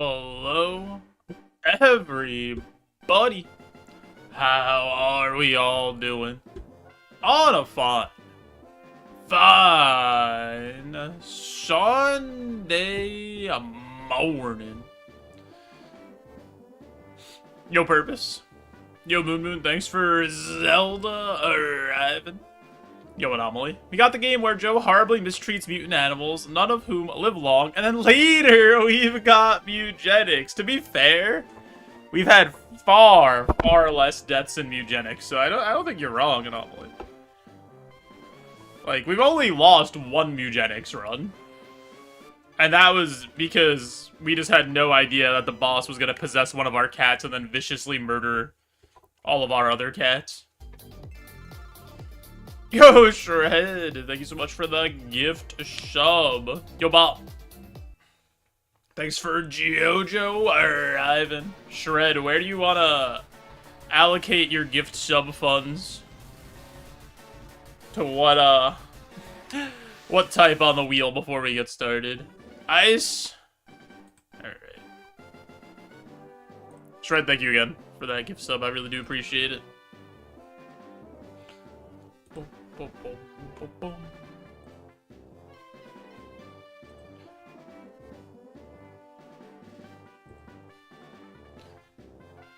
Hello, everybody. How are we all doing? On a fine Sunday morning. Yo, Purpose. Yo, Moon, thanks for Zelda arriving. Yo, Anomaly. We got the game where Joe horribly mistreats mutant animals, none of whom live long, and then later we've got Mewgenics. To be fair, we've had far less deaths in Mewgenics, so I don't think you're wrong, Anomaly. Like, we've only lost one Mewgenics run. And that was because we just had no idea that the boss was gonna possess one of our cats and then viciously murder all of our other cats. Yo, Shred, thank you so much for the gift sub. Yo, Bob. Thanks for JoeJo arriving. Shred, where do you want to allocate your gift sub funds? To what type on the wheel before we get started? Ice? Alright. Shred, thank you again for that gift sub. I really do appreciate it. Boom, boom, boom, boom.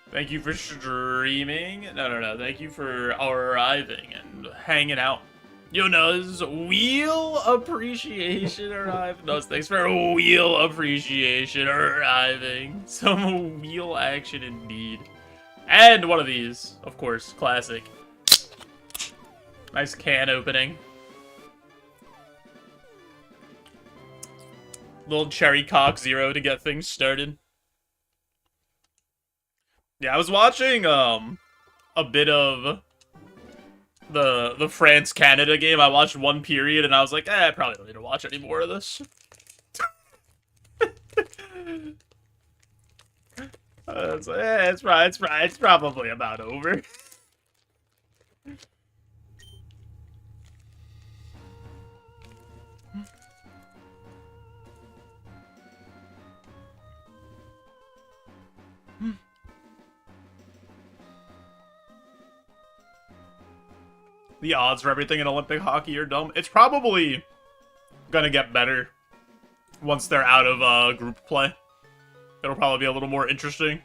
Thank you for streaming. No. Thank you for arriving and hanging out. Yo, Nuz, wheel appreciation arrived. Nuz, thanks for wheel appreciation arriving. Some wheel action indeed. And one of these, of course, classic. Nice can opening. Little cherry cock zero to get things started. Yeah, I was watching a bit of the France-Canada game. I watched one period and I was like, I probably don't need to watch any more of this. It's probably about over. The odds for everything in Olympic hockey are dumb. It's probably gonna get better once they're out of group play. It'll probably be a little more interesting.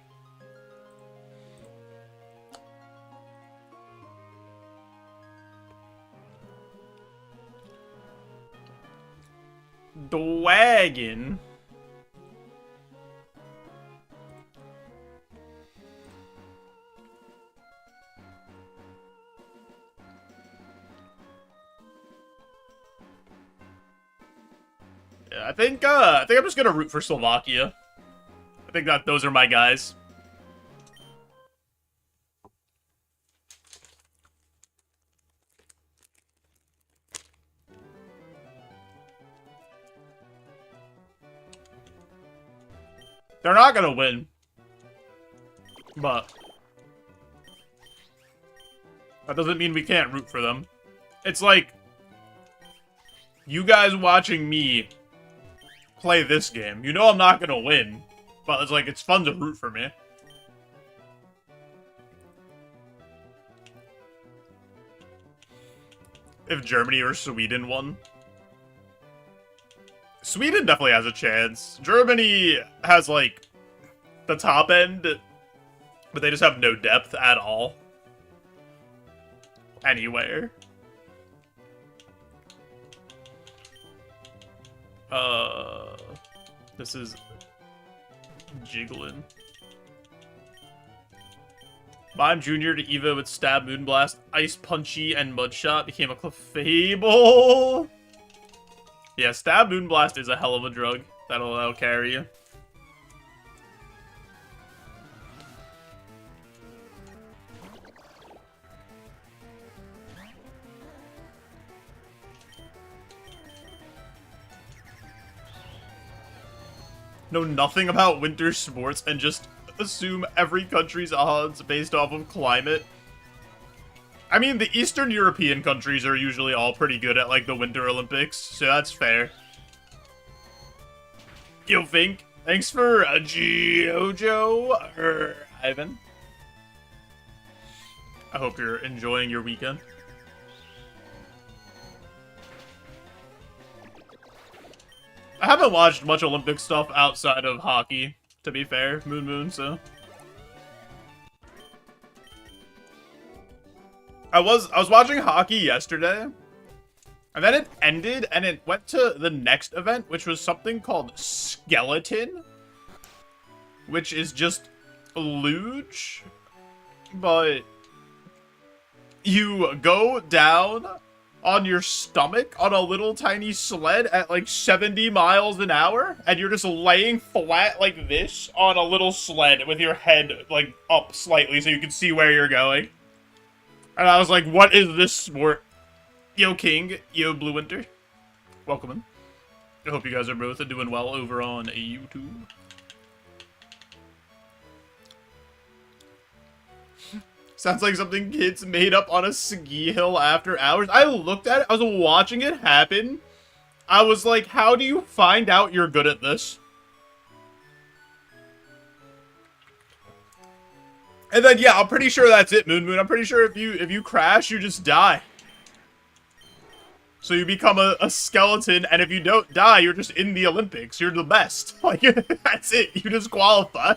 The wagon. Yeah, I think I'm just gonna root for Slovakia. I think that those are my guys. They're not gonna win. But that doesn't mean we can't root for them. It's like you guys watching me play this game. You know I'm not gonna win, but it's like, it's fun to root for me. If Germany or Sweden won. Sweden definitely has a chance. Germany has, like, the top end, but they just have no depth at all. Anywhere. This is jiggling. Mime Jr. to Eva with Stab, Moonblast, Ice Punchy, and Mudshot became a Clefable. Yeah, Stab, Moonblast is a hell of a drug. That'll carry you. Know nothing about winter sports and just assume every country's odds based off of climate. I mean, the Eastern European countries are usually all pretty good at, like, the Winter Olympics, so that's fair. You think? Thanks for JoeJoe Ivan. I hope you're enjoying your weekend. I haven't watched much Olympic stuff outside of hockey, to be fair, Moon, so. I was watching hockey yesterday, and then it ended, and it went to the next event, which was something called Skeleton, which is just luge, but you go down on your stomach on a little tiny sled at like 70 miles an hour, and you're just laying flat like this on a little sled with your head like up slightly so you can see where you're going. And I was like, what is this sport? Yo King, yo Blue Winter, welcome in. I hope you guys are both doing well over on YouTube. Sounds like something kids made up on a ski hill after hours. I looked at it, I was watching it happen. I was like, how do you find out you're good at this? And then, yeah, I'm pretty sure that's it, Moon. I'm pretty sure if you crash, you just die. So you become a skeleton, and if you don't die, you're just in the Olympics. You're the best. Like, that's it. You just qualify.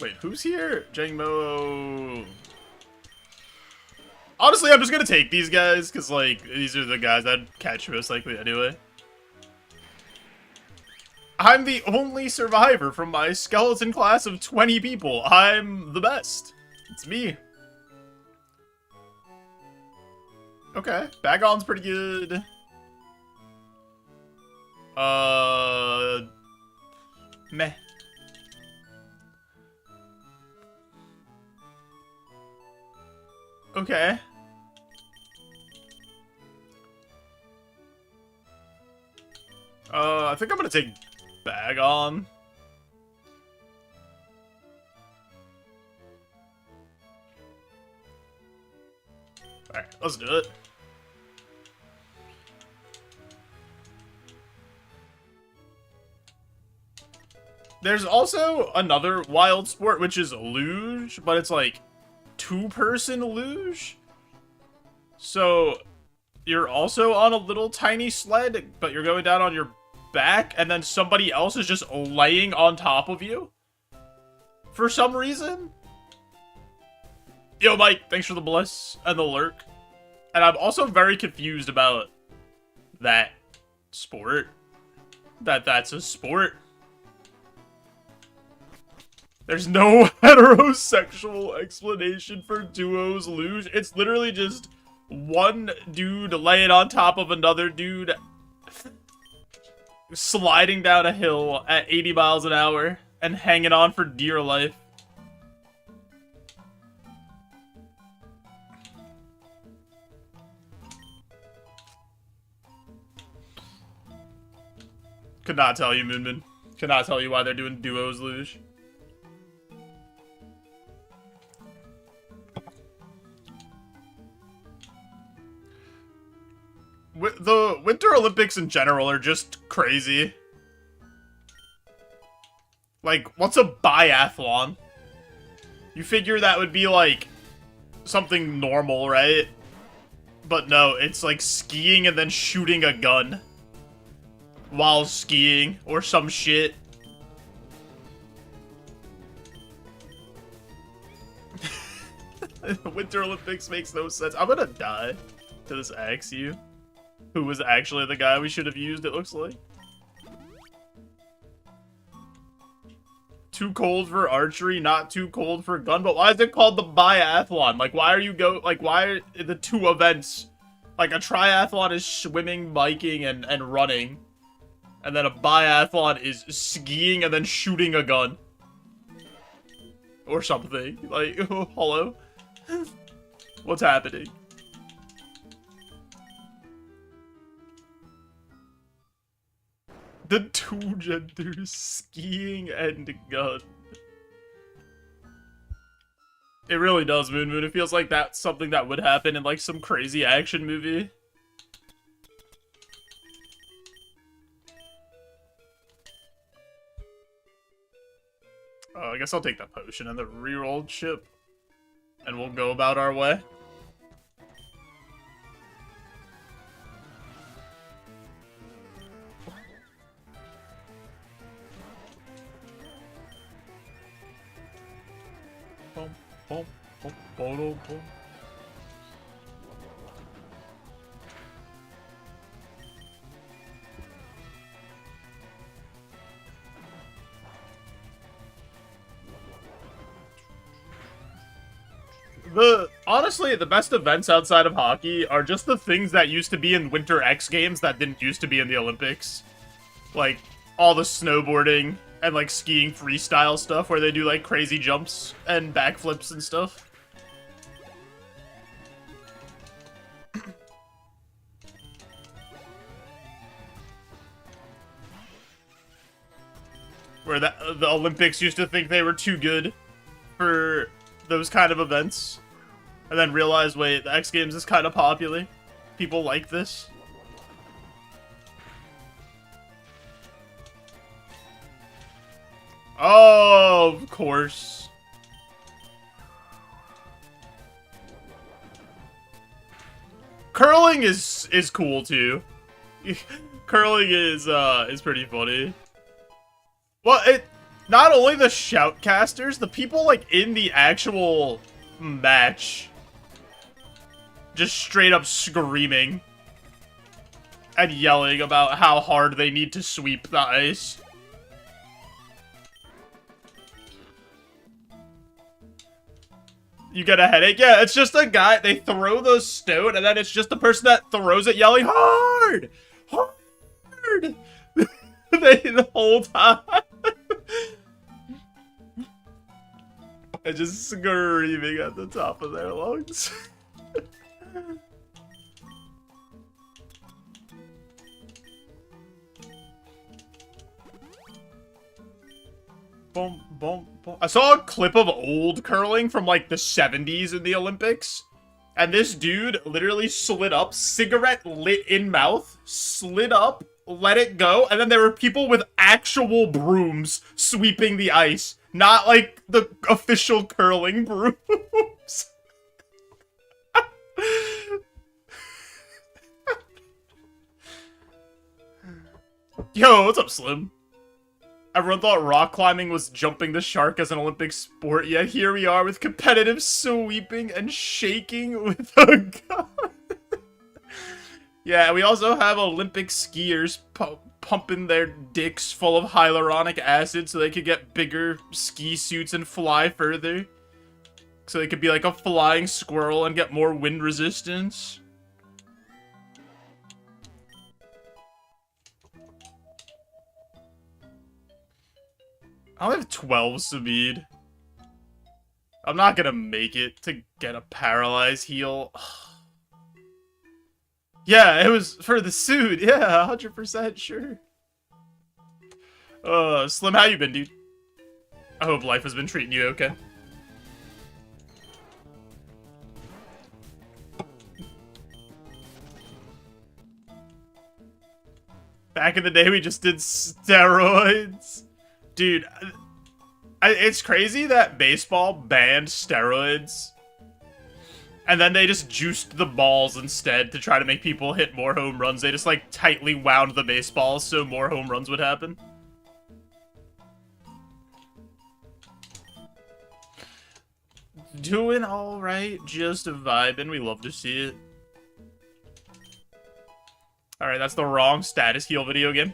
Wait, who's here? Jangmo. Honestly, I'm just gonna take these guys, because, like, these are the guys I'd catch most likely anyway. I'm the only survivor from my skeleton class of 20 people. I'm the best. It's me. Okay, Bagon's pretty good. Meh. Okay. I think I'm gonna take Bagon. Alright, let's do it. There's also another wild sport, which is luge, but it's like two-person luge. So you're also on a little tiny sled, but you're going down on your back, and then somebody else is just laying on top of you for some reason. Yo, Mike, thanks for the bliss and the lurk. And I'm also very confused about that sport. That's a sport. There's no heterosexual explanation for duos luge. It's literally just one dude laying on top of another dude sliding down a hill at 80 miles an hour and hanging on for dear life. Could not tell you, Moonman. Could not tell you why they're doing duos luge. The Winter Olympics in general are just crazy. Like, what's a biathlon? You figure that would be, like, something normal, right? But no, it's like skiing and then shooting a gun while skiing or some shit. Winter Olympics makes no sense. I'm gonna die to this Axu, who was actually the guy we should have used, it looks like. Too cold for archery, not too cold for gun. But why is it called the biathlon? Like, why are you why are the two events? Like, a triathlon is swimming, biking, and running. And then a biathlon is skiing and then shooting a gun. Or something. Like, hello? What's happening? The two genders, skiing and gun. It really does, Moon Moon. It feels like that's something that would happen in, like, some crazy action movie. I guess I'll take that potion and the rerolled chip. And we'll go about our way. Boom, boom, boom, boom, boom. Honestly, the best events outside of hockey are just the things that used to be in Winter X Games that didn't used to be in the Olympics. Like, all the snowboarding and, like, skiing freestyle stuff where they do, like, crazy jumps and backflips and stuff. Where the Olympics used to think they were too good for those kind of events. And then realize, wait, the X Games is kind of popular. People like this. Oh, of course. Curling is cool too. Curling is pretty funny. Well, not only the shoutcasters, the people like in the actual match just straight up screaming and yelling about how hard they need to sweep the ice. You get a headache? Yeah, it's just a guy, they throw the stone, and then it's just the person that throws it yelling, hard! Hard! The whole time. And just screaming at the top of their lungs. Boom, boom, boom. I saw a clip of old curling from like the 70s in the Olympics. And this dude literally slid up, cigarette lit in mouth, slid up, let it go, and then there were people with actual brooms sweeping the ice. Not like the official curling brooms. Yo, what's up, Slim? Everyone thought rock climbing was jumping the shark as an Olympic sport, yet here we are with competitive sweeping and shaking with a gun. Yeah, we also have Olympic skiers pumping their dicks full of hyaluronic acid so they could get bigger ski suits and fly further. So they could be like a flying squirrel and get more wind resistance. I only have 12 speed. I'm not gonna make it to get a paralyzed heal. Yeah, it was for the suit. Yeah, 100% sure. Slim, how you been, dude? I hope life has been treating you okay. Back in the day, we just did steroids. Dude, it's crazy that baseball banned steroids. And then they just juiced the balls instead to try to make people hit more home runs. They just, like, tightly wound the baseballs so more home runs would happen. Doing alright, just vibing. We love to see it. Alright, that's the wrong status heal video game.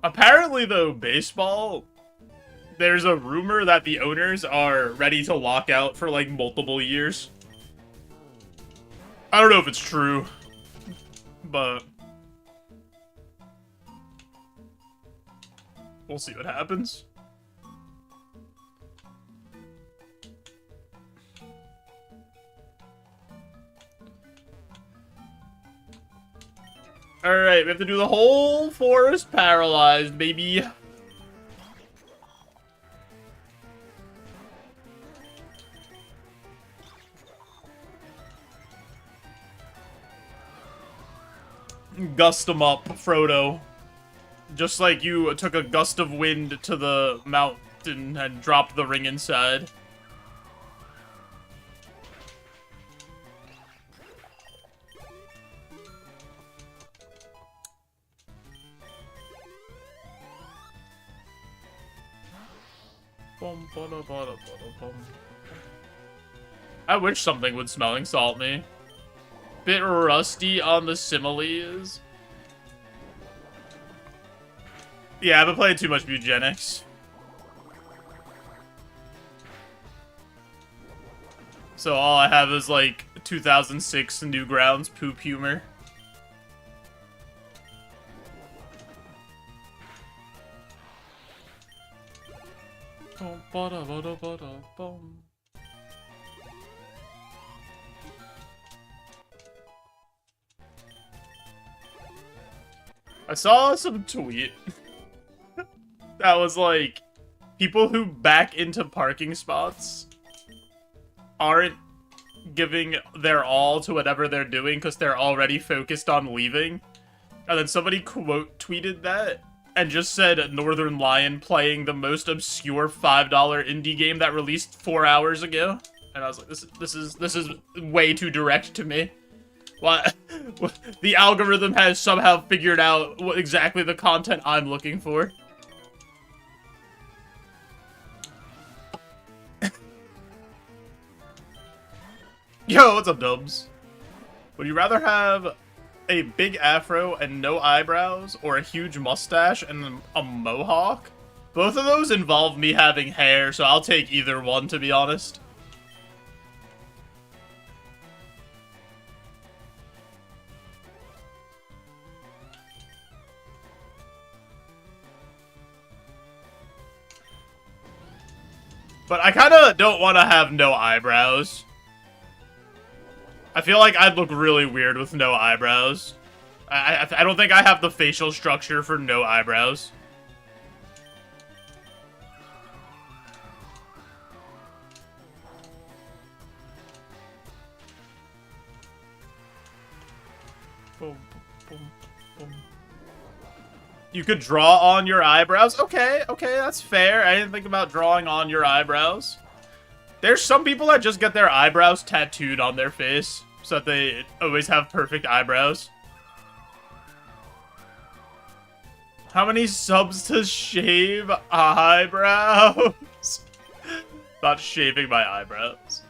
Apparently, though, baseball, there's a rumor that the owners are ready to lock out for, like, multiple years. I don't know if it's true, but we'll see what happens. Alright, we have to do the whole forest paralyzed, baby. Gust 'em up, Frodo. Just like you took a gust of wind to the mountain and dropped the ring inside. I wish something would smelling salt me. Bit rusty on the similes. Yeah, I've been playing too much Mewgenics. So all I have is like 2006 Newgrounds poop humor. I saw some tweet that was like, people who back into parking spots aren't giving their all to whatever they're doing because they're already focused on leaving. And then somebody quote tweeted that and just said Northern Lion playing the most obscure $5 indie game that released 4 hours ago. And I was like, this is way too direct to me. What? The algorithm has somehow figured out what exactly the content I'm looking for. Yo, what's up, dubs? Would you rather have a big afro and no eyebrows, or a huge mustache and a mohawk? Both of those involve me having hair, so I'll take either one, to be honest. But I kind of don't want to have no eyebrows. I feel like I'd look really weird with no eyebrows. I don't think I have the facial structure for no eyebrows. Boom, boom, boom. You could draw on your eyebrows? Okay, that's fair. I didn't think about drawing on your eyebrows. There's some people that just get their eyebrows tattooed on their face so that they always have perfect eyebrows. How many subs to shave eyebrows? Not shaving my eyebrows.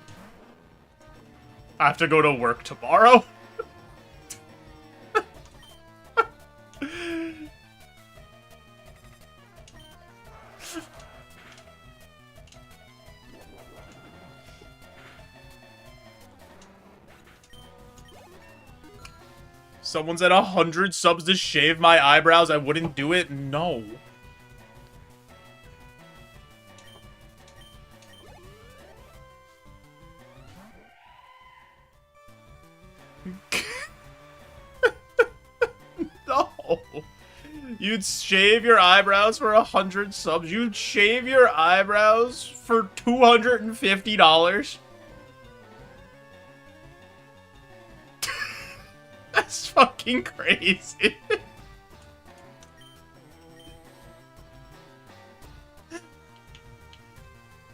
I have to go to work tomorrow. Someone's at 100 subs to shave my eyebrows. I wouldn't do it? No. No. You'd shave your eyebrows for 100 subs? You'd shave your eyebrows for $250? That's fucking crazy.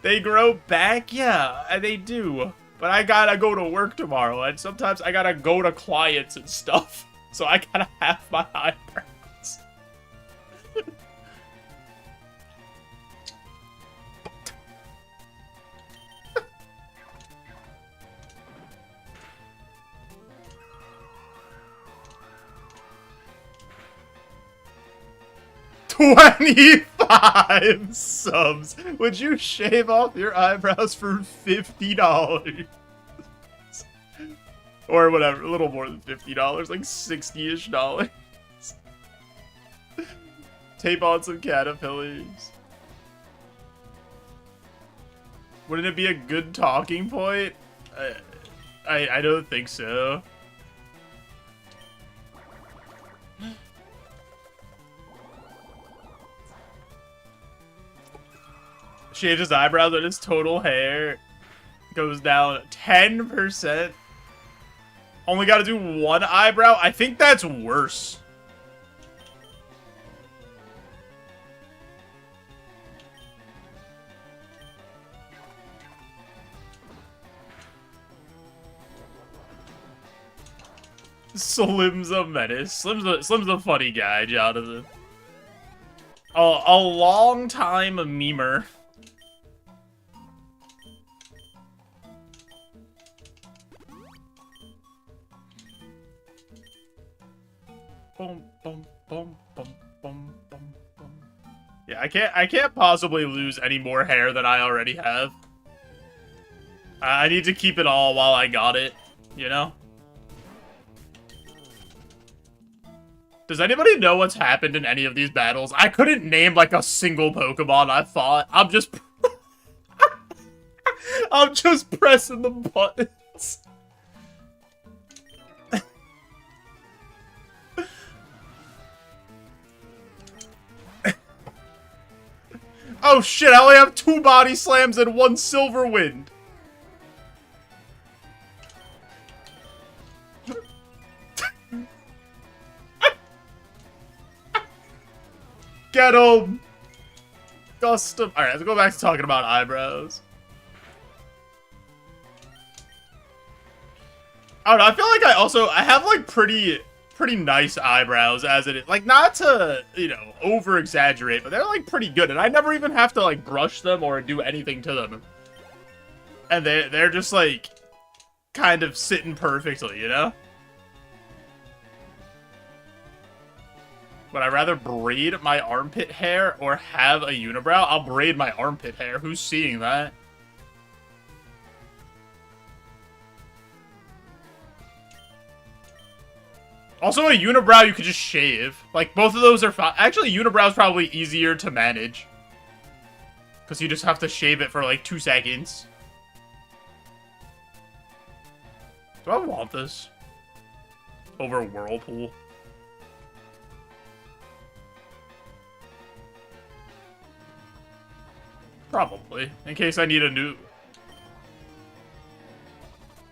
They grow back? Yeah, they do. But I gotta go to work tomorrow, and sometimes I gotta go to clients and stuff. So I gotta have my eyebrows. $25 subs. Would you shave off your eyebrows for $50? Or whatever, a little more than $50, like $60-ish dollars. Tape on some caterpillars. Wouldn't it be a good talking point? I don't think so. Shaves his eyebrows and his total hair goes down 10%. Only got to do one eyebrow? I think that's worse. Slim's a menace. Slim's a funny guy, Jonathan. A long time memer. Boom, boom, boom, boom, boom, boom, boom. Yeah, I can't possibly lose any more hair than I already have. I need to keep it all while I got it, you know? Does anybody know what's happened in any of these battles? I couldn't name like a single Pokemon I fought. I'm just I'm just pressing the buttons. Oh shit, I only have 2 body slams and 1 silver wind. Get him! Custom. Alright, let's go back to talking about eyebrows. I don't know, I feel like I have like pretty nice eyebrows as it is. Like, not to, you know, over-exaggerate, but they're like pretty good. And I never even have to like brush them or do anything to them. And they're just like kind of sitting perfectly, you know? Would I rather braid my armpit hair or have a unibrow? I'll braid my armpit hair. Who's seeing that? Also, a unibrow you could just shave. Like, both of those are fine. Actually, unibrow is probably easier to manage. Because you just have to shave it for like 2 seconds. Do I want this? Over Whirlpool. Probably. In case I need a new...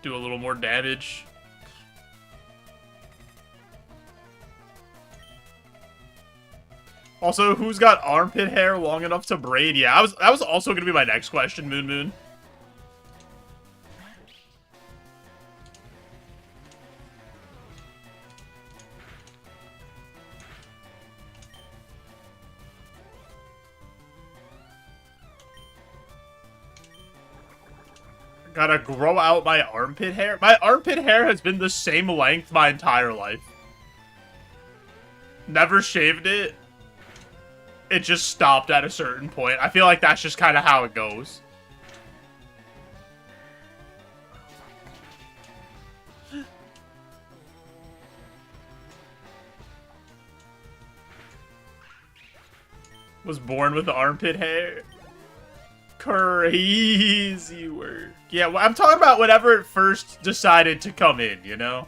Do a little more damage. Also, who's got armpit hair long enough to braid? Yeah, that was also gonna be my next question, Moon Moon. Gotta grow out my armpit hair. My armpit hair has been the same length my entire life. Never shaved it. It just stopped at a certain point. I feel like that's just kind of how it goes. Was born with armpit hair. Crazy work. Yeah, well, I'm talking about whenever it first decided to come in, you know?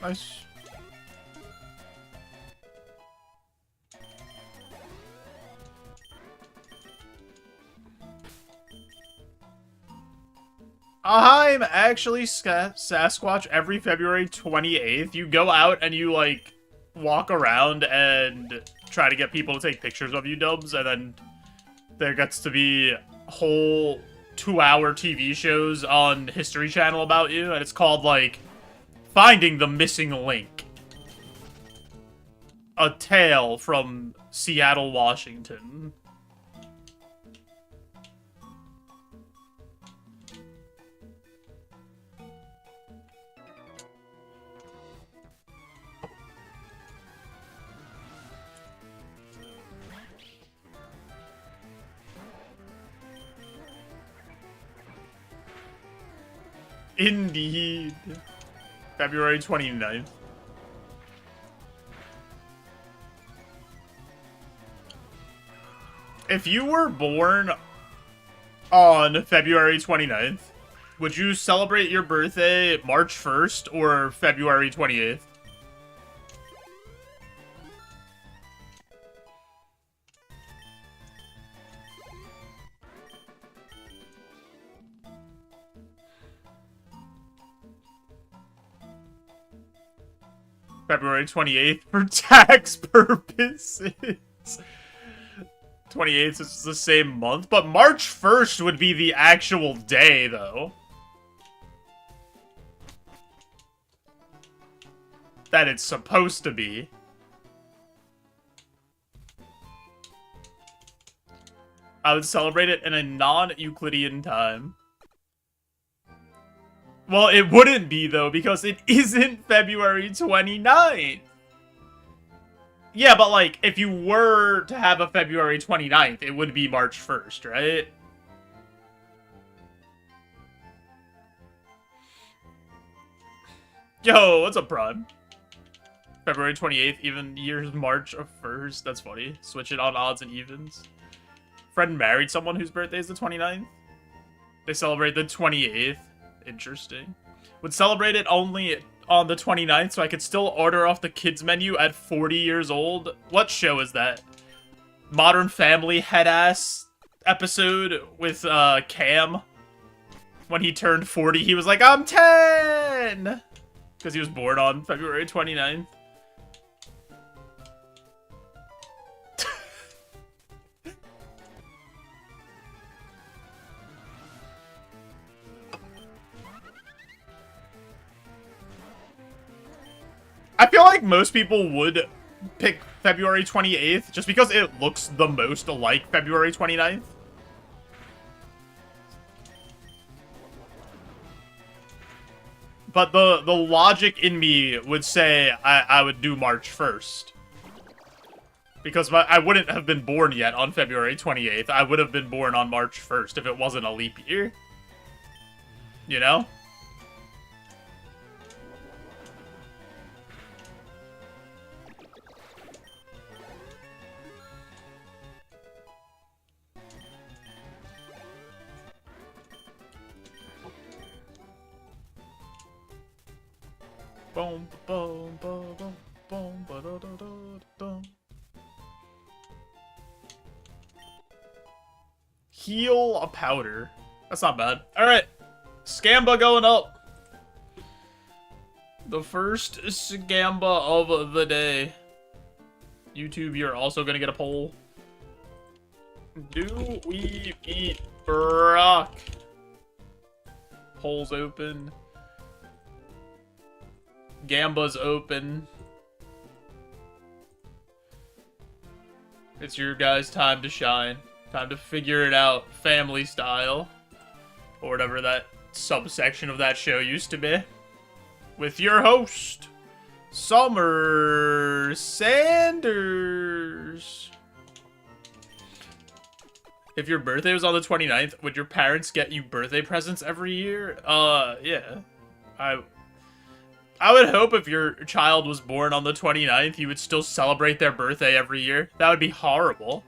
Nice. I'm actually Sasquatch every February 28th. You go out and you, like, walk around and try to get people to take pictures of you, dubs, and then there gets to be whole 2-hour TV shows on History Channel about you, and it's called, like, Finding the Missing Link. A Tale from Seattle, Washington. Indeed. February 29th. If you were born on February 29th, would you celebrate your birthday March 1st or February 28th? February 28th for tax purposes. 28th is the same month, but March 1st would be the actual day, though. That it's supposed to be. I would celebrate it in a non-Euclidean time. Well, it wouldn't be, though, because it isn't February 29th. Yeah, but, like, if you were to have a February 29th, it would be March 1st, right? Yo, what's up, Prime? February 28th, even years March 1st. That's funny. Switch it on odds and evens. Friend married someone whose birthday is the 29th. They celebrate the 28th. Interesting. Would celebrate it only on the 29th so I could still order off the kids menu at 40 years old. What show is that? Modern Family head-ass episode with Cam. When he turned 40, he was like, I'm 10! Because he was born on February 29th. I feel like most people would pick February 28th just because it looks the most like February 29th. But the logic in me would say I would do March 1st. Because I wouldn't have been born yet on February 28th. I would have been born on March 1st if it wasn't a leap year. You know? Boom, boom, boom, boom, boom, ba da da da da. Heal a powder. That's not bad. Alright. Scamba going up. The first Scamba of the day. YouTube, you're also gonna get a poll. Do we eat Brock? Polls open. Gamba's open. It's your guys' time to shine. Time to figure it out, family style. Or whatever that subsection of that show used to be. With your host, Summer Sanders. If your birthday was on the 29th, would your parents get you birthday presents every year? Yeah. I would hope if your child was born on the 29th, you would still celebrate their birthday every year. That would be horrible.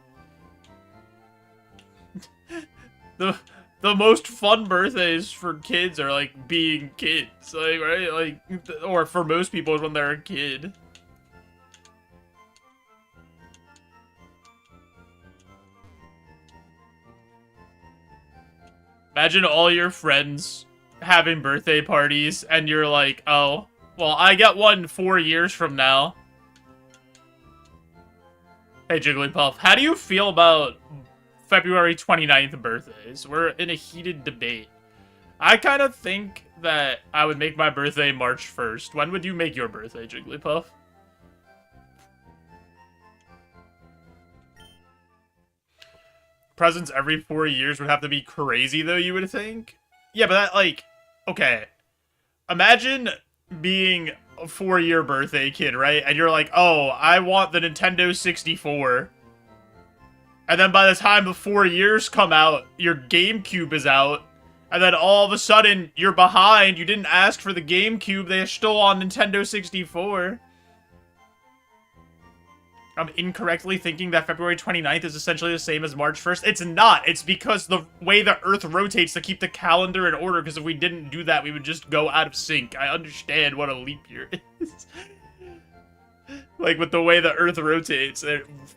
The most fun birthdays for kids are, like, being kids. Like, right? Like, or for most people when they're a kid. Imagine all your friends having birthday parties, and you're like, oh, well, I get one 4 years from now. Hey, Jigglypuff, how do you feel about February 29th birthdays? We're in a heated debate. I kind of think that I would make my birthday March 1st. When would you make your birthday, Jigglypuff? Presents every 4 years would have to be crazy, though, you would think? Yeah, but that, like, okay. Imagine being a 4-year birthday kid, right? And you're like, oh, I want the Nintendo 64. And then by the time the 4 years come out, your GameCube is out. And then all of a sudden, you're behind. You didn't ask for the GameCube. They're still on Nintendo 64. I'm incorrectly thinking that February 29th is essentially the same as March 1st. It's not. It's because the way the Earth rotates to keep the calendar in order, because if we didn't do that, we would just go out of sync. I understand what a leap year is. Like, with the way the Earth rotates,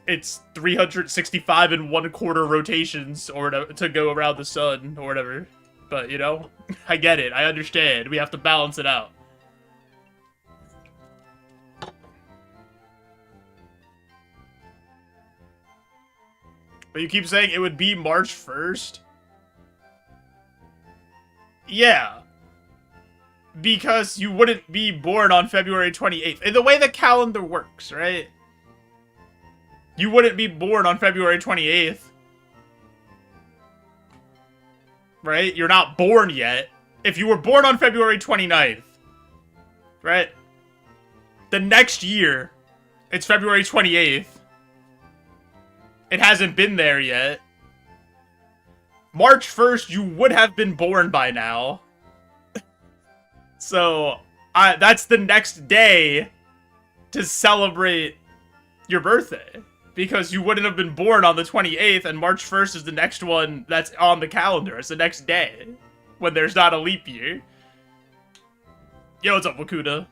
it's 365 and 1/4 rotations or to go around the sun or whatever. But, you know, I get it. I understand. We have to balance it out. But you keep saying it would be March 1st? Yeah. Because you wouldn't be born on February 28th. In the way the calendar works, right? You wouldn't be born on February 28th. Right? You're not born yet. If you were born on February 29th, right? The next year, it's February 28th. It hasn't been there yet. March 1st, you would have been born by now. So, that's the next day to celebrate your birthday. Because you wouldn't have been born on the 28th, and March 1st is the next one that's on the calendar. It's the next day, when there's not a leap year. Yo, what's up, Wakuda?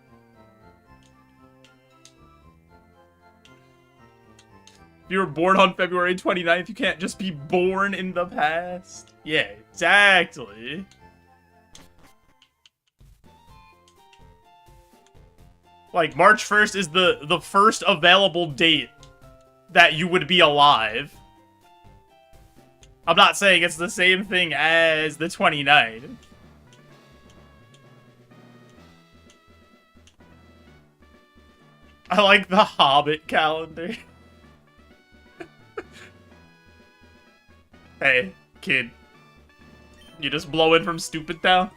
If you were born on February 29th, you can't just be born in the past. Yeah, exactly. Like, March 1st is the first available date that you would be alive. I'm not saying it's the same thing as the 29th. I like the Hobbit calendar. Hey, kid. You just blow in from Stupid Town?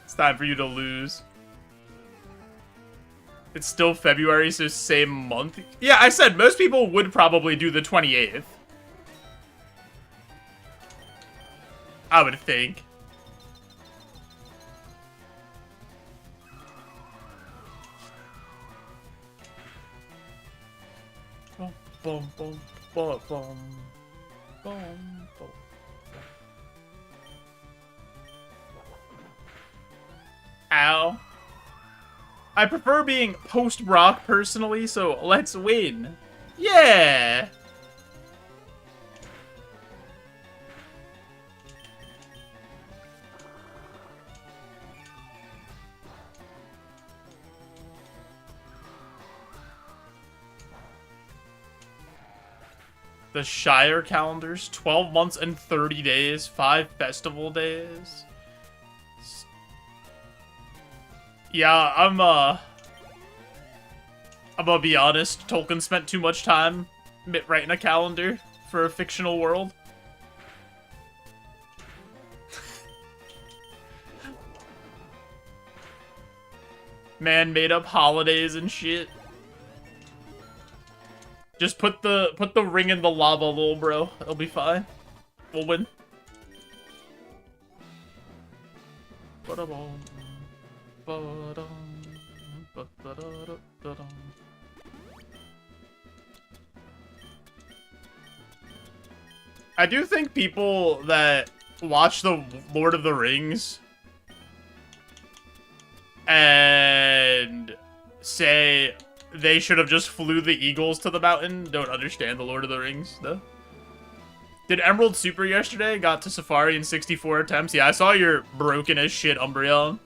It's time for you to lose. It's still February, so same month. Yeah, I said most people would probably do the 28th. I would think. Boom, boom, boom, boom, boom, boom, boom. Ow. I prefer being post-Brock personally, so let's win. Yeah! The Shire calendars, 12 months and 30 days, 5 festival days. Yeah, I'm gonna be honest, Tolkien spent too much time writing a calendar for a fictional world. Man made up holidays and shit. Just put the ring in the lava, little bro. It'll be fine. We'll win. Ba-da-bum. Ba-dum. Ba-da-da-da-dum. I do think people that watch the Lord of the Rings and say they should have just flew the eagles to the mountain don't understand the Lord of the Rings, though. Did Emerald Super yesterday? Got to Safari in 64 attempts. Yeah, I saw your broken as shit Umbreon.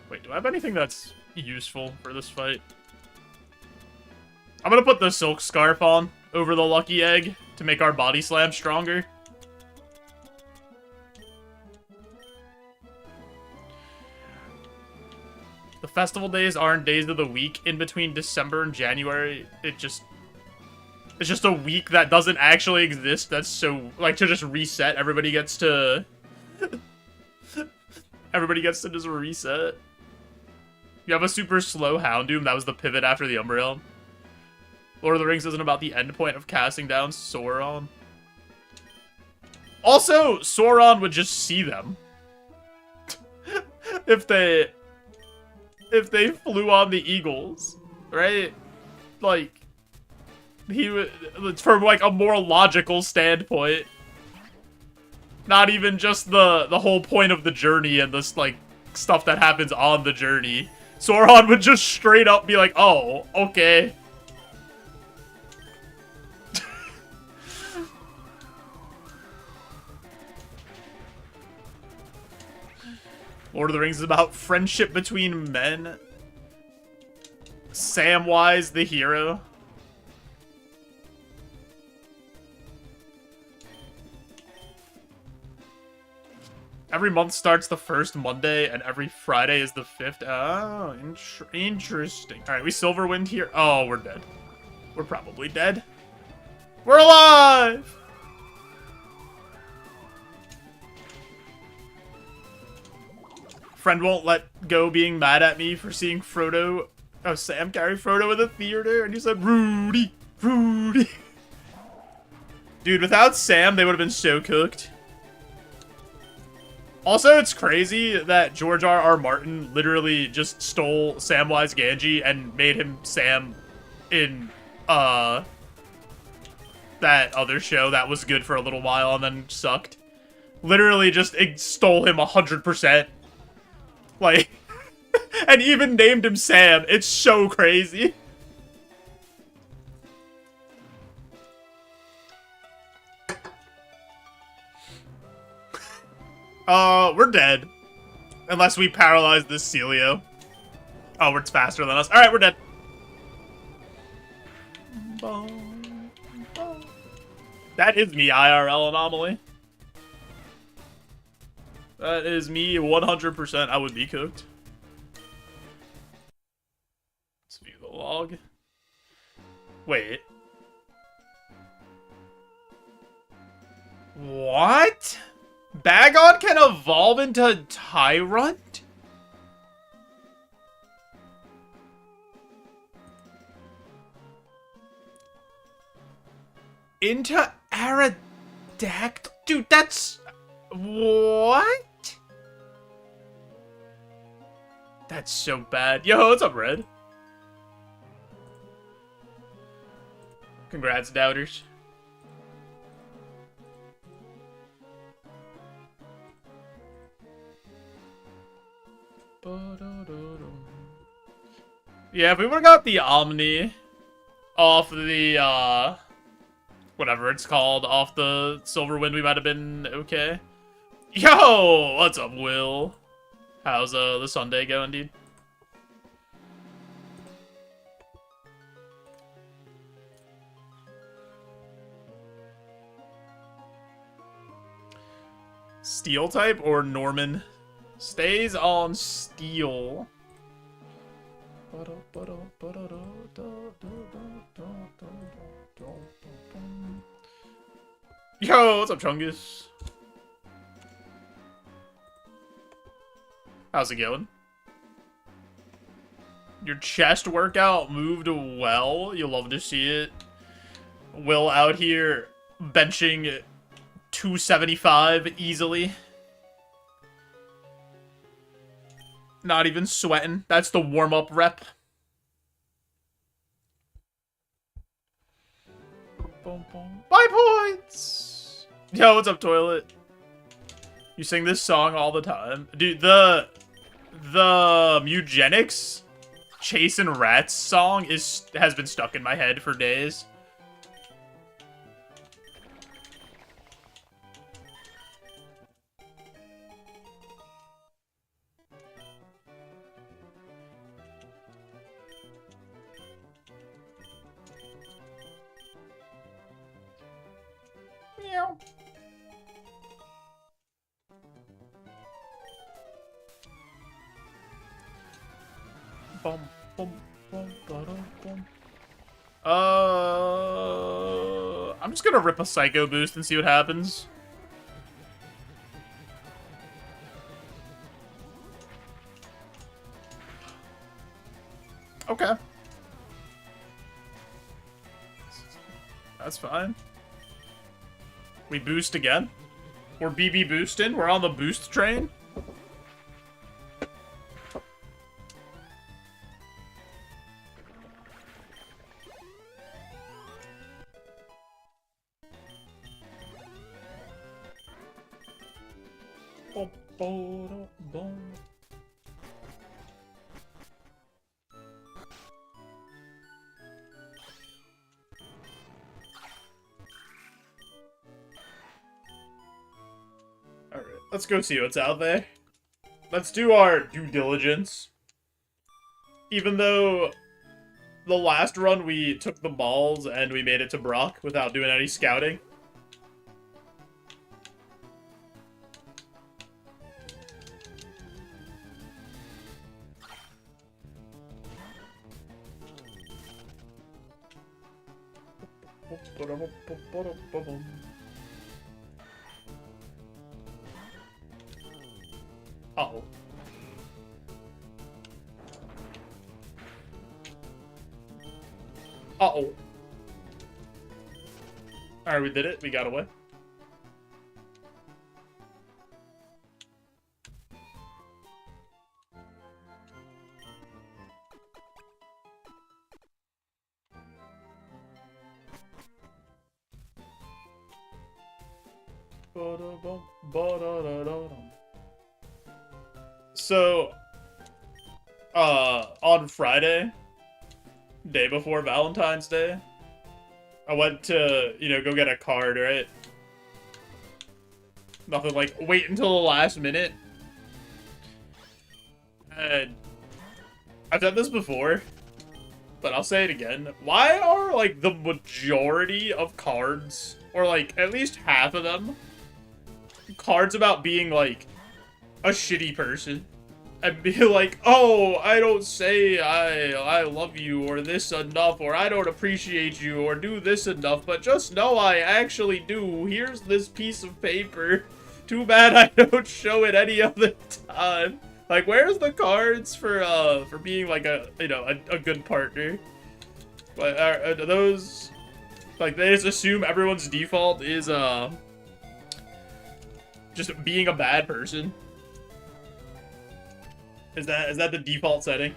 Wait, do I have anything that's useful for this fight? I'm gonna put the Silk Scarf on over the Lucky Egg to make our Body Slam stronger. The festival days aren't days of the week in between December and January. It's just a week that doesn't actually exist. That's so, like, to just reset, everybody gets to just reset. You have a super slow Houndoom. That was the pivot after the Umbreon. Lord of the Rings isn't about the end point of casting down Sauron. Also, Sauron would just see them. if they flew on the Eagles, right? Like, he would, from like a more logical standpoint. Not even just the whole point of the journey and this like stuff that happens on the journey. Sauron would just straight up be like, oh, okay. Lord of the Rings is about friendship between men. Samwise the hero. Every month starts the first Monday, and every Friday is the 5th. Oh, interesting. All right, we Silverwind here. Oh, we're dead. We're probably dead. We're alive! Friend won't let go being mad at me for seeing Frodo. Oh, Sam carry Frodo in the theater, and he said, Rudy, Rudy. Dude, without Sam, they would have been so cooked. Also, it's crazy that George R.R. Martin literally just stole Samwise Gamgee and made him Sam in, that other show that was good for a little while and then sucked. Literally just stole him 100%. Like, and even named him Sam. It's so crazy. We're dead. Unless we paralyze this Celio. Oh, it's faster than us. Alright, we're dead. That is me, IRL anomaly. That is me, 100%. I would be cooked. Let's view the log. Wait. What? Bagon can evolve into Tyrant? Into Aerodactyl? Dude, that's... What? That's so bad. Yo, what's up, Red? Congrats, doubters. Yeah, if we would've got the Omni off the, whatever it's called, off the Silverwind, we might have been okay. Yo! What's up, Will? How's, the Sunday going, dude? Steel type or Norman? Stays on Steel. Yo, what's up, Chungus? How's it going? Your chest workout moved well. You'll love to see it. Will out here benching 275 easily. Not even sweating. That's the warm-up rep. Bye points! Yo, what's up, Toilet? You sing this song all the time. Dude, the Mewgenics Chasing Rats song has been stuck in my head for days. Meow. Bum, bum, bum, ba-dum, bum. I'm just gonna rip a Psycho Boost and see what happens. Okay. That's fine. We boost again. We're BB boosting. We're on the boost train. Alright, let's go see what's out there. Let's do our due diligence. Even though the last run we took the balls and we made it to Brock without doing any scouting. Uh-oh. Uh-oh. Alright, we did it. We got away. So, on Friday, day before Valentine's Day, I went to, you know, go get a card, right? Nothing like, wait until the last minute. And I've done this before, but I'll say it again. Why are, like, the majority of cards, or, like, at least half of them, cards about being, like, a shitty person? And be like, oh, I don't say I love you, or this enough, or I don't appreciate you, or do this enough, but just know I actually do. Here's this piece of paper. Too bad I don't show it any other time. Like, where's the cards for being, like, a, you know, a good partner? But are those, like, they just assume everyone's default is, just being a bad person? Is that the default setting?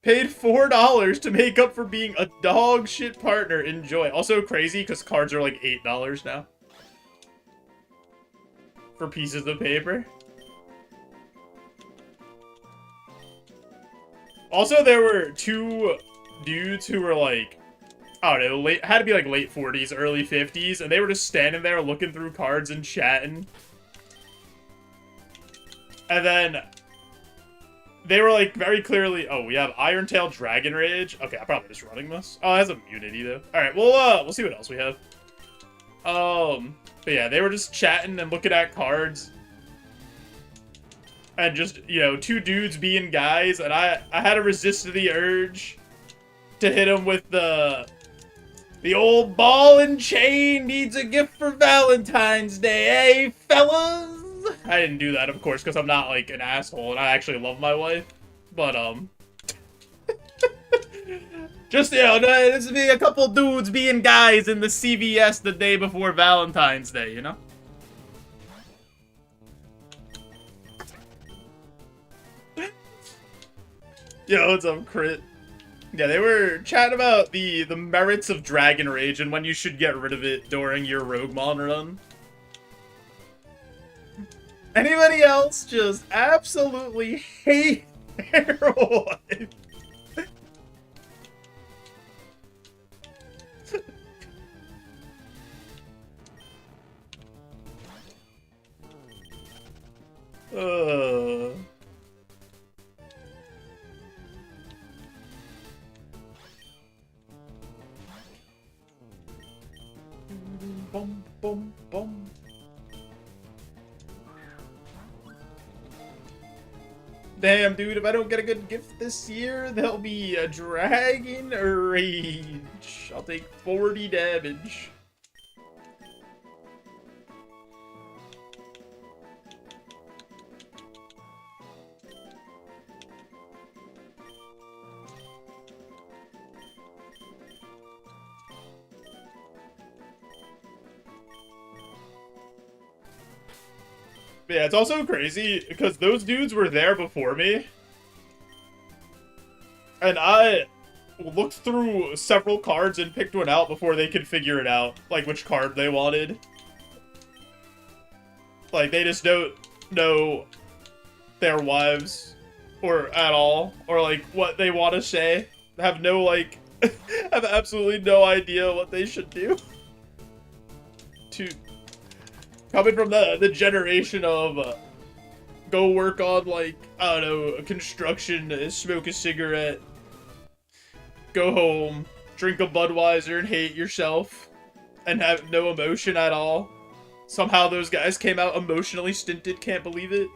Paid $4 to make up for being a dog shit partner. Enjoy. Also crazy because cards are like $8 now. For pieces of paper. Also, there were two dudes who were like, I don't know, had to be like late 40s, early 50s, and they were just standing there looking through cards and chatting. And then they were like very clearly, oh, we have Irontail Dragon Rage. Okay, I'm probably just running this. Oh, it has immunity though. All right, we'll see what else we have. But yeah, they were just chatting and looking at cards. And just, you know, two dudes being guys, and I had to resist the urge to hit him with the old ball and chain needs a gift for Valentine's Day, eh, fellas? I didn't do that, of course, because I'm not, like, an asshole, and I actually love my wife. But, just, you know, this would be a couple dudes being guys in the CVS the day before Valentine's Day, you know? Yo, what's up, Crit? Yeah, they were chatting about the merits of Dragon Rage and when you should get rid of it during your Roguemon run. Anybody else just absolutely hate their wife? Boom, boom, boom. Damn, dude, if I don't get a good gift this year, there'll be a Dragon Rage. I'll take 40 damage. Yeah, it's also crazy because those dudes were there before me. And I looked through several cards and picked one out before they could figure it out. Like, which card they wanted. Like, they just don't know their wives. Or at all. Or, like, what they want to say. Have no, like... have absolutely no idea what they should do. Coming from the generation of... go work on, like, I don't know, construction, smoke a cigarette, go home, drink a Budweiser and hate yourself, and have no emotion at all. Somehow those guys came out emotionally stinted, can't believe it.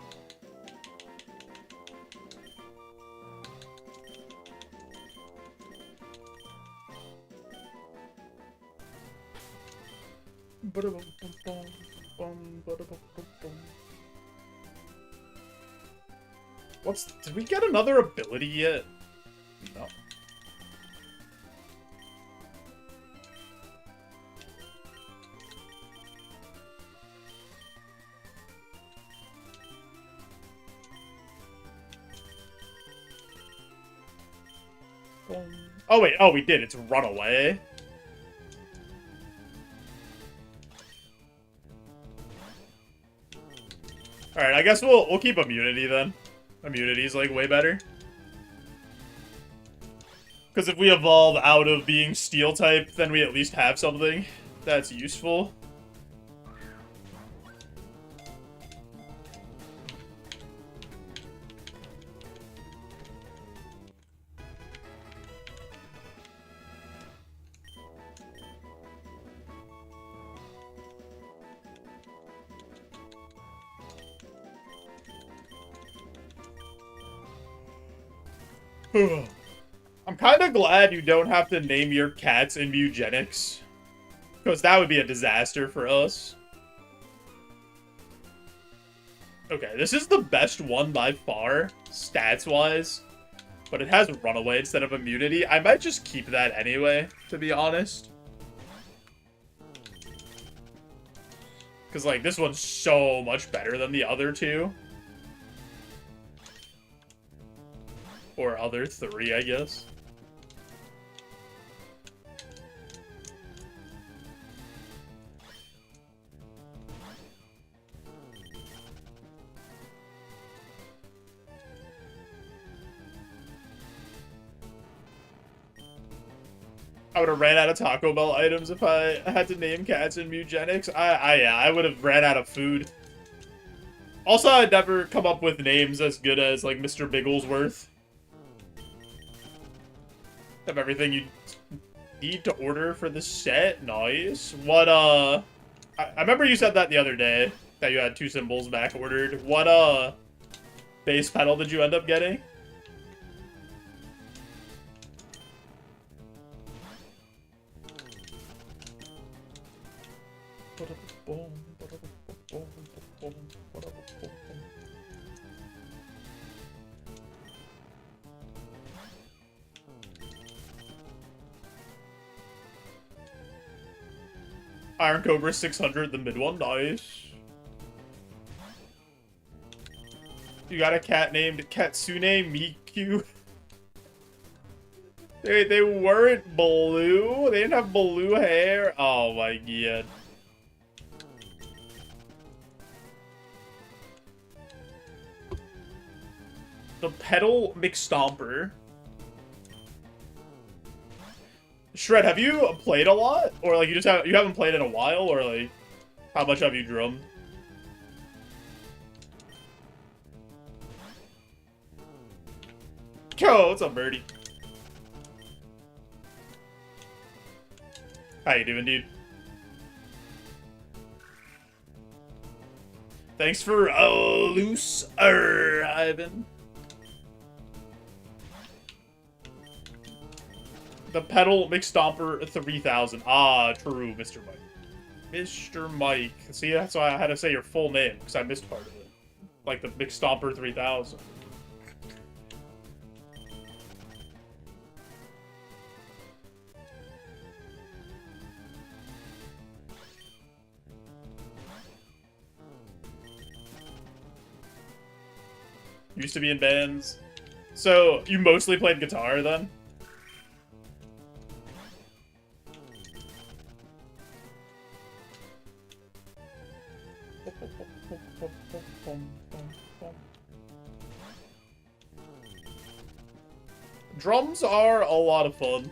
Did we get another ability yet? No. Oh wait, oh we did, it's Runaway. Alright, I guess we'll keep Immunity then. Immunity's like way better. Because if we evolve out of being Steel type, then we at least have something that's useful. I'm kind of glad you don't have to name your cats in Mewgenics. Because that would be a disaster for us. Okay, this is the best one by far, stats-wise. But it has Runaway instead of Immunity. I might just keep that anyway, to be honest. Because, like, this one's so much better than the other two. Or other three, I guess. I would have ran out of Taco Bell items if I had to name cats in Mewgenics. Yeah, I would have ran out of food. Also, I'd never come up with names as good as, like, Mr. Bigglesworth. Have everything you need to order for the set. Nice. What, I remember you said that the other day, that you had 2 symbols back ordered. What, base pedal did you end up getting? Iron Cobra 600, the mid one, nice. You got a cat named Katsune Miku. They weren't blue. They didn't have blue hair. Oh my god. The Pedal McStomper. Shred, have you played a lot? Or like you haven't played in a while, or like how much have you drummed? Yo, what's up, Birdie? How you doing, dude? Thanks for loose Ivan. The Pedal McStomper 3000. Ah, true, Mr. Mike. Mr. Mike. See, that's why I had to say your full name, because I missed part of it. Like the McStomper 3000. used to be in bands. So, you mostly played guitar then? Drums are a lot of fun.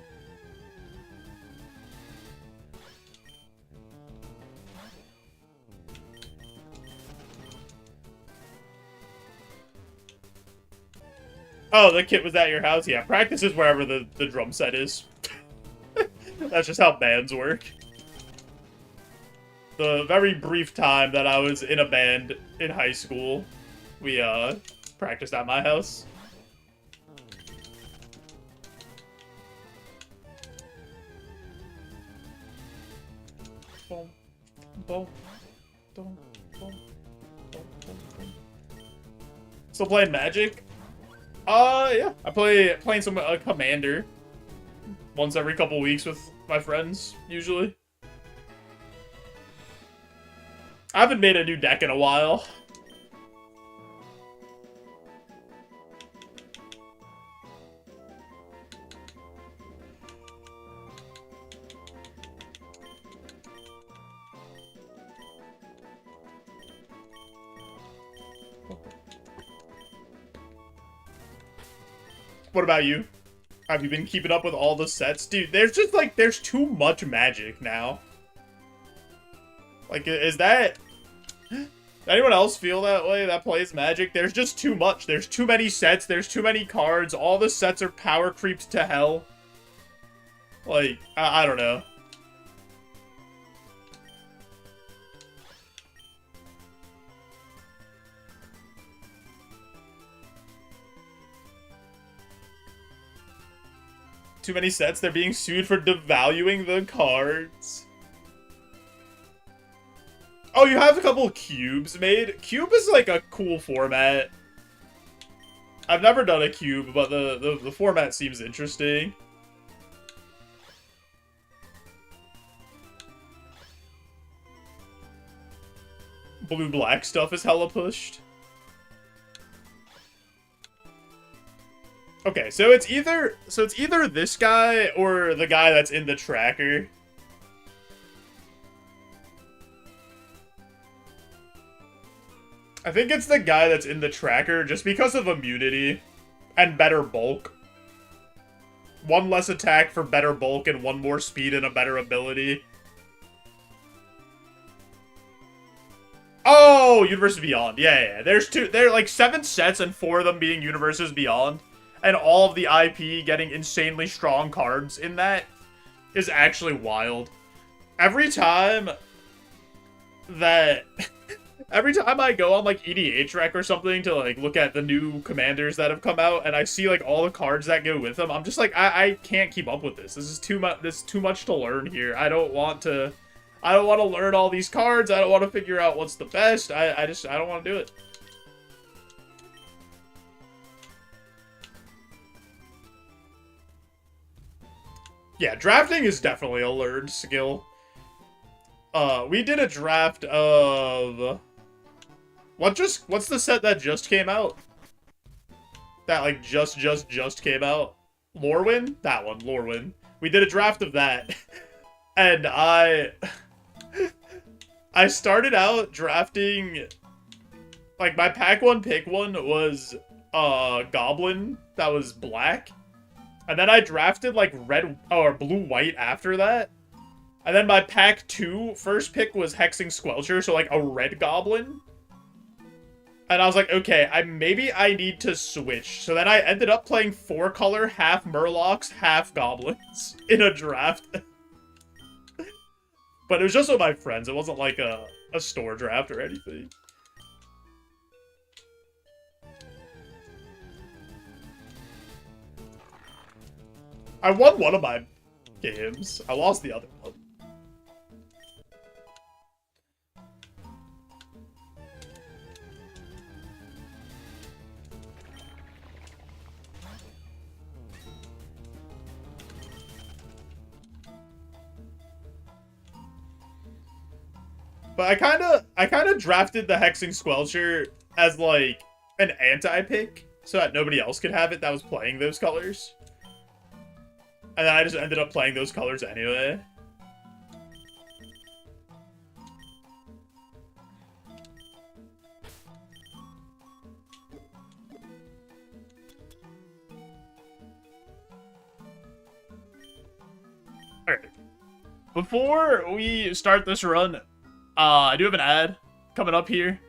Oh, the kit was at your house? Yeah, practice is wherever the drum set is. That's just how bands work. The very brief time that I was in a band in high school, we practiced at my house. Still playing Magic? Yeah. I playing some Commander once every couple weeks with my friends, usually. I haven't made a new deck in a while. What about you? Have you been keeping up with all the sets? Dude, there's just like, there's too much Magic now. Like, is that... Anyone else feel that way that plays Magic? There's just too much. There's too many sets. There's too many cards. All the sets are power creeped to hell. Like, I don't know. Too many sets. They're being sued for devaluing the cards. Oh, you have a couple cubes made? Cube is like a cool format. I've never done a cube, but the format seems interesting. Blue-black stuff is hella pushed. Okay, so it's either this guy or the guy that's in the tracker. I think it's the guy that's in the tracker just because of immunity and better bulk. One less attack for better bulk and one more speed and a better ability. Oh, Universes Beyond. Yeah. There like 7 sets and 4 of them being Universes Beyond. And all of the IP getting insanely strong cards in that is actually wild. Every time I go on like EDH Rec or something to like look at the new commanders that have come out and I see like all the cards that go with them, I'm just like, I can't keep up with this. This is too much to learn here. I don't want to learn all these cards. I don't want to figure out what's the best. I don't want to do it. Yeah, drafting is definitely a learned skill. We did a draft of... What's the set that just came out? That, like, just came out? Lorwyn? That one, Lorwyn. We did a draft of that. And I started out drafting... Like, my pack one, pick one was, Goblin that was black. And then I drafted, like, red, or blue-white after that. And then my pack 2 first pick was Hexing Squelcher, so, like, a red goblin. And I was like, okay, maybe I need to switch. So then I ended up playing 4-color, half Murlocs, half goblins in a draft. But it was just with my friends. It wasn't, like, a store draft or anything. I won one of my games. I lost the other one. But I kinda drafted the Hexing Squelcher as like an anti-pick so that nobody else could have it that was playing those colors. And then I just ended up playing those colors anyway. Alright. Before we start this run, I do have an ad coming up here.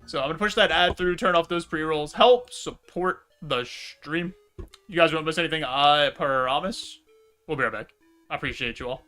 So I'm going to push that ad through, turn off those pre-rolls, help support the stream. You guys won't miss anything, I promise. We'll be right back. I appreciate you all.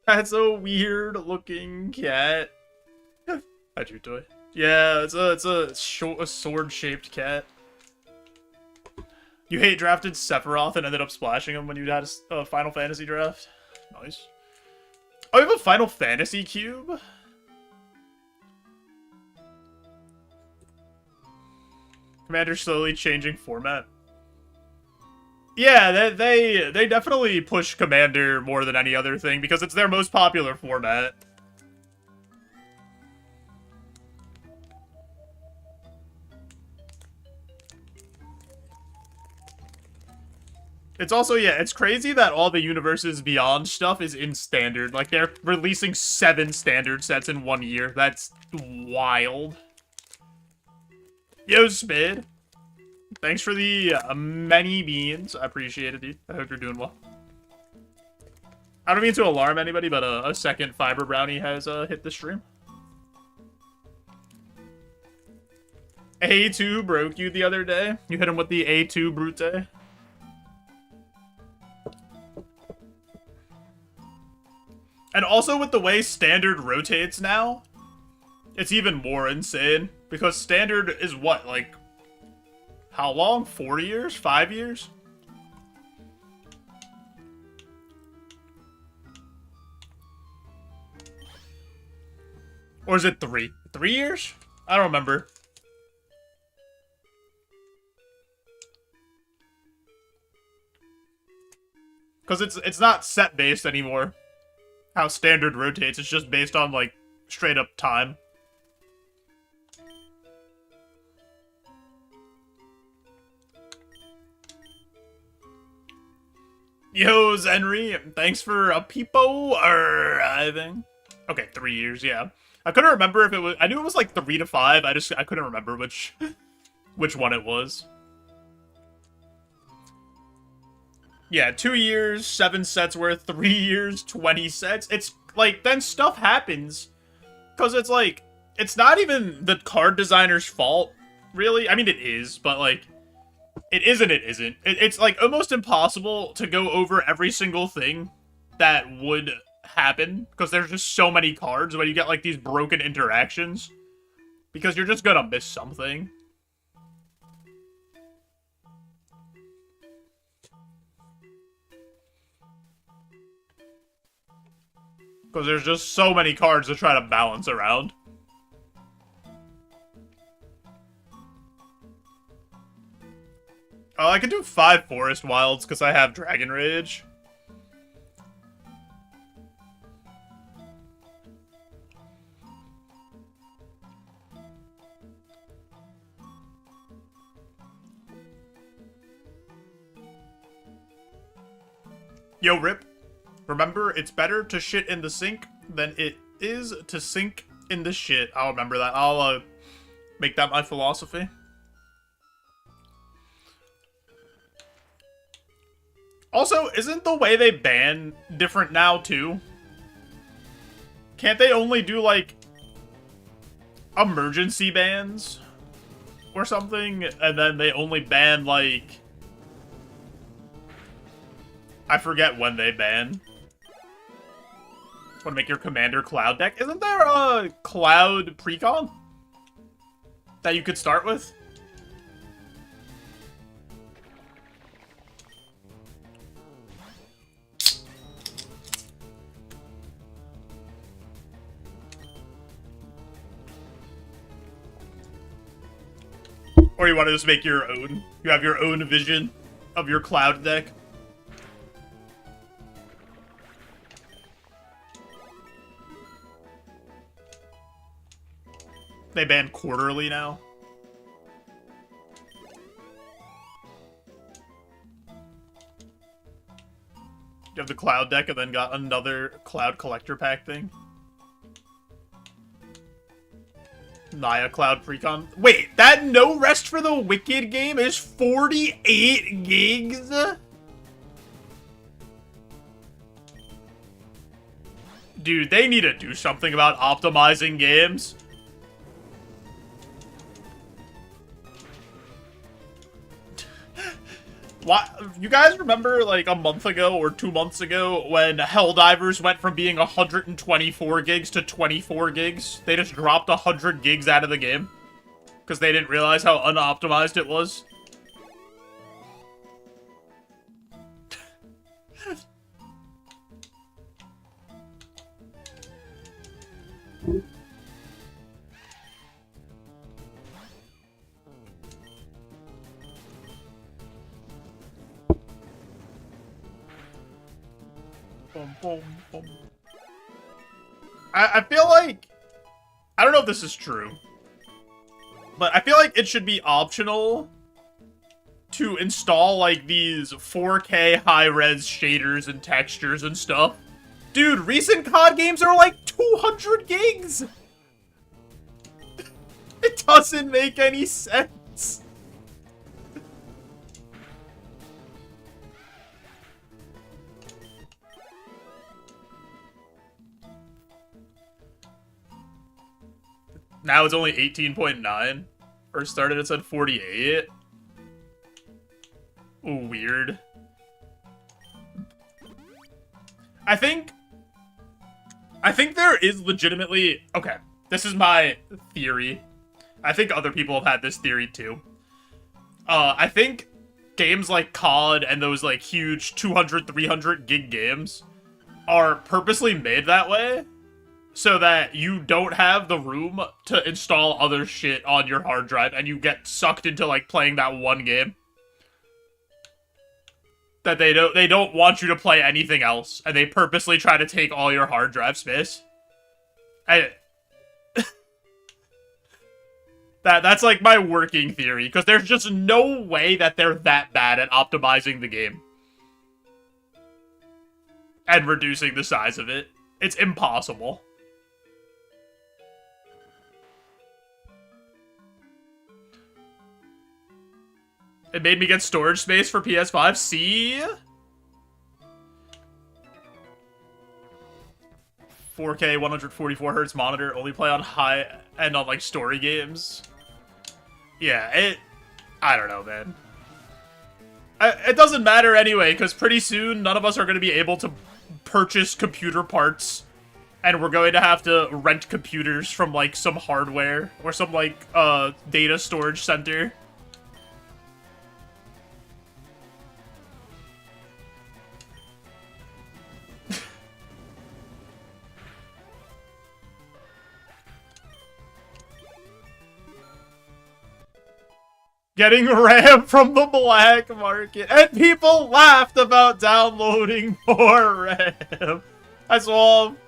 That's a weird looking cat. How'd you do it? Yeah, it's a sword-shaped cat. You hate drafted Sephiroth and ended up splashing him when you had a Final Fantasy draft? Nice. Oh, you have a Final Fantasy cube? Commander slowly changing format. Yeah, they definitely push Commander more than any other thing because it's their most popular format. It's also, yeah, it's crazy that all the Universes Beyond stuff is in Standard. Like, they're releasing 7 Standard sets in 1 year. That's wild. Yo, Spid. Thanks for the many beans. I appreciate it, dude. I hope you're doing well. I don't mean to alarm anybody, but a second Fiber Brownie has hit the stream. A2 broke you the other day. You hit him with the A2 Brute. And also with the way Standard rotates now, it's even more insane. Because Standard is what, like, how long? 4 years? 5 years? Or is it 3? 3 years? I don't remember. Because it's not set-based anymore. How Standard rotates. It's just based on, like, straight-up time. Yo, Zenry, thanks for a peepo arriving. Okay, 3 years, yeah. I couldn't remember if it was... I knew it was like 3 to 5. I couldn't remember which one it was. Yeah, 2 years, 7 sets worth, 3 years, 20 sets. It's like, then stuff happens. Because it's like, it's not even the card designer's fault, really. I mean, it is, but like, it isn't. It's like almost impossible to go over every single thing that would happen. Because there's just so many cards when you get like these broken interactions. Because you're just gonna miss something. Because there's just so many cards to try to balance around. Oh, I could do 5 Forest Wilds because I have Dragon Rage. Yo, Rip. Remember, it's better to shit in the sink than it is to sink in the shit. I'll remember that. I'll make that my philosophy. Also, isn't the way they ban different now, too? Can't they only do, like, emergency bans? Or something? And then they only ban, like... I forget when they ban. Want to make your commander cloud deck? Isn't there a cloud precon that you could start with? Or you want to just make your own? You have your own vision of your cloud deck? They ban quarterly now. You have the cloud deck and then got another cloud collector pack thing. Naya Cloud Precon. Wait, that No Rest for the Wicked game is 48 gigs? Dude, they need to do something about optimizing games. You guys remember, like, a month ago or 2 months ago when Helldivers went from being 124 gigs to 24 gigs? They just dropped 100 gigs out of the game. Because they didn't realize how unoptimized it was. Boom, boom, boom. I feel like... I don't know if this is true. But I feel like it should be optional to install, like, these 4K high-res shaders and textures and stuff. Dude, recent COD games are like 200 gigs! It doesn't make any sense. Now it's only 18.9. First started, it said 48. Ooh, weird. I think there is legitimately... Okay, this is my theory. I think other people have had this theory too. I think games like COD and those like huge 200, 300 gig games are purposely made that way so that you don't have the room to install other shit on your hard drive and you get sucked into like playing that one game. That they don't want you to play anything else, and they purposely try to take all your hard drive space. That's like my working theory, because there's just no way that they're that bad at optimizing the game. And reducing the size of it. It's impossible. It made me get storage space for PS5. See? 4K 144 hertz monitor, only play on high and on like story games. Yeah, I don't know, man. It doesn't matter anyway, because pretty soon none of us are going to be able to purchase computer parts, and we're going to have to rent computers from like some hardware or some like data storage center. Getting RAM from the black market. And people laughed about downloading more RAM. That's all. Did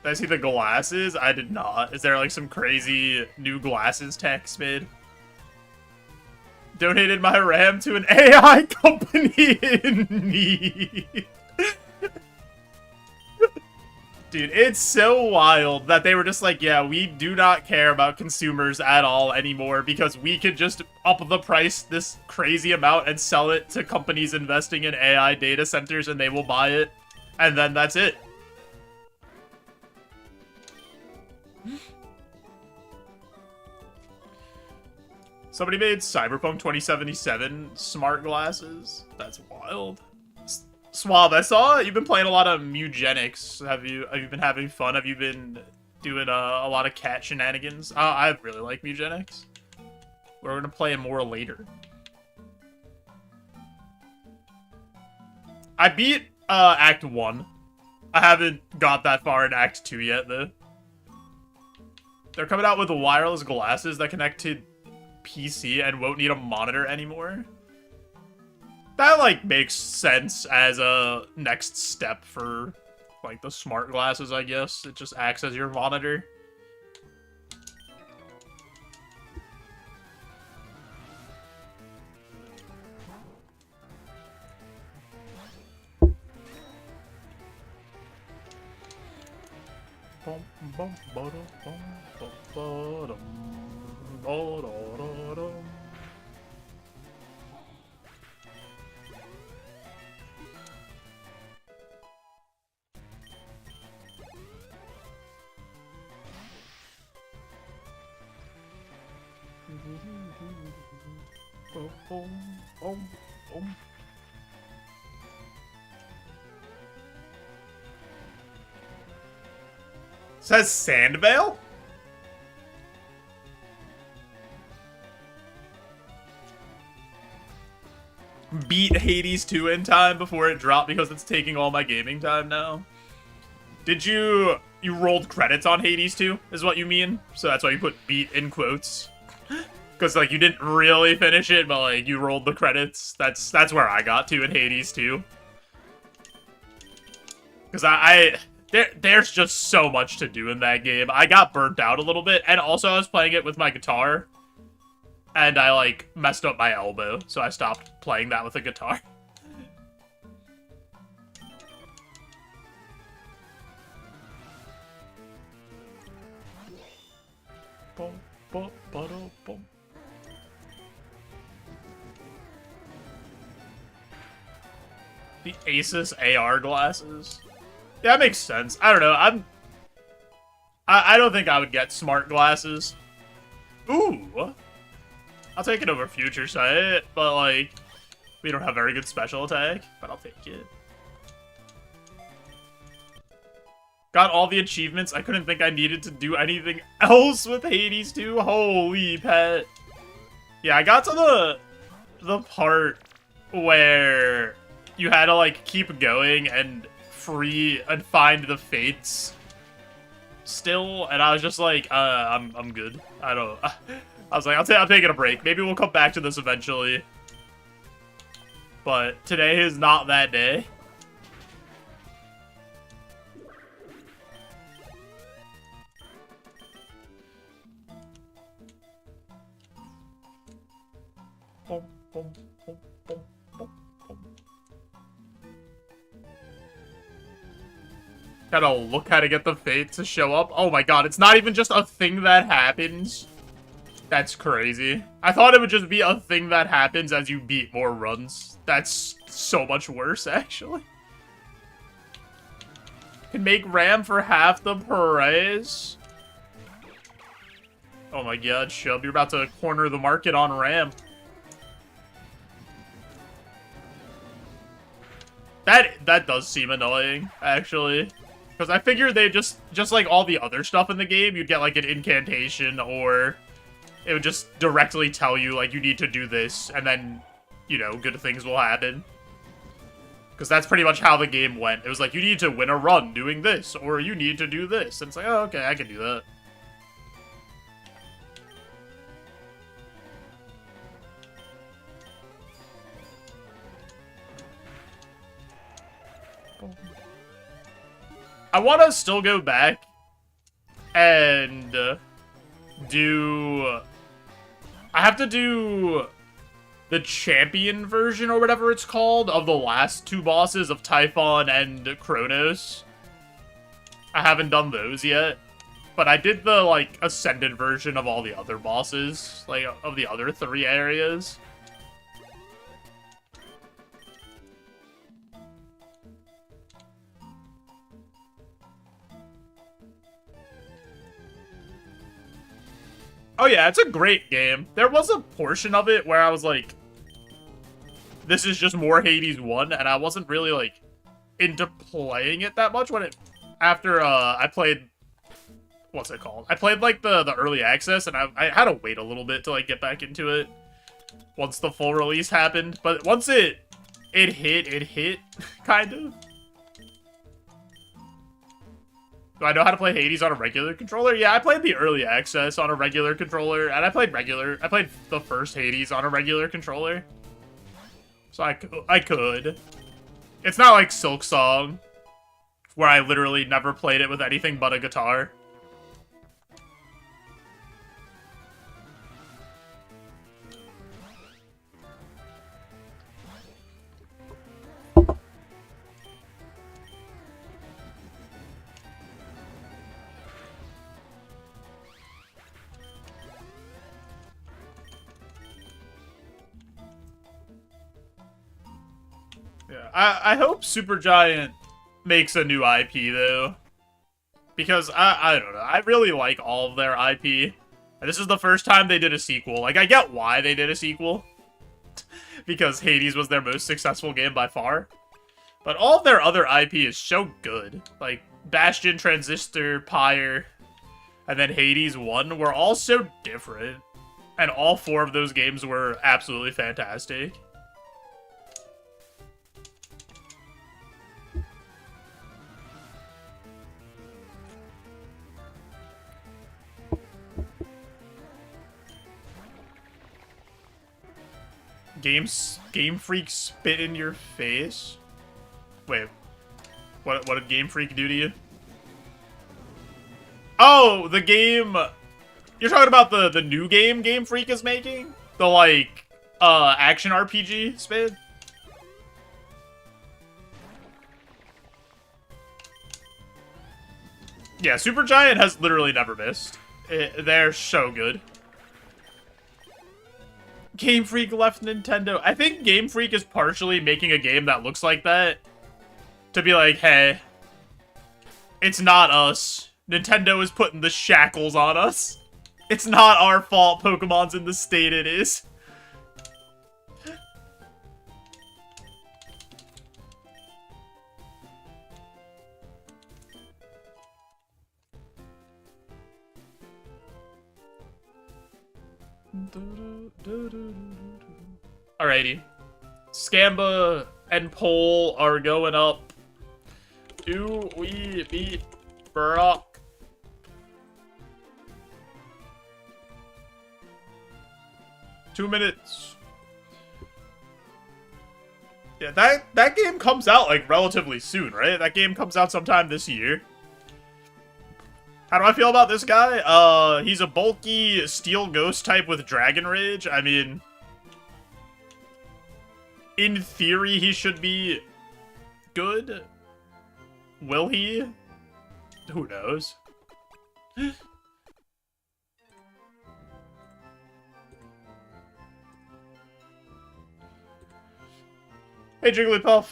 I see the glasses? I did not. Is there like some crazy new glasses text made? Donated my RAM to an AI company in need. Dude, it's so wild that they were just like, yeah, we do not care about consumers at all anymore because we could just up the price this crazy amount and sell it to companies investing in AI data centers and they will buy it. And then that's it. Somebody made Cyberpunk 2077 smart glasses. That's wild. Swab, I saw you've been playing a lot of Mewgenics. Have you been having fun? Have you been doing a lot of cat shenanigans? I really like Mewgenics. We're gonna play more later. I beat Act 1. I haven't got that far in Act 2 yet, though. They're coming out with wireless glasses that connect to PC and won't need a monitor anymore. That, like, makes sense as a next step for, like, the smart glasses, I guess. It just acts as your monitor. Says Sandvale? Beat Hades 2 in time before it dropped because it's taking all my gaming time now. Did you rolled credits on Hades 2 is what you mean? So that's why you put beat in quotes. Because, like, you didn't really finish it, but, like, you rolled the credits. That's where I got to in Hades 2. Because there's just so much to do in that game. I got burnt out a little bit, and also I was playing it with my guitar, and I, like, messed up my elbow, so I stopped playing that with a guitar. The Asus AR glasses? Yeah, that makes sense. I don't know, I don't think I would get smart glasses. Ooh! I'll take it over Future Sight, but, like, we don't have very good special attack, but I'll take it. Got all the achievements. I couldn't think I needed to do anything else with Hades 2. Holy pet. Yeah, I got to the part where you had to, like, keep going and free and find the fates still, and I was just like, I'm good. I was like, I'm taking a break. Maybe we'll come back to this eventually. But today is not that day. Boom, boom, boom, boom, boom, boom. Gotta look how to get the fate to show up. Oh my god, it's not even just a thing that happens. That's crazy. I thought it would just be a thing that happens as you beat more runs. That's so much worse, actually. Can make RAM for half the price. Oh my god, Shub, you're about to corner the market on RAM. That does seem annoying, actually. Because I figured they just like all the other stuff in the game, you'd get like an incantation, or it would just directly tell you, like, you need to do this, and then, you know, good things will happen. Because that's pretty much how the game went. It was like, you need to win a run doing this, or you need to do this. And it's like, oh, okay, I can do that. I want to still go back and do... I have to do the champion version, or whatever it's called, of the last two bosses of Typhon and Kronos. I haven't done those yet. But I did the, like, ascended version of all the other bosses, like, of the other 3 areas. Oh yeah, it's a great game. There was a portion of it where I was like, this is just more Hades 1, and I wasn't really, like, into playing it that much when it... After, I played... What's it called? I played, like, the early access, and I had to wait a little bit to, like, get back into it once the full release happened. But once it hit, kind of. Do I know how to play Hades on a regular controller? Yeah, I played the early access on a regular controller, and I played the first Hades on a regular controller. So I could. It's not like Silk Song, where I literally never played it with anything but a guitar. Yeah, I hope Supergiant makes a new IP, though. Because, I don't know, I really like all of their IP. And this is the first time they did a sequel. Like, I get why they did a sequel. Because Hades was their most successful game by far. But all of their other IP is so good. Like, Bastion, Transistor, Pyre, and then Hades 1 were all so different. And all 4 of those games were absolutely fantastic. Game Freak spit in your face? Wait. What did Game Freak do to you? Oh, the game... You're talking about the new game Game Freak is making? The, like, action RPG spin? Yeah, Supergiant has literally never missed. They're so good. Game Freak left Nintendo. I think Game Freak is partially making a game that looks like that. To be like, hey, it's not us. Nintendo is putting the shackles on us. It's not our fault Pokemon's in the state it is. Alrighty. Scamba and Pole are going up. Do we beat Brock? Two minutes. Yeah, that game comes out, like, relatively soon, right? That game comes out sometime this year. How do I feel about this guy? He's a bulky Steel Ghost type with Dragon Rage. I mean, in theory, he should be good. Will he? Who knows? Hey, Jigglypuff.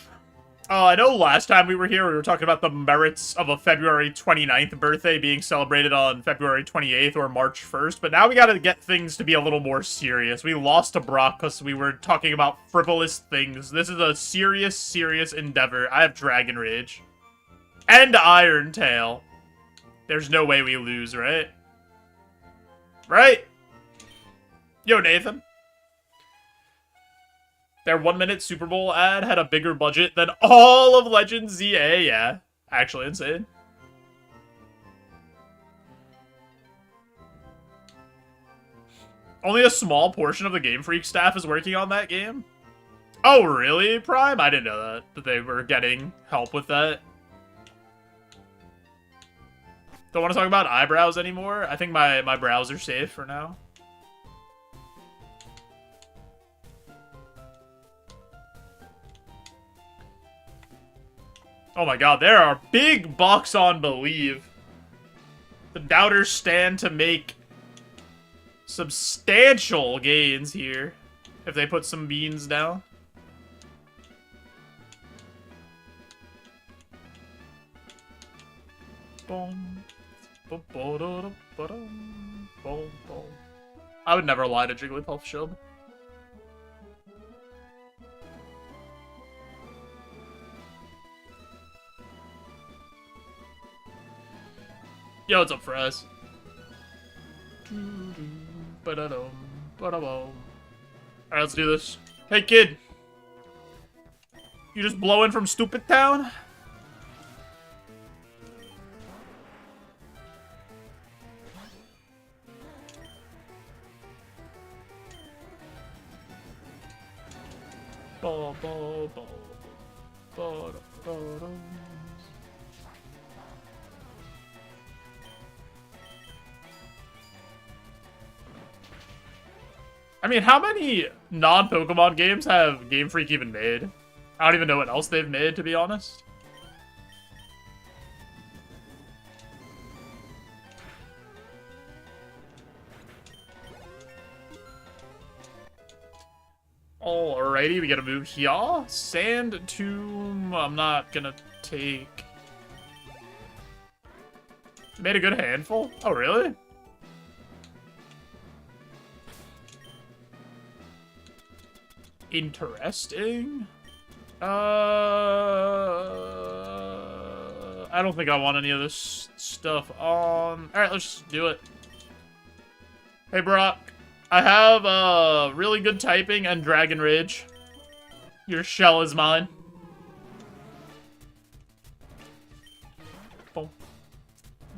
I know last time we were here, we were talking about the merits of a February 29th birthday being celebrated on February 28th or March 1st, but now we gotta get things to be a little more serious. We lost to Brock because we were talking about frivolous things. This is a serious, serious endeavor. I have Dragon Rage. And Iron Tail. There's no way we lose, right? Right? Yo, Nathan. Their 1 minute Super Bowl ad had a bigger budget than all of Legends ZA. Yeah, actually insane. Only a small portion of the Game Freak staff is working on that game. Oh, really, Prime? I didn't know that they were getting help with that. Don't want to talk about eyebrows anymore. I think my brows are safe for now. Oh my god, there are big bucks on Believe. The doubters stand to make substantial gains here if they put some beans down. I would never lie to Jigglypuff Shub. Yo, what's up, Fraz? Alright, let's do this. Hey, kid. You just blowing from Stupid Town? I mean, how many non-Pokemon games have Game Freak even made? I don't even know what else they've made, to be honest. Alrighty, we gotta move here. Sand Tomb, I'm not gonna take. Made a good handful? Oh, really? Interesting. I don't think I want any of this stuff on. Alright, let's just do it. Hey, Brock. I have really good typing and Dragon Rage. Your shell is mine. Boom.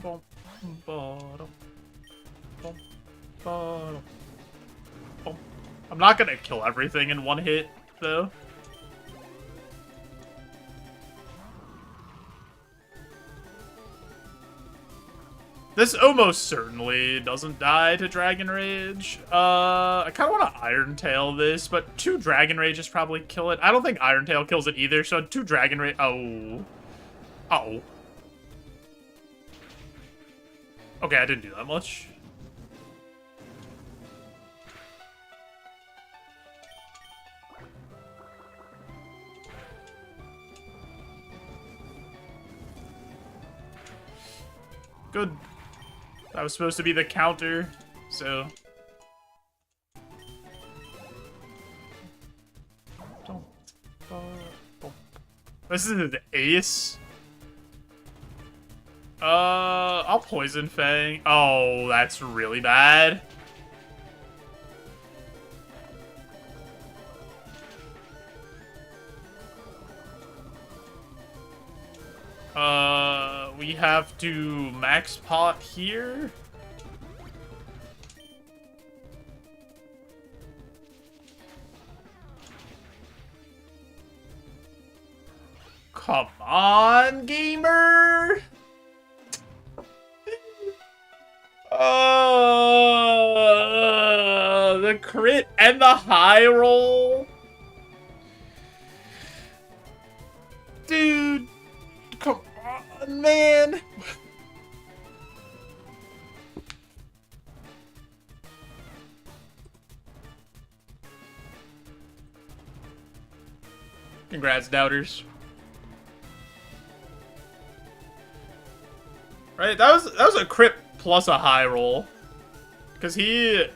Boom. Boom. Boom. Boom. I'm not gonna kill everything in one hit, though. This almost certainly doesn't die to Dragon Rage. I kind of want to Iron Tail this, but 2 Dragon Rages probably kill it. I don't think Iron Tail kills it either, so 2 Dragon Rage... Oh. Uh-oh. Okay, I didn't do that much. Good. That was supposed to be the counter, so... This is an ace. I'll Poison Fang. Oh, that's really bad. We have to max pot here. Come on, gamer! The crit and the high roll. Dude, come on, man. Congrats, doubters. Right, that was a crit plus a high roll. Because he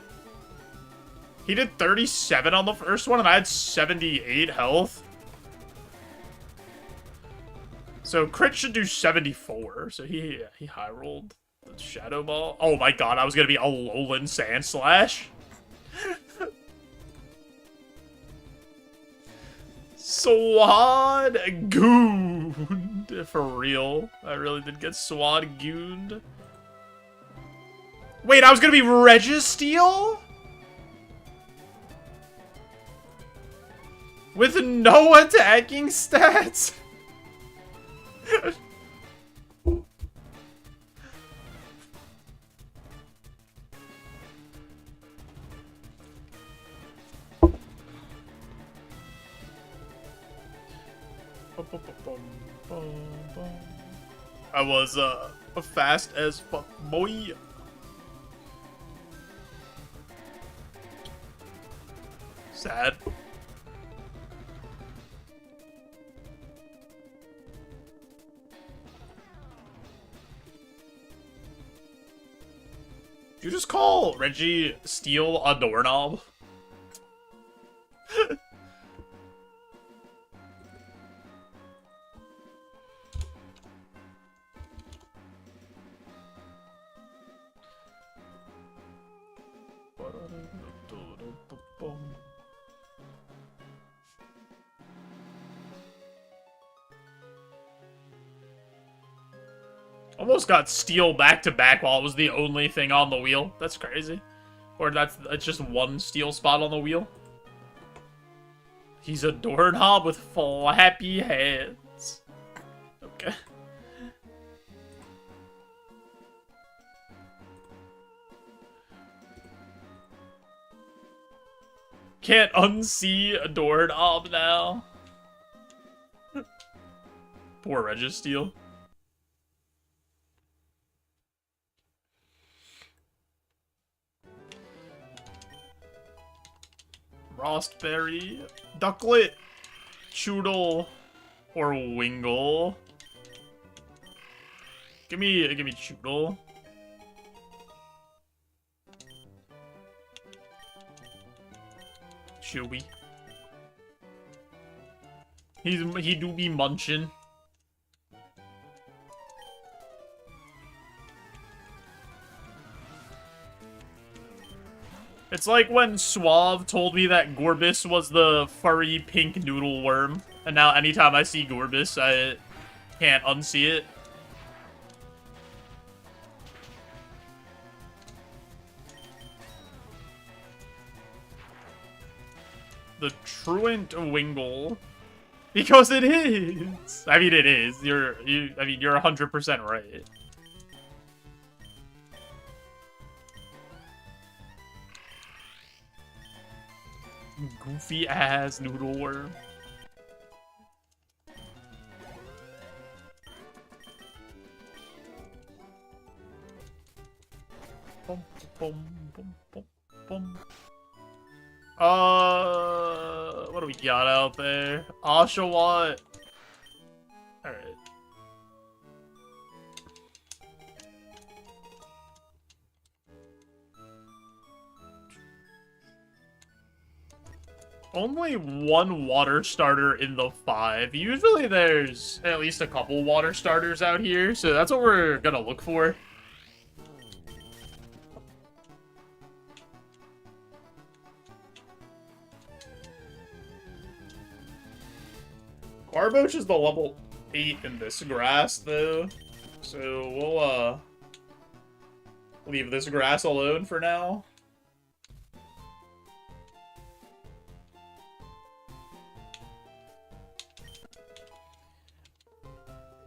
did 37 on the first one, and I had 78 health. So crit should do 74. So he high rolled the Shadow Ball. Oh my god, I was gonna be a Alolan Sand Slash. Swad Goond. For real. I really did get Swad Goond. Wait, I was gonna be Registeel? With no attacking stats? I was fast as fuck, boy. Sad. Did you just call Registeel a doorknob? Almost got Steel back to back while it was the only thing on the wheel. That's crazy. Or it's just one Steel spot on the wheel. He's a doorknob with flappy hands. Okay. Can't unsee a doorknob now. Poor Registeel. Frostberry, Ducklet, Choodle, or Wingle. Give me Choodle. Chewy. He do be munchin'. It's like when Suave told me that Gorbis was the furry pink noodle worm, and now anytime I see Gorbis, I can't unsee it. The truant Wingle. Because it is! I mean, it is. You're 100% right. Goofy ass noodle worm. Boom, boom, boom, boom, boom. What do we got out there? Oshawott. Alright. Only one water starter in the 5. Usually there's at least a couple water starters out here, so that's what we're gonna look for. Barboach is the level 8 in this grass, though, so we'll, leave this grass alone for now.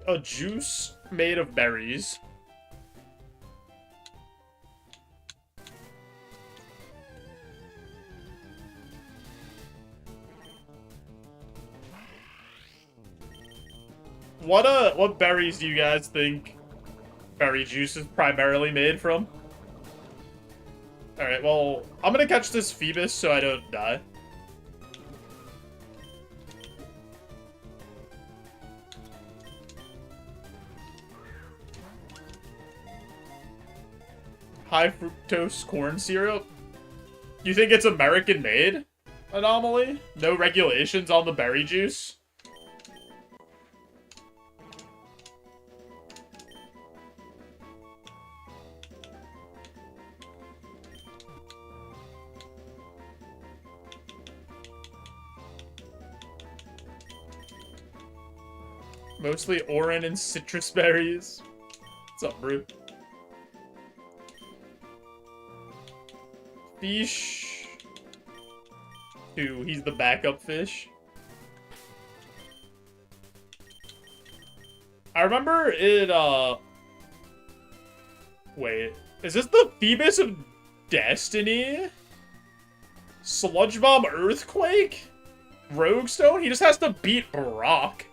A juice made of berries. What berries do you guys think berry juice is primarily made from? Alright, well, I'm gonna catch this Phoebus so I don't die. High fructose corn syrup? You think it's American made? Anomaly? No regulations on the berry juice? Mostly orange and citrus berries. What's up, bro? Fish. 2. He's the backup fish. I remember it, wait. Is this the Phoebus of Destiny? Sludge Bomb Earthquake? Rogue Stone? He just has to beat Brock.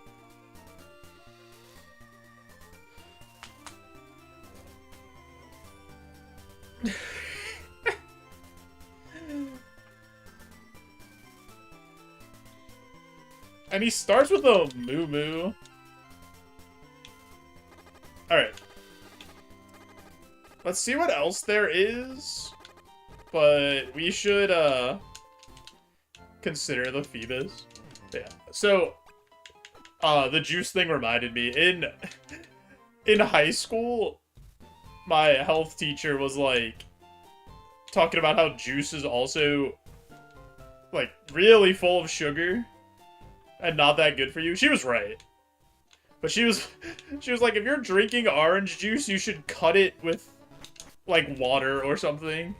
And he starts with a Moo Moo. Alright. Let's see what else there is. But we should, consider the Phoebus. Yeah. So, the juice thing reminded me. In high school, my health teacher was, like, talking about how juice is also, like, really full of sugar. And not that good for you. She was right. But she was like, if you're drinking orange juice, you should cut it with, like, water or something.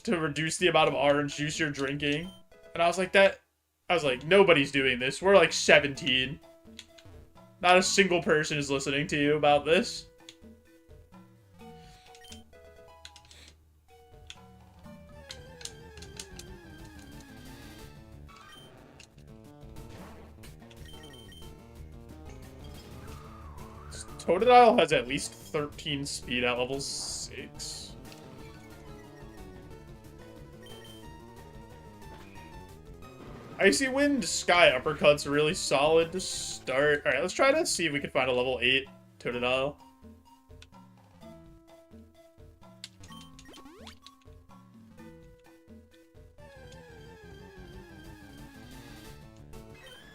To reduce the amount of orange juice you're drinking. And I was like, nobody's doing this. We're like 17. Not a single person is listening to you about this. Totodile has at least 13 speed at level 6. Icy Wind Sky Uppercut's really solid to start. Alright, let's try to see if we can find a level 8 Totodile.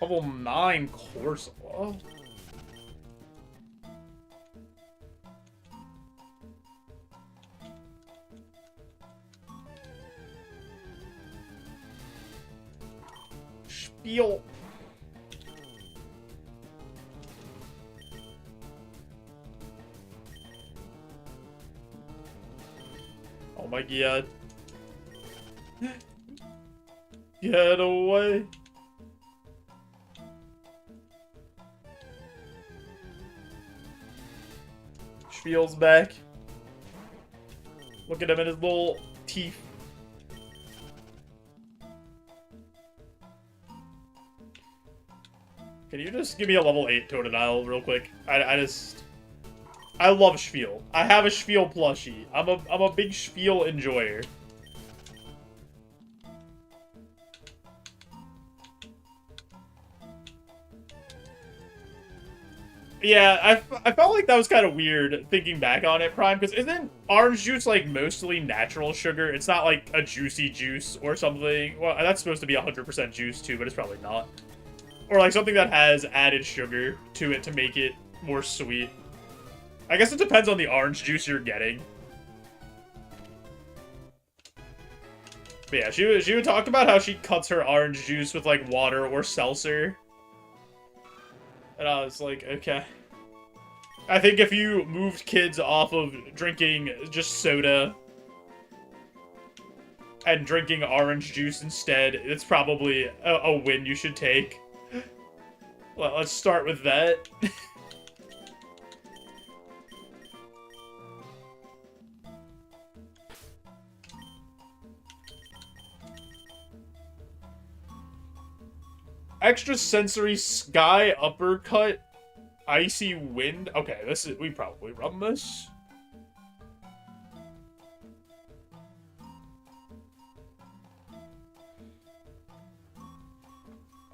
Level 9 Corsola. Spiel. Oh my god. Get away. Spiel's back. Look at him in his little teeth. Can you just give me a level 8 Totodile real quick? I love Spiel. I have a Spiel plushie. I'm a big Spiel enjoyer. Yeah, I felt like that was kind of weird thinking back on it, Prime, because isn't orange juice like mostly natural sugar? It's not like a juicy juice or something. Well, that's supposed to be 100% juice too, but it's probably not. Or like something that has added sugar to it to make it more sweet. I guess it depends on the orange juice you're getting. But yeah, she would talk about how she cuts her orange juice with like water or seltzer. And I was like, okay. I think if you moved kids off of drinking just soda and drinking orange juice instead, it's probably a win you should take. Well, let's start with that. Extra sensory sky uppercut, icy wind. Okay, we probably run this.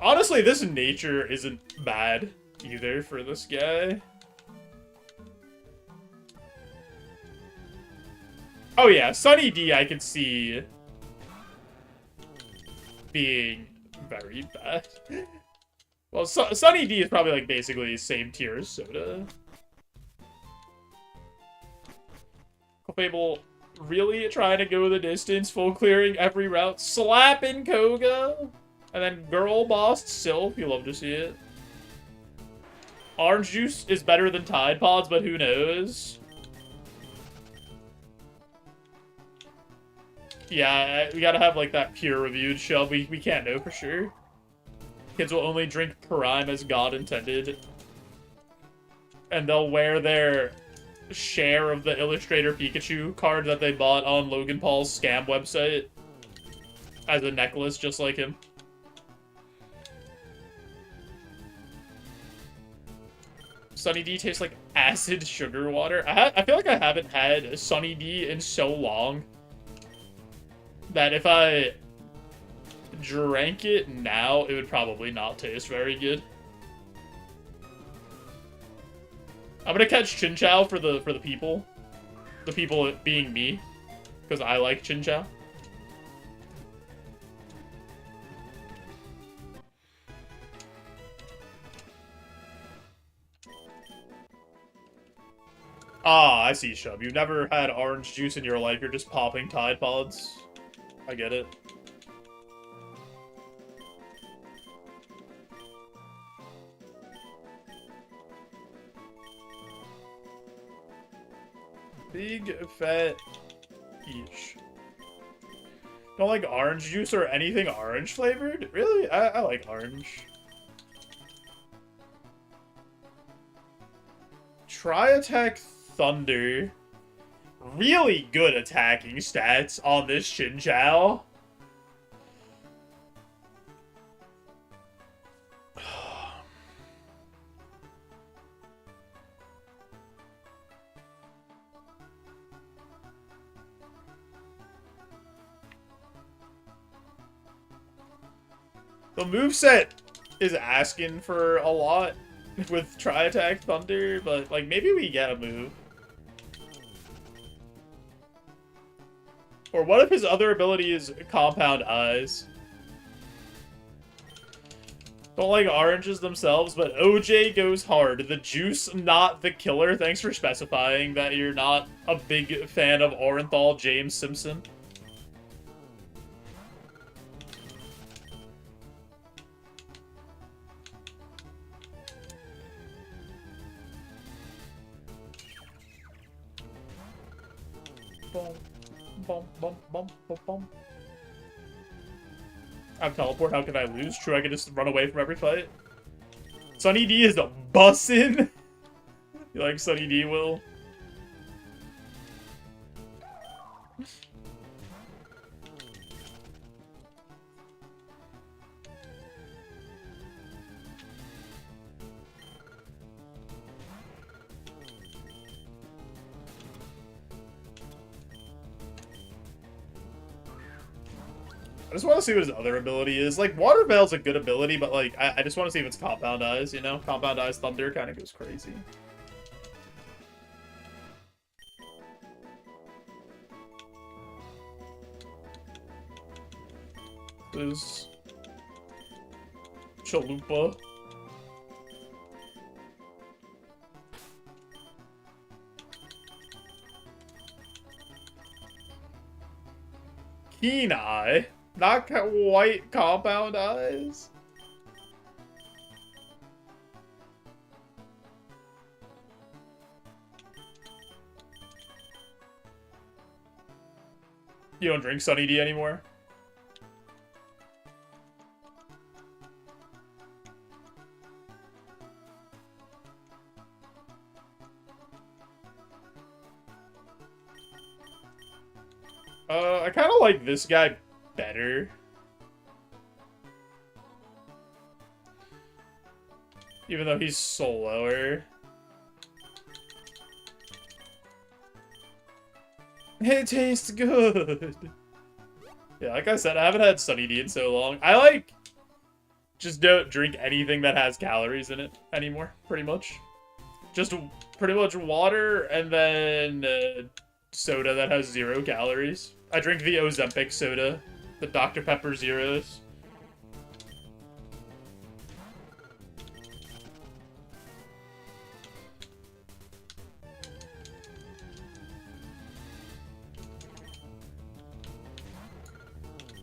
Honestly, this nature isn't bad either for this guy. Oh yeah, Sunny D I can see being very bad. Well, Sunny D is probably like basically same tier as Soda. Fable really trying to go the distance, full clearing every route, slapping Koga, and then girl bossed Sylph. You love to see it. Orange juice is better than Tide Pods, but who knows? Yeah, we gotta have, like, that peer-reviewed show. We can't know for sure. Kids will only drink Prime as God intended. And they'll wear their share of the Illustrator Pikachu card that they bought on Logan Paul's scam website as a necklace, just like him. Sunny D tastes like acid sugar water. I feel like I haven't had Sunny D in so long that if I drank it now, it would probably not taste very good. I'm gonna catch Chinchou for the people. The people being me. Because I like Chinchou. Ah, I see, Shub. You've never had orange juice in your life, you're just popping Tide Pods. I get it. Big fat each. Don't like orange juice or anything orange flavored? Really? I like orange. Try attack Thunder. Really good attacking stats on this Chinchou. The moveset is asking for a lot with Try Attack Thunder, but like maybe we get a move. Or what if his other ability is Compound Eyes? Don't like oranges themselves, but OJ goes hard. The juice, not the killer. Thanks for specifying that you're not a big fan of Orenthal James Simpson. Boom. Bum, bum, bum, bum, bum. I'm teleport, how can I lose? True, I can just run away from every fight. Sunny D is a bussin'. You like Sunny D, Will? I just want to see what his other ability is. Like, Water Veil's a good ability, but, like, I just want to see if it's Compound Eyes, you know? Compound Eyes Thunder kind of goes crazy. There's Chalupa. Keen Eye? Not white Compound Eyes? You don't drink Sunny D anymore? I kind of like this guy better. Even though he's soloer. It tastes good. Yeah, like I said, I haven't had Sunny D in so long. I like... just don't drink anything that has calories in it anymore, pretty much. Just pretty much water and then soda that has 0 calories. I drink the Ozempic soda, the Dr. Pepper Zeros.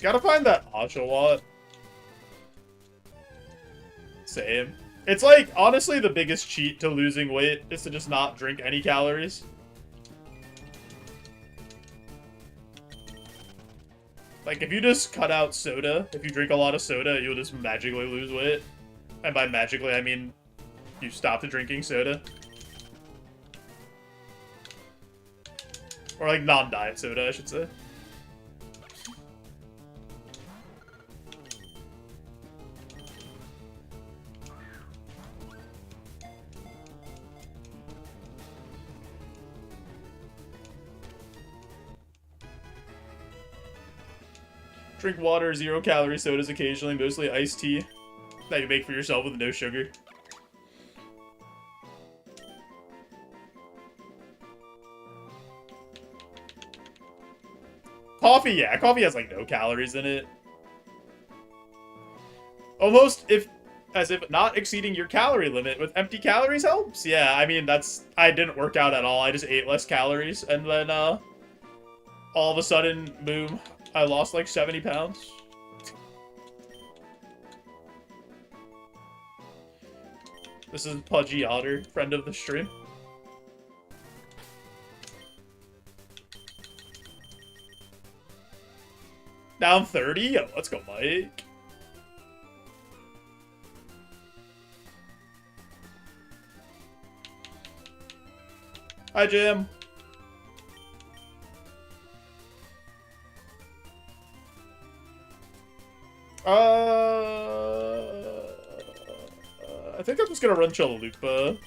Gotta find that Oshawott. Same. It's like, honestly, the biggest cheat to losing weight is to just not drink any calories. Like, if you just cut out soda, if you drink a lot of soda, you'll just magically lose weight. And by magically, I mean you stopped drinking soda. Or, like, non-diet soda, I should say. Drink water, 0-calorie sodas occasionally, mostly iced tea that you make for yourself with no sugar. Coffee, yeah. Coffee has, like, no calories in it. Almost as if not exceeding your calorie limit with empty calories helps. Yeah, I mean, I didn't work out at all. I just ate less calories. And then, all of a sudden, boom, I lost like 70 pounds. This is Pudgy Otter, friend of the stream. Down 30? Yo, let's go, Mike. Hi, Jim. I think I'm just gonna run Chalupa.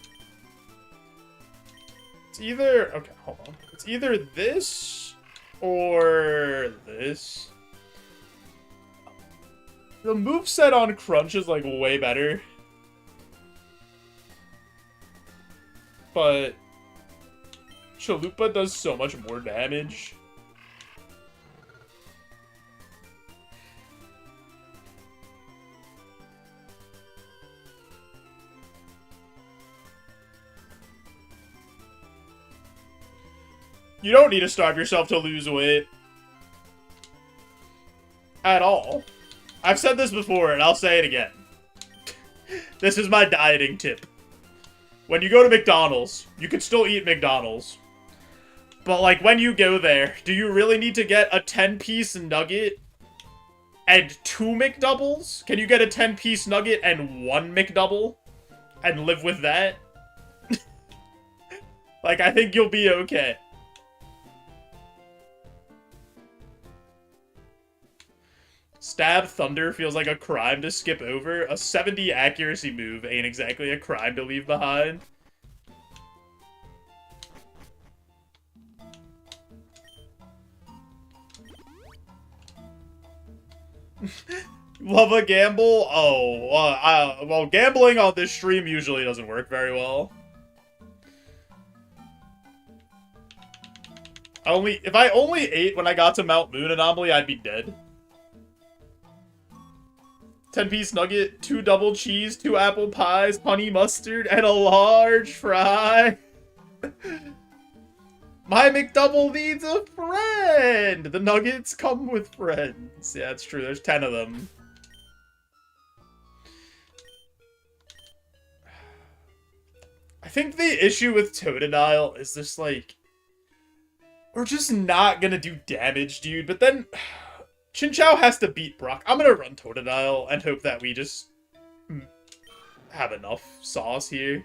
It's either... okay, hold on. It's either this or this. The moveset on Crunch is, like, way better. But Chalupa does so much more damage. You don't need to starve yourself to lose weight. At all. I've said this before, and I'll say it again. This is my dieting tip. When you go to McDonald's, you can still eat McDonald's. But, like, when you go there, do you really need to get a 10-piece nugget and 2 McDoubles? Can you get a 10-piece nugget and 1 McDouble? And live with that? Like, I think you'll be okay. Stab Thunder feels like a crime to skip over. A 70 accuracy move ain't exactly a crime to leave behind. Love a gamble? Oh, well, gambling on this stream usually doesn't work very well. If I only ate when I got to Mount Moon Anomaly, I'd be dead. 10-piece nugget, 2 double cheese, 2 apple pies, honey mustard, and a large fry. My McDouble needs a friend! The nuggets come with friends. Yeah, it's true. There's 10 of them. I think the issue with Totodile is just, like... We're just not gonna do damage, dude. But then... Chinchou has to beat Brock. I'm gonna run Totodile and hope that we just... have enough sauce here.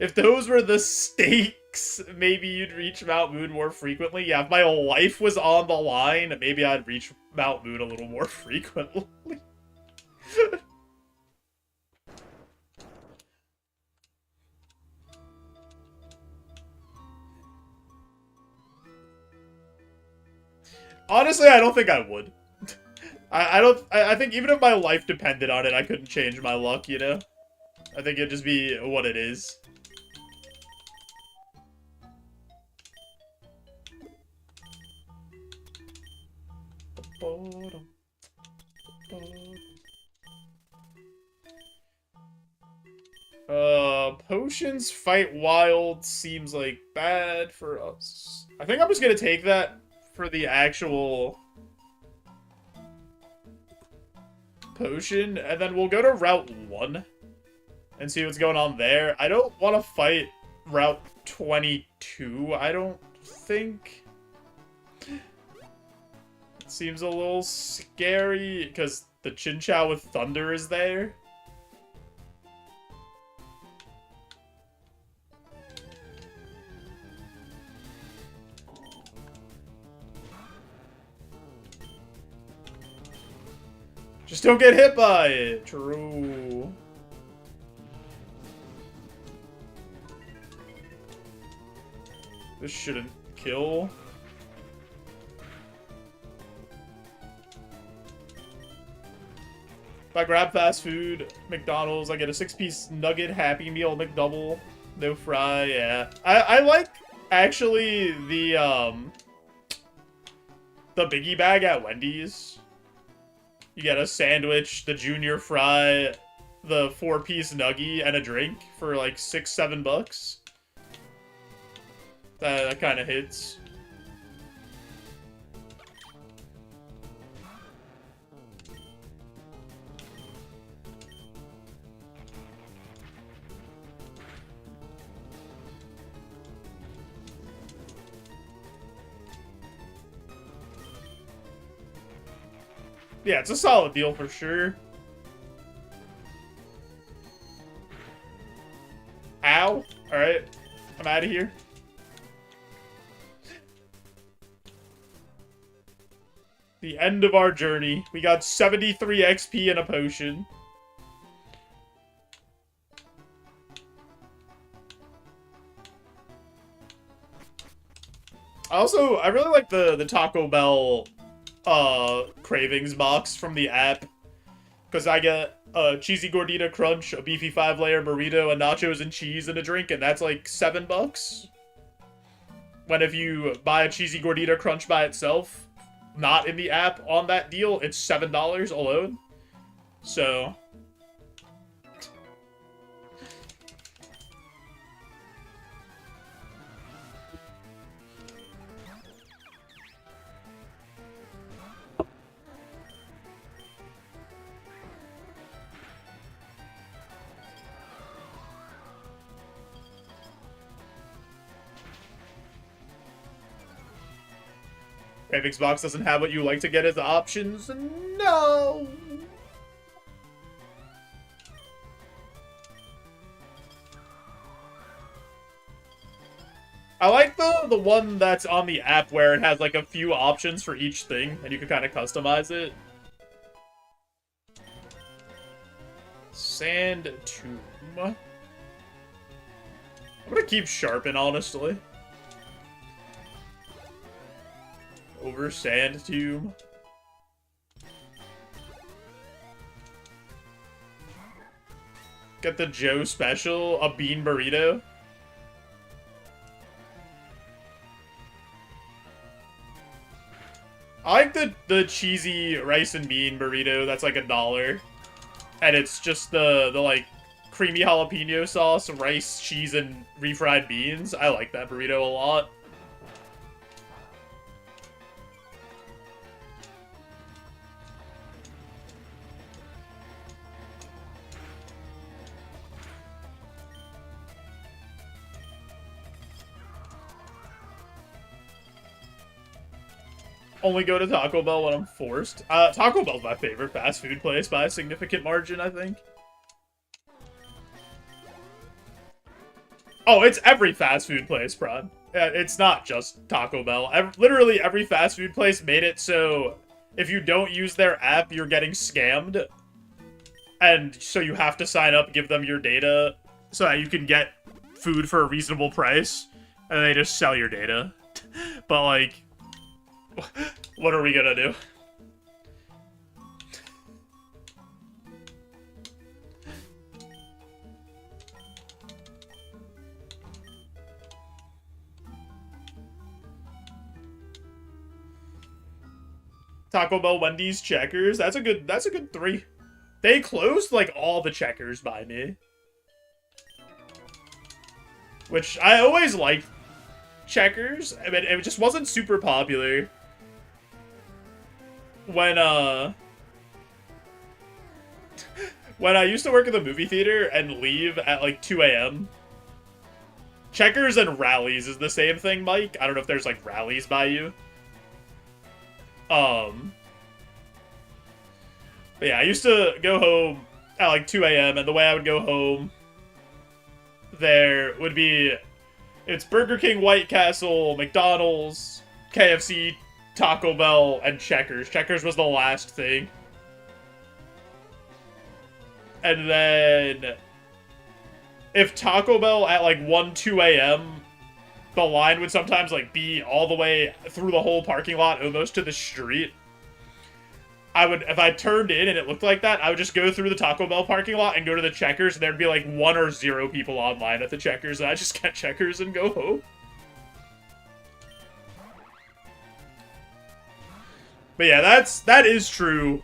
If those were the stakes, maybe you'd reach Mount Moon more frequently. Yeah, if my life was on the line, maybe I'd reach Mount Moon a little more frequently. Honestly, I don't think I would. I think even if my life depended on it, I couldn't change my luck, you know? I think it'd just be what it is. Potions fight wild seems like bad for us. I think I'm just gonna take that for the actual potion, and then we'll go to Route 1 and see what's going on there. I don't want to fight Route 22, I don't think. It seems a little scary, because the Chinchou with Thunder is there. Just don't get hit by it. True. This shouldn't kill. If I grab fast food, McDonald's, I get a 6-piece nugget Happy Meal McDouble. No fry, yeah. I like, actually, the biggie bag at Wendy's. You get a sandwich, the junior fry, the 4-piece nuggie, and a drink for like $6-7. That kind of hits. Yeah, it's a solid deal for sure. Ow. Alright. I'm out of here. The end of our journey. We got 73 XP and a potion. Also, I really like the Taco Bell cravings box from the app, because I get a cheesy gordita crunch, a beefy 5-layer burrito, and nachos and cheese and a drink, and that's like $7. When if you buy a cheesy gordita crunch by itself, not in the app on that deal, it's $7 alone. So Cravings box doesn't have what you like to get as options. No. I like the one that's on the app where it has like a few options for each thing, and you can kind of customize it. Sand Tomb. I'm gonna keep Sharpen, honestly. Oh, over Sand Tomb. Get the Joe special, a bean burrito. I like the cheesy rice and bean burrito. That's like $1. And it's just the like creamy jalapeno sauce, rice, cheese, and refried beans. I like that burrito a lot. Only go to Taco Bell when I'm forced. Taco Bell's my favorite fast food place by a significant margin, I think. Oh, it's every fast food place, Prod. It's not just Taco Bell. Literally every fast food place made it so if you don't use their app, you're getting scammed. And so you have to sign up, give them your data, so that you can get food for a reasonable price. And they just sell your data. But, like... what are we gonna do? Taco Bell, Wendy's, Checkers. That's a good 3. They closed like all the Checkers by me. Which I always liked Checkers. I mean, it just wasn't super popular. When I used to work at the movie theater and leave at like 2 a.m. Checkers and Rallies is the same thing, Mike. I don't know if there's like Rallies by you. But yeah, I used to go home at like 2 a.m. and the way I would go home there would be it's Burger King, White Castle, McDonald's, KFC, Taco Bell, and Checkers. Checkers was the last thing. And then if Taco Bell at like 1, 2 a.m., the line would sometimes like be all the way through the whole parking lot, almost to the street. If I turned in and it looked like that, I would just go through the Taco Bell parking lot and go to the Checkers, and there'd be like 1 or 0 people online at the Checkers, and I'd just get Checkers and go home. But yeah, that is true.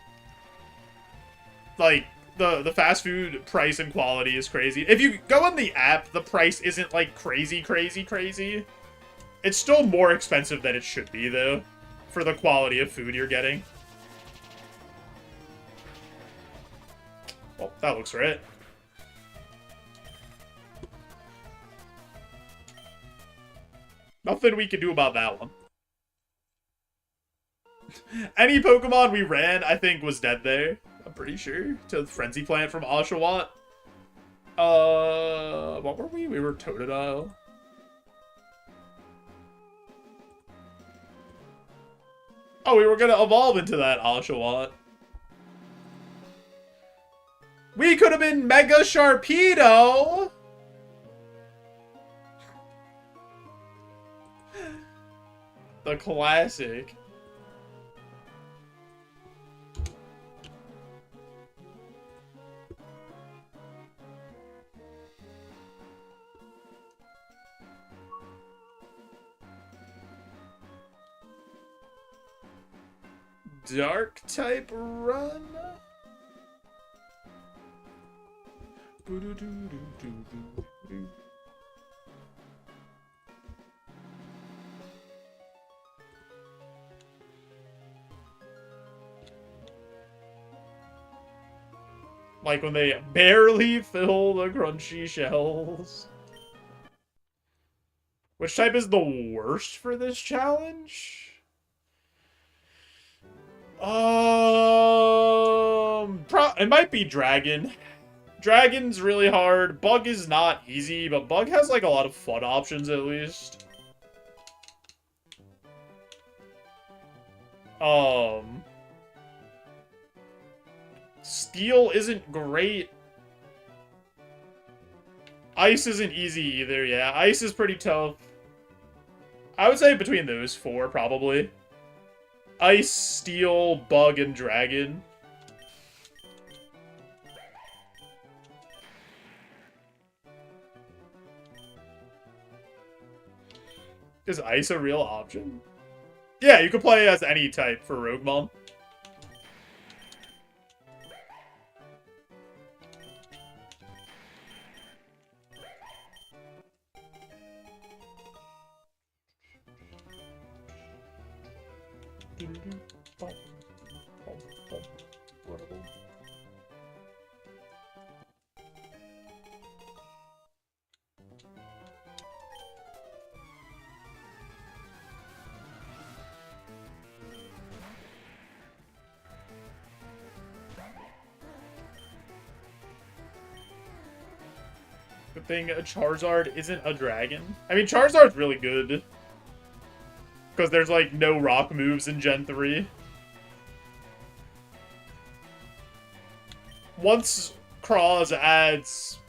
Like, the fast food price and quality is crazy. If you go on the app, the price isn't like crazy. It's still more expensive than it should be, though, for the quality of food you're getting. Well, that looks right. Nothing we can do about that one. Any Pokemon we ran, I think, was dead there. I'm pretty sure. To the Frenzy Plant from Oshawott. What were we? We were Totodile. Oh, we were gonna evolve into that Oshawott. We could have been Mega Sharpedo! The classic. Dark type run? Like when they barely fill the crunchy shells. Which type is the worst for this challenge? It might be Dragon. Dragon's really hard. Bug is not easy, but Bug has like a lot of fun options at least. Steel isn't great. Ice isn't easy either, yeah. Ice is pretty tough. I would say between those 4, probably. Ice, Steel, Bug, and Dragon. Is Ice a real option? Yeah, you can play as any type for Roguemon. Good thing Charizard isn't a dragon. I mean, Charizard's really good. Because there's, like, no rock moves in Gen 3. Once Cross adds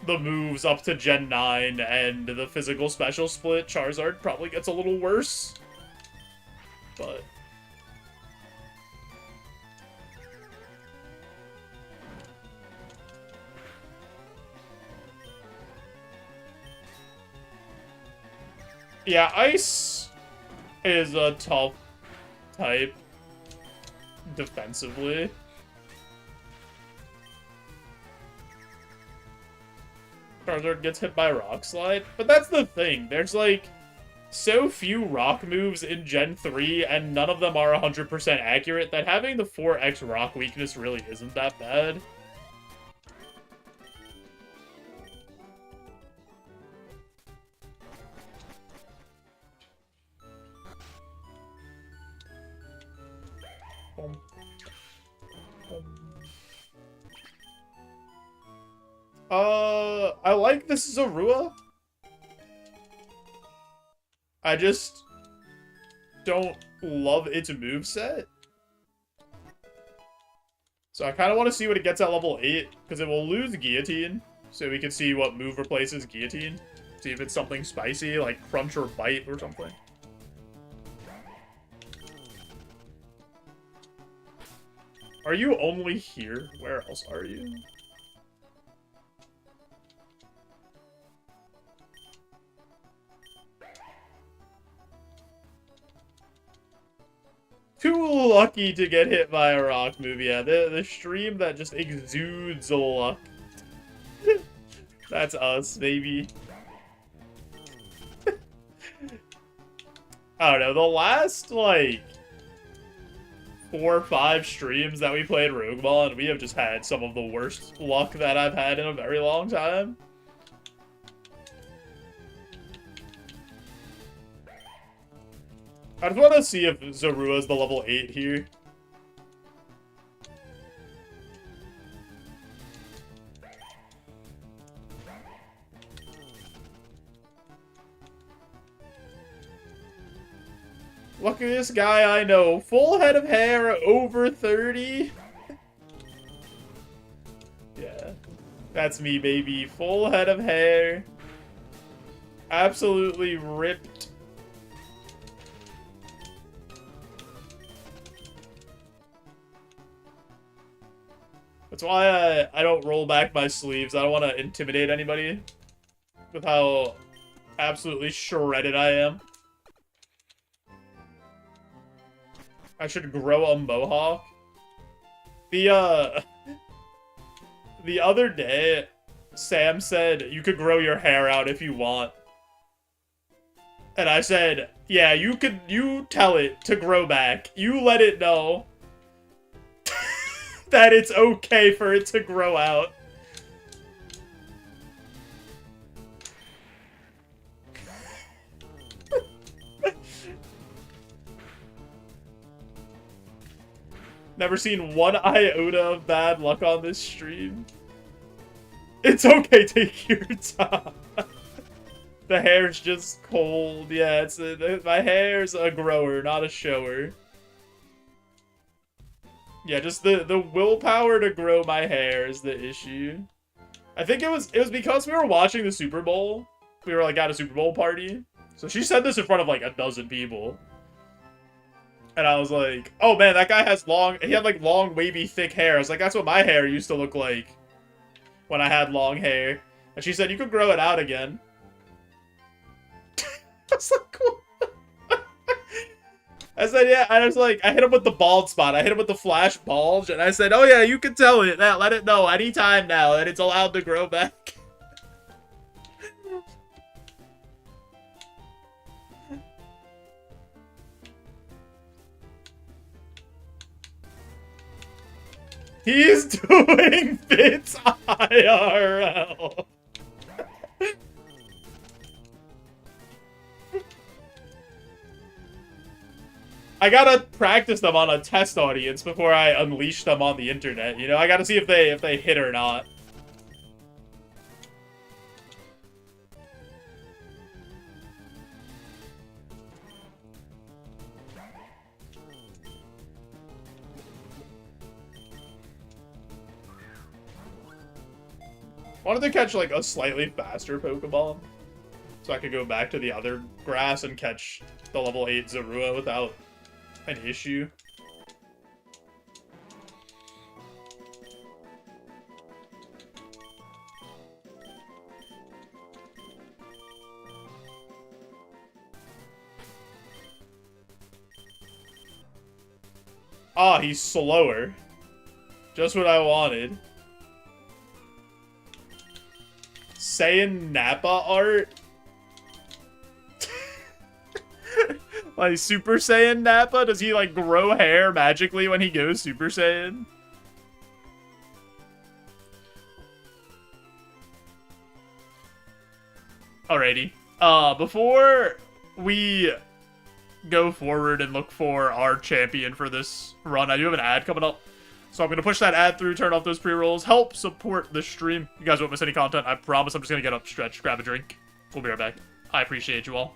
the moves up to Gen 9 and the physical special split, Charizard probably gets a little worse. But... yeah, Ice is a tough type defensively. Charizard gets hit by Rock Slide, but that's the thing. There's, like, so few rock moves in Gen 3, and none of them are 100% accurate, that having the 4x rock weakness really isn't that bad. I like this Zorua. I just don't love its moveset. So I kind of want to see what it gets at level 8, because it will lose Guillotine, so we can see what move replaces Guillotine. See if it's something spicy, like Crunch or Bite or something. Are you only here? Where else are you? Too lucky to get hit by a rock move. Yeah, the stream that just exudes luck. That's us, baby. I don't know, the last, like, 4 or 5 streams that we played Roguemon, we have just had some of the worst luck that I've had in a very long time. I just want to see if Zorua is the level 8 here. Look at this guy I know. Full head of hair, over 30. Yeah. That's me, baby. Full head of hair. Absolutely ripped. That's why I don't roll back my sleeves. I don't want to intimidate anybody with how absolutely shredded I am. I should grow a mohawk. The other day, Sam said you could grow your hair out if you want. And I said, yeah, you tell it to grow back. You let it know that it's okay for it to grow out. Never seen one iota of bad luck on this stream. It's okay, take your time. The hair's just cold. Yeah, my hair's a grower, not a shower. Yeah, just the willpower to grow my hair is the issue. I think it was because we were watching the Super Bowl. We were like at a Super Bowl party. So she said this in front of like a dozen people. And I was like, oh man, that guy has he had like long, wavy, thick hair. I was like, that's what my hair used to look like when I had long hair. And she said, you could grow it out again. I was like, cool. I said, yeah, I was like, I hit him with the bald spot. I hit him with the flash bulge, and I said, oh yeah, you can tell it that. Let it know anytime now that it's allowed to grow back. He's doing bits IRL. I gotta practice them on a test audience before I unleash them on the internet. You know, I gotta see if they hit or not. Wanted to catch like a slightly faster Pokeball, so I could go back to the other grass and catch the level 8 Zorua without an issue. Ah, he's slower. Just what I wanted. Saiyan Nappa art? Like Super Saiyan Nappa? Does he like grow hair magically when he goes Super Saiyan? Alrighty. Before we go forward and look for our champion for this run, I do have an ad coming up. So I'm going to push that ad through, turn off those pre-rolls, help support the stream. You guys won't miss any content. I promise. I'm just going to get up, stretch, grab a drink. We'll be right back. I appreciate you all.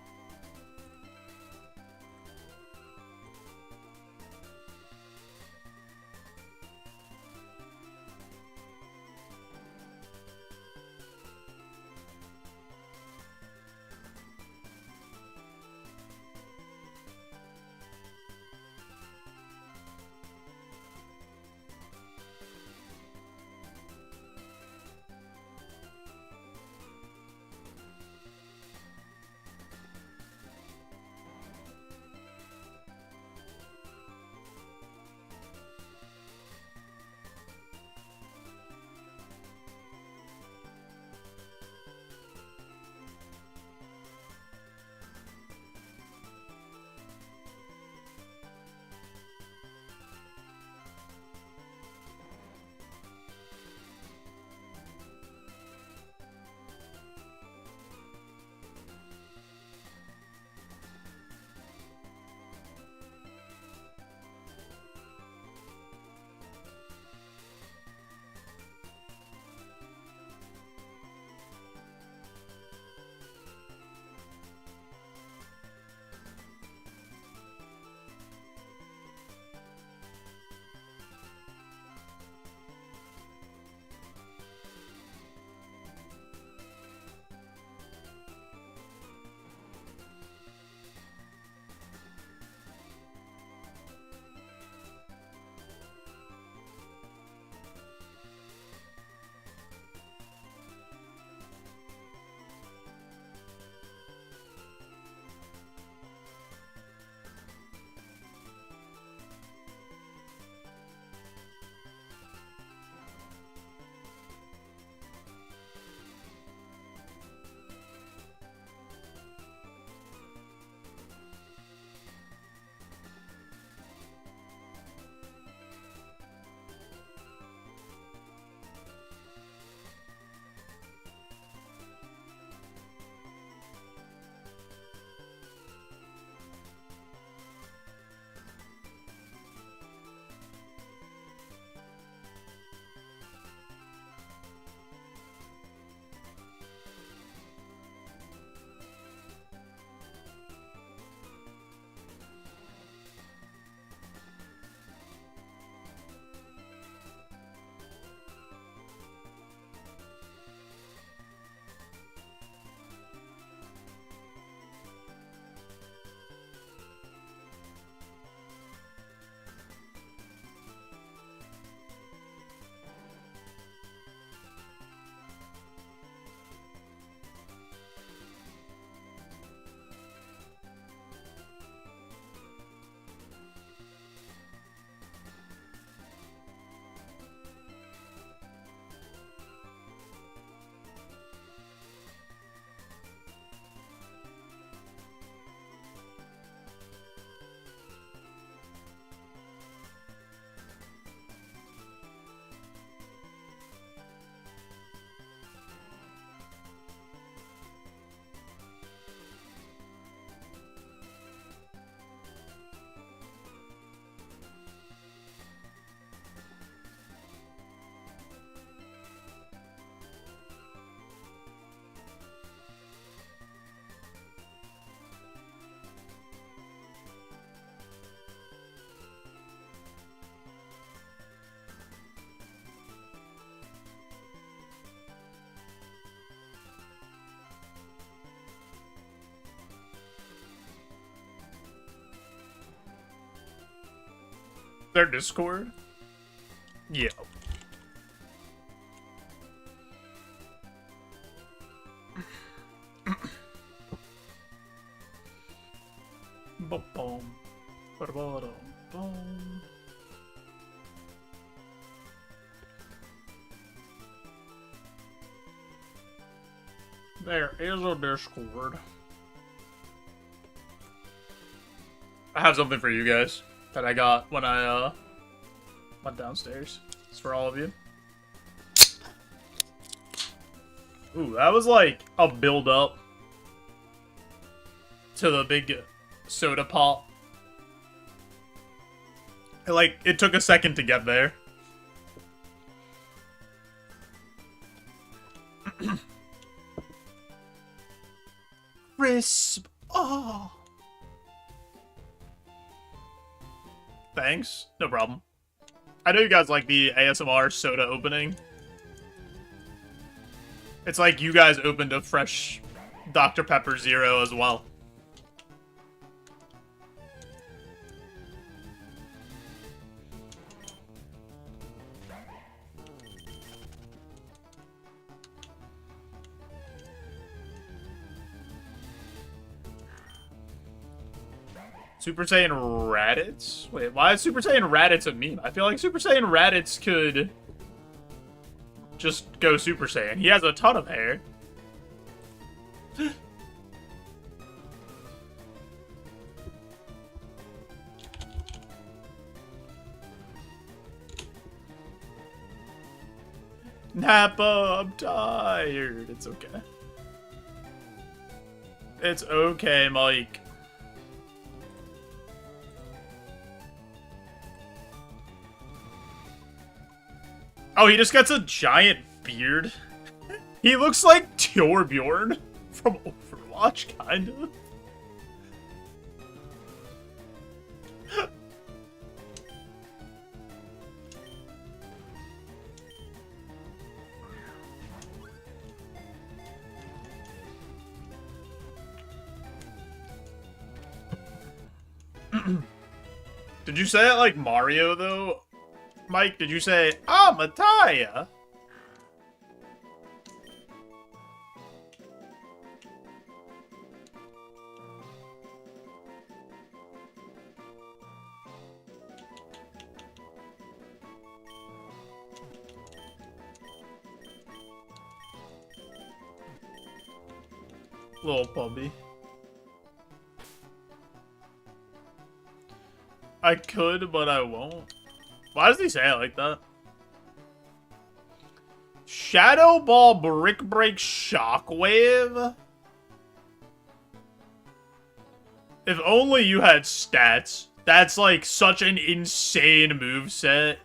Their Discord? Yeah. Boom. Boom. There is a Discord. I have something for you guys that I got when I went downstairs. It's for all of you. Ooh, that was like a build up to the big soda pop. It took a second to get there. Crisp. Oh. Thanks. No problem. I know you guys like the ASMR soda opening. It's like you guys opened a fresh Dr. Pepper Zero as well. Super Saiyan Raditz? Wait, why is Super Saiyan Raditz a meme? I feel like Super Saiyan Raditz could just go Super Saiyan. He has a ton of hair. Nappa, I'm tired. It's okay. It's okay, Mike. Oh, he just gets a giant beard. He looks like Torbjorn from Overwatch, kind of. Did you say it like Mario, though? Mike, did you say, ah, Mataya? Little puppy. I could, but I won't. Why does he say it like that? Shadow Ball Brick Break Shockwave? If only you had stats. That's like such an insane moveset.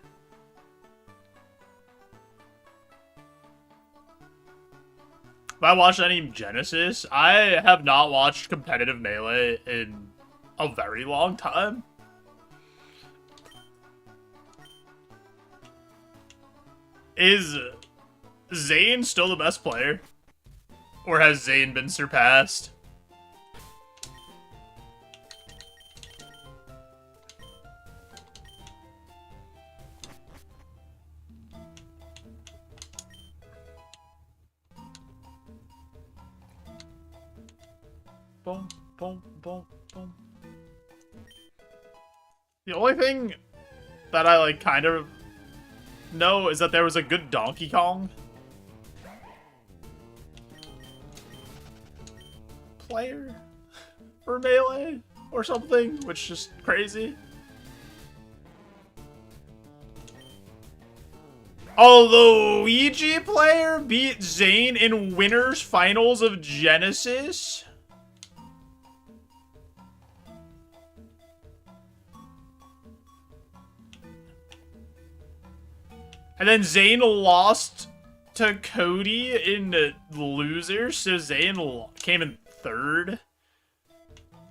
Have I watched any Genesis? I have not watched competitive Melee in a very long time. Is Zane still the best player? Or has Zane been surpassed? Boom, boom, boom, boom. The only thing that I like kind of know is that there was a good Donkey Kong player for Melee or something, which is just crazy. A Luigi player beat Zane in winners finals of Genesis? And then Zane lost to Cody in the losers, so Zane came in third.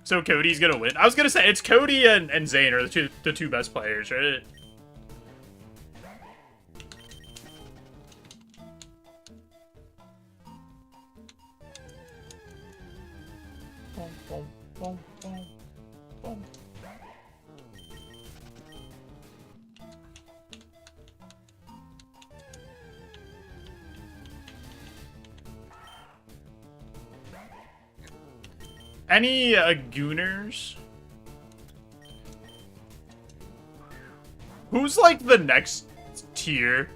So Cody's gonna win. I was gonna say, it's Cody and Zane are the two best players, right? Boom, boom, boom, boom, boom. Any Gooners? Who's like the next tier?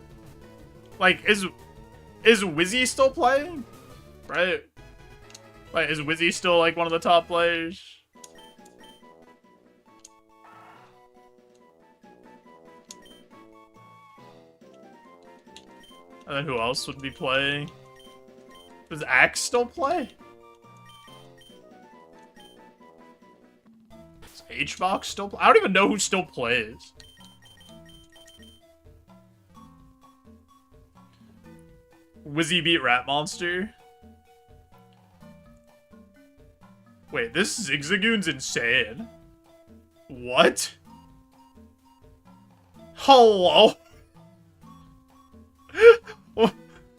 Like, is Wizzy still playing? Right? Like, is Wizzy still like one of the top players? And then who else would be playing? Does Axe still play? Does H-Box still play? I don't even know who still plays. Wizzy beat Rat Monster? Wait, this Zigzagoon's insane. What? Hello?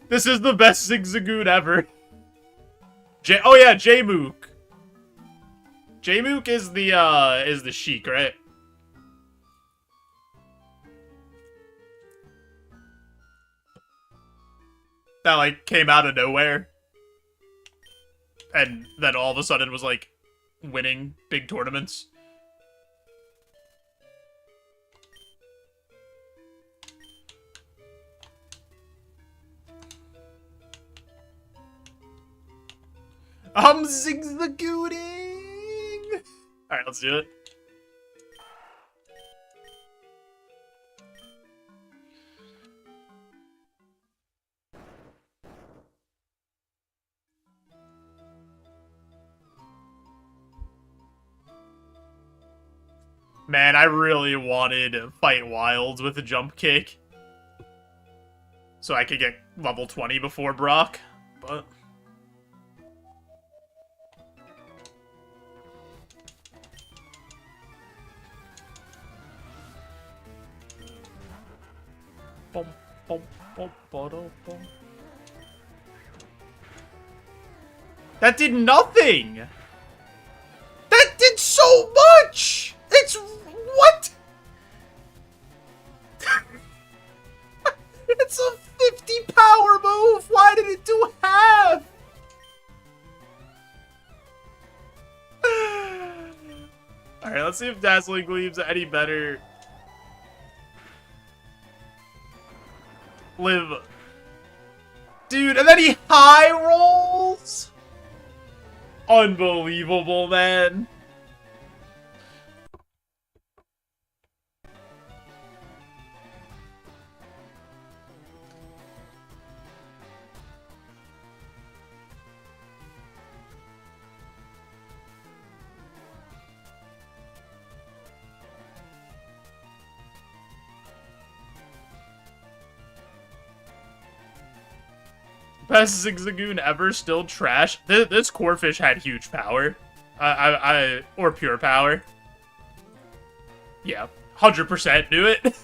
This is the best Zigzagoon ever. Oh yeah, J-Mook. J-Mook is the Sheik, right? That, like, came out of nowhere. And then all of a sudden was, like, winning big tournaments. I'm zigzagooning! Alright, let's do it. Man, I really wanted Fight Wilds with a jump kick. So I could get level 20 before Brock, but... That did nothing! That did so much! It's... what? It's a 50 power move! Why did it do half? Alright, let's see if Dazzling Gleam's any better. Live. Dude, and then he high rolls? Unbelievable, man. Best Zigzagoon ever, still trash. This Corefish had huge power. Or pure power. Yeah, 100% knew it.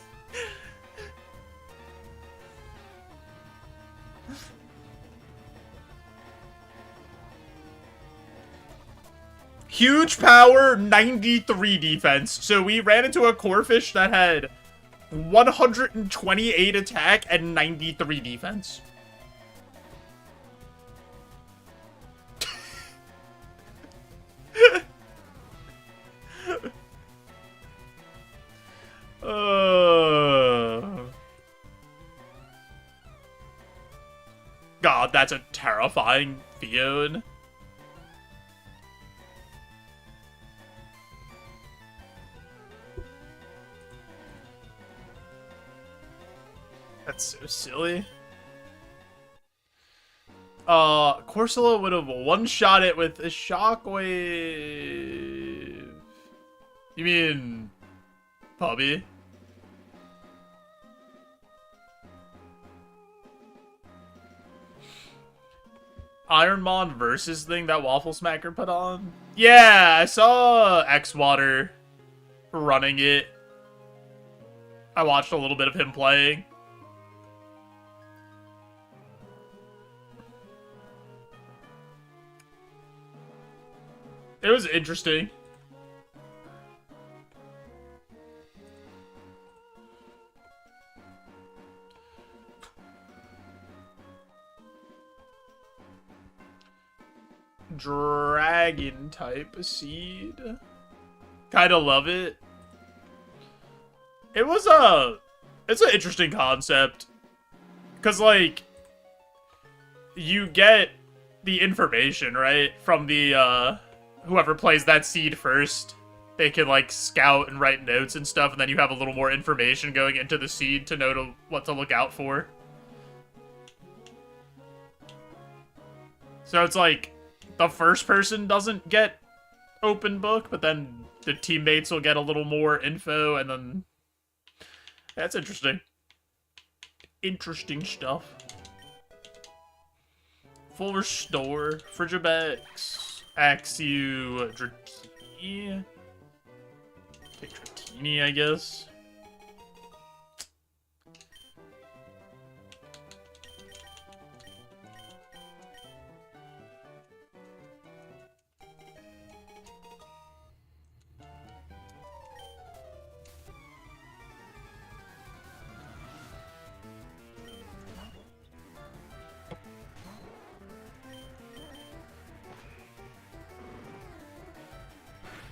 Huge power, 93 defense. So we ran into a Corefish that had 128 attack and 93 defense. God, that's a terrifying feud. That's so silly. Corsola would have one-shot it with a shockwave. You mean... Puppy? Ironmon versus thing that Waffle Smacker put on? Yeah, I saw X-Water running it. I watched a little bit of him playing. It was interesting. dragon type seed. Kind of love it. It's an interesting concept. Because, like, you get the information, right? From the, whoever plays that seed first. They can, like, scout and write notes and stuff, and then you have a little more information going into the seed to know what to look out for. So it's like, the first person doesn't get open book, but then the teammates will get a little more info, and then... That's interesting. Interesting stuff. Full restore. Frigibex. Axew. Dratini. Take Dratini, I guess.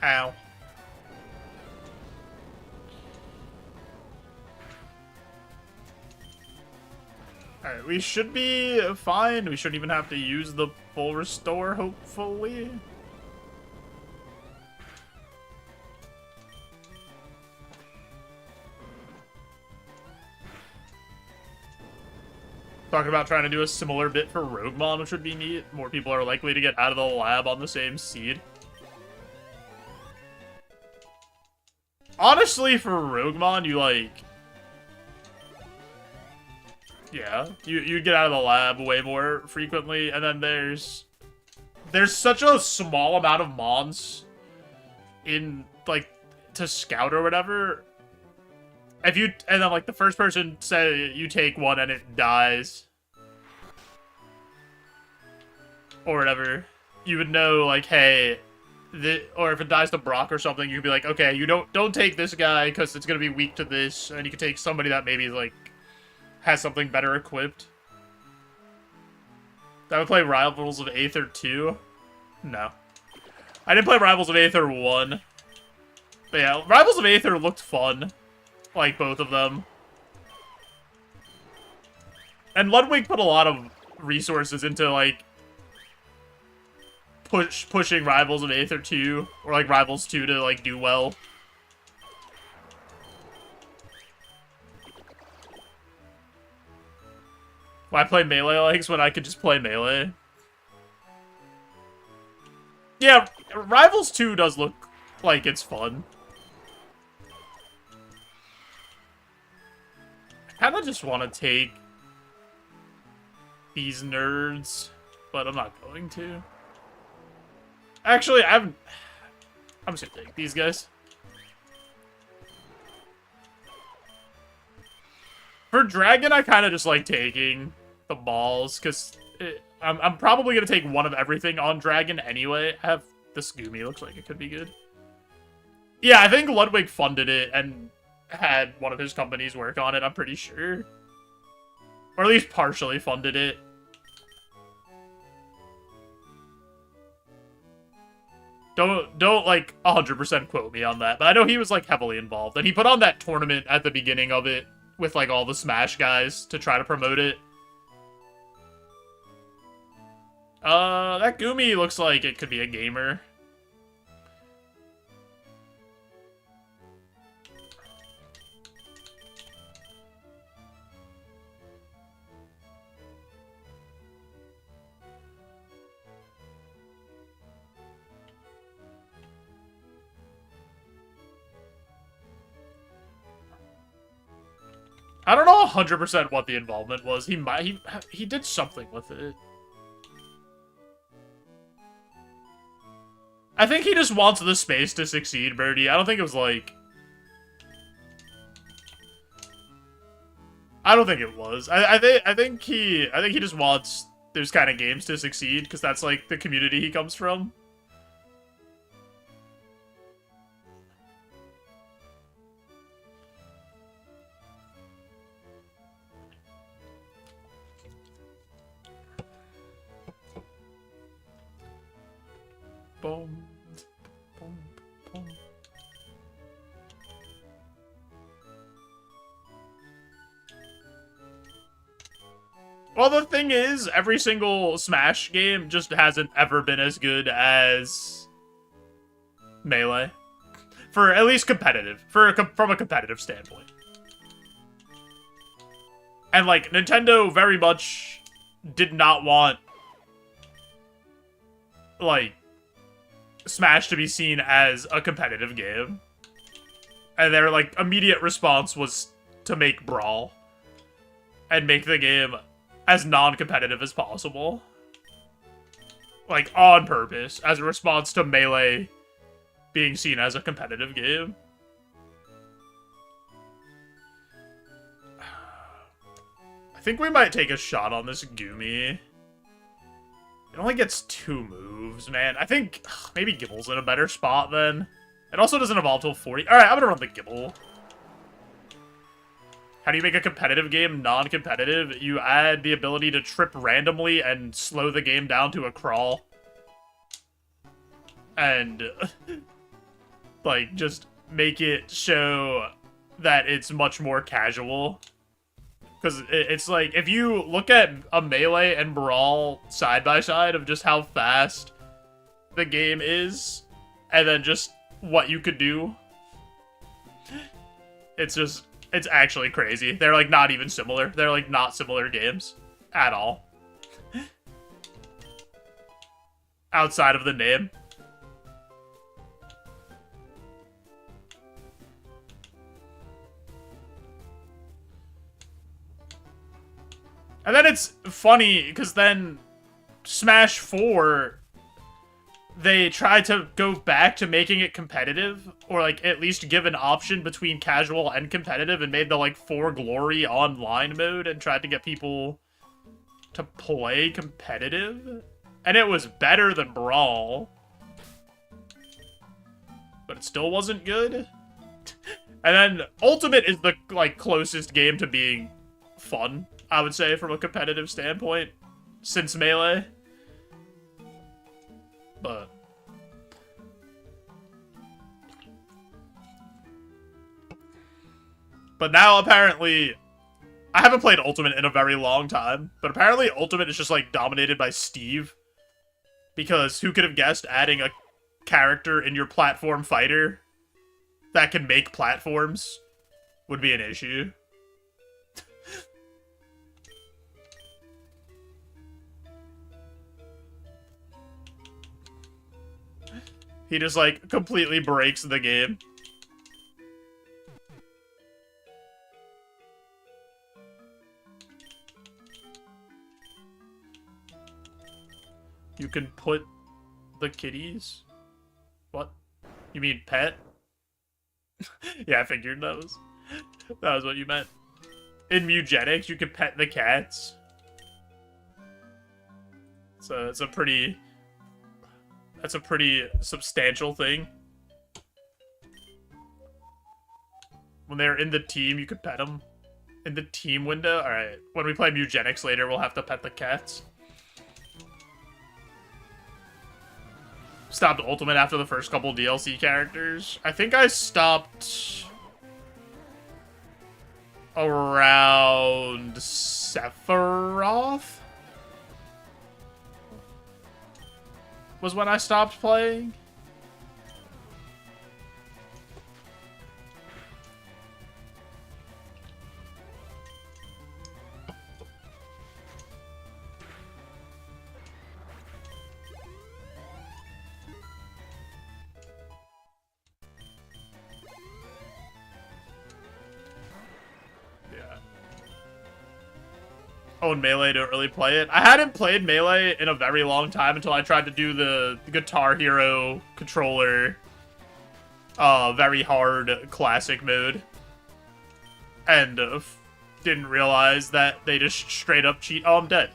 Ow. Alright, we should be fine. We shouldn't even have to use the full restore, hopefully. Talking about trying to do a similar bit for Roguemon, which would be neat. More people are likely to get out of the lab on the same seed. Honestly, for Roguemon, you, like... Yeah, you'd get out of the lab way more frequently, and then there's such a small amount of mons in, like, to scout or whatever. And then, like, the first person say you take one and it dies. Or whatever. You would know, like, hey... or if it dies to Brock or something, you'd be like, okay, you don't take this guy because it's gonna be weak to this, and you can take somebody that maybe like has something better equipped. That would play Rivals of Aether 2? No. I didn't play Rivals of Aether 1. But yeah, Rivals of Aether looked fun. Like, both of them. And Ludwig put a lot of resources into, like, pushing Rivals of Aether 2, or, like, Rivals 2 to, like, do well. Why play Melee likes when I could just play Melee? Yeah, Rivals 2 does look like it's fun. I kinda just want to take these nerds, but I'm not going to. Actually, I'm just gonna take these guys. For Dragon, I kind of just like taking the balls, because I'm probably going to take one of everything on Dragon anyway. I have this Goomy, looks like it could be good. Yeah, I think Ludwig funded it and had one of his companies work on it, I'm pretty sure. Or at least partially funded it. Don't like 100% quote me on that, but I know he was like heavily involved, and he put on that tournament at the beginning of it with like all the Smash guys to try to promote it. That Goomy looks like it could be a gamer. I don't know 100% what the involvement was. He did something with it. I think he just wants the space to succeed, Birdie. I don't think it was like... I don't think it was. I think he just wants those kind of games to succeed, because that's like the community he comes from. boom, boom, boom. Well, the thing is, every single Smash game just hasn't ever been as good as Melee. For at least competitive. From a competitive standpoint. And, like, Nintendo very much did not want, like, Smash to be seen as a competitive game. And their, like, immediate response was to make Brawl. And make the game as non-competitive as possible. Like, on purpose, as a response to Melee being seen as a competitive game. I think we might take a shot on this Gumi. It only gets 2 moves, man. I think maybe Gibble's in a better spot then. It also doesn't evolve till 40. Alright, I'm gonna run the Gibble. How do you make a competitive game non-competitive? You add the ability to trip randomly and slow the game down to a crawl. And, like, just make it show that it's much more casual. Because it's like, if you look at a Melee and Brawl side by side of just how fast the game is, and then just what you could do, it's actually crazy. They're, like, not even similar. They're, like, not similar games at all. Outside of the name. And then it's funny, because then Smash 4, they tried to go back to making it competitive, or, like, at least give an option between casual and competitive, and made the, like, For Glory online mode, and tried to get people to play competitive. And it was better than Brawl. But it still wasn't good. And then Ultimate is the, like, closest game to being fun, I would say, from a competitive standpoint, since Melee. But now, apparently, I haven't played Ultimate in a very long time, but apparently Ultimate is just, like, dominated by Steve. Because who could have guessed adding a character in your platform fighter that can make platforms would be an issue. He just, like, completely breaks the game. You can put the kitties? What? You mean pet? Yeah, I figured that was what you meant. In Mewgenics, you can pet the cats. So it's a pretty... That's a pretty substantial thing. When they're in the team, you could pet them. In the team window? Alright, when we play Mewgenics later, we'll have to pet the cats. Stopped Ultimate after the first couple DLC characters. I think I stopped around Sephiroth? Was when I stopped playing. Oh, and Melee don't really play it. I hadn't played Melee in a very long time until I tried to do the Guitar Hero controller very hard classic mode. And didn't realize that they just straight up cheat. Oh, I'm dead.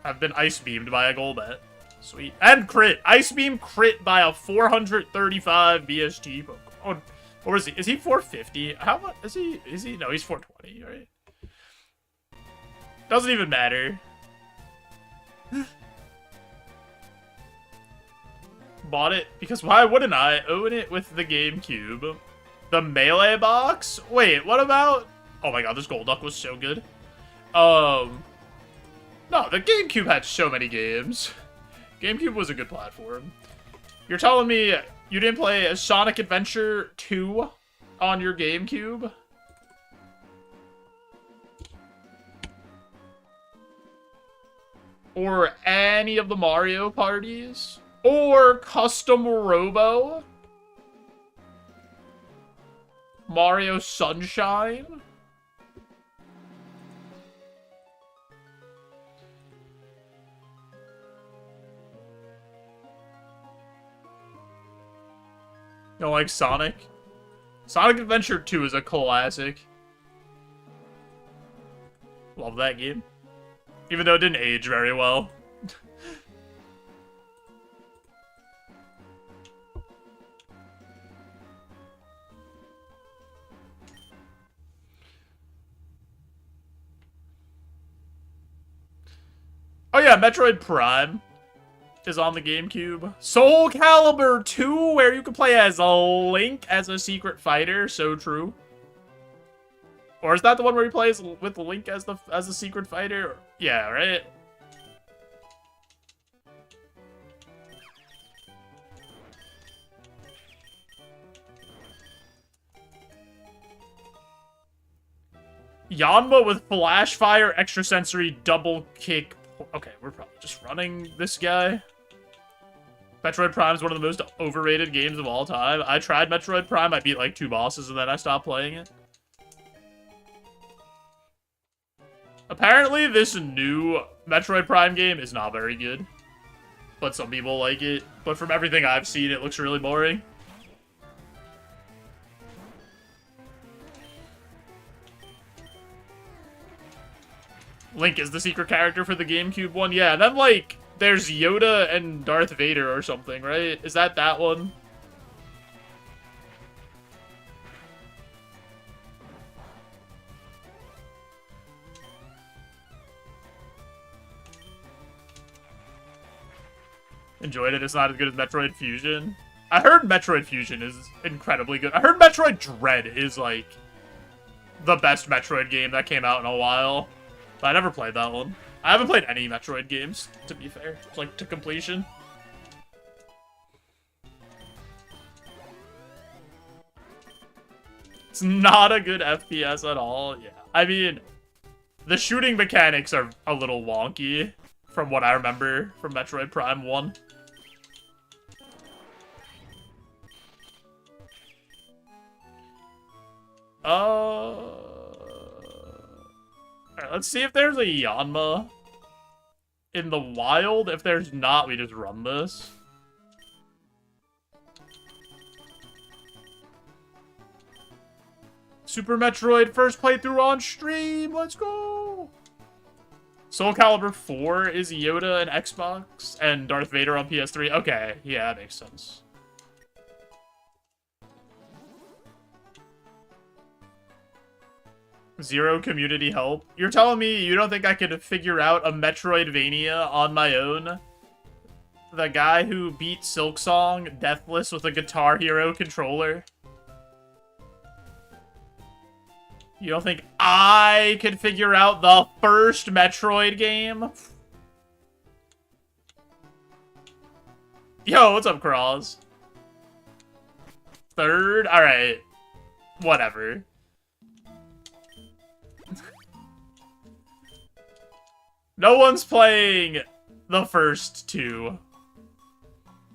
I've been ice beamed by a Golbat. Sweet. And crit. Ice beam crit by a 435 BST. Oh, or is he? Is he 450? How much is he? Is he? No, he's 420, right? Doesn't even matter. Bought it because why wouldn't I own it with the GameCube? The Melee box? Wait, what about... Oh my god, this Golduck was so good. No, the GameCube had so many games. GameCube was a good platform. You're telling me you didn't play a Sonic Adventure 2 on your GameCube? Or any of the Mario parties? Or Custom Robo? Mario Sunshine? You don't like Sonic? Sonic Adventure 2 is a classic. Love that game. Even though it didn't age very well. Oh yeah, Metroid Prime is on the GameCube. Soul Calibur 2, where you can play as a Link as a secret fighter. So true. Or is that the one where he plays with Link as a secret fighter? Yeah, right? Yanma with Flash Fire, Extrasensory, Double Kick. Okay, we're probably just running this guy. Metroid Prime is one of the most overrated games of all time. I tried Metroid Prime, I beat like 2 bosses, and then I stopped playing it. Apparently, this new Metroid Prime game is not very good. But some people like it. But from everything I've seen, it looks really boring. Link is the secret character for the GameCube one? Yeah, and then, like, there's Yoda and Darth Vader or something, right? Is that one? Enjoyed it. It's not as good as Metroid Fusion. I heard Metroid Fusion is incredibly good. I heard Metroid Dread is, like, the best Metroid game that came out in a while. But I never played that one. I haven't played any Metroid games, to be fair. Like, to completion. It's not a good FPS at all. Yeah. I mean, the shooting mechanics are a little wonky from what I remember from Metroid Prime 1. Alright, let's see if there's a Yanma in the wild. If there's not, we just run this. Super Metroid first playthrough on stream. Let's go. Soul Calibur 4 is Yoda and Xbox and Darth Vader on PS3. Okay, yeah, that makes sense. Zero community help. You're telling me you don't think I could figure out a Metroidvania on my own? The guy who beat Silksong deathless with a Guitar Hero controller? You don't think I could figure out the first Metroid game? Yo, what's up, Crawls? Third? Alright. Whatever. No one's playing the first 2.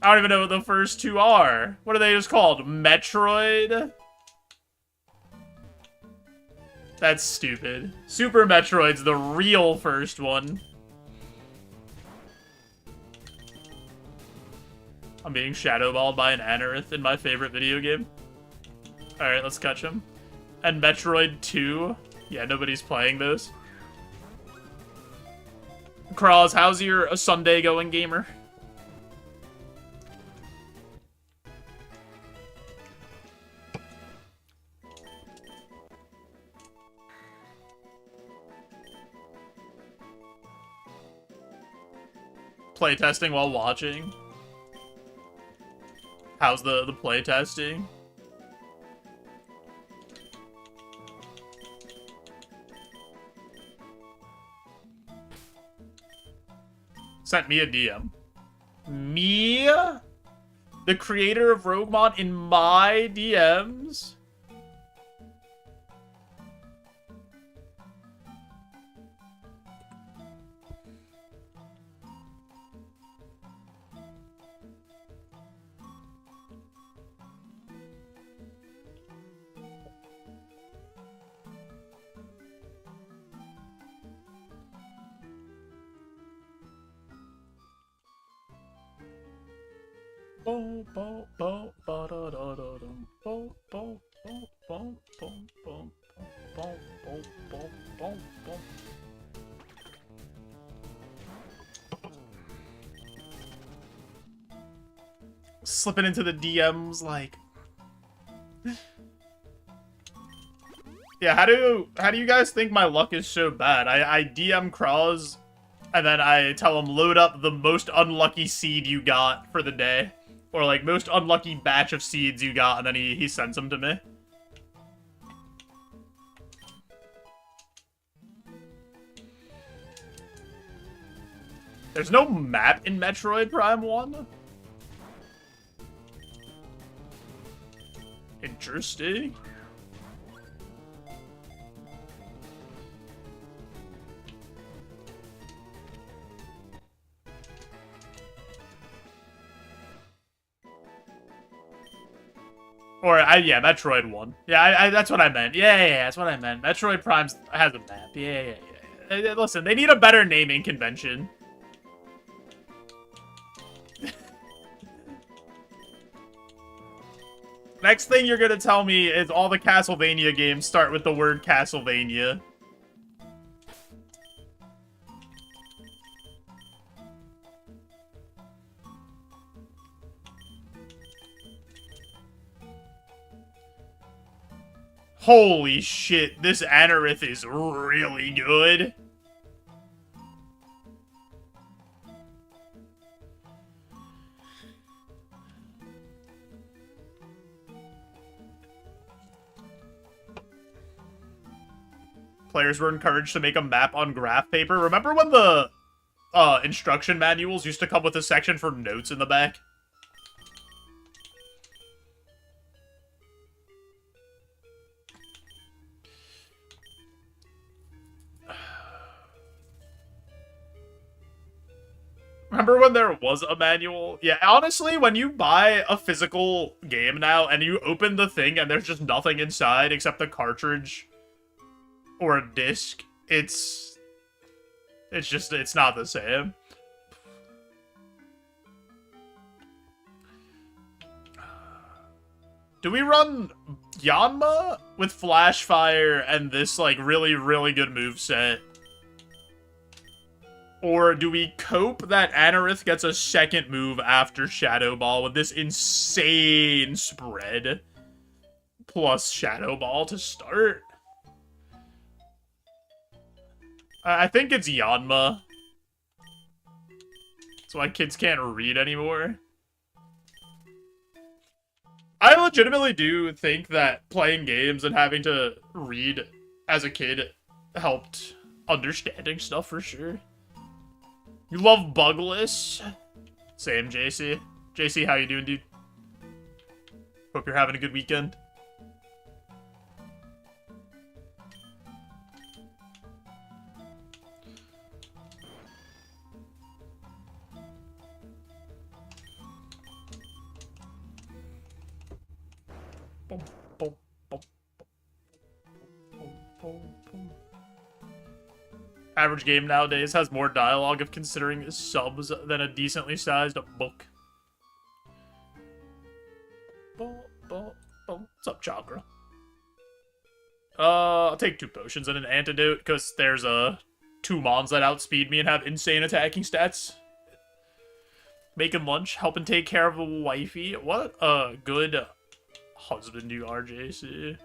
I don't even know what the first 2 are. What are they just called? Metroid? That's stupid. Super Metroid's the real first one. I'm being shadowballed by an Anorith in my favorite video game. Alright, let's catch him. And Metroid 2. Yeah, nobody's playing those. Kraz, how's your Sunday going, gamer? Playtesting while watching. How's the play testing? Sent me a DM. Me? The creator of Roguemon in my DMs? Slipping into the DMs like... Yeah, how do you guys think my luck is so bad? I DM Cross, and then I tell him load up the most unlucky seed you got for the day. Or like most unlucky batch of seeds you got, and then he sends them to me. There's no map in Metroid Prime 1? Interesting. Or, yeah, Metroid 1. Yeah, that's what I meant. Yeah, that's what I meant. Metroid Prime has a map. Yeah. Listen, they need a better naming convention. Next thing you're gonna tell me is all the Castlevania games start with the word Castlevania. Holy shit, this Anorith is really good. Players were encouraged to make a map on graph paper. Remember when the instruction manuals used to come with a section for notes in the back? Remember when there was a manual? Yeah, honestly, when you buy a physical game now and you open the thing and there's just nothing inside except the cartridge or a disc, it's not the same. Do we run Yanma with Flash Fire and this, like, really, really good moveset? Or do we cope that Anorith gets a second move after Shadow Ball with this insane spread plus Shadow Ball to start? I think it's Yanma. That's why kids can't read anymore. I legitimately do think that playing games and having to read as a kid helped understanding stuff for sure. You love Bugless? Same, JC. JC, how you doing, dude? Hope you're having a good weekend. Average game nowadays has more dialogue of considering subs than a decently sized book. What's up, Chakra? I'll take 2 potions and an antidote, because there's, 2 mons that outspeed me and have insane attacking stats. Making lunch, helping take care of a wifey. What a good husband you are, JC.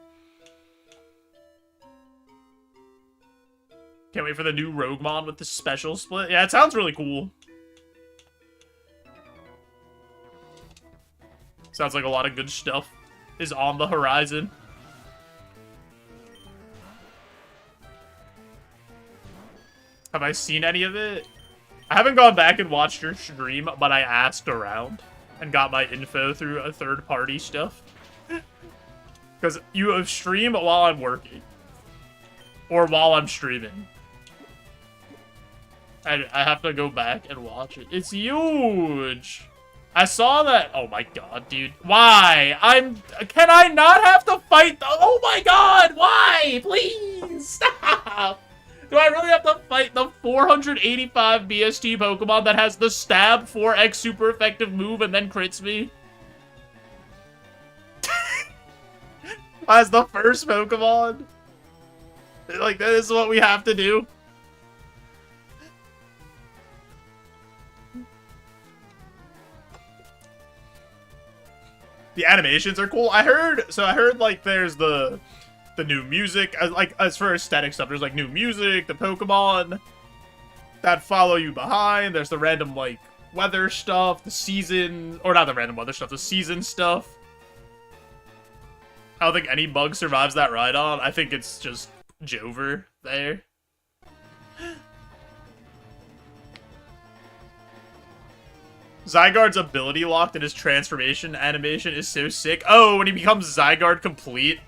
Can't wait for the new Roguemon with the special split. Yeah, it sounds really cool. Sounds like a lot of good stuff is on the horizon. Have I seen any of it? I haven't gone back and watched your stream, but I asked around and got my info through a third-party stuff. Because you have stream while I'm working. Or while I'm streaming. I have to go back and watch it. It's huge! I saw that. Oh my god, dude. Why? Can I not have to fight the... Oh my god! Why? Please! Stop! Do I really have to fight the 485 BST Pokemon that has the stab 4x super effective move and then crits me? As the first Pokemon? Like, this is what we have to do? The animations are cool. I heard, like, there's the new music, like, as for aesthetic stuff, there's, like, new music, the Pokemon that follow you behind, there's the random, like, weather stuff, the season, or not the random weather stuff, the season stuff. I don't think any bug survives that ride-on. I think it's just Jover there. Zygarde's ability locked in his transformation animation is so sick. Oh, when he becomes Zygarde complete.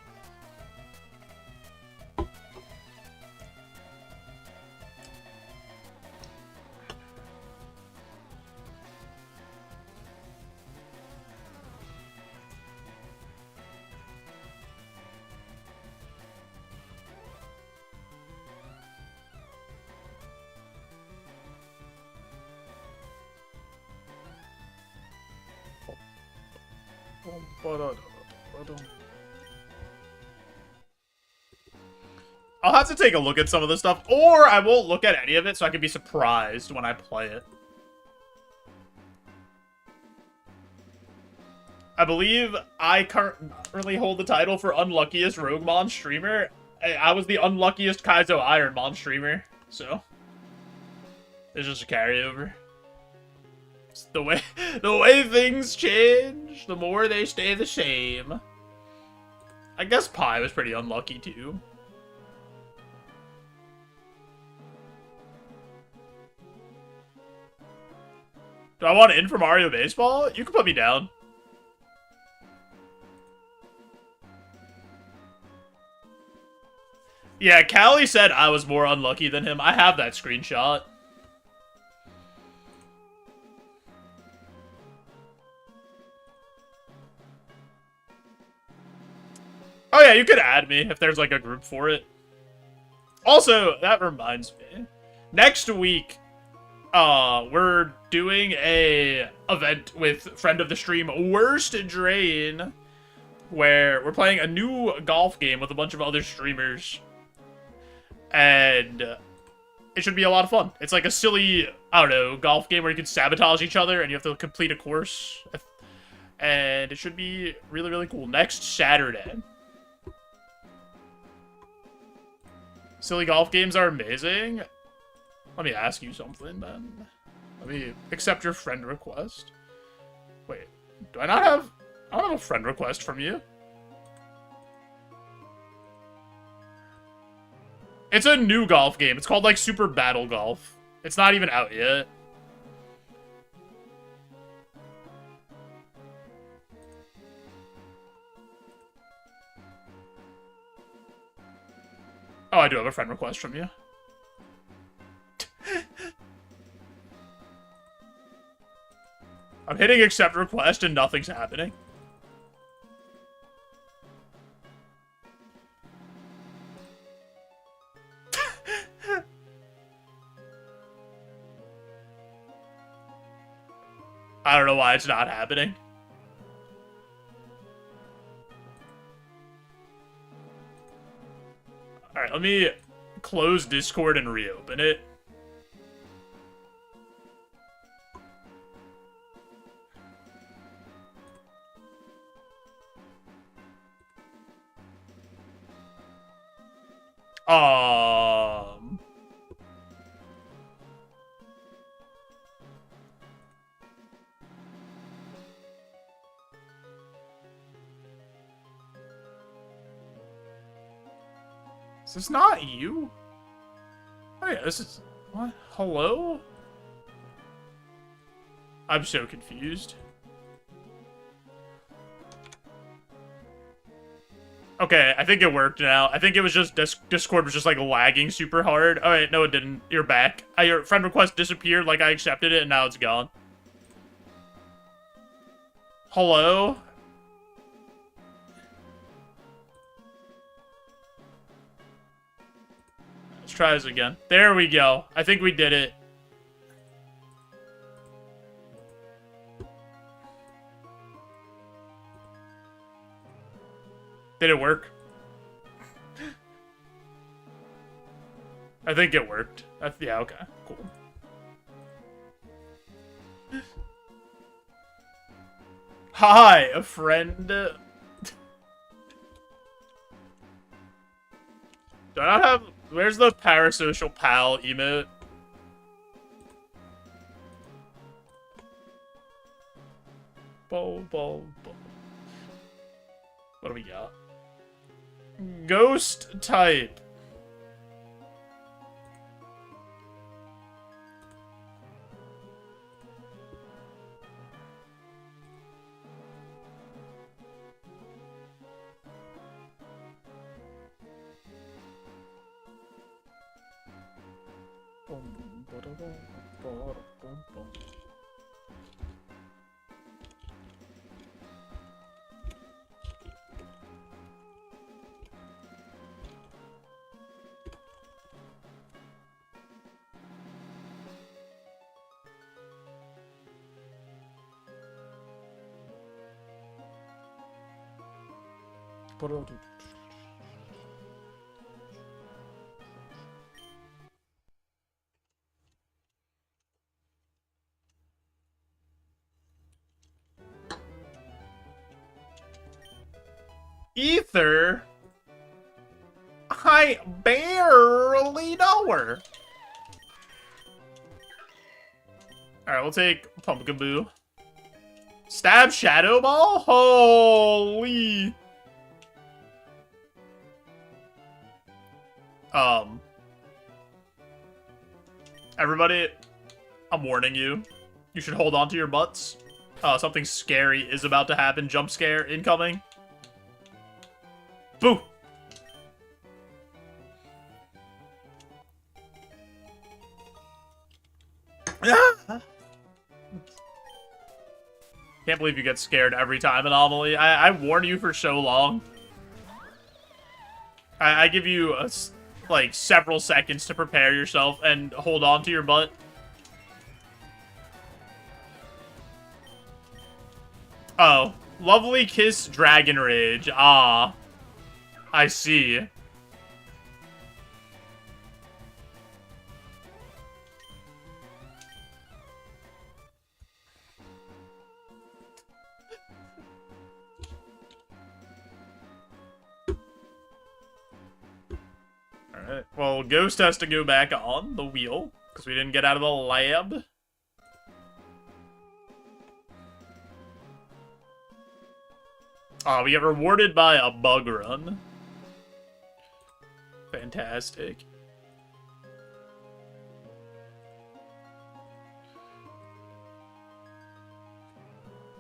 I'll have to take a look at some of this stuff, or I won't look at any of it so I can be surprised when I play it. I believe I currently hold the title for unluckiest Roguemon streamer. I was the unluckiest Kaizo Ironmon streamer, so it's just a carryover. It's the way things change, the more they stay the same. I guess Pi was pretty unlucky too. Do I want in for Mario Baseball? You can put me down. Yeah, Callie said I was more unlucky than him. I have that screenshot. Oh yeah, you could add me if there's like a group for it. Also, that reminds me. Next week, we're doing a event with friend of the stream, Worst Drain, where we're playing a new golf game with a bunch of other streamers. And it should be a lot of fun. It's like a silly, I don't know, golf game where you can sabotage each other and you have to complete a course. And it should be really, really cool. Next Saturday. Silly golf games are amazing. Let me ask you something, then. Let me accept your friend request. Wait, do I not have... I don't have a friend request from you. It's a new golf game. It's called, like, Super Battle Golf. It's not even out yet. Oh, I do have a friend request from you. I'm hitting accept request and nothing's happening. I don't know why it's not happening. Alright, let me close Discord and reopen it. Is this not you? Oh yeah, this is... What? Hello? I'm so confused. Okay, I think it worked now. I think it was just Discord was just like lagging super hard. All right, no, it didn't. You're back. Your friend request disappeared, like I accepted it, and now it's gone. Hello? Let's try this again. There we go. I think we did it. Did it work? I think it worked. Yeah, okay. Cool. Hi, a friend. Do I not have... Where's the parasocial pal emote? Bo. What do we got? Ghost type. Ether? I barely know her. Alright, we'll take Pumpkaboo. Stab Shadow Ball? Holy. Everybody, I'm warning you. You should hold on to your butts. Something scary is about to happen. Jump scare incoming. Boo! Can't believe you get scared every time, Anomaly. I warn you for so long. I give you, like, several seconds to prepare yourself and hold on to your butt. Oh. Lovely Kiss Dragon Rage. Ah. I see. Alright, well, Ghost has to go back on the wheel, because we didn't get out of the lab. We get rewarded by a bug run. Fantastic.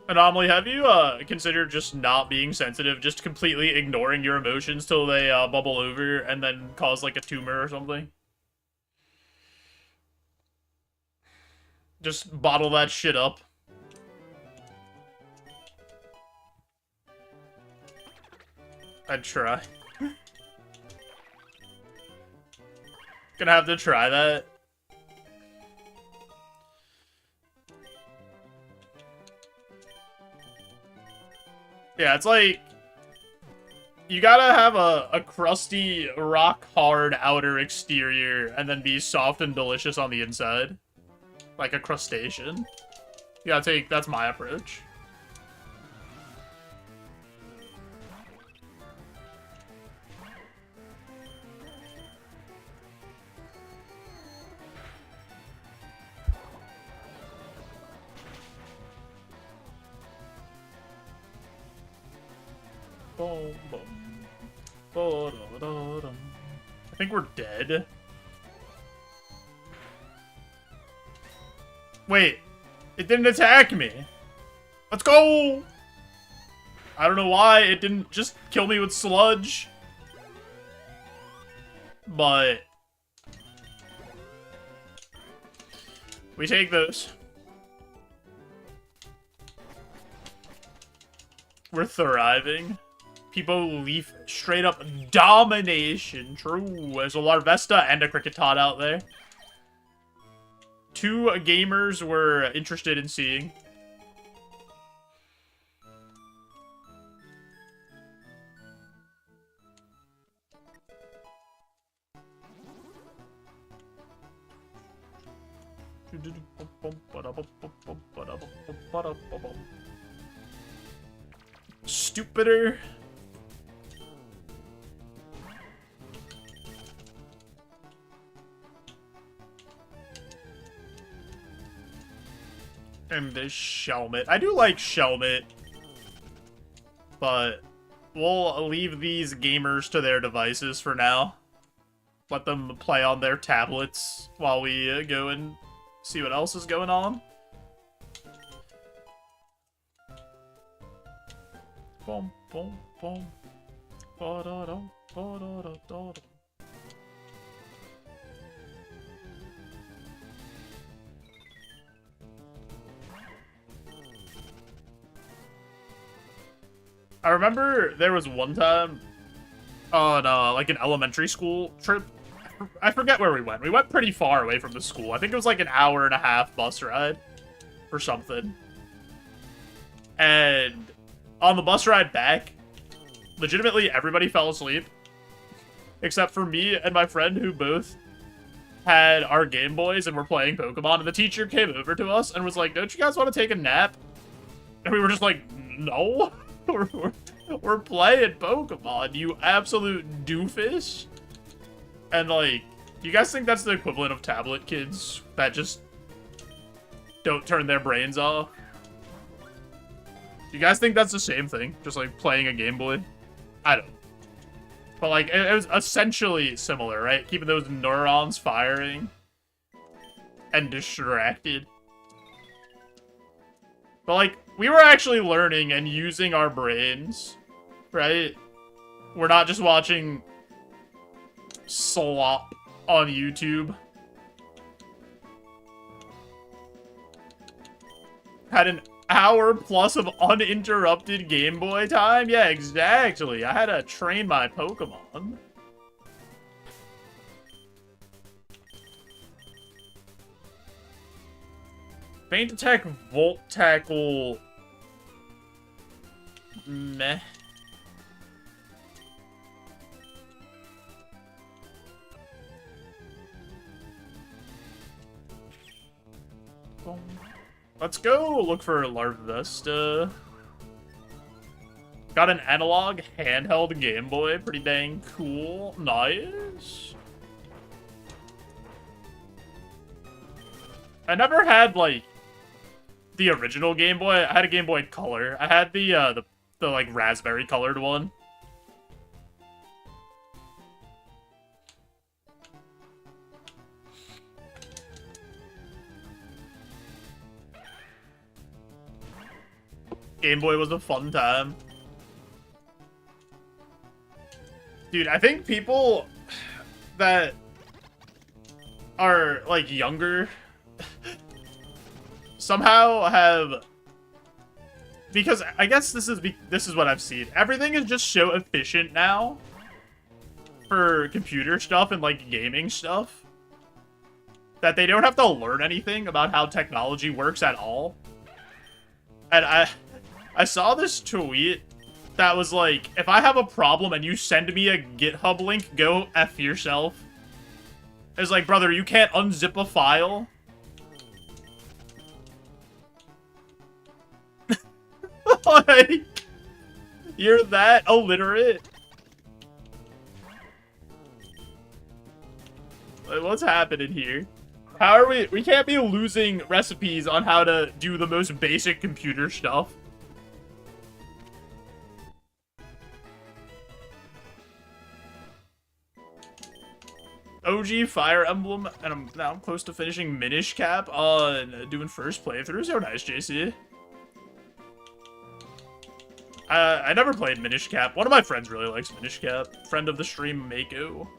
Anomaly, have you considered just not being sensitive, just completely ignoring your emotions till they bubble over and then cause like a tumor or something? Just bottle that shit up. I'd try. Gonna have to try that. Yeah, it's like... You gotta have a crusty, rock-hard outer exterior, and then be soft and delicious on the inside. Like a crustacean. You gotta take... That's my approach. Boom, boom. Ba-da-da-dum. I think we're dead. Wait, it didn't attack me. Let's go! I don't know why it didn't just kill me with sludge. But we take those. We're thriving. People leave straight up domination. True. There's a Larvesta and a Cricketot out there. 2 gamers we're interested in seeing. Stupider. And this Shelmet. I do like Shelmet. But we'll leave these gamers to their devices for now. Let them play on their tablets while we go and see what else is going on. Boom, boom, boom. Ba-da-dum, ba-da-da-da-da. I remember there was one time on like an elementary school trip. I forget where we went. We went pretty far away from the school. I think it was like an 1.5-hour bus ride or something. And on the bus ride back, legitimately everybody fell asleep. Except for me and my friend who both had our Game Boys and were playing Pokemon. And the teacher came over to us and was like, "Don't you guys want to take a nap?" And we were just like, "No." We're playing Pokemon, you absolute doofus. And, like, do you guys think that's the equivalent of tablet kids that just don't turn their brains off? Do you guys think that's the same thing? Just, like, playing a Game Boy? I don't. But, like, it was essentially similar, right? Keeping those neurons firing and distracted. But, like, we were actually learning and using our brains, right? We're not just watching slop on YouTube. Had an hour plus of uninterrupted Game Boy time? Yeah, exactly. I had to train my Pokemon. Feint Attack, Volt Tackle... Meh. Let's go look for Larvesta. Got an analog handheld Game Boy. Pretty dang cool. Nice. I never had, like, the original Game Boy. I had a Game Boy Color. I had the like, raspberry colored one. Game Boy was a fun time. Dude, I think people that are, like, younger somehow have... Because I guess this is what I've seen. Everything is just so efficient now for computer stuff and, like, gaming stuff that they don't have to learn anything about how technology works at all. And I saw this tweet that was like, if I have a problem and you send me a GitHub link, go F yourself. It's like, brother, you can't unzip a file. Like, you're that illiterate? Like, what's happening here? How are we can't be losing recipes on how to do the most basic computer stuff. OG Fire Emblem, and I'm close to finishing Minish Cap on doing first playthroughs. Oh, nice, JC. I never played Minish Cap. One of my friends really likes Minish Cap. Friend of the stream, Mako.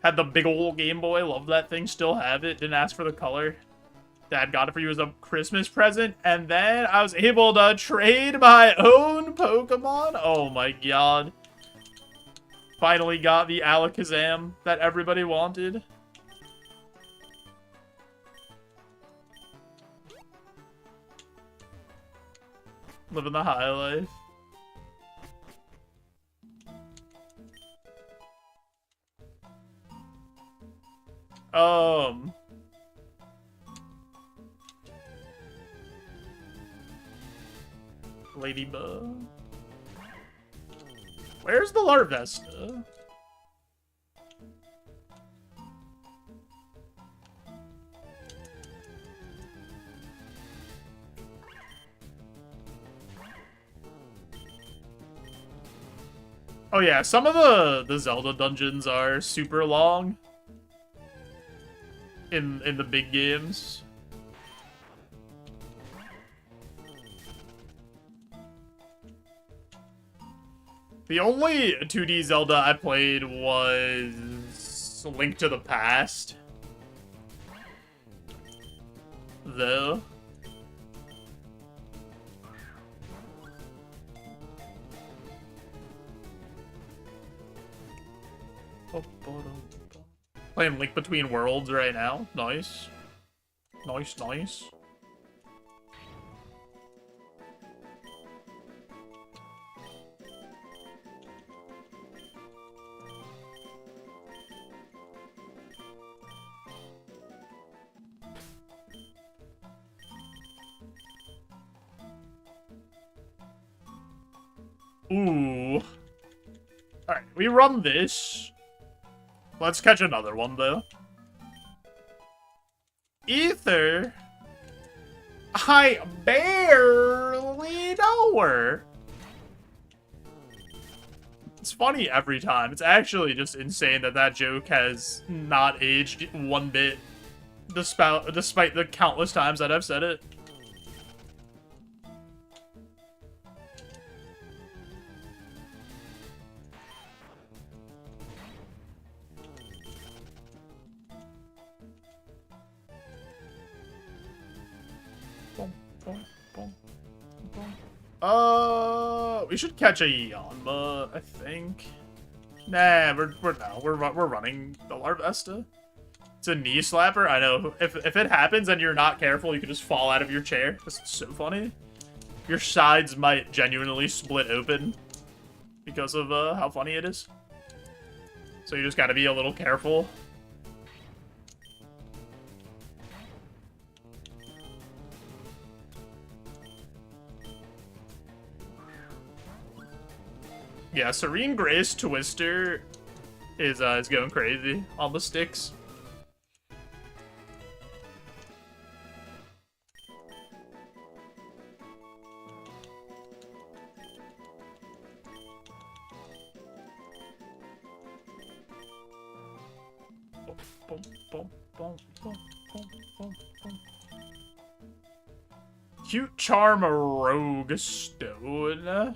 Had the big old Game Boy. Loved that thing. Still have it. Didn't ask for the color. Dad got it for you as a Christmas present. And then I was able to trade my own Pokemon. Oh my god. Finally got the Alakazam that everybody wanted. Living the high life. Ladybug. Where's the Larvesta? Oh yeah, some of the Zelda dungeons are super long in the big games. The only 2D Zelda I played was Link to the Past. Though. Playing Link Between Worlds right now. Nice. Nice, nice. Ooh. Alright, we run this. Let's catch another one, though. Ether? I barely know her. It's funny every time. It's actually just insane that that joke has not aged one bit, despite the countless times that I've said it. We should catch a Yanma, I think. Nah, we're running the Larvesta. It's a knee slapper. I know. If it happens and you're not careful, you could just fall out of your chair. This is so funny. Your sides might genuinely split open because of how funny it is. So you just gotta be a little careful. Yeah, Serene Grace Twister is going crazy on the sticks. Cute Charm Rogue Stone.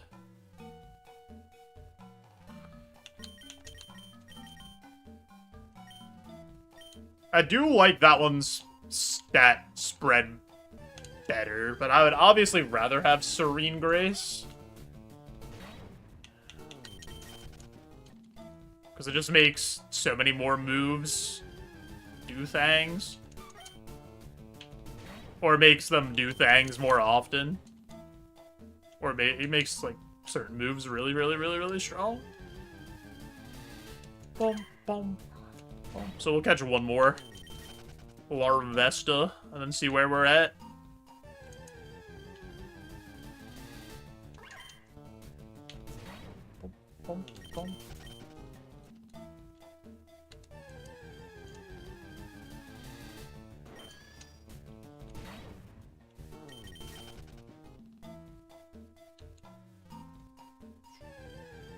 I do like that one's stat spread better, but I would obviously rather have Serene Grace. Because it just makes so many more moves do things. Or makes them do things more often. Or it makes, like, certain moves really, really, really, really strong. Boom, boom. So we'll catch one more Larvesta and then see where we're at. Boom, boom, boom.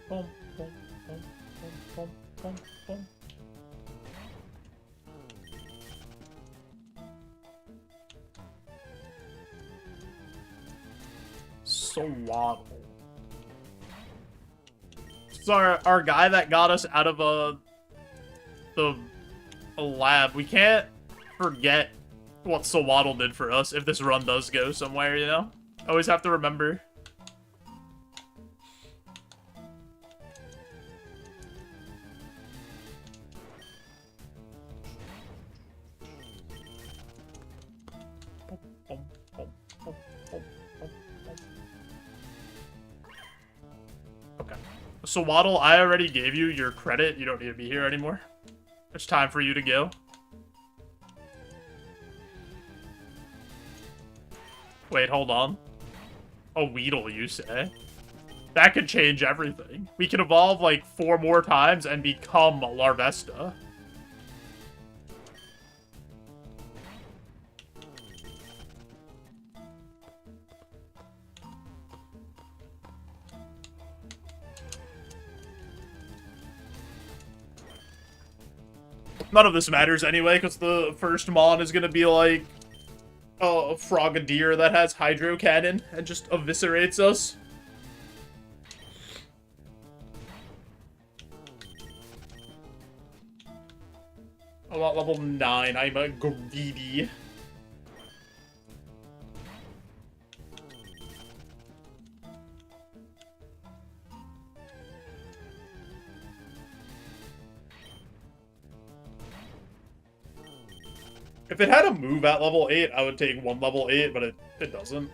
Boom, boom, boom, boom, boom. boom, boom. Swaddle. It's our guy that got us out of the lab. We can't forget what Swaddle did for us if this run does go somewhere, you know? Always have to remember. Okay. So Waddle, I already gave you your credit. You don't need to be here anymore. It's time for you to go. Wait, hold on. A Weedle, you say? That could change everything. We can evolve like 4 more times and become Larvesta. None of this matters anyway, because the first Mon is going to be like a Frogadier that has Hydro Cannon and just eviscerates us. I'm at level 9. I'm a greedy. If it had a move at level 8, I would take 1 level 8, but it doesn't.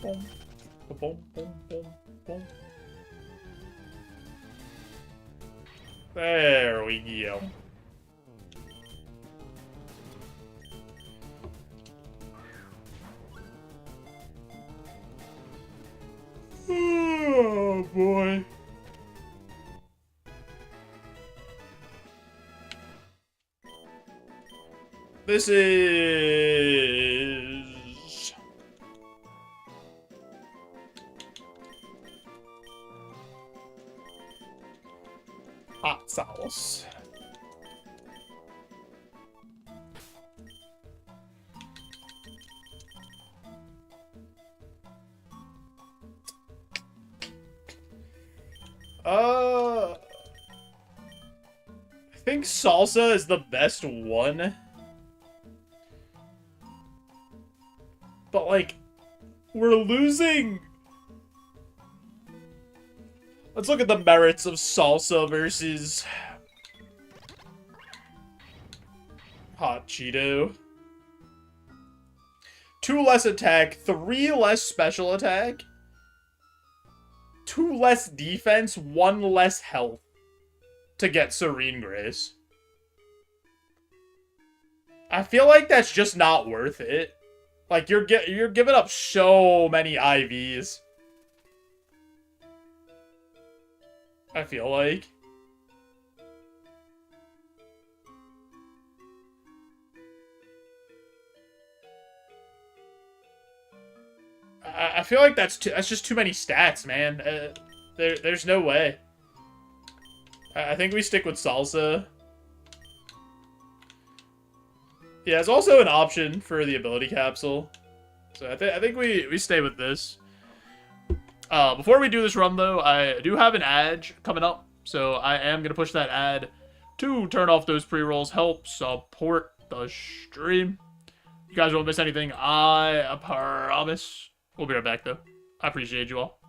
Boom. Boom, boom, boom, boom. There we go. Oh, boy. This is... hot sauce. I think Salsa is the best one. But, like, we're losing... Let's look at the merits of Salsa versus... Hot Cheeto. 2 less attack, 3 less special attack, 2 less defense, 1 less health to get Serene Grace. I feel like that's just not worth it. Like, you're giving up so many IVs. I feel like. I feel like that's just too many stats, man. There's no way. I think we stick with Salsa. Yeah, it's also an option for the ability capsule. So I think we stay with this. Before we do this run, though, I do have an ad coming up. So I am going to push that ad to turn off those pre-rolls. Help support the stream. You guys won't miss anything, I promise. We'll be right back, though. I appreciate you all.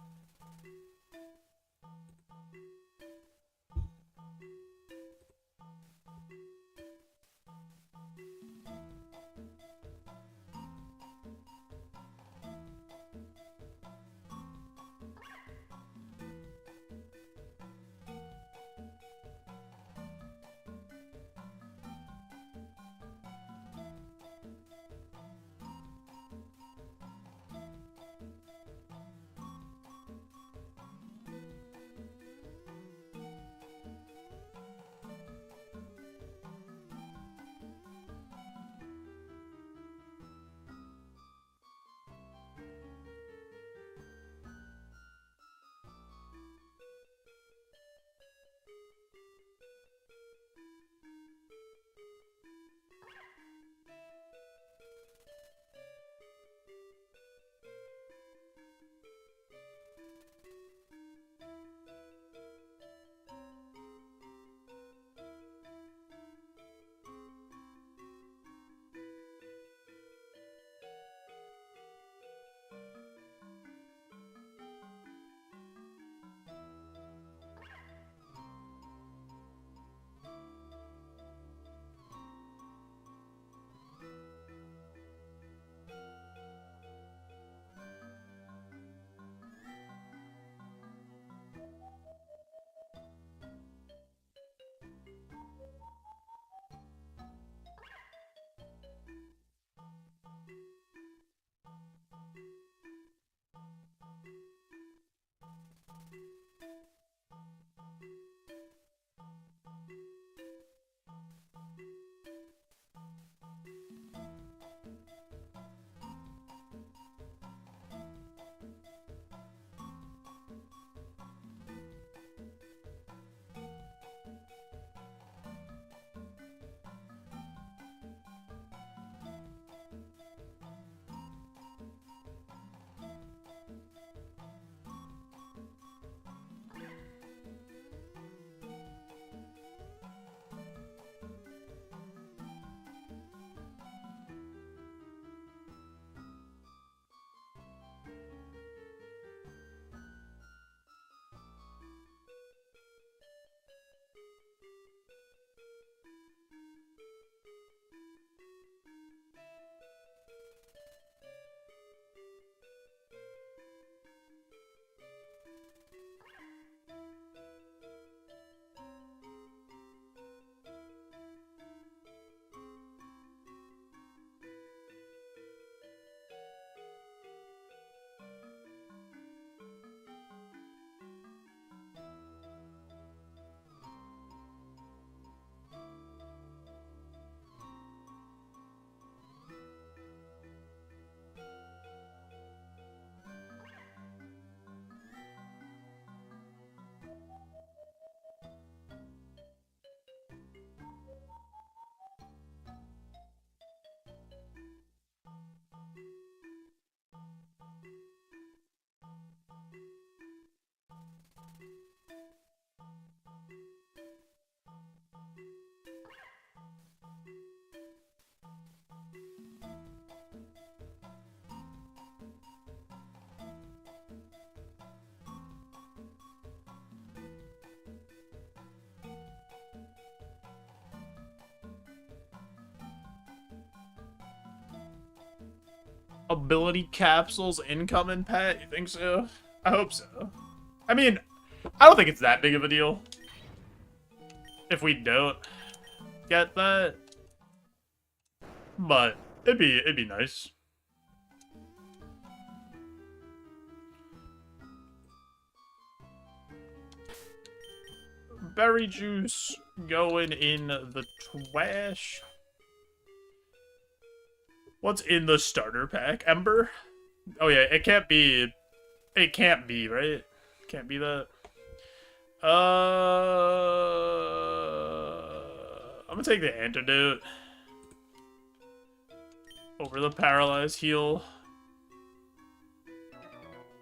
ability capsules incoming, Pat? You think so? I hope so. I mean, I don't think it's that big of a deal if we don't get that. But it'd be nice. Berry juice going in the trash. What's in the starter pack? Ember? Oh yeah, it can't be. It can't be, right? Can't be that. I'm gonna take the antidote over the paralyzed heal.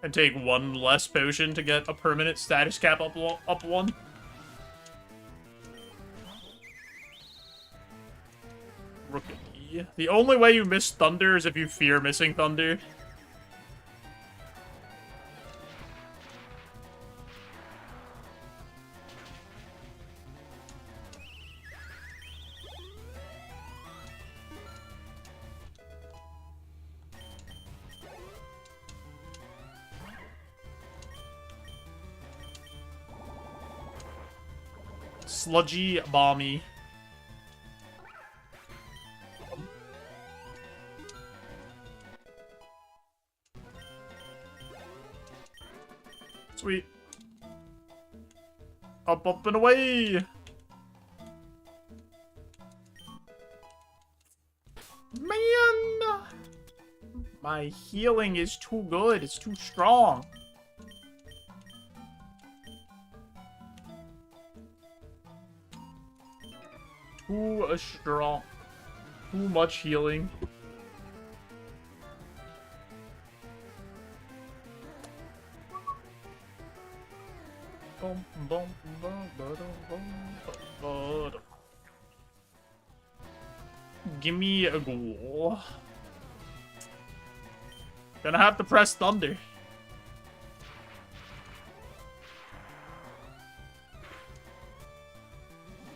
And take one less potion to get a permanent status cap up one. Rookie. The only way you miss Thunder is if you fear missing Thunder. Sludgy Bomby. Sweet. Up, up, and away! Man! My healing is too good. It's too strong. Too strong. Too much healing. Give me a goal. Gonna have to press Thunder.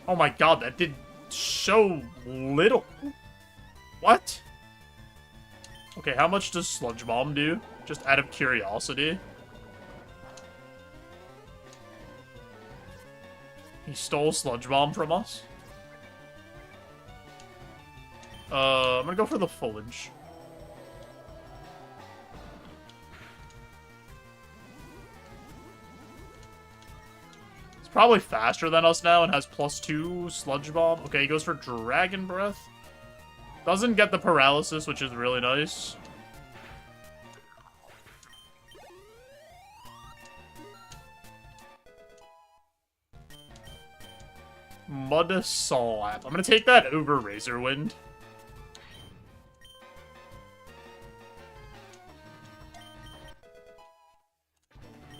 Oh my god, that did so little. What? Okay, how much does Sludge Bomb do? Just out of curiosity. He stole Sludge Bomb from us. I'm gonna go for the Foliage. It's probably faster than us now and has +2 Sludge Bomb. Okay, he goes for Dragon Breath. Doesn't get the paralysis, which is really nice. Mud Slap. I'm gonna take that over Razor Wind.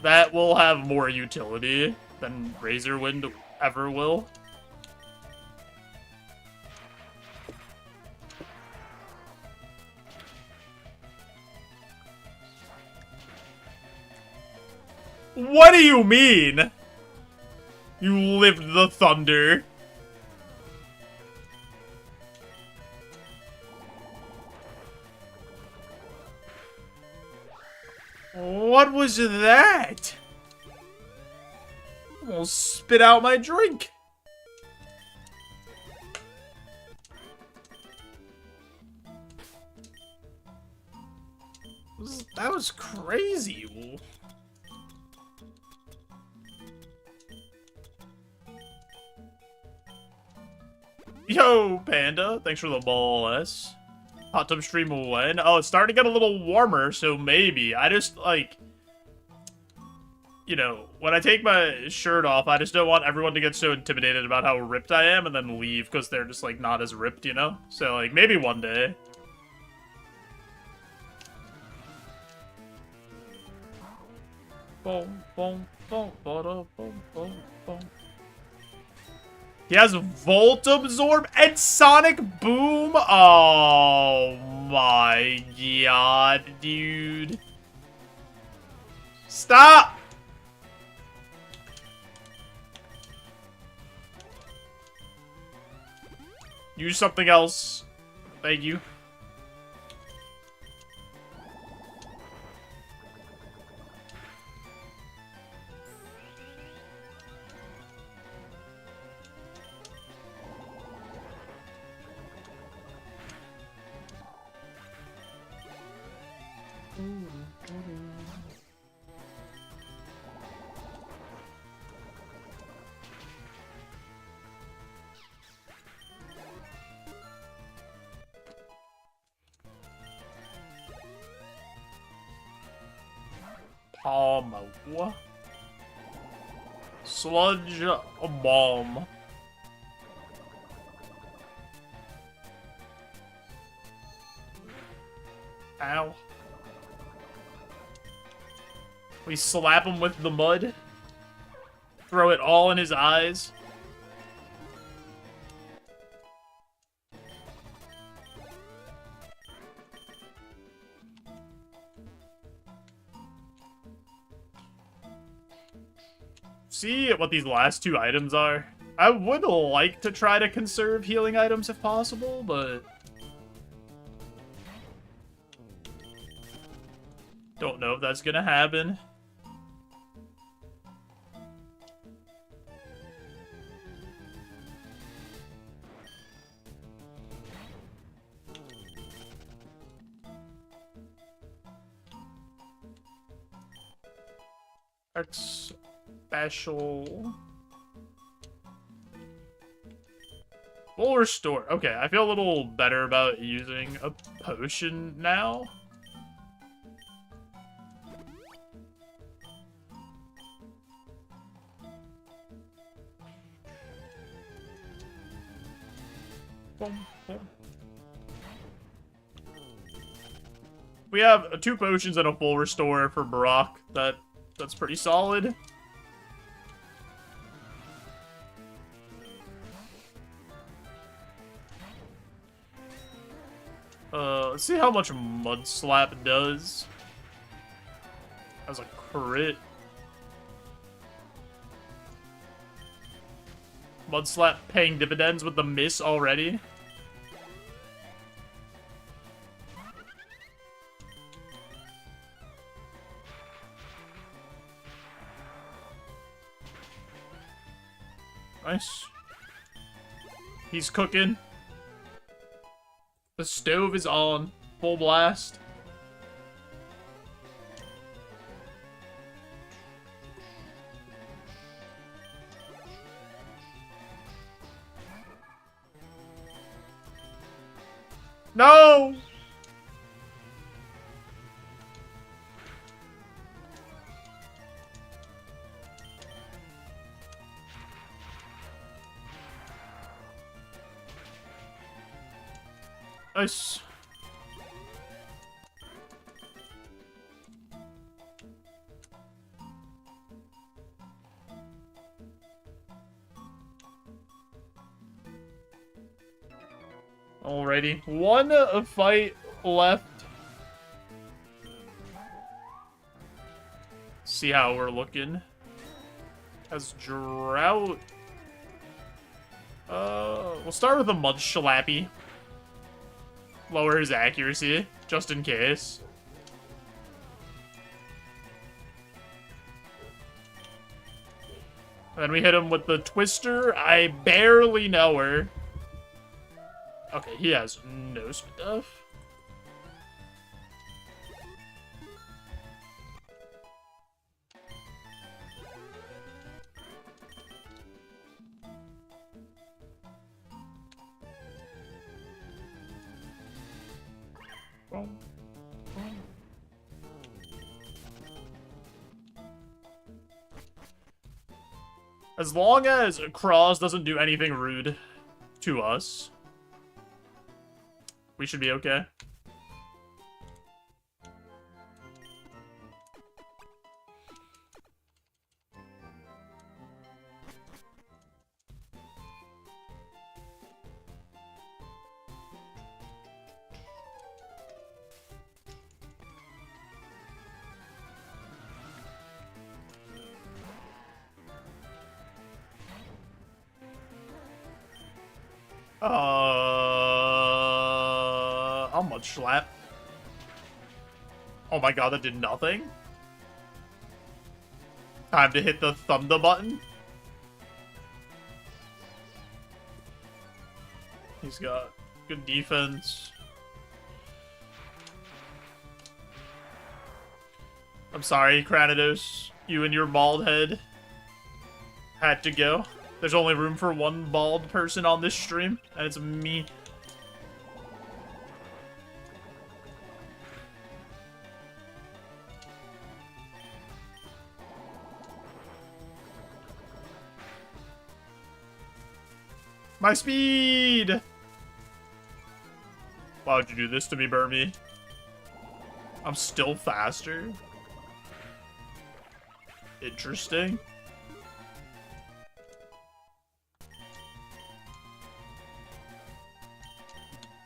That will have more utility than Razor Wind ever will. What do you mean? You lived the thunder. What was that? Almost spit out my drink. That was crazy. Yo, Panda. Thanks for the ball, S. Hot tub stream when? Oh, it's starting to get a little warmer, so maybe. I just, like... You know, when I take my shirt off, I just don't want everyone to get so intimidated about how ripped I am and then leave because they're just, like, not as ripped, you know? So, like, maybe one day. Boom, boom, boom, boom, boom, boom, boom. He has Volt Absorb and Sonic Boom. Oh my god, dude. Stop! Use something else. Thank you. Palmo. Sludge bomb. Ow. We slap him with the mud. Throw it all in his eyes. See what these last two items are. I would like to try to conserve healing items if possible, but don't know if that's gonna happen. That's special. Full restore. Okay, I feel a little better about using a potion now. We have 2 potions and a full restore for Brock. That's pretty solid. Let's see how much Mud Slap does. As a crit. Mud Slap paying dividends with the miss already. Nice. He's cooking. The stove is on. Full blast. No! Nice. Alrighty, one fight left. See how we're looking. As Drought. We'll start with a Mud Schlappy. Lower his accuracy, just in case. And then we hit him with the Twister. I barely know her. Okay, he has no stuff. As long as Cross doesn't do anything rude to us, we should be okay. I'll Mud Slap. Oh my god, that did nothing? Time to hit the Thunder button. He's got good defense. I'm sorry, Kranidos. You and your bald head had to go. There's only room for one bald person on this stream, and it's me. My speed! Why would you do this to me, Burmy? I'm still faster. Interesting.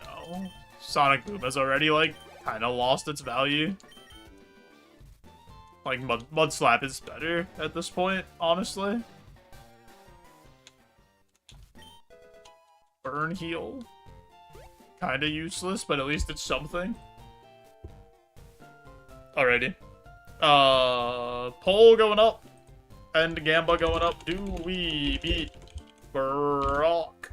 No. Sonic Boom has already, like, kind of lost its value. Like, Mud Slap is better at this point, honestly. Burn Heal. Kinda useless, but at least it's something. Alrighty. Pole going up. And Gamba going up. Do we beat Brock?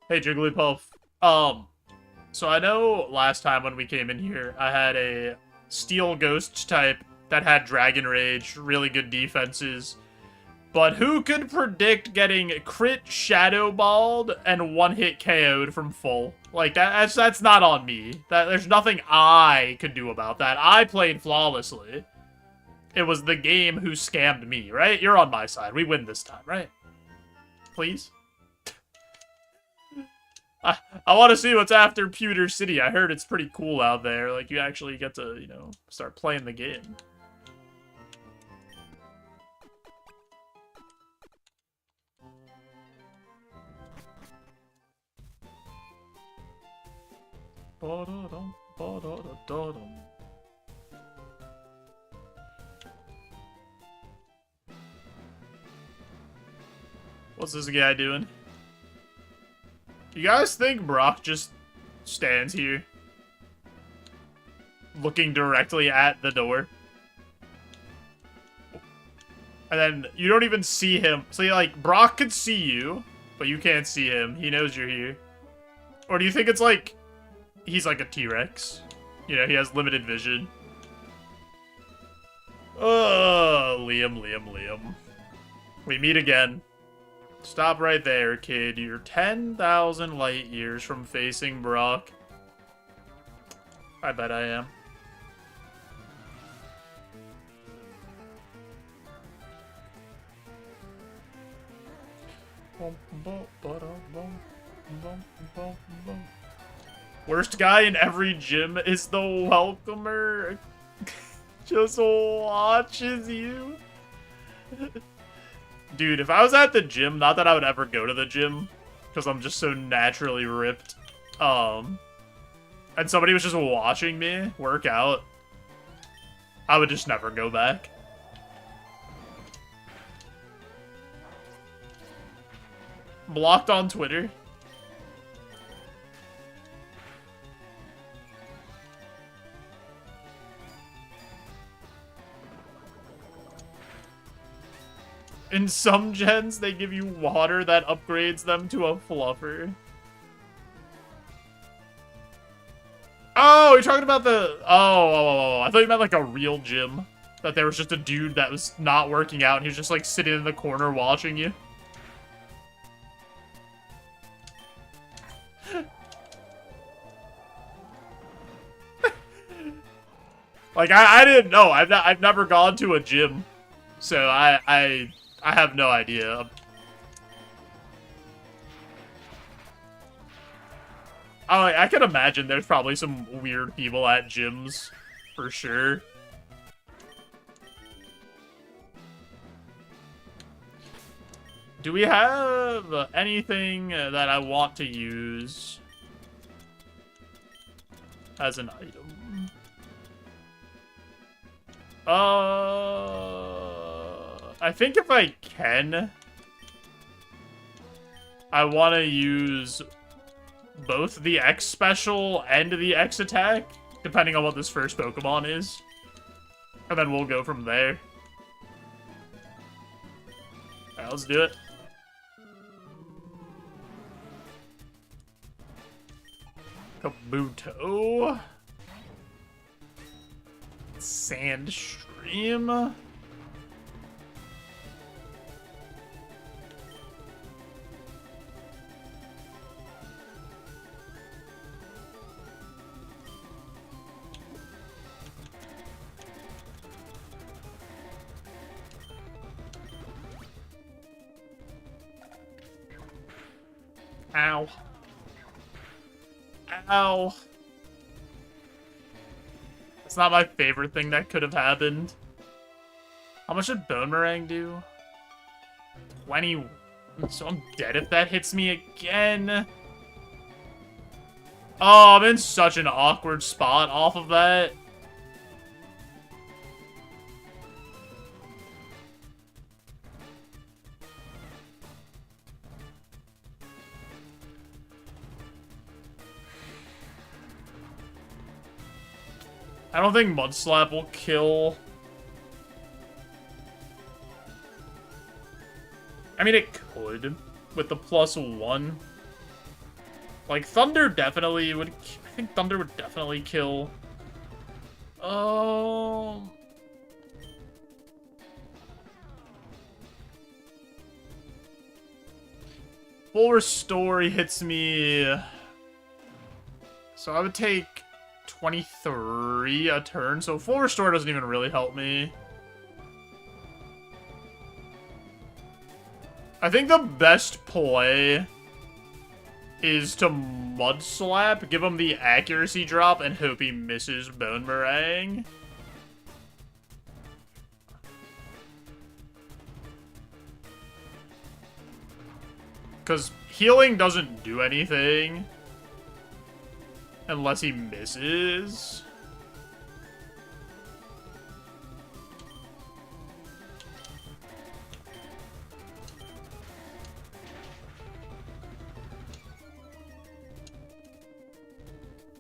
Hey, Jigglypuff. So I know last time when we came in here, I had a Steel Ghost type that had Dragon Rage, really good defenses. But who could predict getting crit Shadow Balled and one-hit KO'd from full? Like, that's not on me. There's nothing I could do about that. I played flawlessly. It was the game who scammed me, right? You're on my side. We win this time, right? Please? I want to see what's after Pewter City. I heard it's pretty cool out there. Like, you actually get to, you know, start playing the game. What's this guy doing? You guys think Brock just stands here? Looking directly at the door? And then you don't even see him. So, like, Brock could see you, but you can't see him. He knows you're here. Or do you think it's like, he's like a T-Rex? You know, he has limited vision. Oh, Liam. We meet again. Stop right there, kid. You're 10,000 light years from facing Brock. I bet I am. Worst guy in every gym is the welcomer. Just watches you. Dude, if I was at the gym, not that I would ever go to the gym, because I'm just so naturally ripped, and somebody was just watching me work out, I would just never go back. Blocked on Twitter. In some gens, they give you water that upgrades them to a fluffer. Oh, you're talking about the... Oh, I thought you meant like a real gym. That there was just a dude that was not working out and he was just like sitting in the corner watching you. Like, I didn't know. I've never gone to a gym. So I have no idea. Oh, I can imagine there's probably some weird people at gyms, for sure. Do we have anything that I want to use as an item? I think if I can, I want to use both the X special and the X attack, depending on what this first Pokemon is. And then we'll go from there. Alright, let's do it. Kabuto. Sandstream. Ow. Ow. It's not my favorite thing that could have happened. How much did Boomerang do? 20. So I'm dead if that hits me again. Oh, I'm in such an awkward spot off of that. I don't think Mud Slap will kill. I mean, it could with the +1. Like, Thunder definitely would... I think Thunder would definitely kill. Full Restore, he hits me... So I would take 23 a turn, so Full Restore doesn't even really help me. I think the best play is to Mud Slap, give him the accuracy drop, and hope he misses Boomerang. Because healing doesn't do anything unless he misses.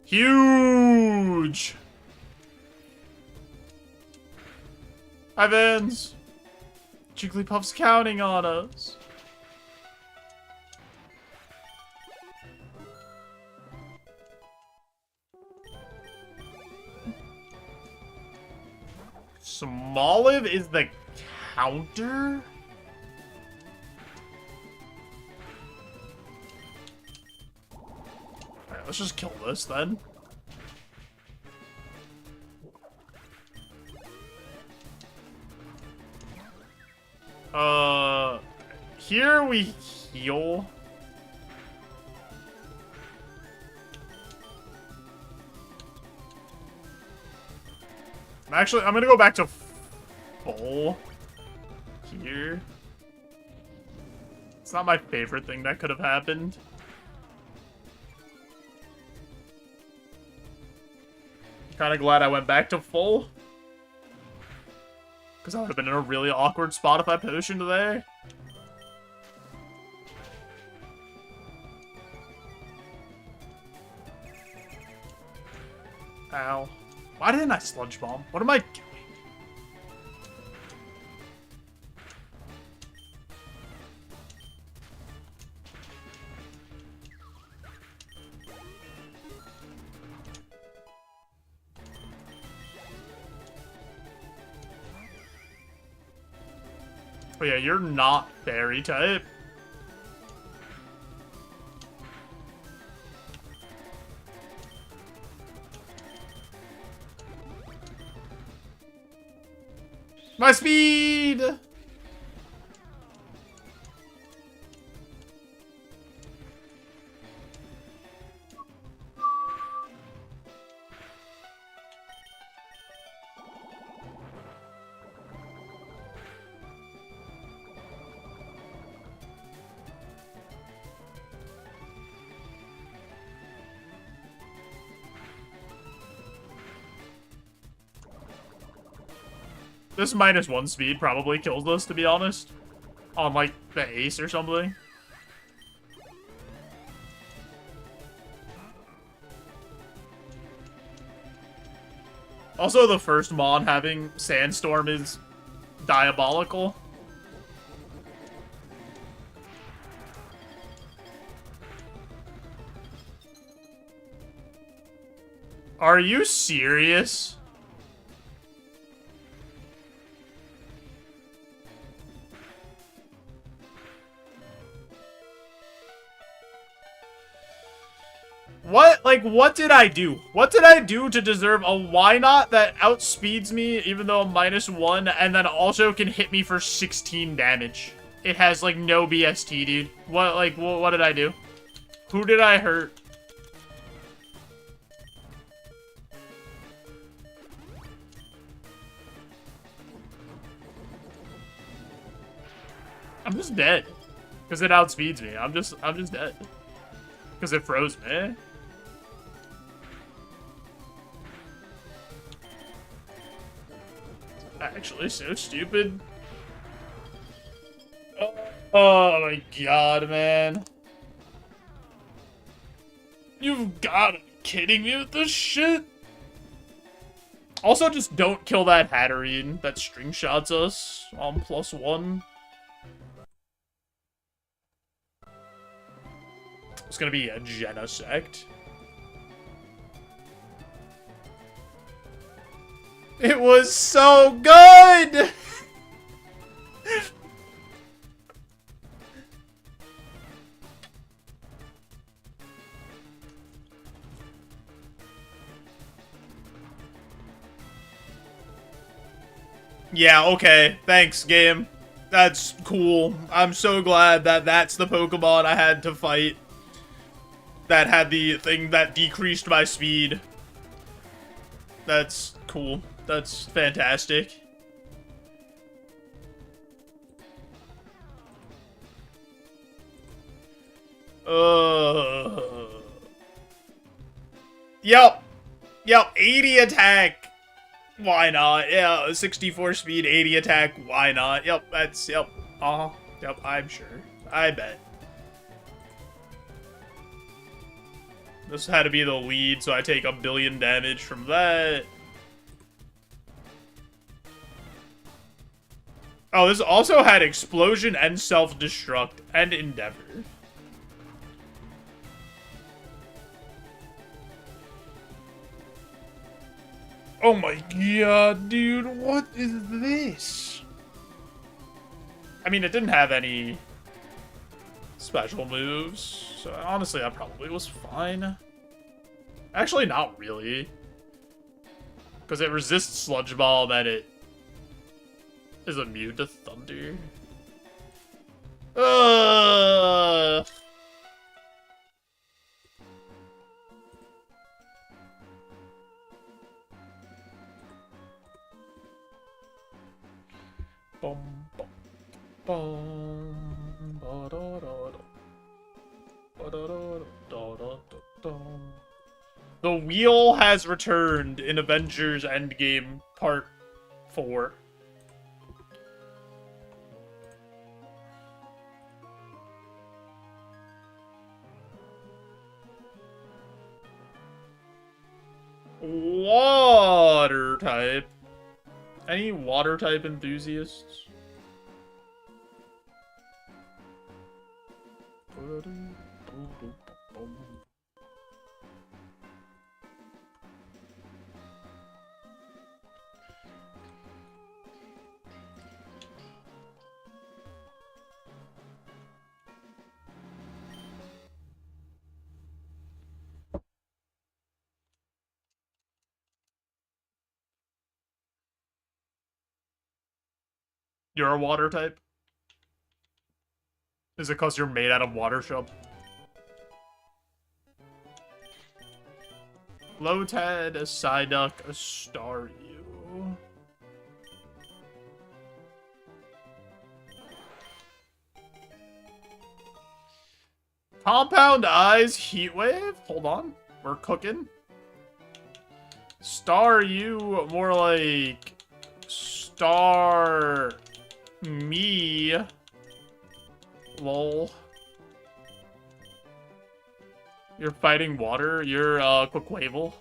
Huge! Hi, Vans. Jigglypuff's counting on us. Smoliv is the counter? Alright, let's just kill this then. Here we heal. Actually, I'm gonna go back to full here. It's not my favorite thing that could have happened. Kinda glad I went back to full. Because I would have been in a really awkward spot if I potioned there. Ow. Why didn't I Sludge Bomb? What am I doing? Oh yeah, you're not fairy type. My speed! This -1 speed probably kills us, to be honest. On, like, the ace or something. Also, the first Mon having Sandstorm is diabolical. Are you serious? What? Like, what did I do? What did I do to deserve a why not that outspeeds me even though I'm -1 and then also can hit me for 16 damage? It has, like, no BST, dude. What, like, what did I do? Who did I hurt? I'm just dead. Because it outspeeds me. I'm just dead. Because it froze me. Actually, so stupid. Oh my god, man. You've gotta be kidding me with this shit. Also, just don't kill that Hatterene that string shots us on +1. It's gonna be a Genosect. It was so good! Yeah, okay. Thanks, game. That's cool. I'm so glad that that's the Pokemon I had to fight. That had the thing that decreased my speed. That's cool. That's fantastic. Yep. Yep, 80 attack. Why not? Yeah, 64 speed, 80 attack. Why not? Yep, that's, yep. Yep, I'm sure. I bet. This had to be the lead, so I take 1 billion damage from that. Oh, this also had Explosion and Self-Destruct and Endeavor. Oh my god, dude, what is this? I mean, it didn't have any special moves, so honestly, that probably was fine. Actually, not really. Because it resists Sludge Bomb and it is immune to Thunder. Bum, bum, bum, ba, da, da, da. Ba, da, da, da, da, da, da. The wheel has returned in Avengers Endgame Part 4. Water type. Any water type enthusiasts? You're a water type? Is it because you're made out of water shub? Lotad, a Psyduck, a Staryu. Compound Eyes, Heatwave? Hold on. We're cooking. Staryu, more like... Star... Me. Lol. You're fighting water? You're, Quaquavel?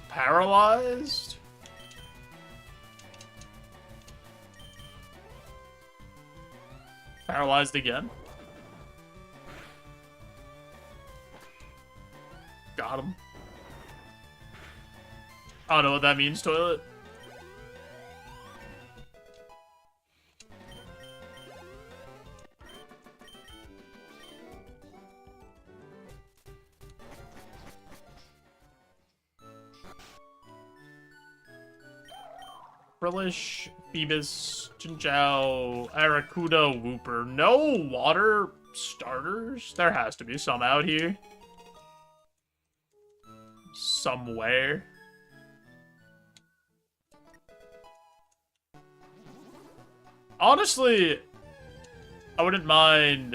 Paralyzed? Paralyzed again? Got him. I don't know what that means, Toilet. Relish, Phoebus, Jinjiao, Aracuda, Wooper. No water starters? There has to be some out here. Somewhere. Honestly, I wouldn't mind,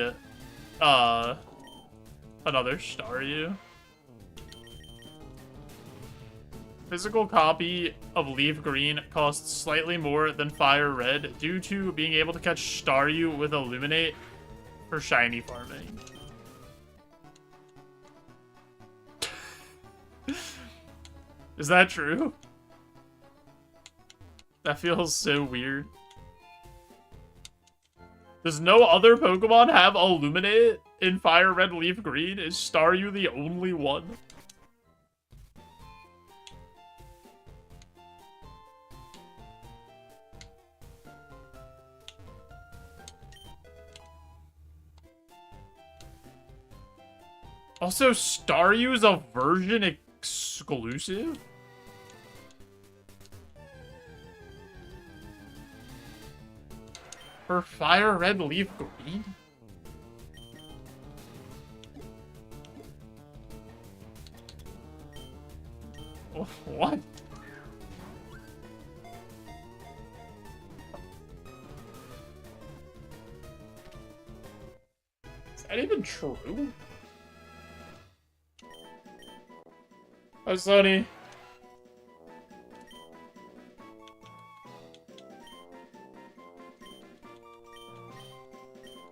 another Staryu. Physical copy of Leaf Green costs slightly more than Fire Red due to being able to catch Staryu with Illuminate for shiny farming. Is that true? That feels so weird. Does no other Pokemon have Illuminate in Fire Red Leaf Green? Is Staryu the only one? Also, Staryu is a version exclusive? For Fire Red Leaf Green? What? Is that even true? Hi, Sony.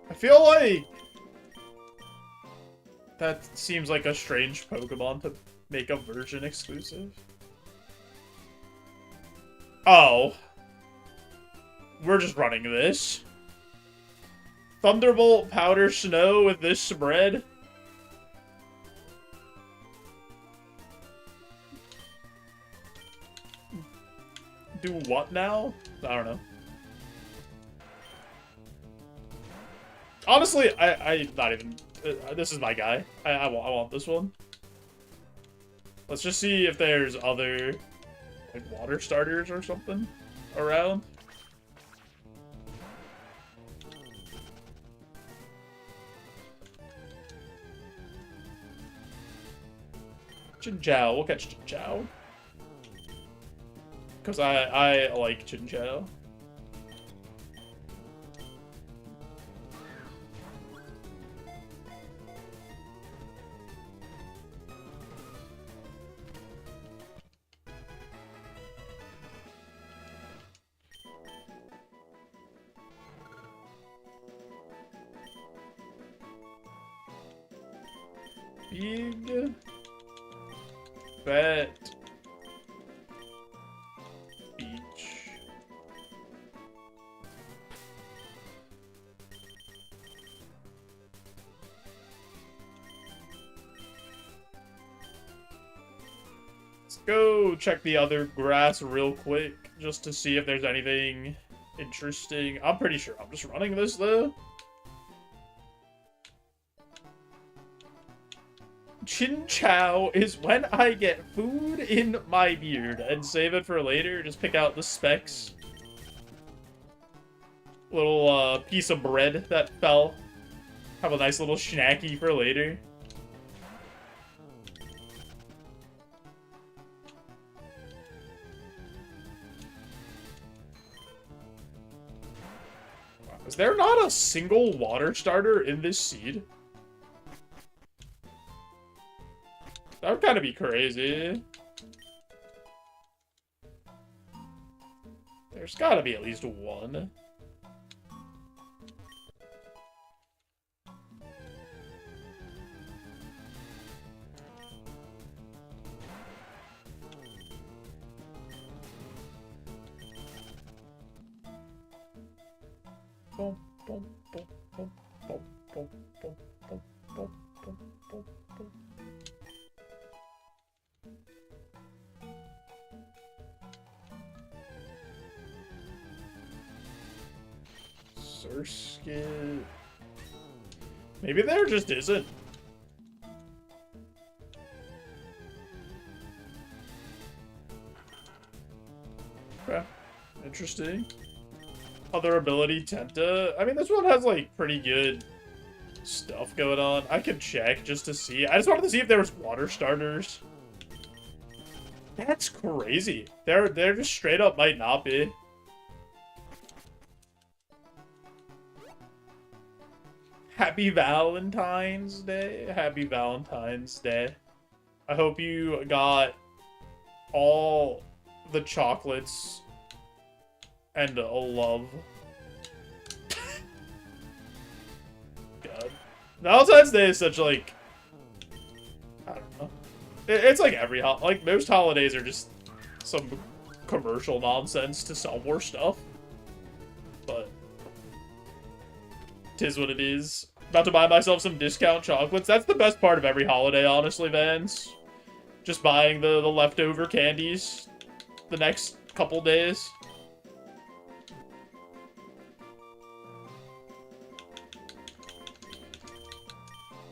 I feel like that seems like a strange Pokemon to make a version exclusive. Oh. We're just running this. Thunderbolt Powder Snow with this spread. Do what now? I don't know. Honestly, I'm not even... this is my guy. I want this one. Let's just see if there's other, like, water starters or something around. Jinjiao. We'll catch Jinjiao. Because I like Jinjiao. Big Bet Beach. Let's go check the other grass real quick, just to see if there's anything interesting. I'm pretty sure I'm just running this, though. Chinchou is when I get food in my beard and save it for later. Just pick out the specs. Little piece of bread that fell. Have a nice little snacky for later. Is there not a single water starter in this seed? That would kind of be crazy. There's gotta be at least one. Surskit. Maybe there just isn't. Okay. Interesting. Other ability, Tenta. I mean, this one has, like, pretty good stuff going on. I could check just to see. I just wanted to see if there was water starters. That's crazy. There just straight up might not be. Happy Valentine's Day. Happy Valentine's Day. I hope you got all the chocolates and a love. God. Valentine's Day is such, like, I don't know. It's like like, most holidays are just some commercial nonsense to sell more stuff. But tis what it is. About to buy myself some discount chocolates. That's the best part of every holiday, honestly, Vans. Just buying the leftover candies the next couple days.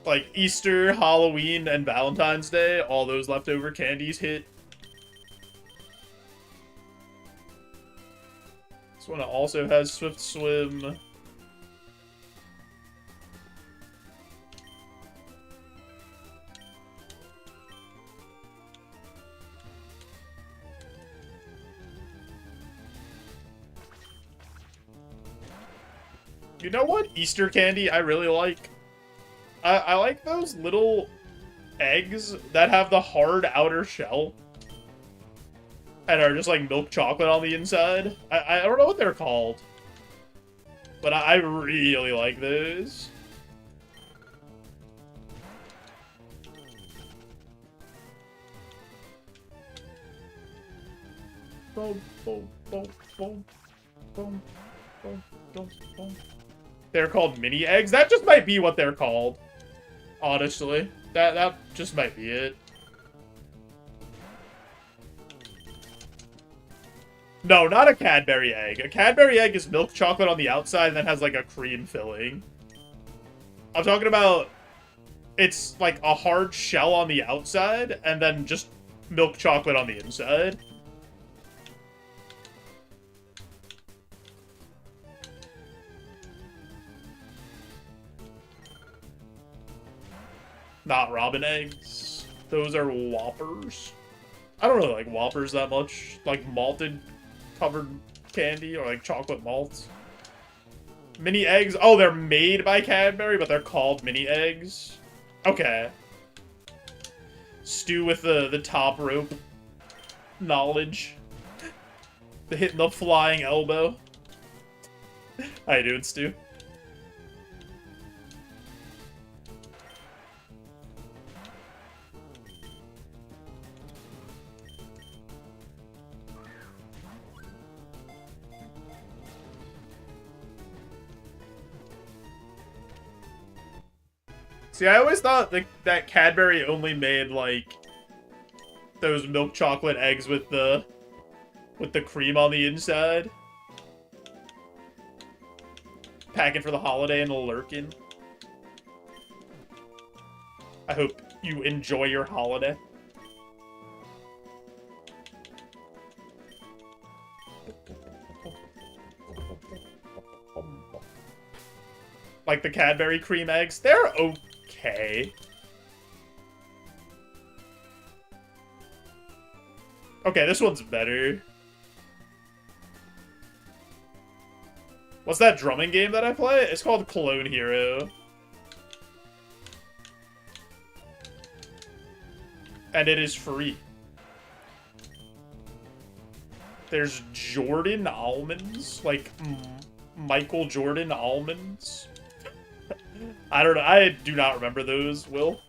Like Easter, Halloween, and Valentine's Day, all those leftover candies hit. This one also has Swift Swim. You know what Easter candy I really like? I like those little eggs that have the hard outer shell and are just like milk chocolate on the inside. I don't know what they're called, but I really like those. Boom, boom, boom, boom, boom, boom, boom, boom. They're called mini eggs. That just might be what they're called. Honestly, that just might be it. No, not a Cadbury egg. A Cadbury egg is milk chocolate on the outside and then has like a cream filling. I'm talking about it's like a hard shell on the outside and then just milk chocolate on the inside. Not robin eggs. Those are Whoppers. I don't really like Whoppers that much. Like malted covered candy or like chocolate malt. Mini eggs. Oh, they're made by Cadbury, but they're called mini eggs. Okay. Stu with the top rope knowledge. The hitting the flying elbow. How you doing, Stu? See, I always thought that Cadbury only made, like, those milk chocolate eggs with the cream on the inside. Packing for the holiday and lurking. I hope you enjoy your holiday. Like the Cadbury cream eggs, they're okay. Okay, this one's better. What's that drumming game that I play? It's called Clone Hero. And it is free. There's Jordan almonds, like Michael Jordan almonds. I don't know. I do not remember those, Will.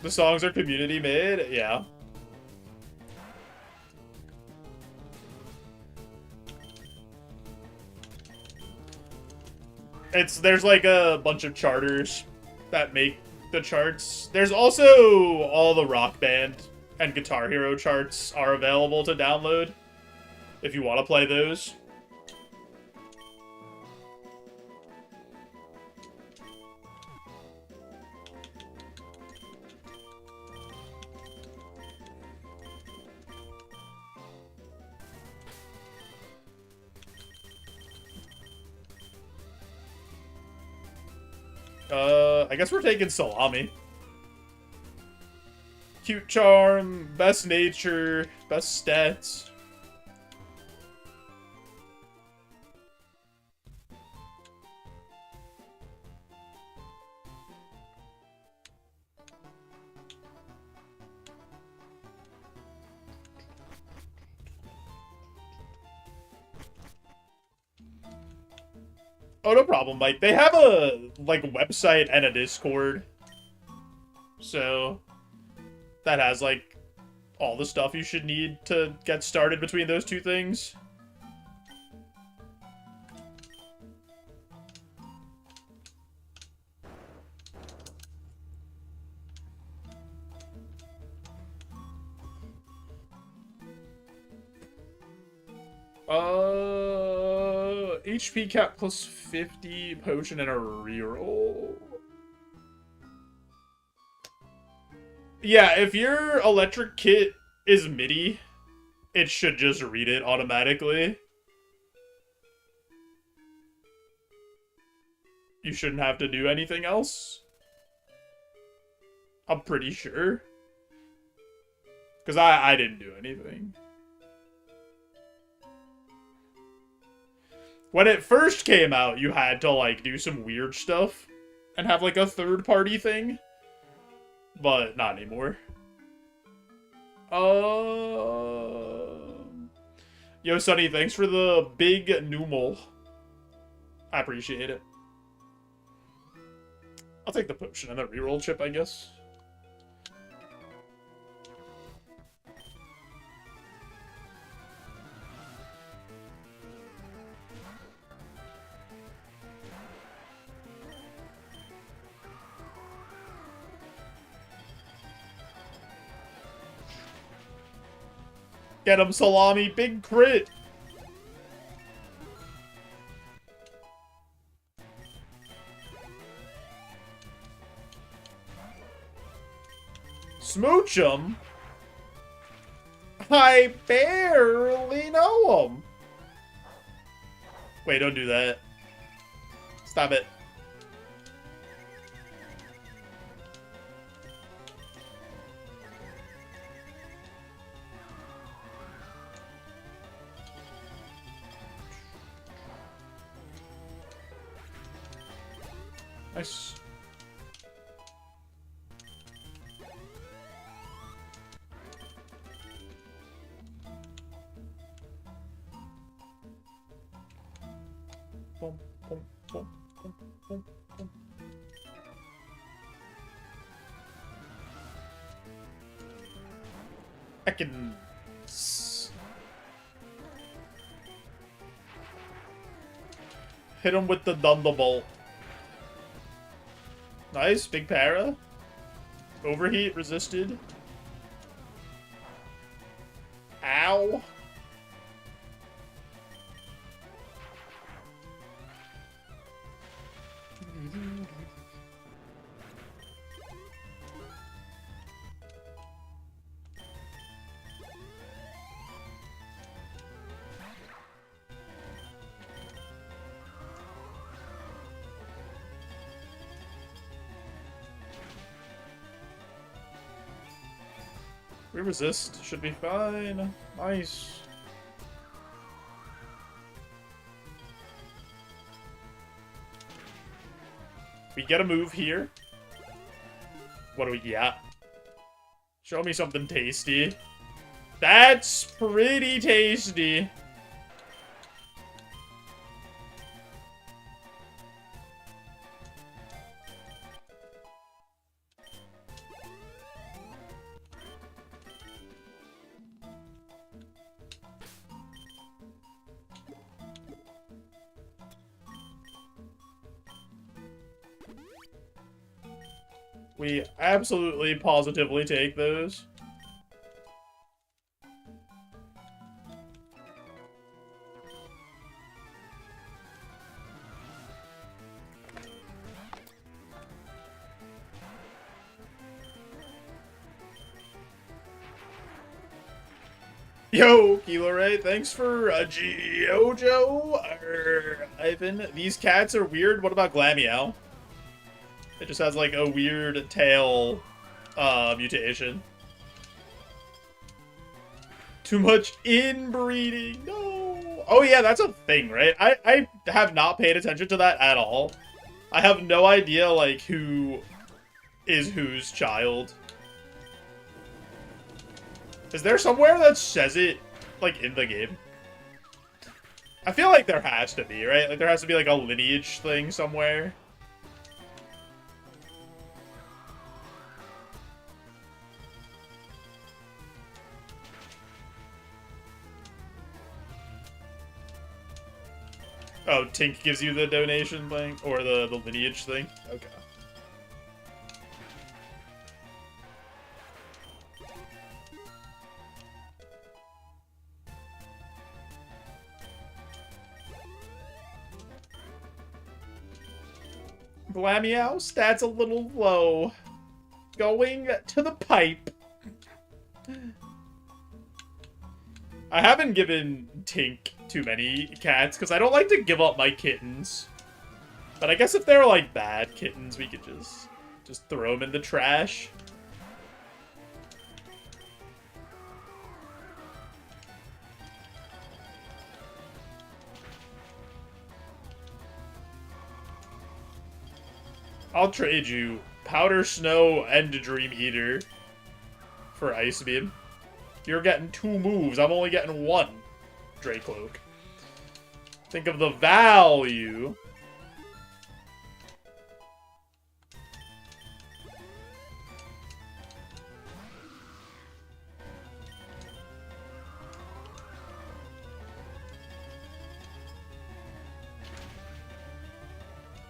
The songs are community made? Yeah. There's like a bunch of charters that make the charts. There's also all the Rock Band and Guitar Hero charts are available to download if you want to play those. I guess we're taking Salami. Cute charm, best nature, best stats. Oh, no problem, Mike. They have a, like, website and a Discord. So, that has, like, all the stuff you should need to get started between those two things. HP cap plus 50, potion, and a reroll. Yeah, if your electric kit is MIDI, it should just read it automatically. You shouldn't have to do anything else. I'm pretty sure. Because I didn't do anything. When it first came out, you had to, like, do some weird stuff and have, like, a third-party thing. But not anymore. Yo, Sonny, thanks for the big numal. I appreciate it. I'll take the potion and the reroll chip, I guess. Get him, Salami. Big crit. Smooch him? I barely know him. Wait, don't do that. Stop it. Nice. Boom, boom, boom, boom, boom, boom. I can... hit him with the Thunderbolt. Nice, big para. Overheat, resisted. Ow. We resist. Should be fine. Nice. We get a move here. What do we get? Show me something tasty. That's pretty tasty. We absolutely, positively take those. Yo, Kilo Ray, thanks for JoeJoe or Ivan. These cats are weird. What about Glameow? It just has like a weird tail mutation. Too much inbreeding. No. Oh yeah, that's a thing, right? I have not paid attention to that at all. I have no idea like who is whose child. Is there somewhere that says it, like, in the game? I feel like there has to be, right? Like, there has to be, like, a lineage thing somewhere. Oh, Tink gives you the donation thing? Or the lineage thing? Okay. Glameow, stats a little low. Going to the pipe. I haven't given Tink too many cats, because I don't like to give up my kittens. But I guess if they're, like, bad kittens, we could just throw them in the trash. I'll trade you Powder Snow and Dream Eater for Ice Beam. You're getting 2 moves. I'm only getting 1 Dracloak. Think of the value.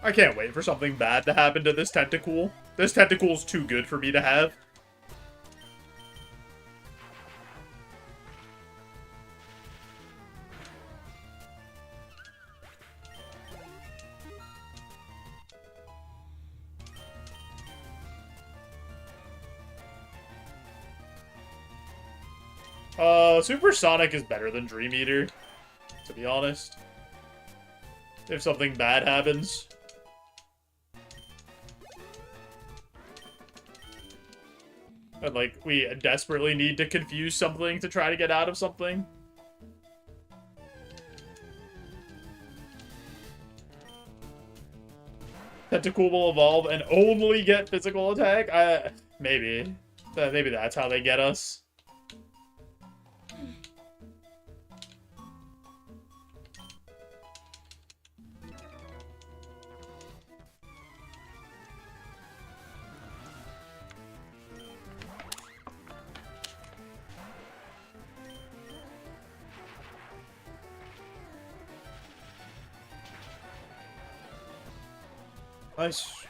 I can't wait for something bad to happen to this Tentacool. This Tentacool's too good for me to have. Supersonic is better than Dream Eater, to be honest. If something bad happens. And, like, we desperately need to confuse something to try to get out of something. Tentacool will evolve and only get physical attack? Maybe. Maybe that's how they get us. Nice.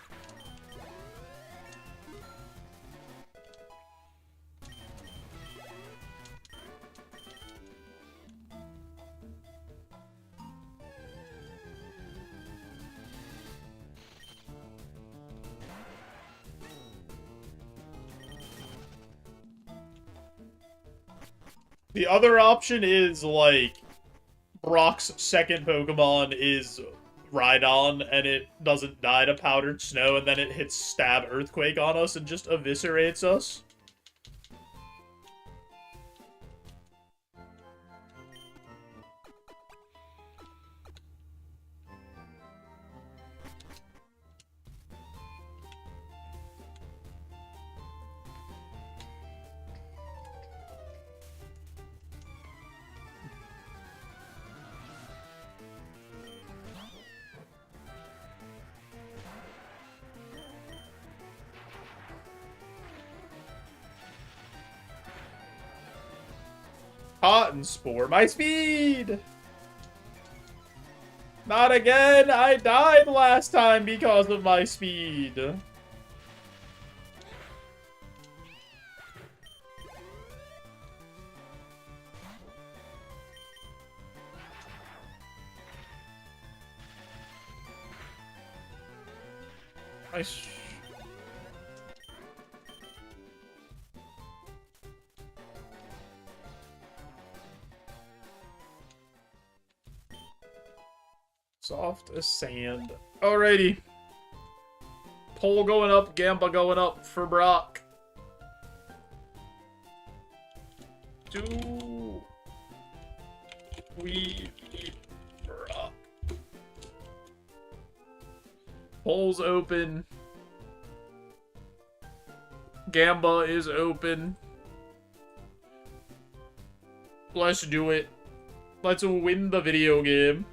The other option is, like, Brock's second Pokemon is Rhydon, and it doesn't die to Powdered Snow, and then it hits Stab Earthquake on us and just eviscerates us. Cotton Spore, my speed! Not again! I died last time because of my speed. Nice. Soft as sand. Alrighty. Pole going up, Gamba going up for Brock. Do we beat Brock? Pole's open. Gamba is open. Let's do it. Let's win the video game.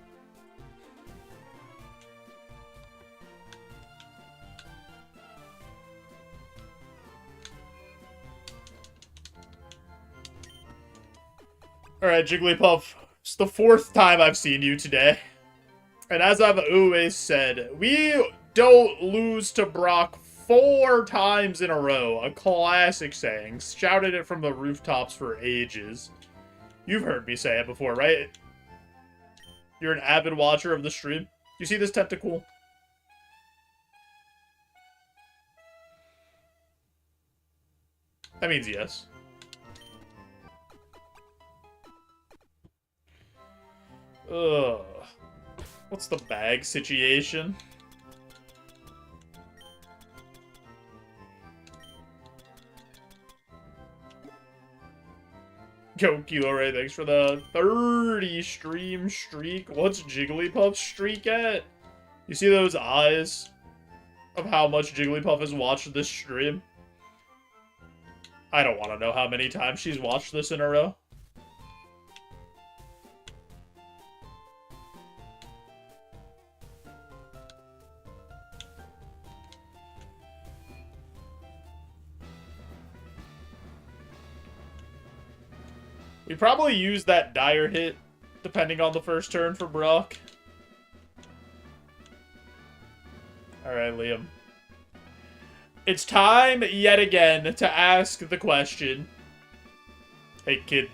Alright, Jigglypuff. It's the 4th time I've seen you today. And as I've always said, we don't lose to Brock 4 times in a row. A classic saying. Shouted it from the rooftops for ages. You've heard me say it before, right? You're an avid watcher of the stream. You see this tentacle? That means yes. Ugh. What's the bag situation? Go, Kilo Ray, thanks for the 30 stream streak. What's Jigglypuff's streak at? You see those eyes of how much Jigglypuff has watched this stream? I don't want to know how many times she's watched this in a row. We probably use that dire hit, depending on the first turn for Brock. Alright, Liam. It's time, yet again, to ask the question. Hey, kid.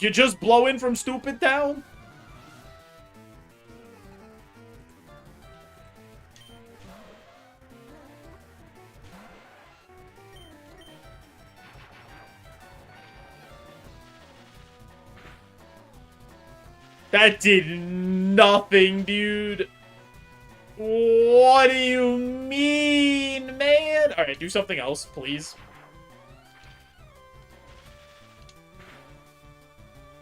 You just blow in from Stupid Town? That did nothing, dude. What do you mean, man? Alright, do something else, please.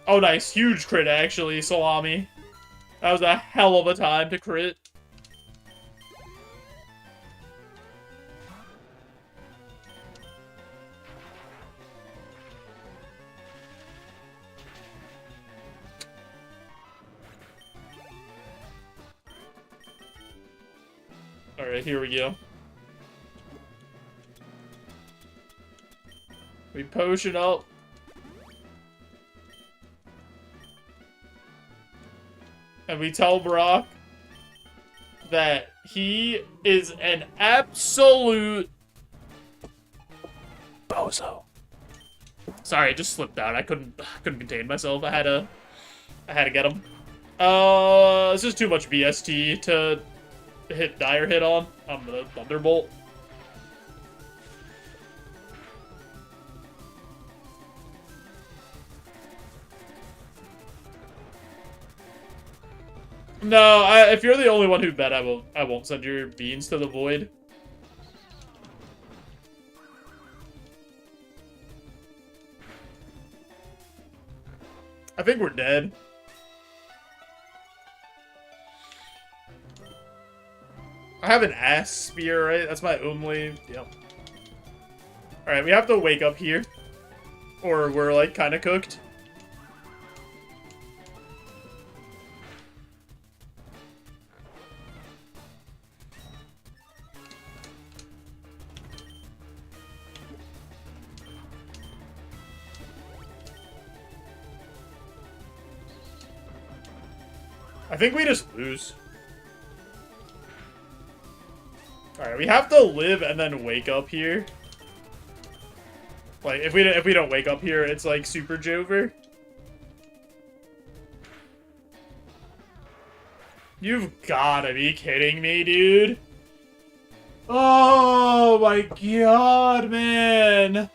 Oh, nice. Huge crit, actually, Salami. That was a hell of a time to crit. Alright, here we go. We potion up. And we tell Brock that he is an absolute bozo. Sorry, I just slipped out. I couldn't contain myself. I had to get him. This is too much BST to hit dire hit on. I'm gonna Thunderbolt. No, if you're the only one who bet, I won't send your beans to the void. I think we're dead. I have an ass spear, right? That's my only... Yep. Alright, we have to wake up here. Or we're, like, kind of cooked. I think we just lose. Alright, we have to live and then wake up here. Like, if we don't wake up here, it's like super Jover. You've gotta be kidding me, dude. Oh my god, man.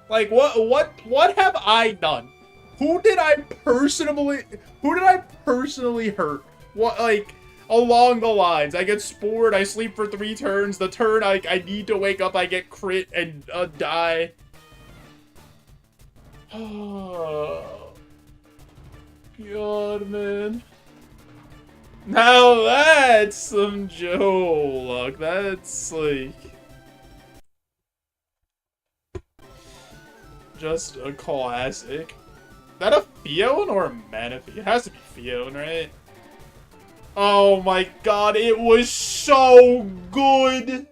Like, what have I done? Who did I personally hurt? What, like, along the lines? I get spored, I sleep for 3 turns, the turn I need to wake up, I get crit and die. Oh, God, man. Now that's some Joe luck. That's, like, just a classic. Is that a Fion or a Manaphy? It has to be Fion, right? Oh my god, it was so good!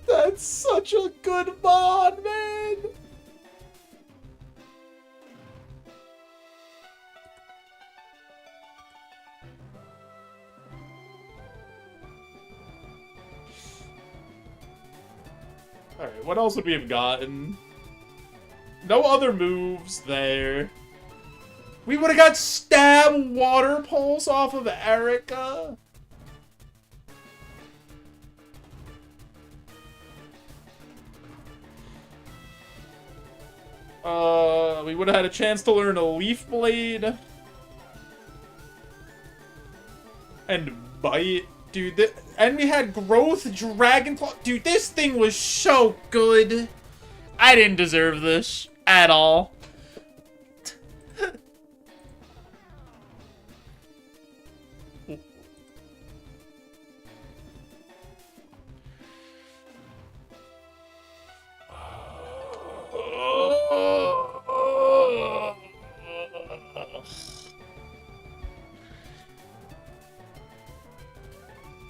That's such a good mod, man! Alright, what else would we have gotten? No other moves there. We would have got Stab Water Pulse off of Erica. We would have had a chance to learn a Leaf Blade. And Bite. Dude, and we had Growth Dragon Claw. Dude, this thing was so good. I didn't deserve this at all.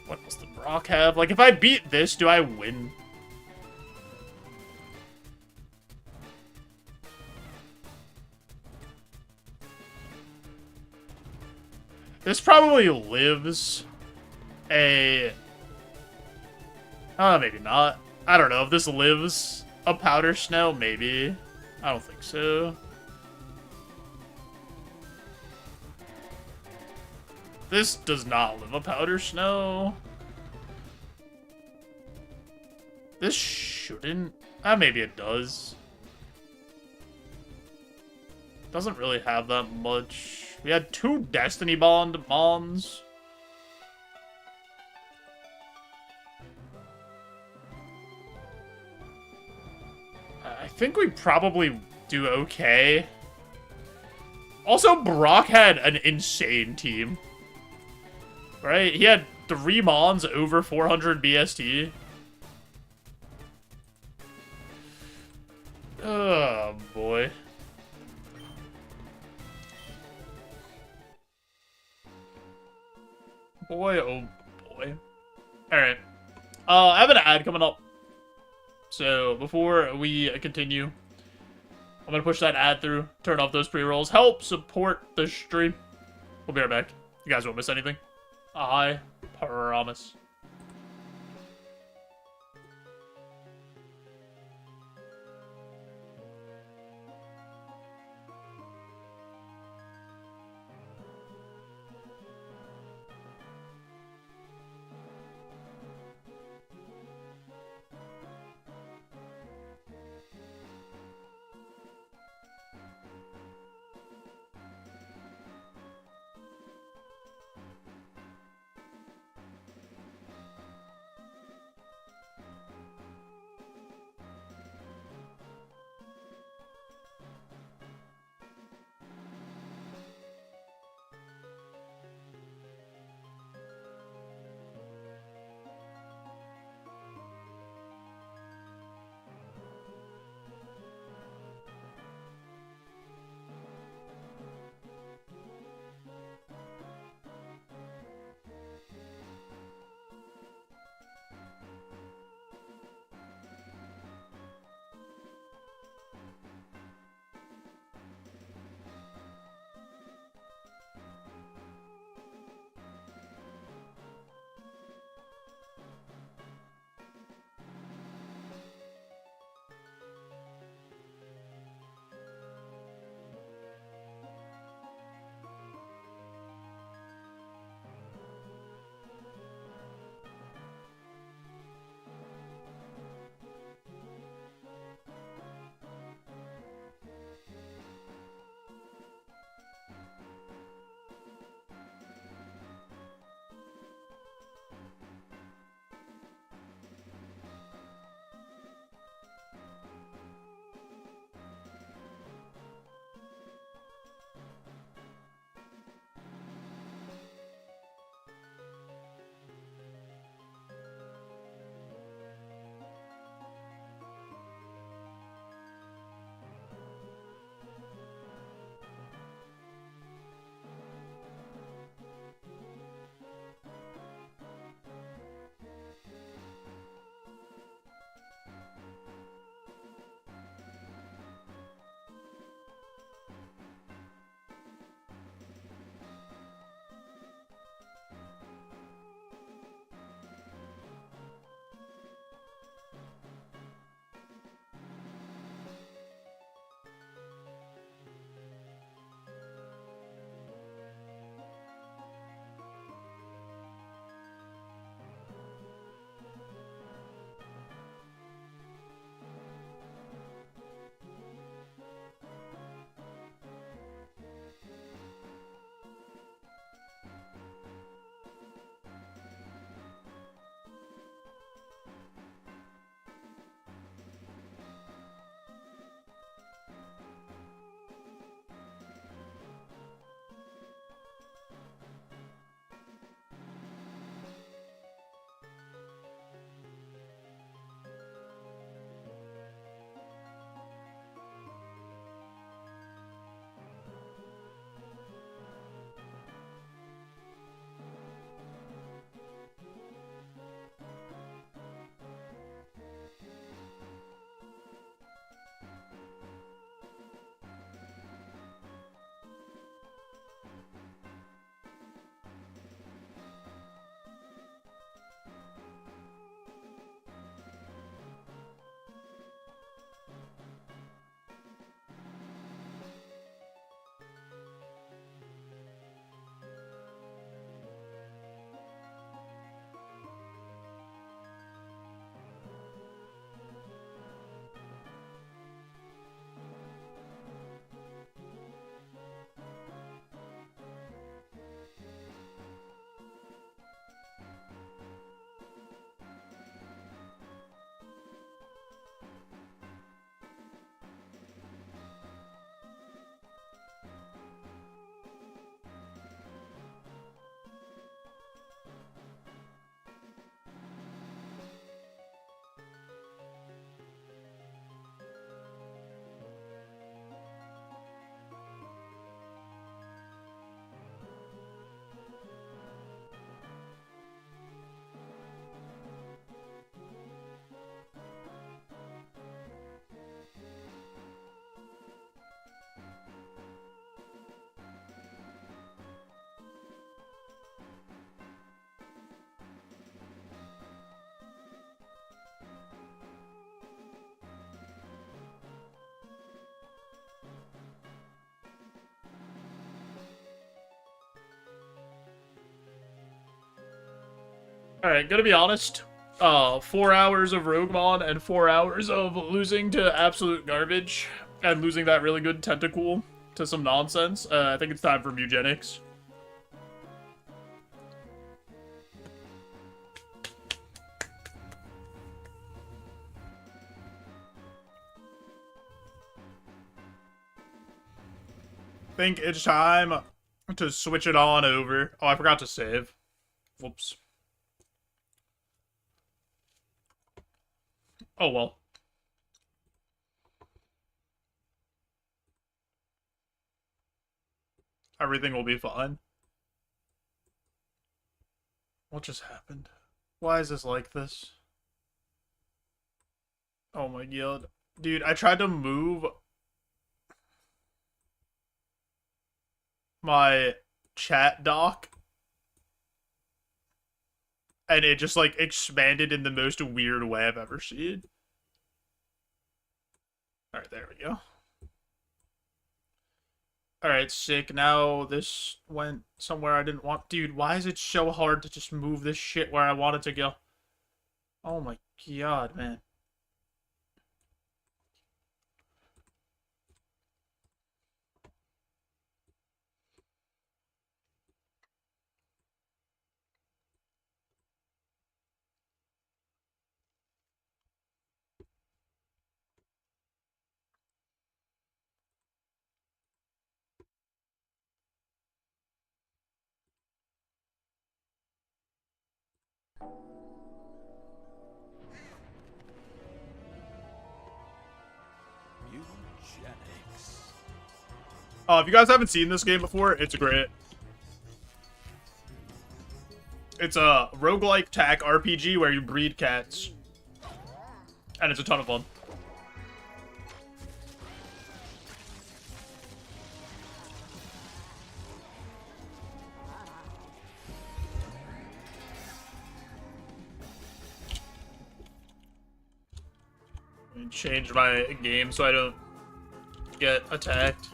What else did Brock have? Like, if I beat this, do I win? This probably lives a... maybe not. I don't know if this lives a Powder Snow, maybe. I don't think so. This does not live a Powder Snow. This shouldn't. Maybe it does. Doesn't really have that much. We had 2 Destiny Bond Mons. I think we probably do okay. Also, Brock had an insane team. Right? He had 3 Mons over 400 BST. Oh, boy. Boy, oh boy. Alright. I have an ad coming up. So, before we continue, I'm gonna push that ad through, turn off those pre-rolls, help support the stream. We'll be right back. You guys won't miss anything. I promise. Alright, gonna be honest. 4 hours of Roguemon and 4 hours of losing to absolute garbage and losing that really good Tentacool to some nonsense. I think it's time for Mewgenics. Think it's time to switch it on over. Oh, I forgot to save. Whoops. Oh, well. Everything will be fine. What just happened? Why is this like this? Oh my god. Dude, I tried to move my chat dock and it just like expanded in the most weird way I've ever seen. Alright, there we go. Alright, sick. Now this went somewhere I didn't want. Dude, why is it so hard to just move this shit where I want it to go? Oh my god, man. Mewgenics. If you guys haven't seen this game before, it's great. It's a roguelike tack RPG where you breed cats. And it's a ton of fun. Change my game so I don't get attacked.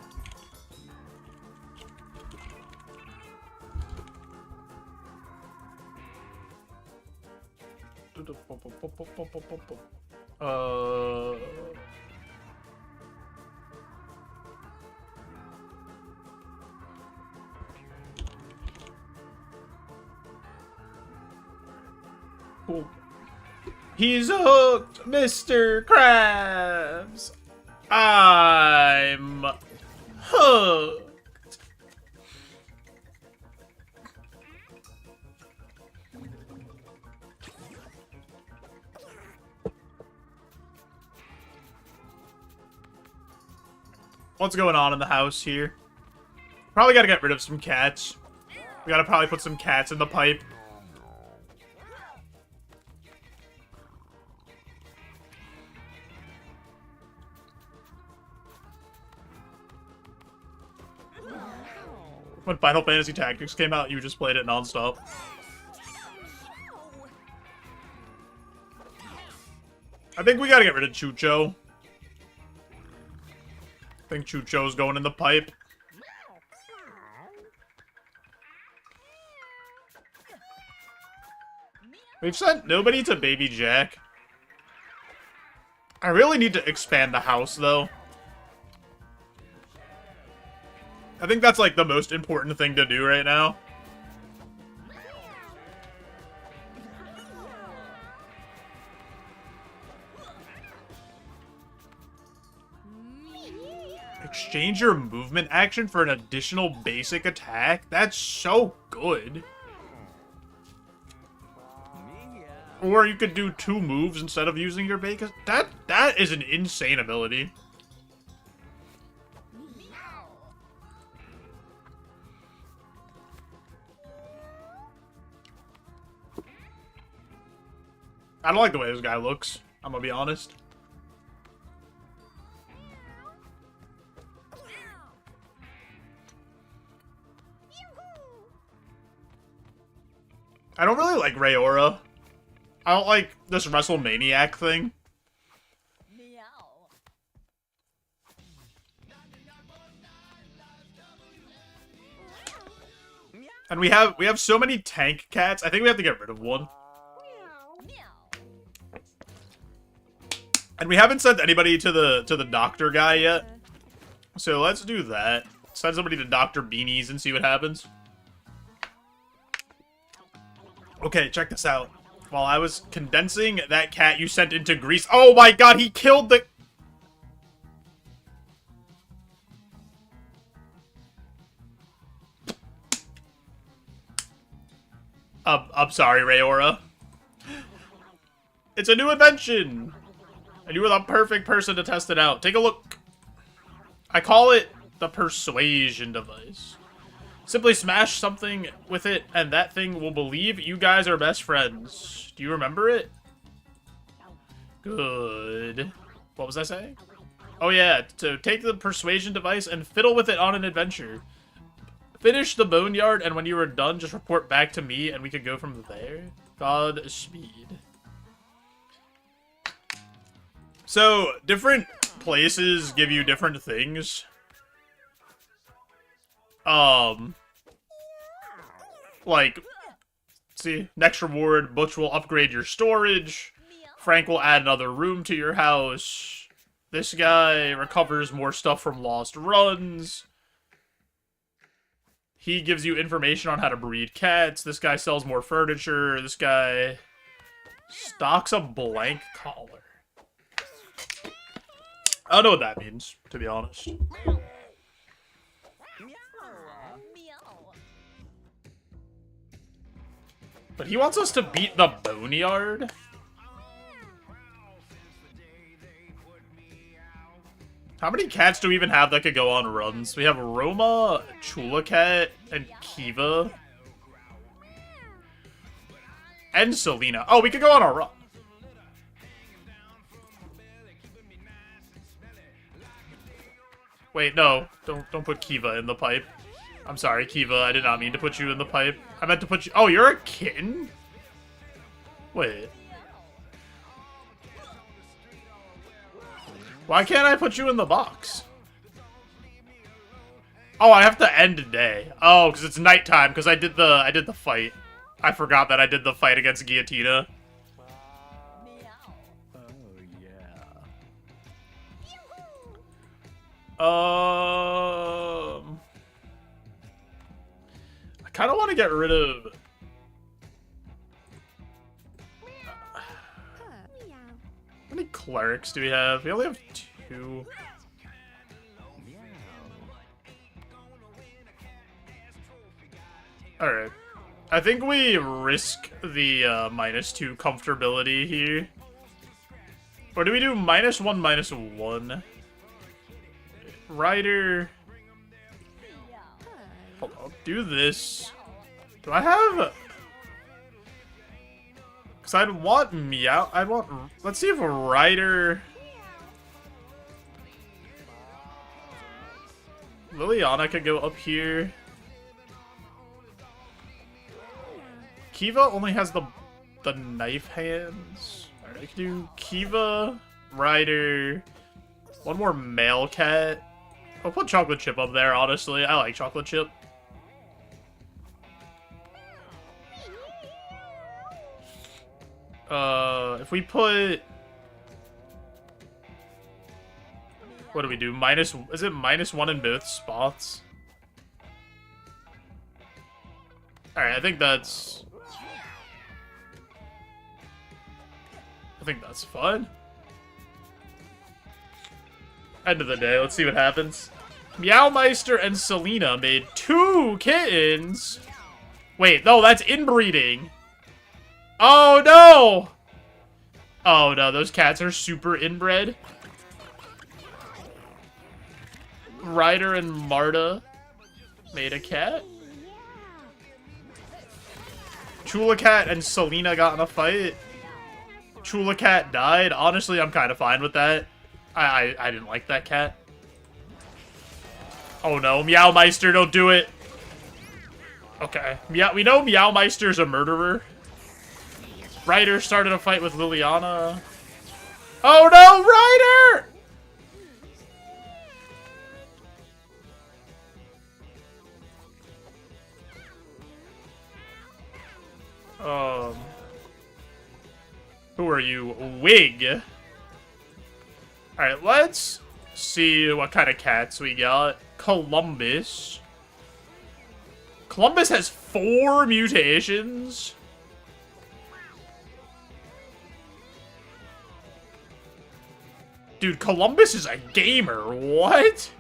Cool. He's hooked, Mr. Krabs. I'm hooked. What's going on in the house here? Probably gotta get rid of some cats. We gotta probably put some cats in the pipe. When Final Fantasy Tactics came out, you just played it nonstop. I think we gotta get rid of Chucho. I think Chucho's going in the pipe. We've sent nobody to Baby Jack. I really need to expand the house, though. I think that's, like, the most important thing to do right now. Exchange your movement action for an additional basic attack? That's so good. Or you could do 2 moves instead of using your basic. That is an insane ability. I don't like the way this guy looks. I'm gonna be honest. I don't really like Rayora. I don't like this WrestleManiac thing. And we have so many tank cats. I think we have to get rid of one. And we haven't sent anybody to the doctor guy yet. So let's do that. Send somebody to Dr. Beanies and see what happens. Okay, check this out. While I was condensing that cat you sent into Greece... Oh my god, he killed the... I'm sorry, Rayora. It's a new invention! And you were the perfect person to test it out. Take a look. I call it the persuasion device. Simply smash something with it, and that thing will believe you guys are best friends. Do you remember it? Good. What was I saying? Oh yeah, to take the persuasion device and fiddle with it on an adventure. Finish the boneyard, and when you are done, just report back to me, and we could go from there. Godspeed. So, different places give you different things. Like, see, next reward, Butch will upgrade your storage. Frank will add another room to your house. This guy recovers more stuff from lost runs. He gives you information on how to breed cats. This guy sells more furniture. This guy stocks a blank collar. I don't know what that means, to be honest. But he wants us to beat the boneyard? How many cats do we even have that could go on runs? We have Roma, Chula Cat, and Kiva. And Selena. Oh, we could go on a run. Wait, no. Don't put Kiva in the pipe. I'm sorry, Kiva. I did not mean to put you in the pipe. I meant to put you... Oh, you're a kitten? Wait. Why can't I put you in the box? Oh, I have to end a day. Oh, because it's nighttime, because I did the fight. I forgot that I did the fight against Guillotina. I kind of want to get rid of... How many clerics do we have? We only have 2. Alright. I think we risk the -2 comfortability here. Or do we do -1, -1? Rider. Hold on, I'll do this. Do I have... Because I'd want Meow... I'd want... Let's see if a Rider... Liliana could go up here. Kiva only has the knife hands. Alright, I can do Kiva, Rider, one more male cat. I'll put Chocolate Chip up there, honestly. I like Chocolate Chip. If we put... What do we do? Is it -1 in both spots? Alright, I think that's fun. End of the day, let's see what happens. Meowmeister and Selena made 2 kittens. Wait, no, that's inbreeding. Oh, no! Oh, no, those cats are super inbred. Ryder and Marta made a cat. Chula Cat and Selena got in a fight. Chula Cat died. Honestly, I'm kind of fine with that. I didn't like that cat. Oh no, Meowmeister, don't do it. Okay, we know Meowmeister's a murderer. Ryder started a fight with Liliana. Oh no, Ryder! Who are you? Wig. Alright, let's see what kind of cats we got. Columbus. Columbus has 4 mutations. Dude, Columbus is a gamer. What?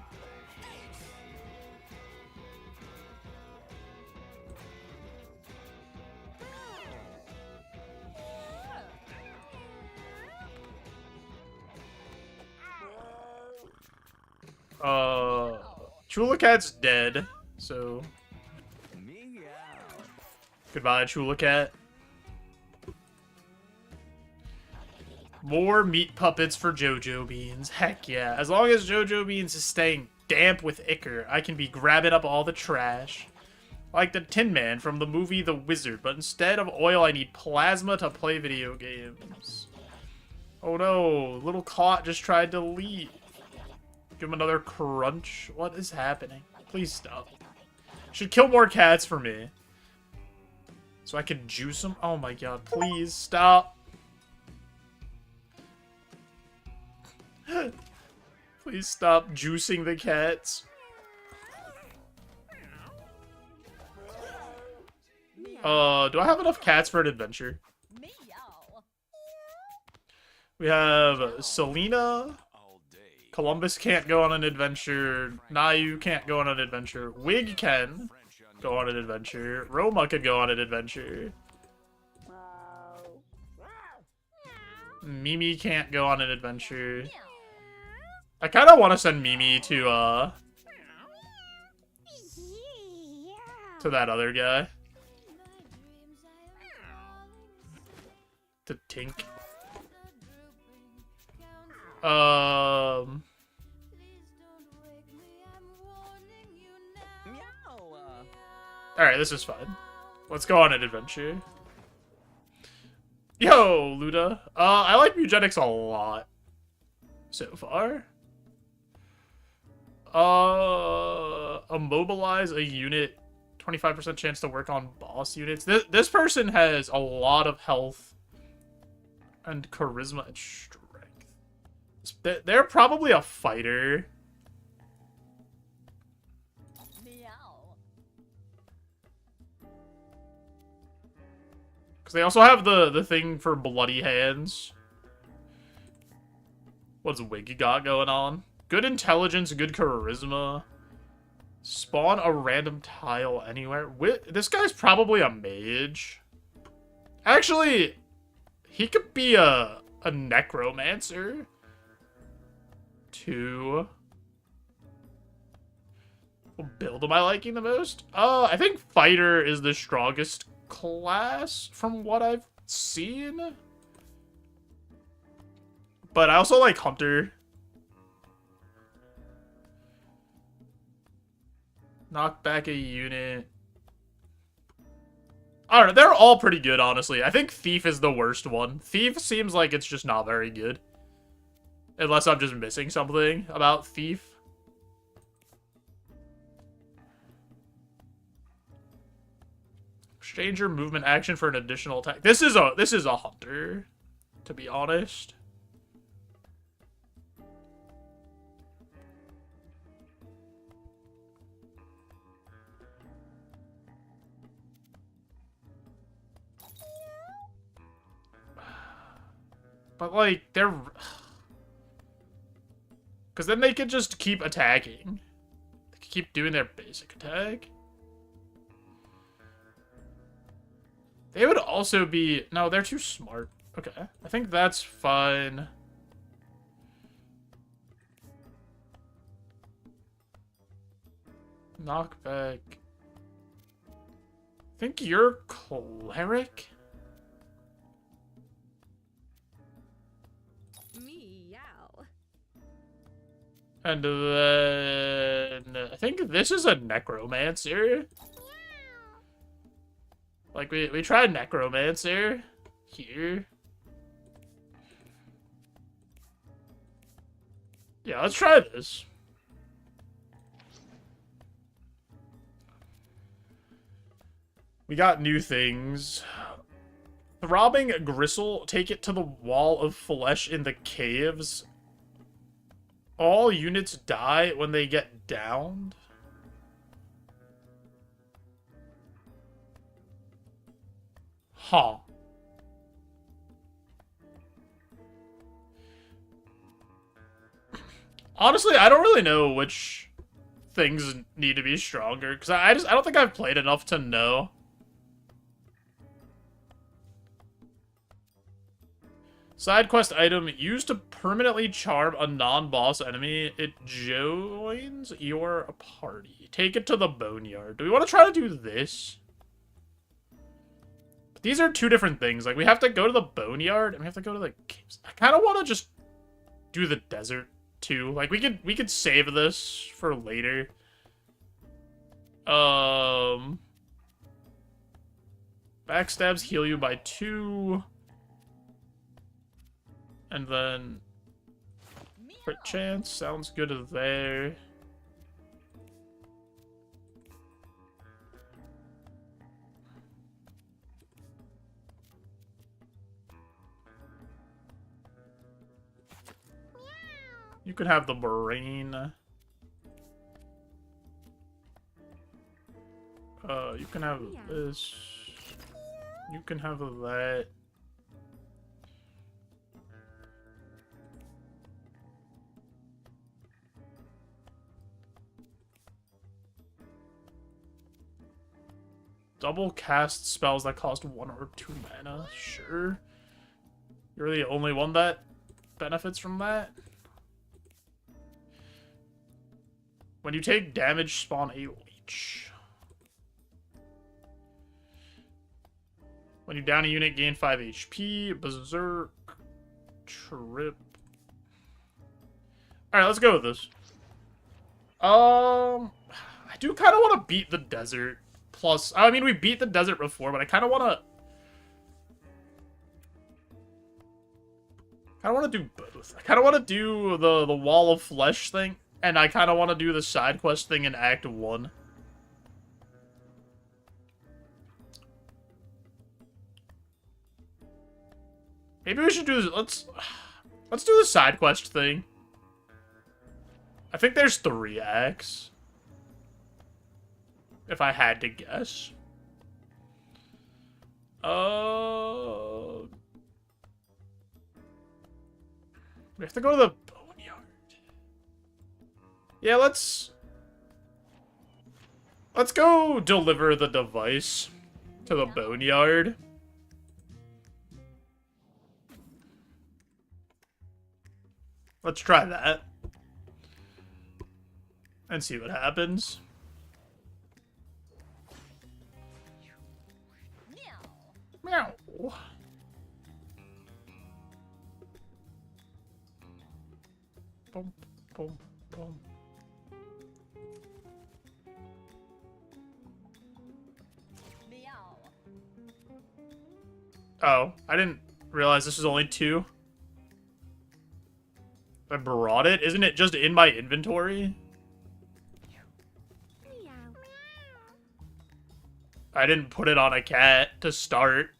Chula Cat's dead, so goodbye, Chula Cat. More meat puppets for JoeJoeBeans. Heck yeah. As long as JoeJoeBeans is staying damp with ichor, I can be grabbing up all the trash. Like the Tin Man from the movie The Wizard, but instead of oil, I need plasma to play video games. Oh no, little Clot just tried to leave. Give him another crunch. What is happening? Please stop. Should kill more cats for me. So I can juice them? Oh my god, please stop. Please stop juicing the cats. Do I have enough cats for an adventure? We have Selena. Columbus can't go on an adventure. Nayu can't go on an adventure. Wig can go on an adventure. Roma could go on an adventure. Mimi can't go on an adventure. I kind of want to send Mimi to that other guy. To Tink. Alright, this is fun. Let's go on an adventure. Yo, Luda. I like Mewgenics a lot. So far. Immobilize a unit. 25% chance to work on boss units. This person has a lot of health. And charisma and strength. They're probably a fighter. Because they also have the thing for bloody hands. What's Wig got going on? Good intelligence, good charisma. Spawn a random tile anywhere. This guy's probably a mage. Actually, he could be a necromancer. 2. What build am I liking the most? I think fighter is the strongest class from what I've seen. But I also like hunter. Knock back a unit. I don't know, they're all pretty good, honestly. I think Thief is the worst one. Thief seems like it's just not very good. Unless I'm just missing something about Thief. Exchange your movement action for an additional attack. This is a hunter, to be honest. But like they're because then they could just keep attacking. They could keep doing their basic attack. They would also be... No, they're too smart. Okay. I think that's fine. Knockback. I think you're cleric? And then I think this is a necromancer. Like we tried necromancer here. Yeah, let's try this. We got new things. Throbbing gristle, take it to the wall of flesh in the caves. All units die when they get downed? Huh. Honestly, I don't really know which things need to be stronger, because I don't think I've played enough to know. Side quest item, used to permanently charm a non-boss enemy. It joins your party. Take it to the boneyard. Do we want to try to do this? But these are two different things. Like, we have to go to the boneyard, and we have to go to the caves. I kind of want to just do the desert, too. Like, we could save this for later. Backstabs heal you by 2. And then crit chance sounds good there. You could have the brain. You can have this. You can have that. Double cast spells that cost 1 or 2 mana. Sure. You're the only one that benefits from that. When you take damage, spawn a leech. When you down a unit, gain 5 HP. Berserk. Trip. Alright, let's go with this. I do kind of want to beat the desert. Plus, I mean, we beat the desert before, but I kind of want to do both. I kind of want to do the Wall of Flesh thing, and I kind of want to do the side quest thing in Act 1. Maybe we should do this. Let's do the side quest thing. I think there's 3 acts. If I had to guess. We have to go to the boneyard. Yeah, let's go deliver the device to the boneyard. Let's try that. And see what happens. Meow. Boom, boom, boom. Oh, I didn't realize this was only 2. I brought it? Isn't it just in my inventory? I didn't put it on a cat to start.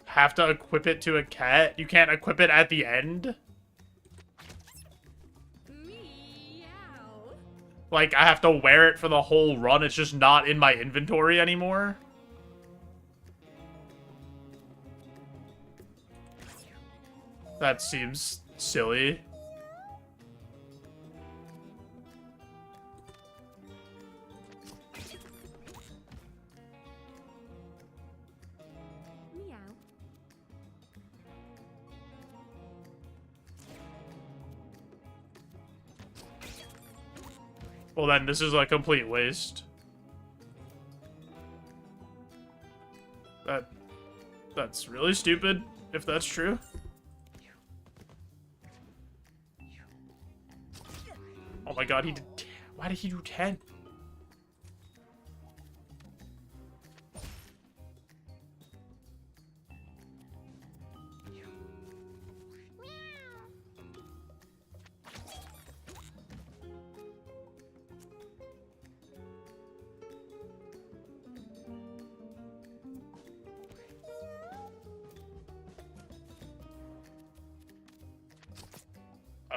Have to equip it to a cat? You can't equip it at the end? Like, I have to wear it for the whole run, it's just not in my inventory anymore? That seems silly. Meow. Well then, this is a complete waste. That's really stupid, if that's true. Oh my god, he did... Why did he do 10?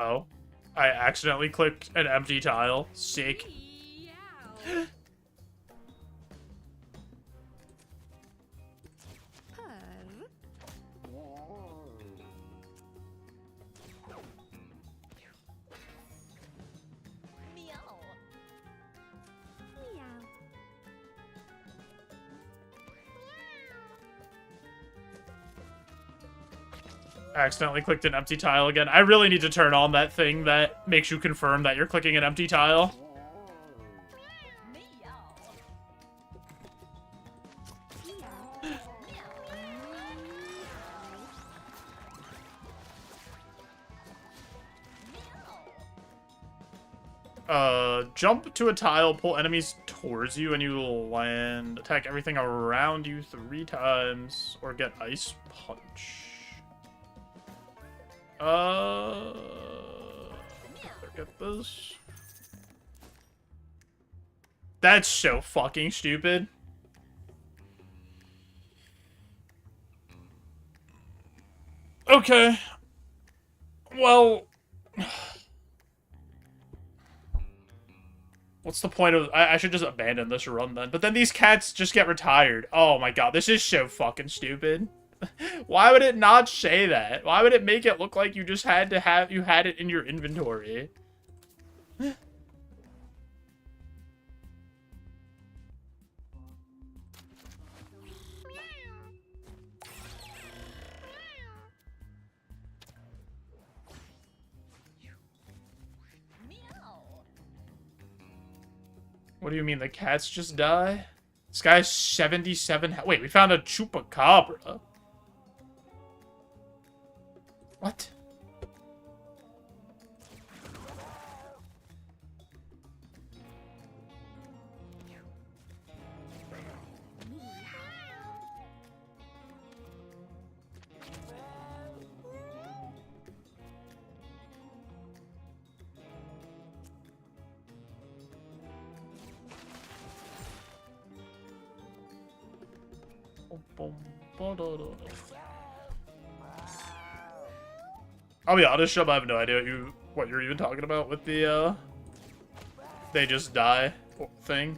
Oh. I accidentally clicked an empty tile. Sick. I accidentally clicked an empty tile again. I really need to turn on that thing that makes you confirm that you're clicking an empty tile. Jump to a tile, pull enemies towards you, and you will land. Attack everything around you 3 times, or get Ice Punch. Get this. That's so fucking stupid. Okay. Well... What's the point of... I should just abandon this run then. But then these cats just get retired. Oh my god, this is so fucking stupid. Why would it not say that? Why would it make it look like you just had to have... You had it in your inventory? What do you mean, the cats just die? This guy's 77... Wait, we found a chupacabra. What? I'll be honest, Shub, I have no idea what you're even talking about with the, they just die thing.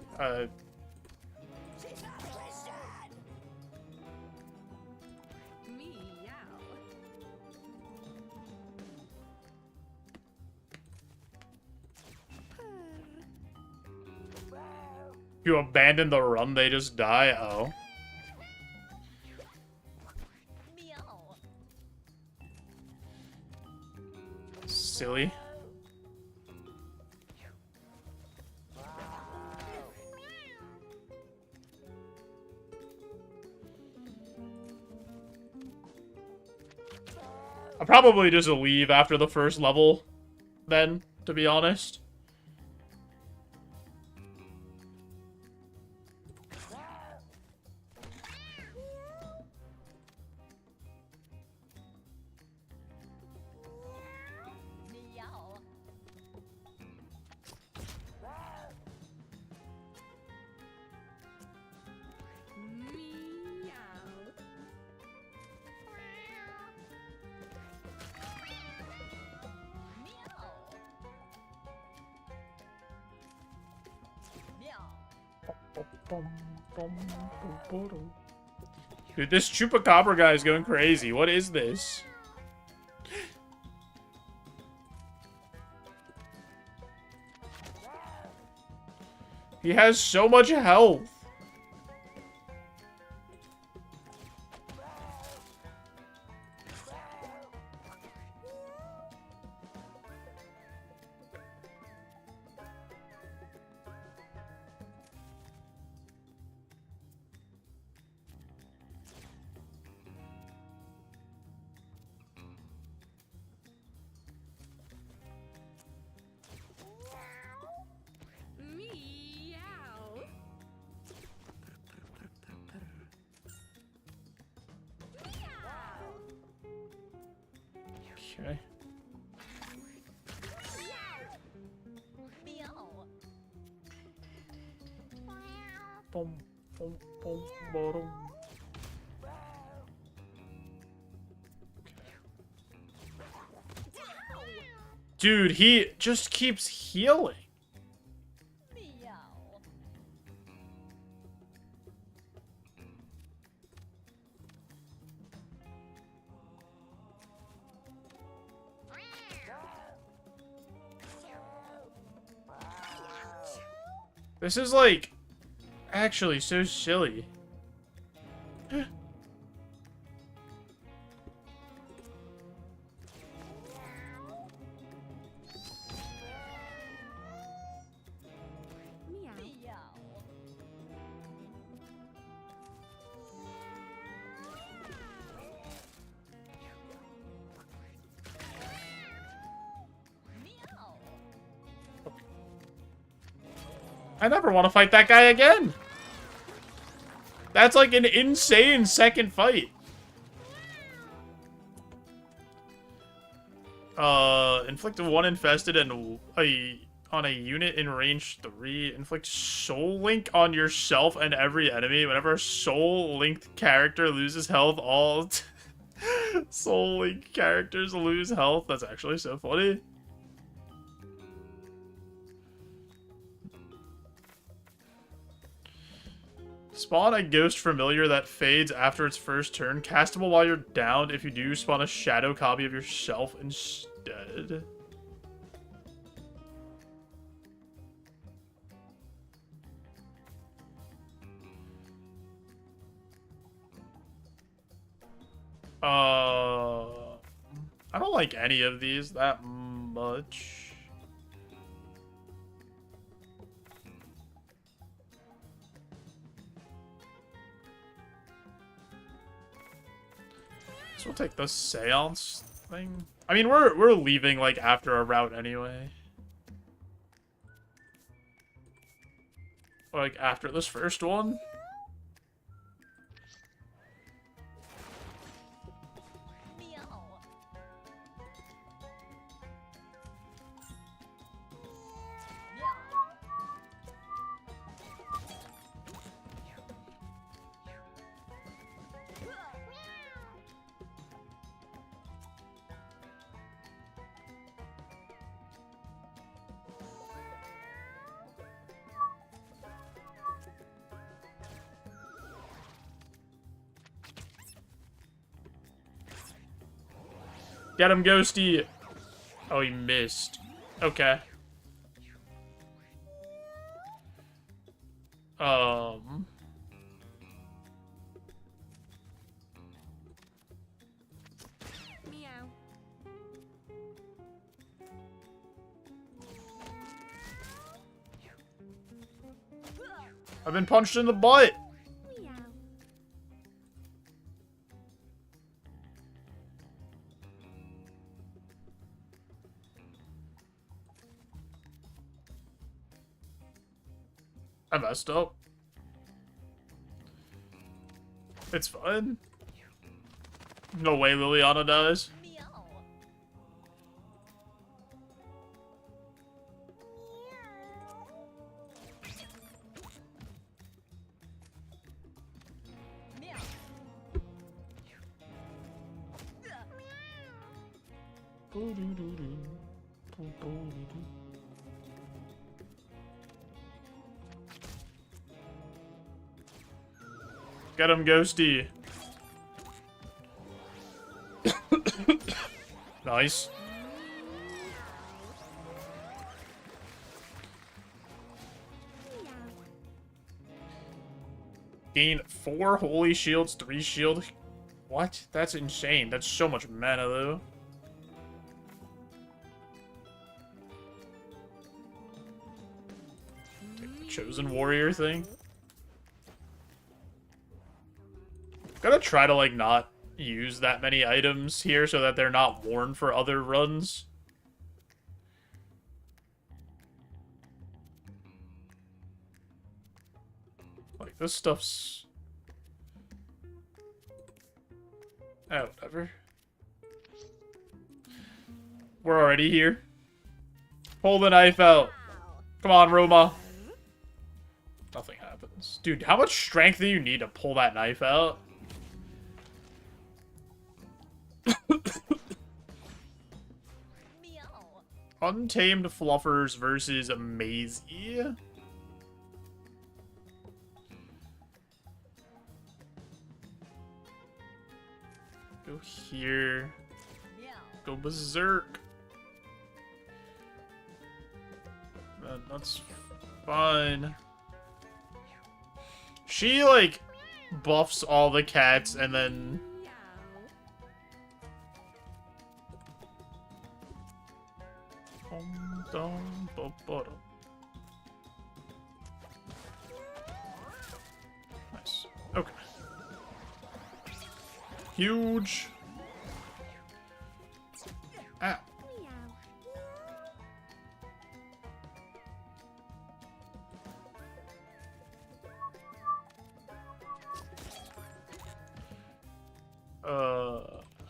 You abandon the run, they just die? Oh. Silly. I'll probably just leave after the first level, then, to be honest. Dude, this chupacabra guy is going crazy. What is this? He has so much health. Okay. Boom, boom, boom, boom. Dude, he just keeps healing. This is like actually so silly. I never want to fight that guy again. That's like an insane second fight. Inflict one infested and on a unit in range 3. Inflict soul link on yourself and every enemy. Whenever a soul linked character loses health, all soul link characters lose health. That's actually so funny. Spawn a ghost familiar that fades after its first turn. Castable while you're downed. If you do, spawn a shadow copy of yourself instead. I don't like any of these that much. So we'll take the seance thing. I mean, we're leaving like after a route anyway. Like after this first one. Get him, Ghosty. Oh, he missed. Okay. I've been punched in the butt. I messed up. It's fine. No way Liliana dies. Get him, Ghosty. Nice. Gain 4 holy shields, 3 shield. What? That's insane. That's so much mana, though. Take the chosen warrior thing. Gotta try to, like, not use that many items here so that they're not worn for other runs. Like, this stuff's... Oh, whatever. We're already here. Pull the knife out. Come on, Roma. Nothing happens. Dude, how much strength do you need to pull that knife out? Untamed Fluffers versus Maisie. Go here. Go berserk. That's fine. She, like, buffs all the cats and then... Nice. Okay. Huge. Ow.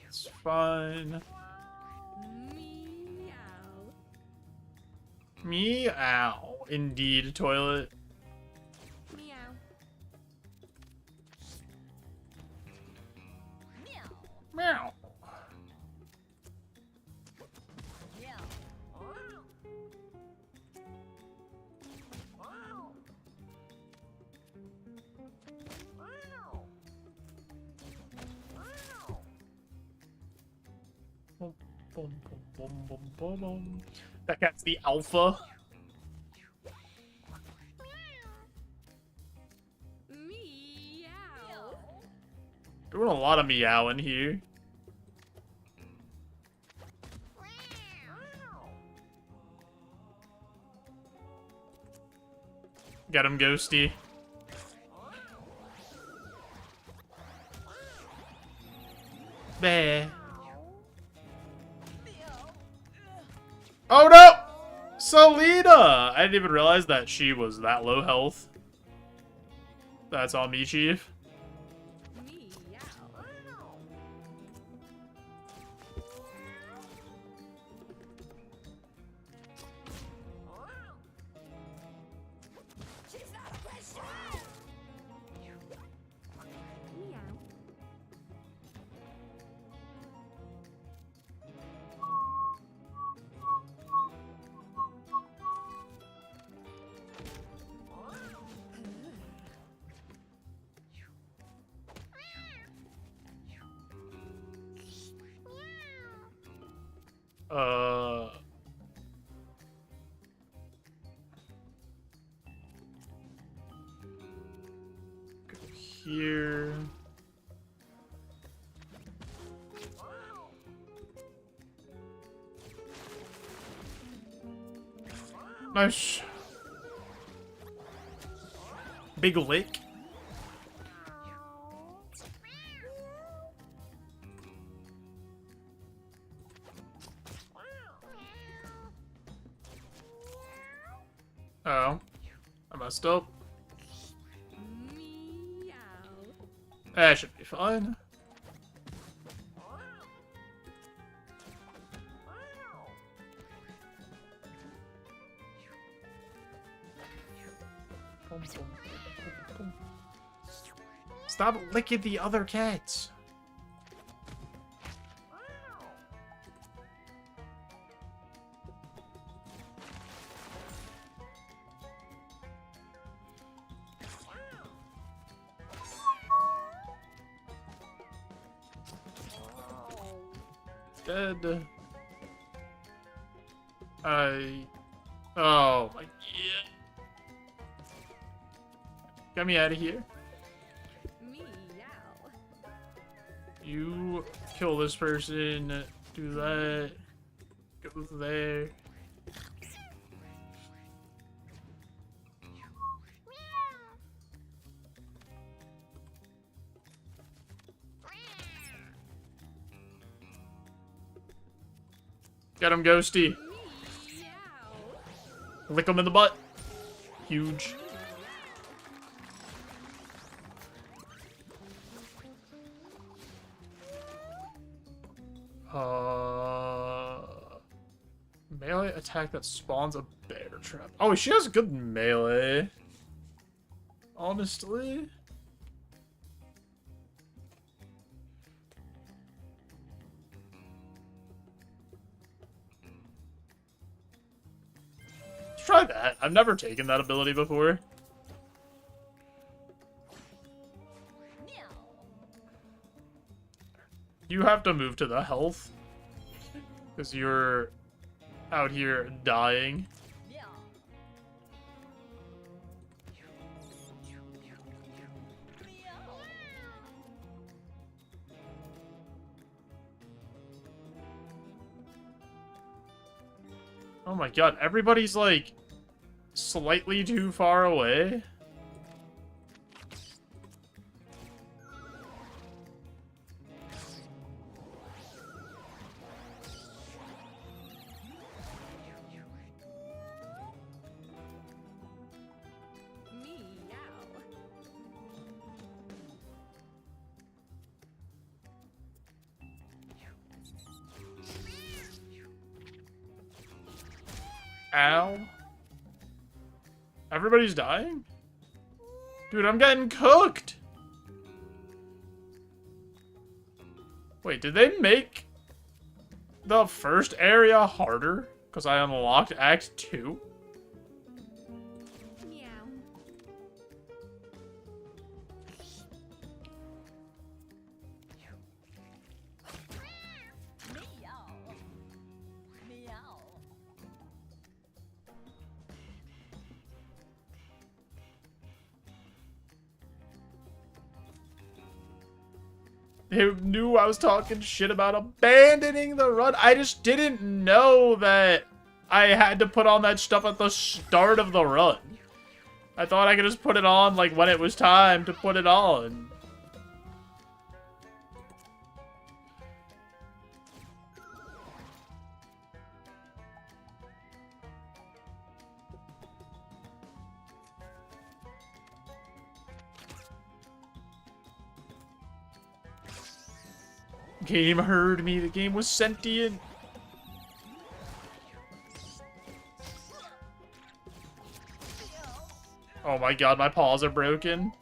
It's fine. Meow. Indeed, toilet. Meow. Boom, boom, boom, boom, boom, boom. That cat's the alpha. Doing a lot of meowing here. Got him, Ghosty. Bah. Oh no! Selena! I didn't even realize that she was that low health. That's on me, Chief. Go here. Nice. Big lick. Oh, I messed up. That should be fine. Stop licking the other cats. Dead. Oh my god. Get me out of here. You kill this person. Do that. Go there. Get him, Ghosty. Lick him in the butt. Huge. Melee attack that spawns a bear trap. Oh, she has good melee. Honestly. Let's try that. I've never taken that ability before. You have to move to the health. Because you're out here dying. Oh my god, everybody's like slightly too far away. Ow. Everybody's dying? Dude, I'm getting cooked! Wait, did they make the first area harder? Because I unlocked Act 2? They knew I was talking shit about abandoning the run. I just didn't know that I had to put on that stuff at the start of the run. I thought I could just put it on like when it was time to put it on. Game heard me. The game was sentient. Oh my god, my paws are broken.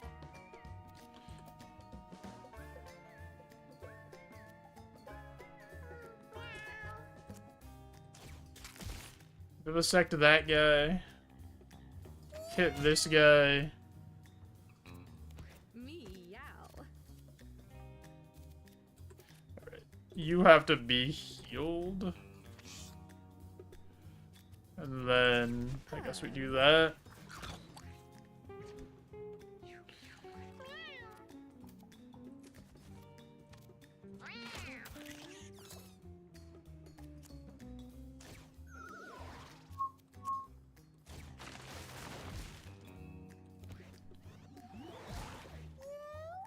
Vivisect that guy. Hit this guy. You have to be healed. And then, I guess we do that.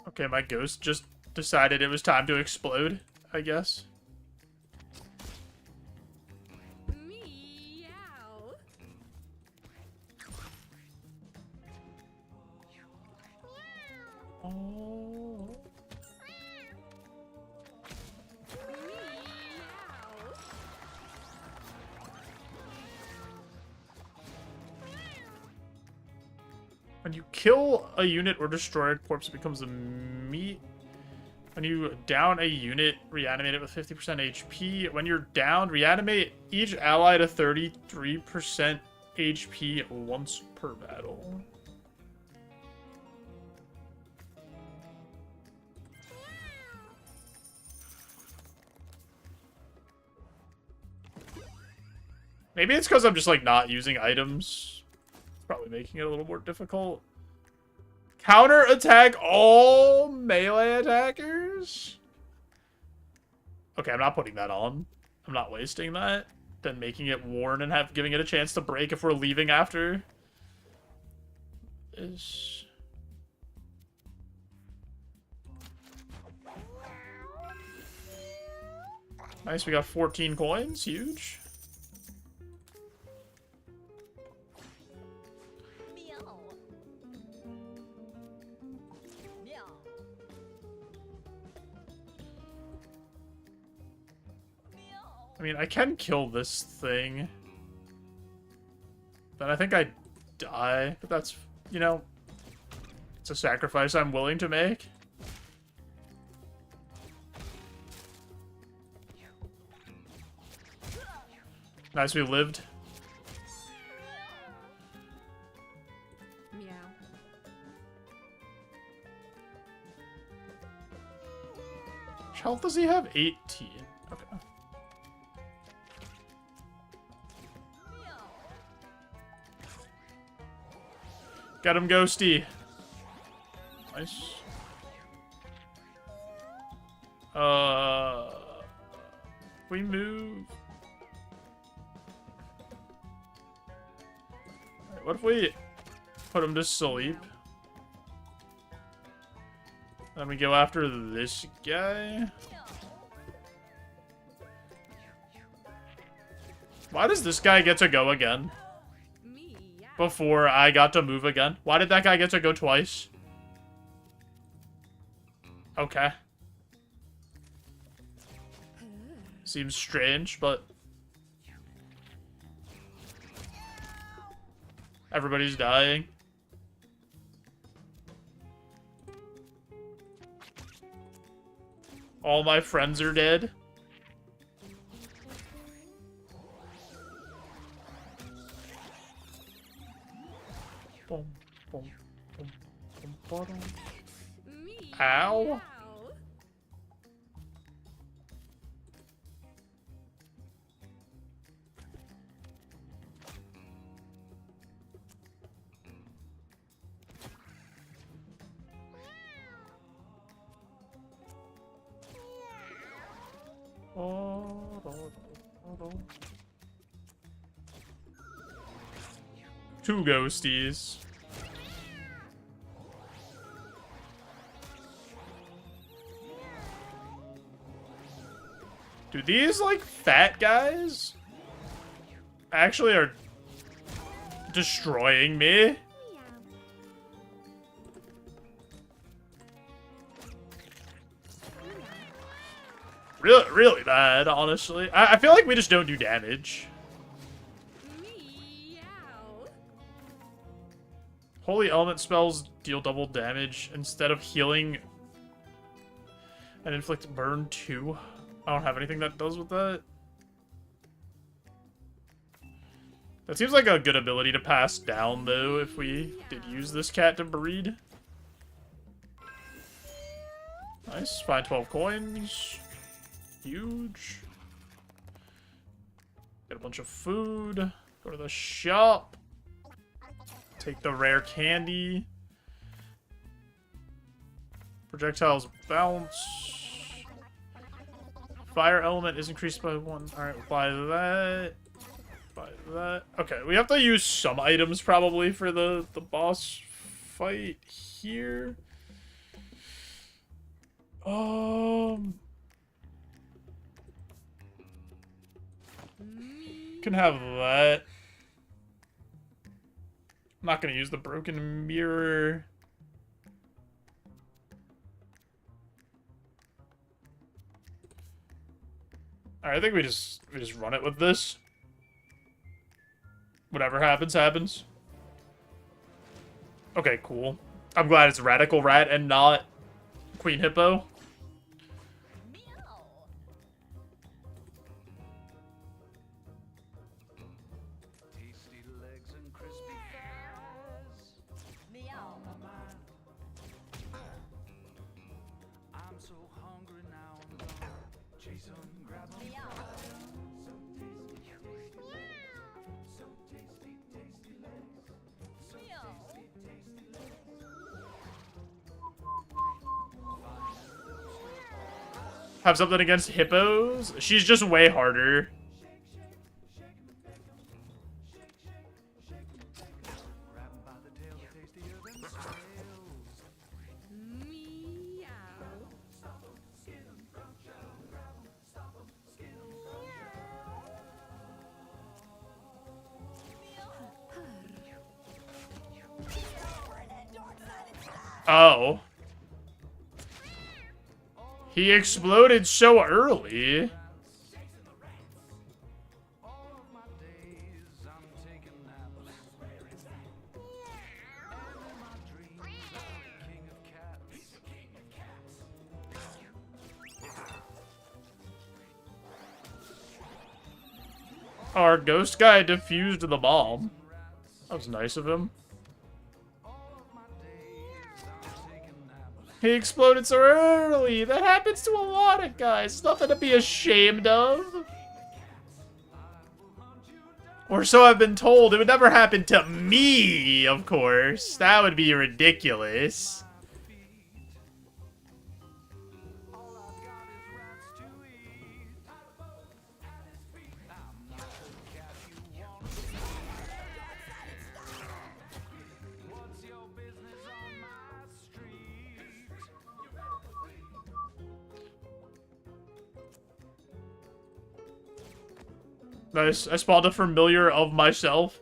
Okay, my ghost just decided it was time to explode, I guess. Oh. When you kill a unit or destroy a corpse, it becomes a meat. When you down a unit, reanimate it with 50% HP. When you're down, reanimate each ally to 33% HP once per battle. Maybe it's because I'm just, like, not using items. It's probably making it a little more difficult. Counter attack all melee attackers? Okay, I'm not putting that on. I'm not wasting that. Then making it worn and giving it a chance to break if we're leaving after. Nice, we got 14 coins. Huge. I mean, I can kill this thing. Then I think I die. But that's, you know, it's a sacrifice I'm willing to make. Nice, we lived. health does he have? 18. Okay. Got him, Ghosty. Nice. We move. Right, what if we put him to sleep? Then we go after this guy. Why does this guy get to go again? Before I got to move again? Why did that guy get to go twice? Okay. Seems strange, but... everybody's dying. All my friends are dead. Boom, boom, boom, boom, bottom. Ow. Two ghosties. Dude, these, like, fat guys actually are destroying me. Really, really bad, honestly. I feel like we just don't do damage. Holy element spells deal double damage instead of healing and inflict burn 2. I don't have anything that does with that. That seems like a good ability to pass down, though, if we did use this cat to breed. Nice. Find 12 coins. Huge. Get a bunch of food. Go to the shop. Take the rare candy. Projectiles bounce. Fire element is increased by 1. Alright, buy that. Buy that. Okay, we have to use some items probably for the boss fight here. Can have that. I'm not gonna use the broken mirror. Alright, I think we just run it with this. Whatever happens, happens. Okay, cool. I'm glad it's Radical Rat and not Queen Hippo. Have something against hippos? She's just way harder. Oh. He exploded so early. Our ghost guy defused the bomb. That was nice of him. He exploded so early. That happens to a lot of guys. It's nothing to be ashamed of. Or so I've been told. It would never happen to me, of course. That would be ridiculous. Nice. I spawned a familiar of myself.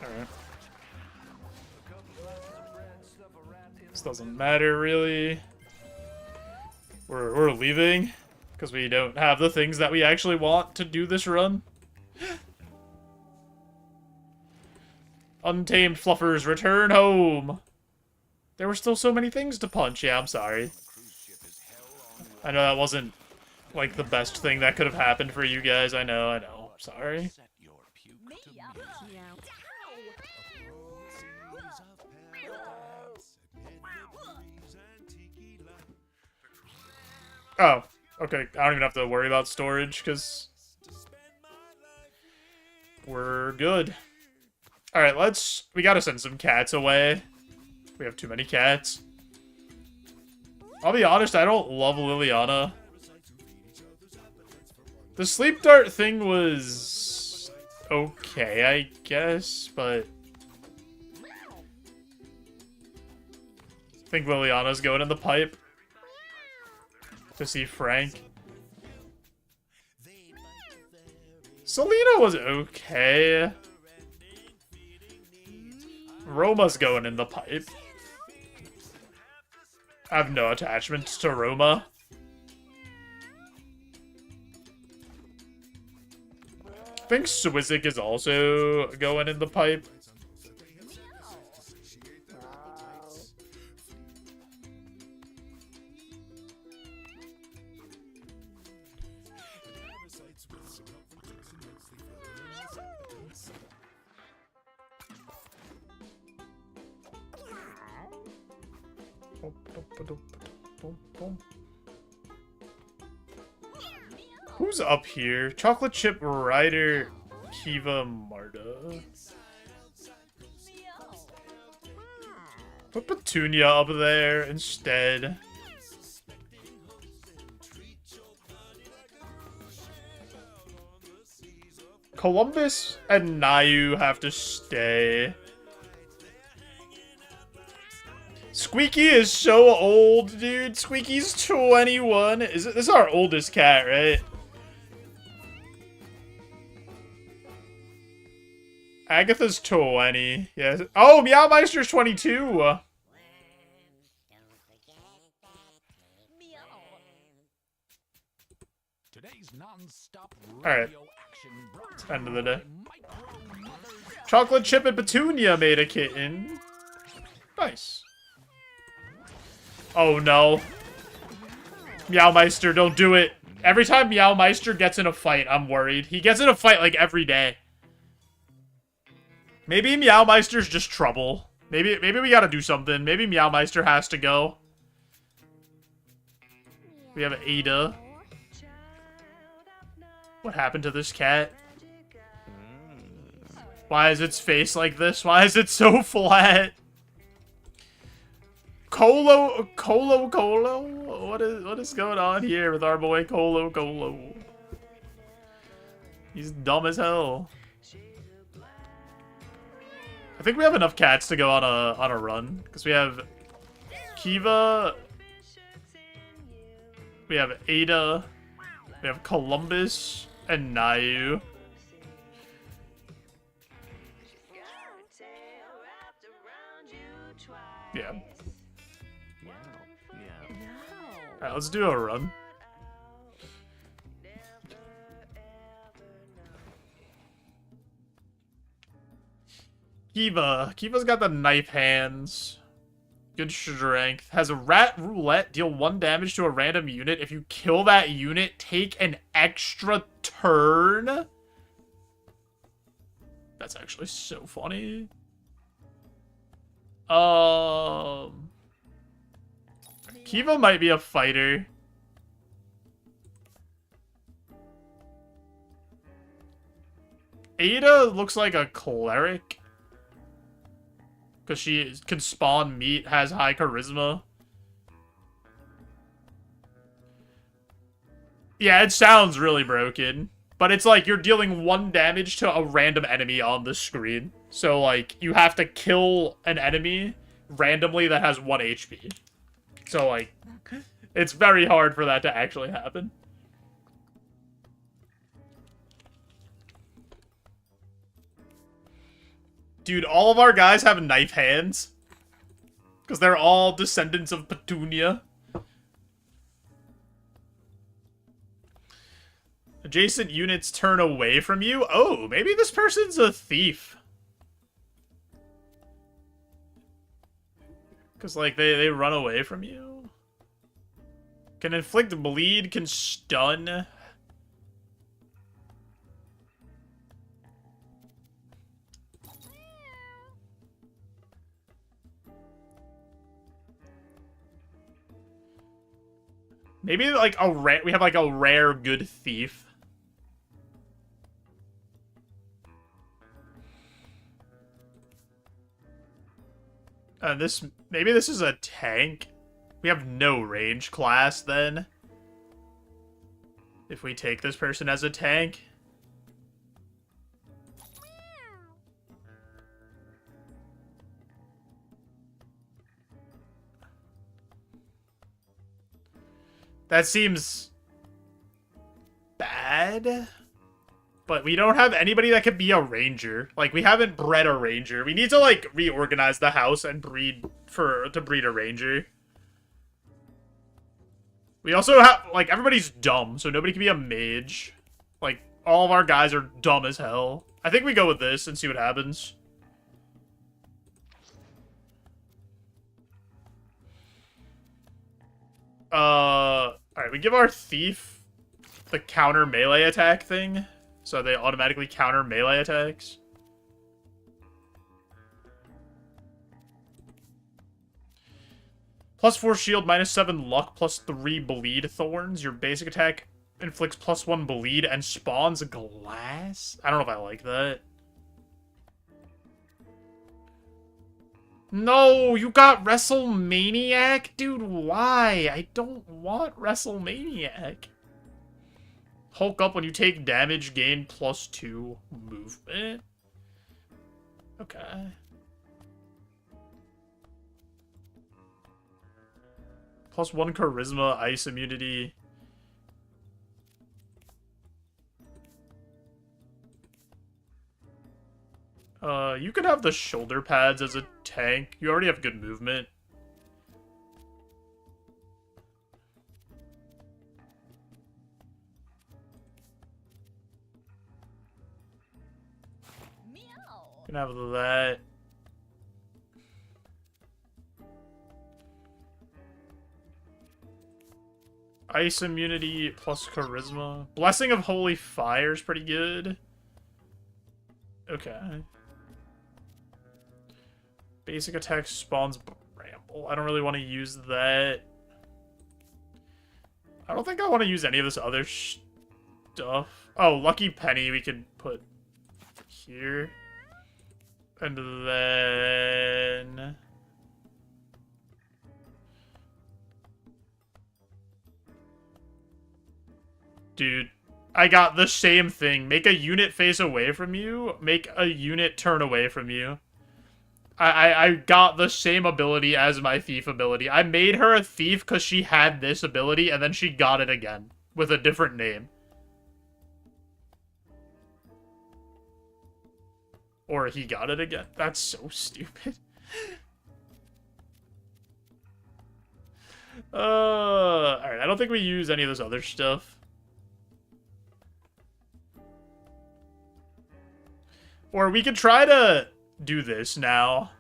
Alright. This doesn't matter, really. We're leaving. Because we don't have the things that we actually want to do this run. Untamed Fluffers, return home. There were still so many things to punch. Yeah, I'm sorry. I know that wasn't, like, the best thing that could have happened for you guys. I know. Sorry. Oh, okay. I don't even have to worry about storage, because we're good. Alright, we gotta send some cats away. We have too many cats. I'll be honest, I don't love Liliana. The sleep dart thing was okay, I guess, but I think Liliana's going in the pipe to see Frank. Selena was okay. Roma's going in the pipe. I have no attachment to Roma. I think Swizik is also going in the pipe. Who's up here? Chocolate Chip Rider Kiva Marta. Put Petunia up there instead. Columbus and Nayu have to stay. Squeaky is so old, dude. Squeaky's 21. This is our oldest cat, right? Agatha's 20. Yes. Oh, Meowmeister's 22. Alright. End of the day. Chocolate Chip and Petunia made a kitten. Nice. Oh no. Meowmeister, don't do it. Every time Meowmeister gets in a fight, I'm worried. He gets in a fight like every day. Maybe Meowmeister's just trouble. Maybe we gotta do something. Maybe Meowmeister has to go. We have Ada. What happened to this cat? Why is its face like this? Why is it so flat? Colo? What is going on here with our boy Colo? He's dumb as hell. I think we have enough cats to go on a run because we have Kiva, we have Ada, we have Columbus and Nayu. Yeah. Alright, let's do a run. Kiva's got the knife hands. Good strength. Has a rat roulette. Deal 1 damage to a random unit. If you kill that unit, take an extra turn. That's actually so funny. Kiva might be a fighter. Ada looks like a cleric. Because she can spawn meat, has high charisma. Yeah, it sounds really broken. But it's like you're dealing 1 damage to a random enemy on the screen. So, like, you have to kill an enemy randomly that has 1 HP. So, like, it's very hard for that to actually happen. Dude, all of our guys have knife hands. Because they're all descendants of Petunia. Adjacent units turn away from you? Oh, maybe this person's a thief. Because, like, they run away from you. Can inflict bleed, can stun. Maybe, like, we have, like, a rare good thief. Maybe this is a tank. We have no range class, then. If we take this person as a tank. That seems bad. But we don't have anybody that could be a ranger. Like, we haven't bred a ranger. We need to, like, reorganize the house and breed to breed a ranger. We also have, like, everybody's dumb, so nobody can be a mage. Like, all of our guys are dumb as hell. I think we go with this and see what happens. Alright, we give our thief the counter melee attack thing. So they automatically counter melee attacks. +4 shield, -7 luck, +3 bleed thorns. Your basic attack inflicts +1 bleed and spawns glass? I don't know if I like that. No, you got WrestleManiac? Dude, why? I don't want WrestleManiac. Hulk up when you take damage, gain +2 movement. Okay. +1 charisma, ice immunity. You can have the shoulder pads as a tank. You already have good movement. You can have that. Ice immunity plus charisma. Blessing of Holy Fire is pretty good. Okay. Basic attack spawns Bramble. I don't really want to use that. I don't think I want to use any of this other stuff. Oh, Lucky Penny we could put here. And then... Dude, I got the same thing. Make a unit face away from you. Make a unit turn away from you. I got the same ability as my thief ability. I made her a thief because she had this ability, and then she got it again with a different name. Or he got it again. That's so stupid. Alright, I don't think we use any of this other stuff. Or we could try to do this now.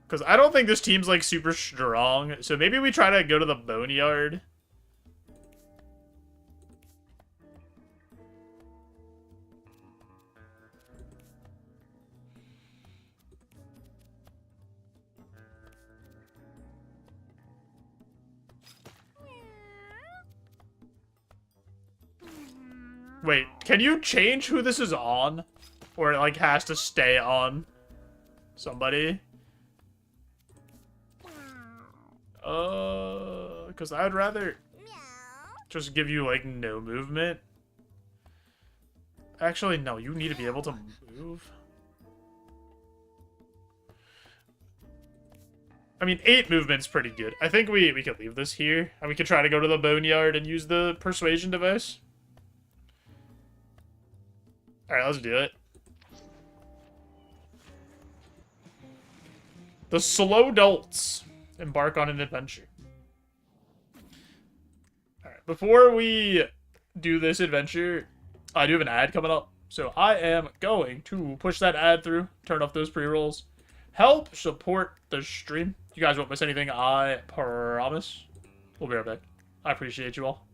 Because I don't think this team's, like, super strong. So maybe we try to go to the Boneyard. Wait, can you change who this is on? Or it, like, has to stay on somebody? Because I'd rather just give you, like, no movement. Actually, no, you need to be able to move. I mean, 8 movement's pretty good. I think we could leave this here, and we could try to go to the boneyard and use the persuasion device. Alright, let's do it. The slow dolts embark on an adventure. Alright, before we do this adventure, I do have an ad coming up. So I am going to push that ad through, turn off those pre-rolls. Help support the stream. You guys won't miss anything, I promise. We'll be right back. I appreciate you all.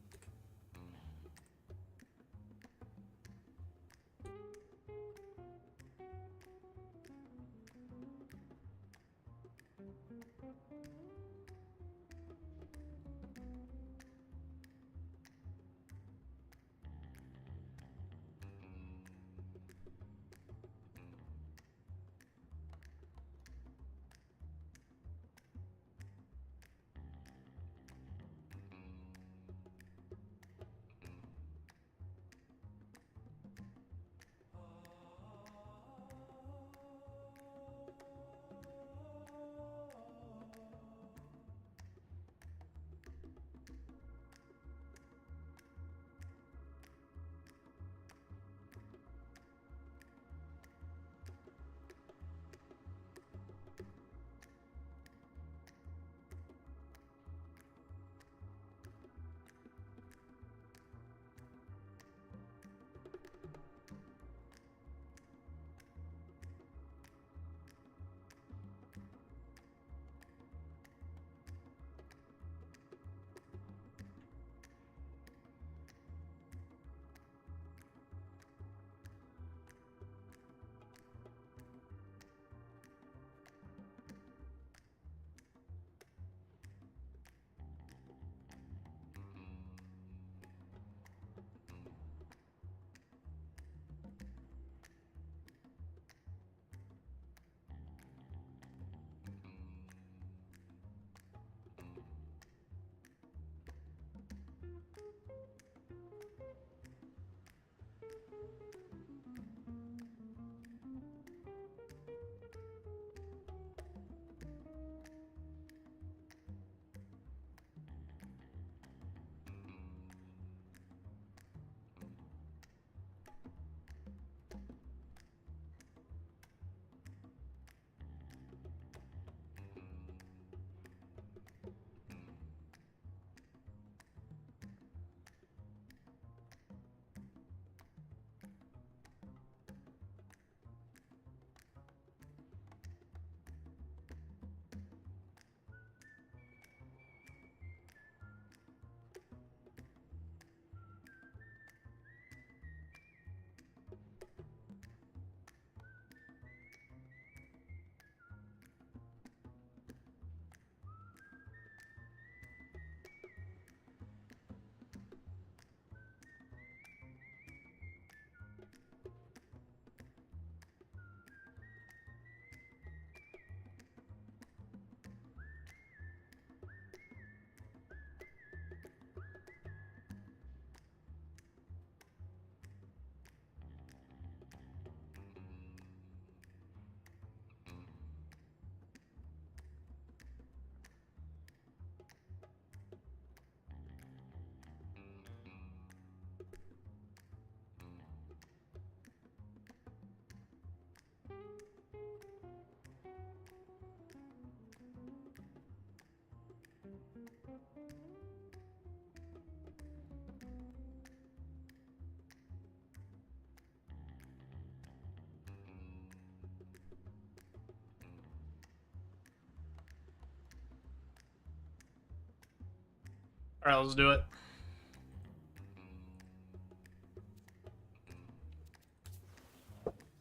Alright, let's do it.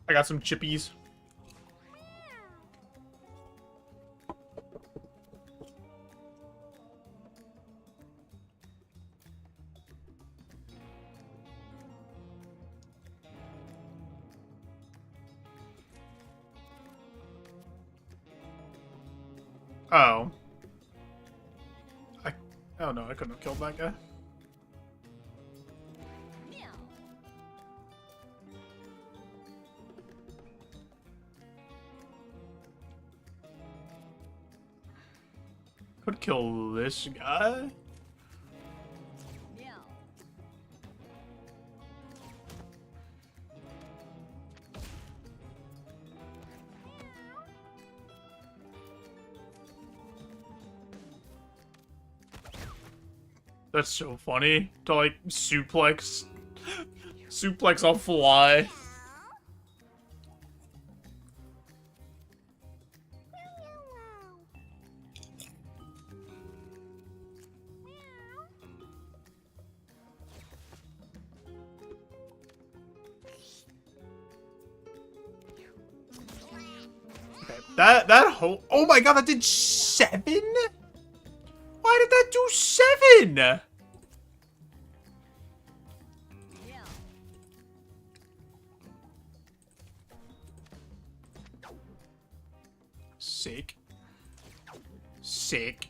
I got some chippies. Oh. Oh no, I couldn't have killed that guy. Could kill this guy. That's so funny to like suplex a fly. Okay, that whole, oh my god, that did 7? Why did that do 7? Sick. Sick.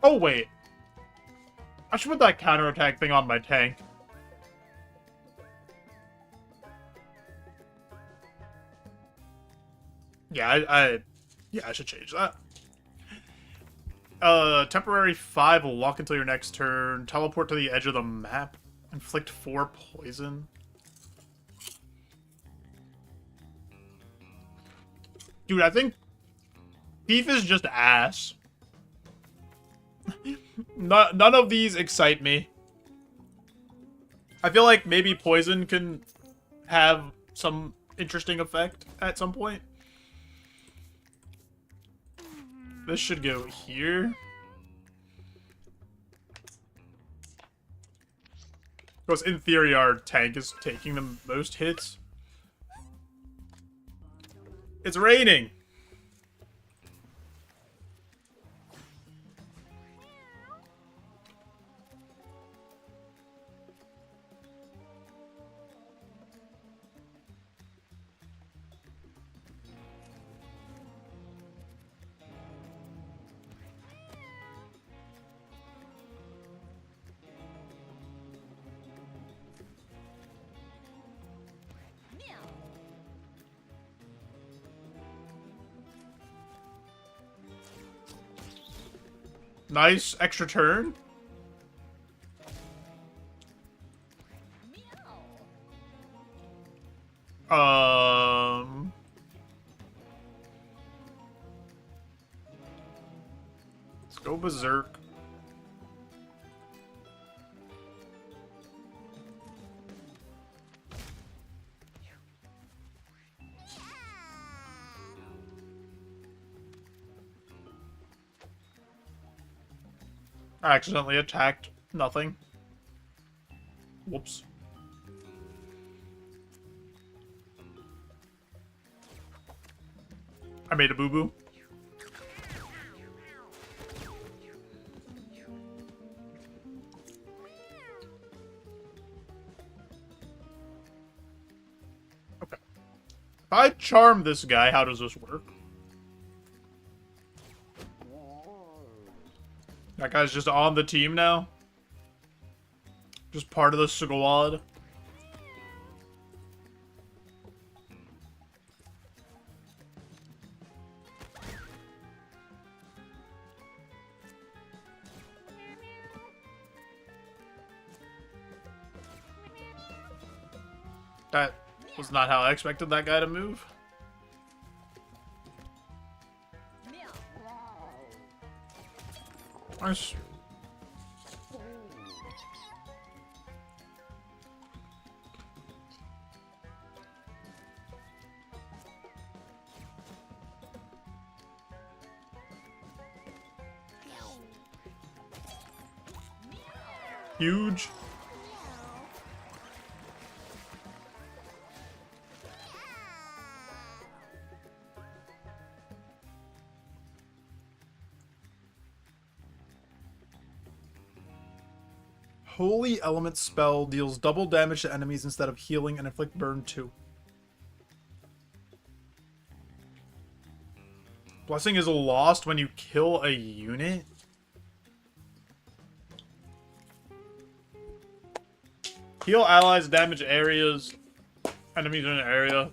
Oh, wait. I should put that counterattack thing on my tank. Yeah, yeah, I should change that. Temporary 5 will walk until your next turn. Teleport to the edge of the map. Inflict 4 poison. Dude, I think Thief is just ass. None of these excite me. I feel like maybe poison can have some interesting effect at some point. This should go here. Because in theory our tank is taking the most hits. It's raining! Nice extra turn. Let's go berserk. I accidentally attacked nothing. Whoops. I made a boo-boo. Okay. If I charm this guy, how does this work? That guy's just on the team now? Just part of the squad? That was not how I expected that guy to move. Nice. Huge. Holy Element spell deals double damage to enemies instead of healing and inflict burn 2. Blessing is lost when you kill a unit? Heal allies, damage areas, enemies in an area.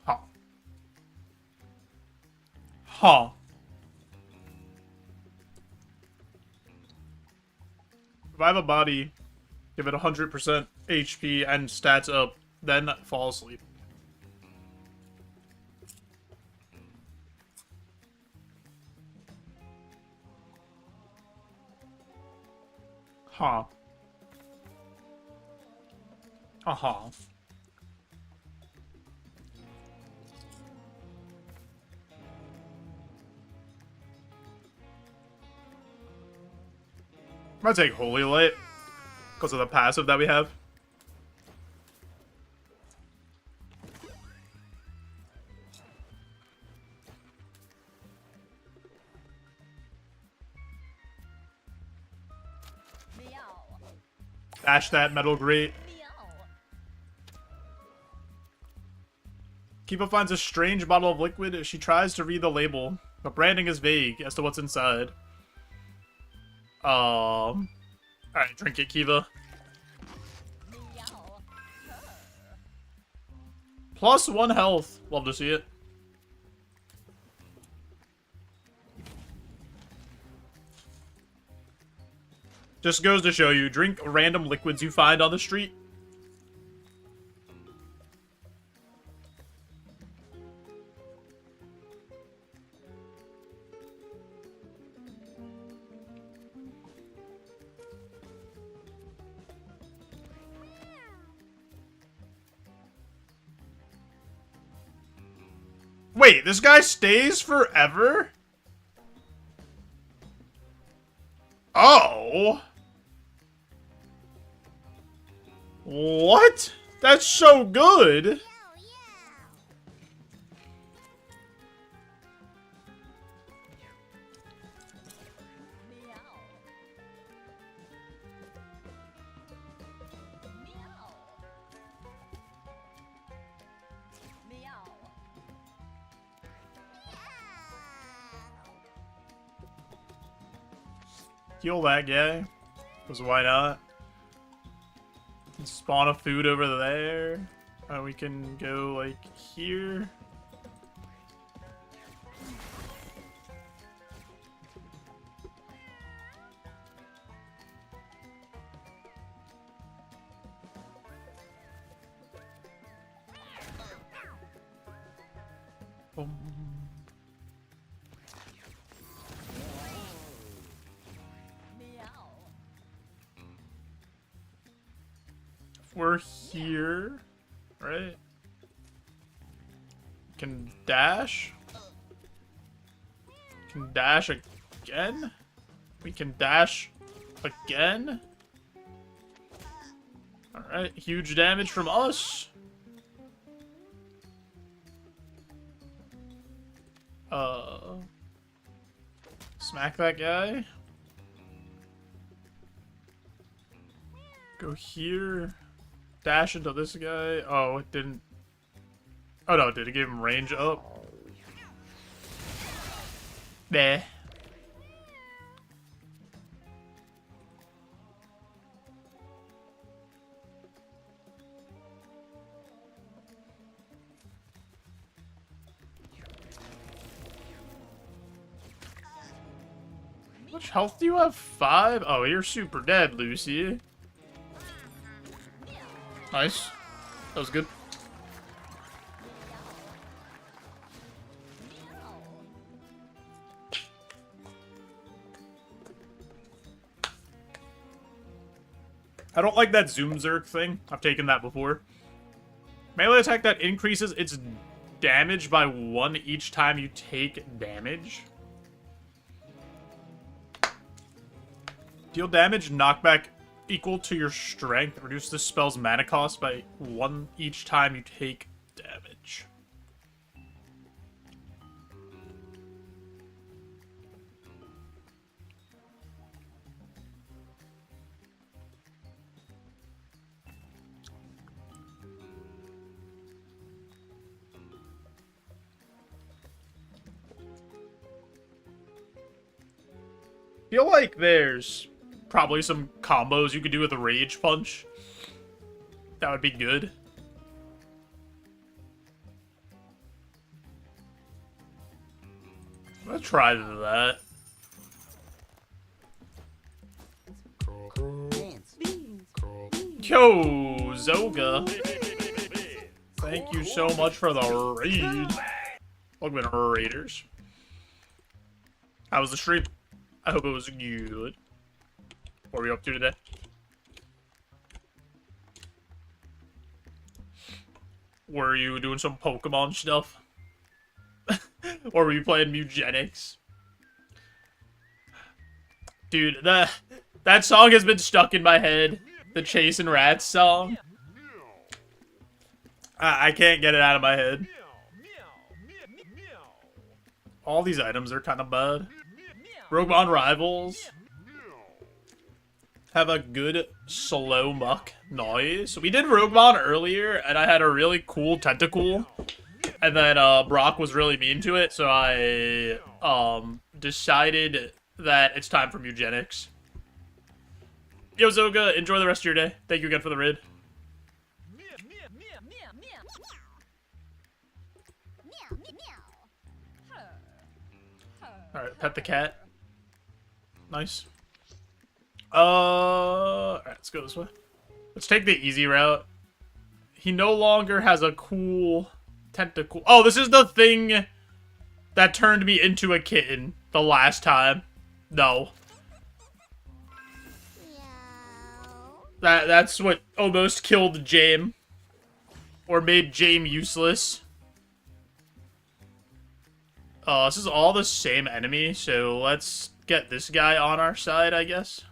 Huh. Huh. Revive a body, give it 100% HP and stats up, then fall asleep. Huh. Uh-huh. I'm gonna take Holy Light because of the passive that we have. Dash that metal grate. Kiva finds a strange bottle of liquid. She tries to read the label, but branding is vague as to what's inside. Alright, drink it, Kiva. Plus 1 health. Love to see it. Just goes to show you, drink random liquids you find on the street. Wait, this guy stays forever? Oh. What? That's so good. Heal that guy. Because why not? Spawn a food over there. We can go, like, here. Boom. We're here, right? Can dash. Can dash again. We can dash again. All right, huge damage from us. Smack that guy. Go here. Dash into this guy. Oh, it didn't. Oh no, did it give him range up? Nah. How much health do you have? 5? Oh, you're super dead, Lucy. Nice. That was good. I don't like that Zoom Zerk thing. I've taken that before. Melee attack that increases its damage by 1 each time you take damage. Deal damage, knockback equal to your strength. Reduce the spell's mana cost by 1 each time you take damage. Feel like there's probably some combos you could do with a Rage Punch. That would be good. I'm gonna try that. Yo, Zoga. Thank you so much for the raid. Welcome to Raiders. How was the stream? I hope it was good. What are we up to today? Were you doing some Pokemon stuff? Or were you playing Mewgenics? Dude, that song has been stuck in my head. The Chasing Rats song. I can't get it out of my head. All these items are kind of bad. Roguemon rivals have a good slow muck noise. We did Roguemon earlier, and I had a really cool tentacle. And then Brock was really mean to it, so I decided that it's time for Mewgenics. Yo, Zoga, enjoy the rest of your day. Thank you again for the raid. Alright, pet the cat. Nice. Alright, let's go this way. Let's take the easy route. He no longer has a cool tentacle. Oh, this is the thing that turned me into a kitten the last time. No. That's what almost killed Jame. Or made Jame useless. This is all the same enemy, so let's get this guy on our side, I guess.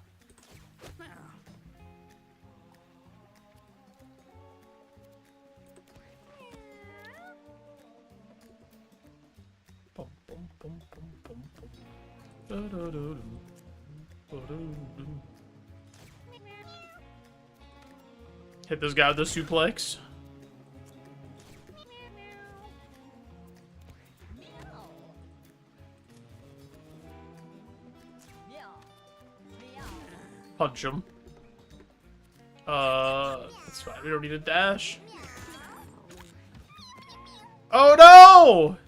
Hit this guy with the suplex. Punch him. That's fine. We don't need a dash. Oh no!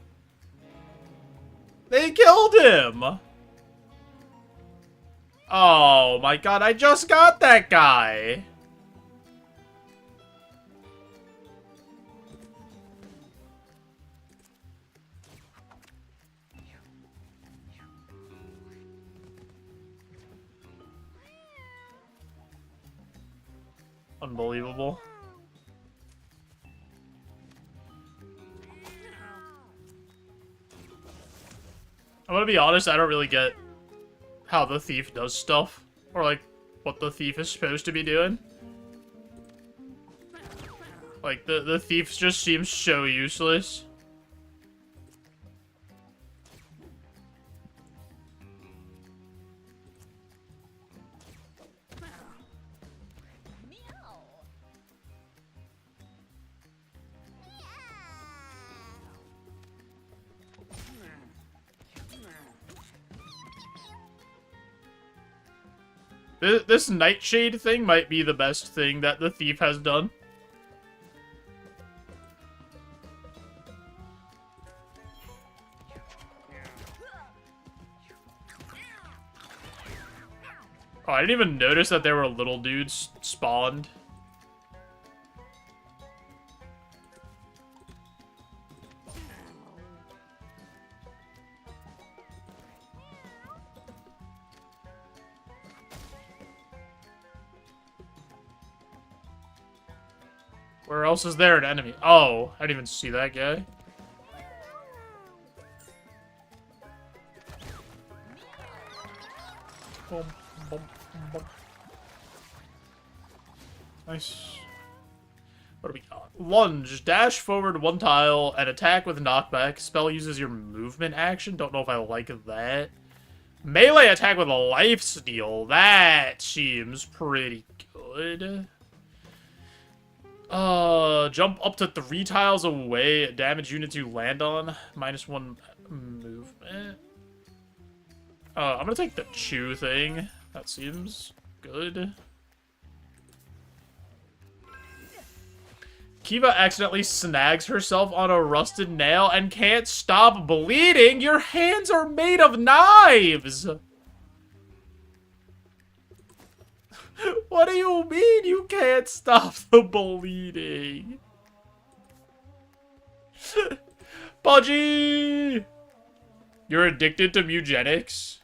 They killed him! Oh my god, I just got that guy! Unbelievable. I'm gonna be honest, I don't really get how the thief does stuff. Or, like, what the thief is supposed to be doing. Like, the thief just seems so useless. This Nightshade thing might be the best thing that the thief has done. Oh, I didn't even notice that there were little dudes spawned. Where else is there an enemy? Oh, I didn't even see that guy. Boom, boom, Nice. What do we got? Lunge. Dash forward 1 tile and attack with knockback. Spell uses your movement action. Don't know if I like that. Melee attack with a lifesteal. That seems pretty good. Jump up to 3 tiles away. Damage units you land on. -1 movement. I'm gonna take the chew thing. That seems good. Kiva accidentally snags herself on a rusted nail and can't stop bleeding. Your hands are made of knives. What do you mean you can't stop the bleeding? Budgie! You're addicted to Mewgenics?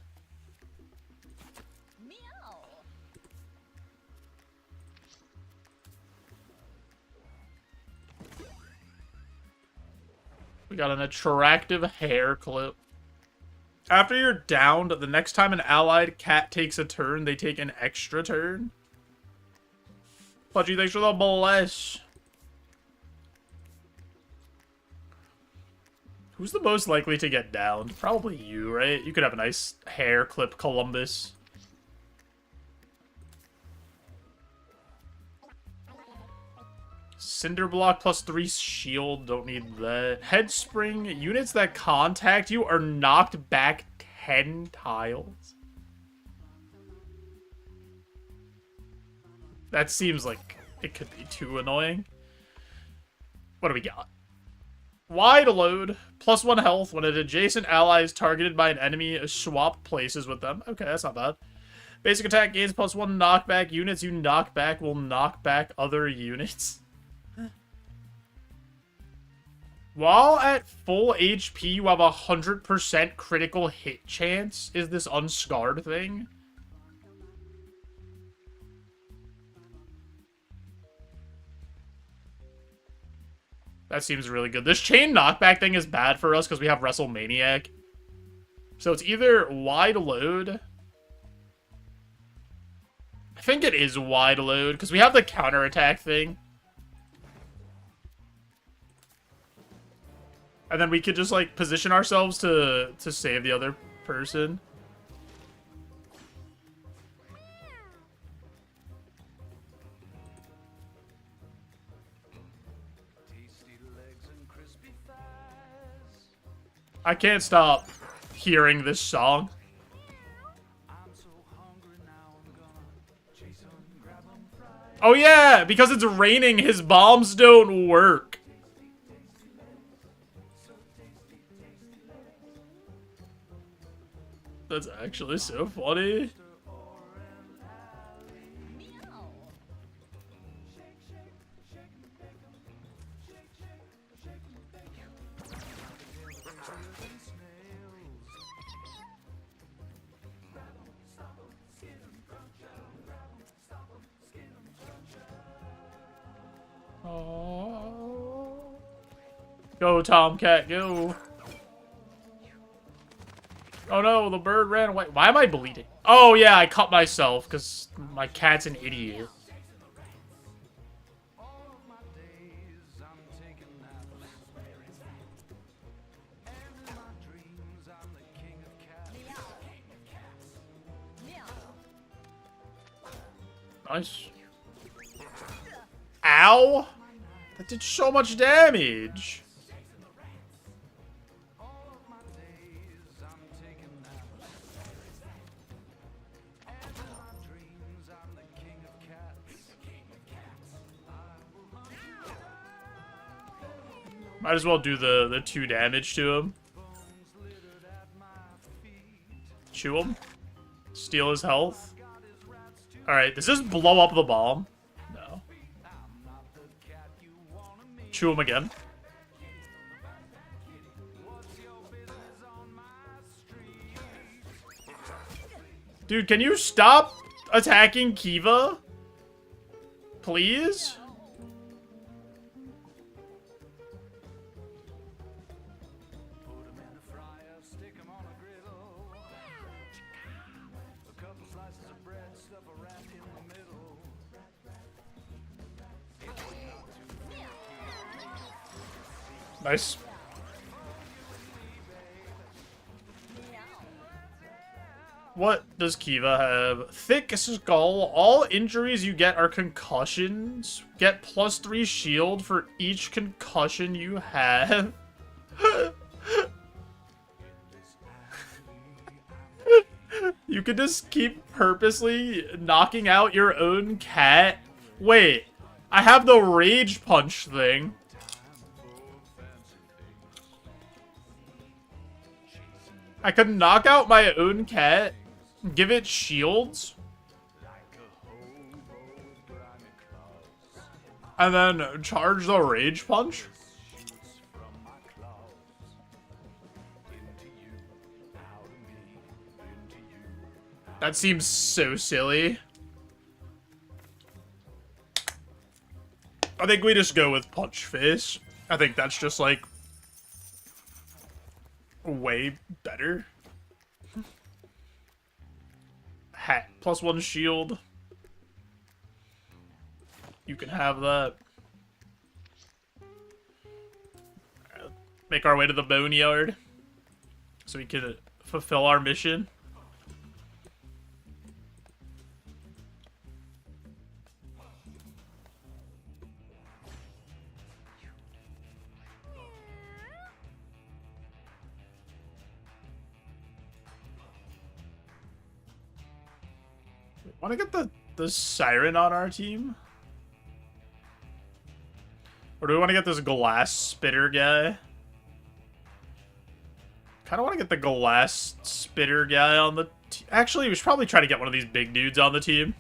We got an attractive hair clip. After you're downed, the next time an allied cat takes a turn, they take an extra turn. Pudgy, thanks for the bless. Who's the most likely to get downed? Probably you, right? You could have a nice hair clip, Columbus. Cinder block +3 shield, don't need that. Head spring, units that contact you are knocked back 10 tiles. That seems like it could be too annoying. What do we got? Wide load, +1 health. When an adjacent ally is targeted by an enemy, swap places with them. Okay, that's not bad. Basic attack gains +1 knockback. Units you knock back will knock back other units. While at full HP, you have 100% critical hit chance. Is this unscarred thing? That seems really good. This chain knockback thing is bad for us because we have WrestleManiac. So it's either wide load. I think it is wide load because we have the counterattack thing. And then we could just, like, position ourselves to save the other person. I can't stop hearing this song. Oh yeah, because it's raining, his bombs don't work. That's actually so funny. Oh. Go, Tomcat, go. Oh no, the bird ran away. Why am I bleeding? Oh yeah, I cut myself because my cat's an idiot. Nice. Ow! That did so much damage. Might as well do the 2 damage to him. Chew him. Steal his health. Alright, does this blow up the bomb? No. Chew him again. Dude, can you stop attacking Kiva? Please? Nice. What does Kiva have? Thick skull. All injuries you get are concussions. Get +3 shield for each concussion you have. You could just keep purposely knocking out your own cat. Wait, I have the rage punch thing. I could knock out my own cat, give it shields, and then charge the rage punch? That seems so silly. I think we just go with punch face. I think that's just like way better. Hat +1 shield. You can have that. Make our way to the boneyard so we can fulfill our mission. Want to get the siren on our team? Or do we want to get this glass spitter guy? Kind of want to get the glass spitter guy on the team. Actually, we should probably try to get one of these big dudes on the team.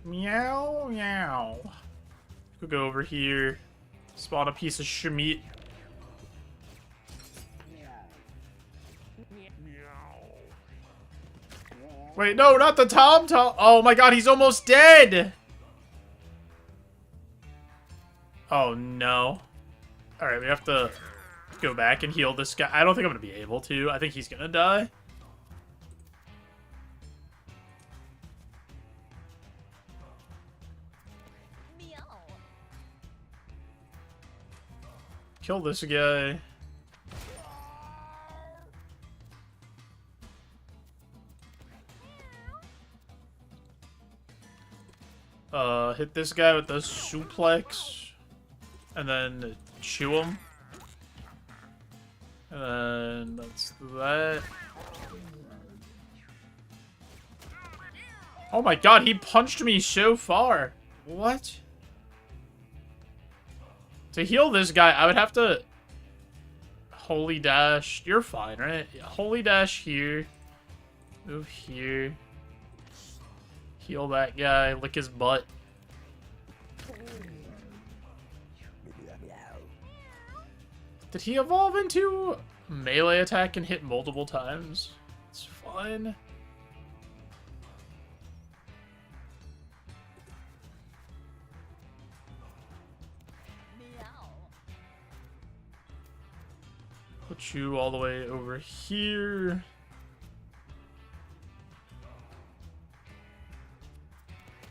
Meow, meow. We'll go over here. Spawn a piece of shmeat. Wait, no, not the Tom. Oh my god, he's almost dead! Oh no. Alright, we have to go back and heal this guy. I don't think I'm gonna be able to. I think he's gonna die. Kill this guy. Hit this guy with the suplex. And then chew him. And then that's that. Oh my god, he punched me so far. What? To heal this guy, I would have to holy dash. You're fine, right? Yeah, holy dash here. Move here. Heal that guy. Lick his butt. Did he evolve into melee attack and hit multiple times? It's fine. Put you all the way over here.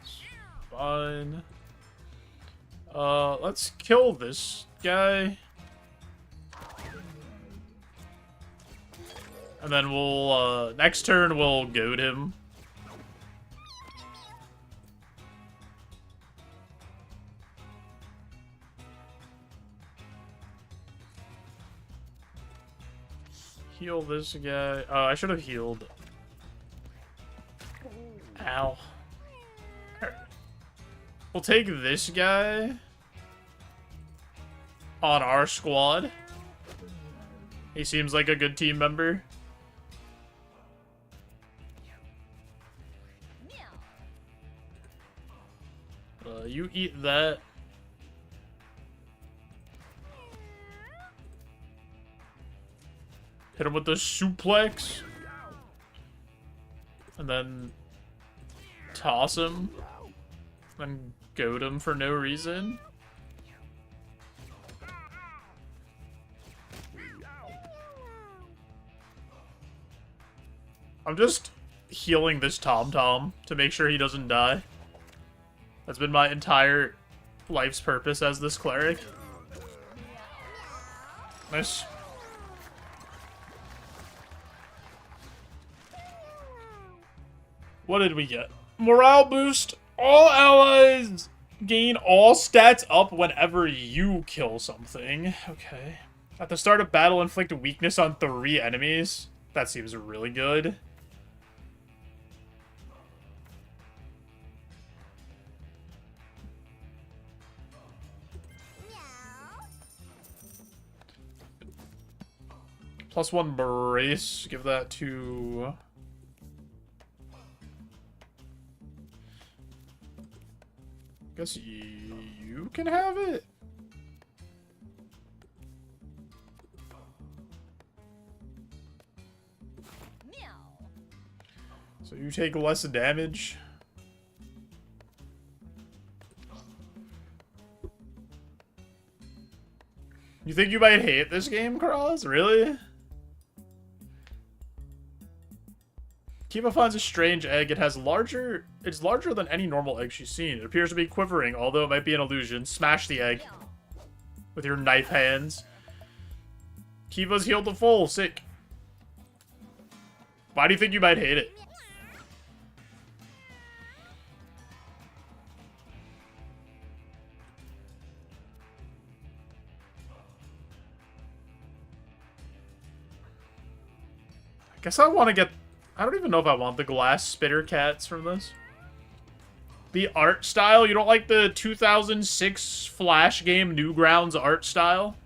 It's fine. Let's kill this guy. And then we'll, next turn we'll goad him. Heal this guy. Oh, I should have healed. Ow. We'll take this guy on our squad. He seems like a good team member. You eat that. Hit him with the suplex. And then toss him. Then goad him for no reason. I'm just healing this Tom to make sure he doesn't die. That's been my entire life's purpose as this cleric. Nice. What did we get? Morale boost. All allies gain all stats up whenever you kill something. Okay. At the start of battle, inflict weakness on 3 enemies. That seems really good. +1 brace. Give that to... Guess you can have it. So you take less damage. You think you might hate this game, Cross? Really? Kiva finds a strange egg. It's larger than any normal egg she's seen. It appears to be quivering, although it might be an illusion. Smash the egg with your knife hands. Kiva's healed to full. Sick. Why do you think you might hate it? I guess I want to get... I don't even know if I want the glass spitter cats from this. The art style? You don't like the 2006 Flash game Newgrounds art style?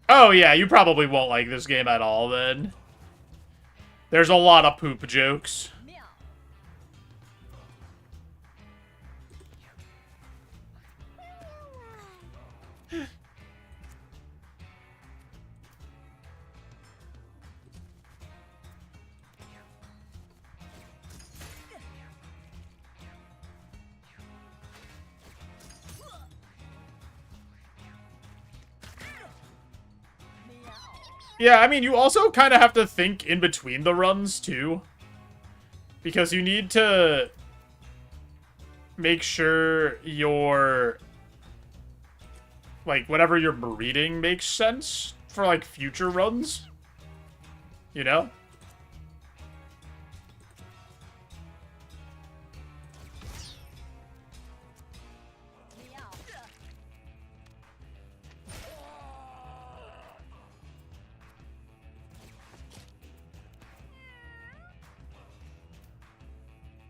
Oh yeah, you probably won't like this game at all then. There's a lot of poop jokes. Yeah, I mean, you also kind of have to think in between the runs, too. Because you need to make sure your, like, whatever you're reading makes sense for, like, future runs. You know?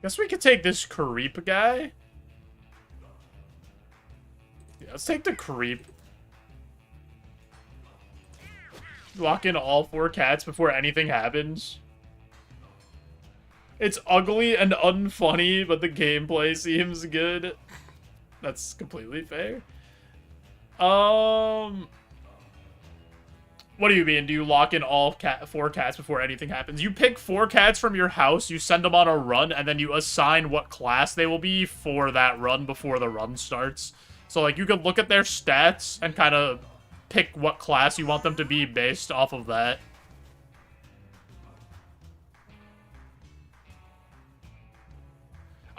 Guess we could take this creep guy. Yeah, let's take the creep. Lock in all 4 cats before anything happens. It's ugly and unfunny, but the gameplay seems good. That's completely fair. What do you mean? Do you lock in all 4 cats before anything happens? You pick 4 cats from your house, you send them on a run, and then you assign what class they will be for that run before the run starts. So, like, you could look at their stats and kind of pick what class you want them to be based off of that.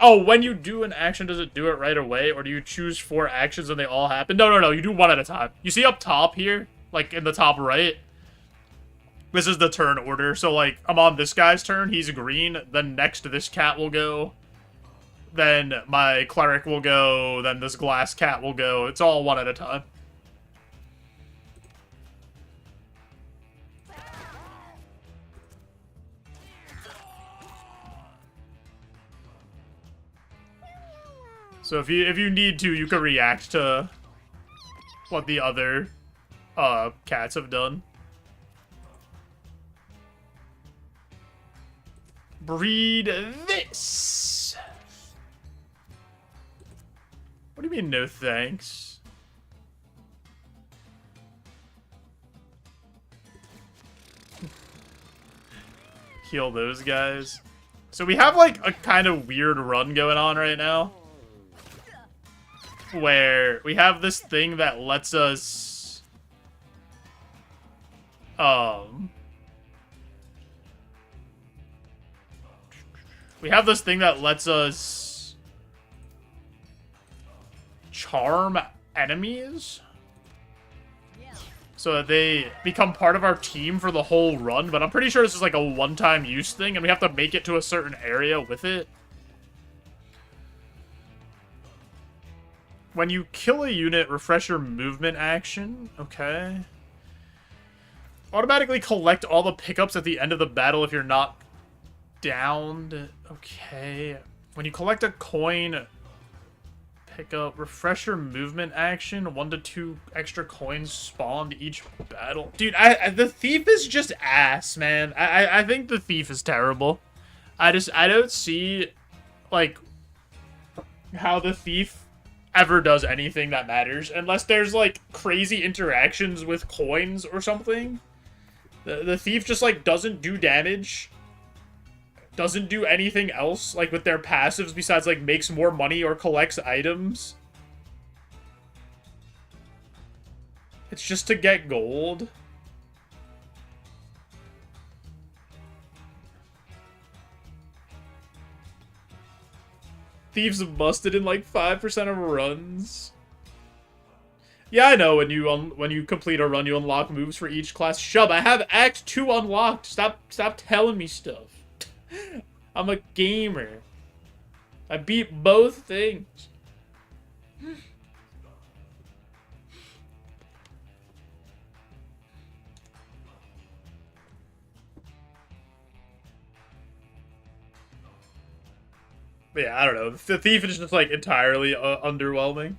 Oh, when you do an action, does it do it right away? Or do you choose 4 actions and they all happen? No, you do 1 at a time. You see up top here? Like, in the top right? This is the turn order. So, like, I'm on this guy's turn. He's green. Then next to this cat will go. Then my cleric will go. Then this glass cat will go. It's all 1 at a time. So if you need to, you can react to what the other cats have done. Breed this. What do you mean, no thanks? Heal those guys. So we have, like, a kind of weird run going on right now. Where we have this thing that lets us... We have this thing that lets us... charm enemies? So that they become part of our team for the whole run, but I'm pretty sure this is like a one-time use thing, and we have to make it to a certain area with it. When you kill a unit, refresh your movement action. Okay. Automatically collect all the pickups at the end of the battle if you're not downed. Okay. When you collect a coin... Pick up, refresh your movement action. 1 to 2 extra coins spawned each battle. Dude, the thief is just ass, man. I think the thief is terrible. I don't see, like, how the thief ever does anything that matters. Unless there's, like, crazy interactions with coins or something. The thief just, like, doesn't do damage. Doesn't do anything else, like, with their passives besides, like, makes more money or collects items. It's just to get gold. Thieves have busted in, like, 5% of runs. Yeah, I know, when you complete a run, you unlock moves for each class. Shub, I have Act 2 unlocked. Stop telling me stuff. I'm a gamer. I beat both things. But yeah, I don't know. The thief is just like entirely underwhelming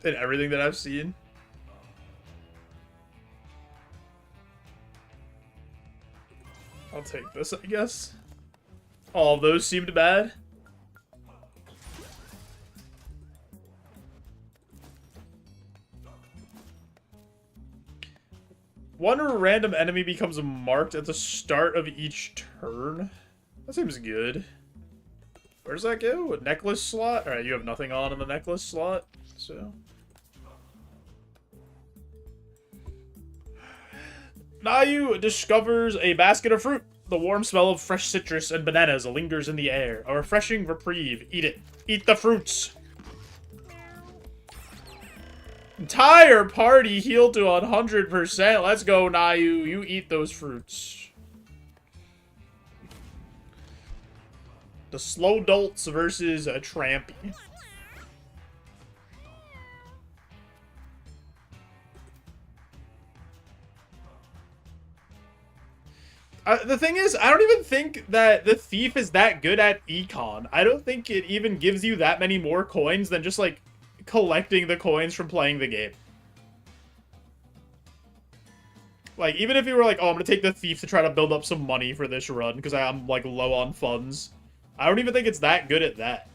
in everything that I've seen. I'll take this, I guess. All of those seemed bad. One random enemy becomes marked at the start of each turn. That seems good. Where's that go? A necklace slot? Alright, you have nothing on in the necklace slot, so... Nayu discovers a basket of fruit. The warm smell of fresh citrus and bananas lingers in the air. A refreshing reprieve. Eat it. Eat the fruits. Entire party healed to 100%. Let's go, Nayu. You eat those fruits. The slow dolts versus a trampy. The thing is, I don't even think that the thief is that good at econ. I don't think it even gives you that many more coins than just, like, collecting the coins from playing the game. Like, even if you were like, oh, I'm gonna take the thief to try to build up some money for this run, because I'm, like, low on funds. I don't even think it's that good at that.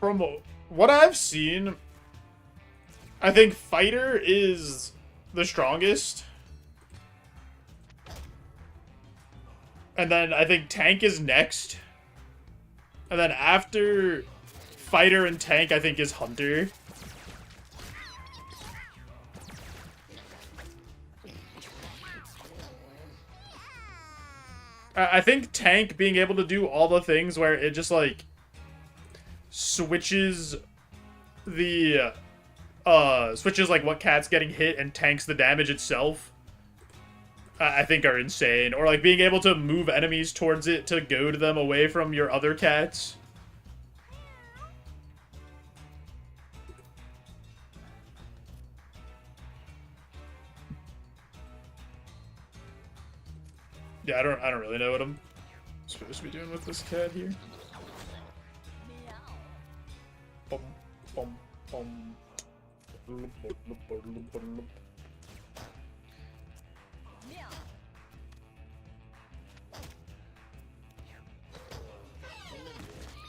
From what I've seen, I think Fighter is the strongest. And then I think Tank is next. And then after Fighter and Tank, I think is Hunter. I think Tank being able to do all the things where it just, like, switches the, switches, like, what cat's getting hit and tanks the damage itself, I think are insane. Or, like, being able to move enemies towards it to goad them away from your other cats. Yeah, I don't really know what I'm supposed to be doing with this cat here. Bum, bum, bum.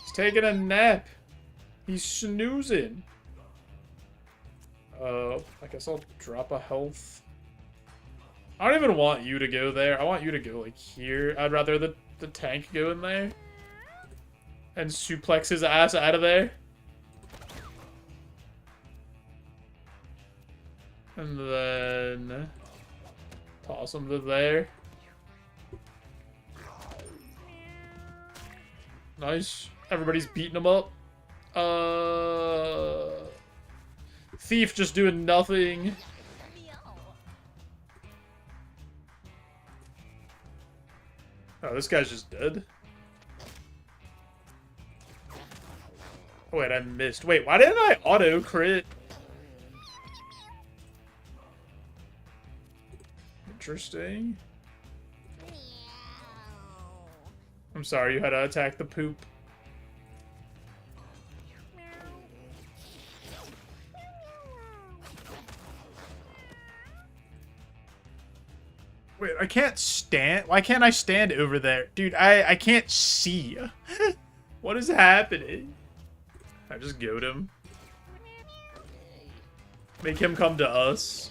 He's taking a nap. He's snoozing. I guess I'll drop a health. I don't even want you to go there. I want you to go, like, here. I'd rather the tank go in there. And suplex his ass out of there. And then... toss him to there. Nice. Everybody's beating him up. Thief just doing nothing. Oh, this guy's just dead. Oh, wait, I missed. Wait, why didn't I auto crit? Interesting. I'm sorry, you had to attack the poop. Wait, I can't stand. Why can't I stand over there? Dude, I can't see. What is happening? I just goad him. Make him come to us.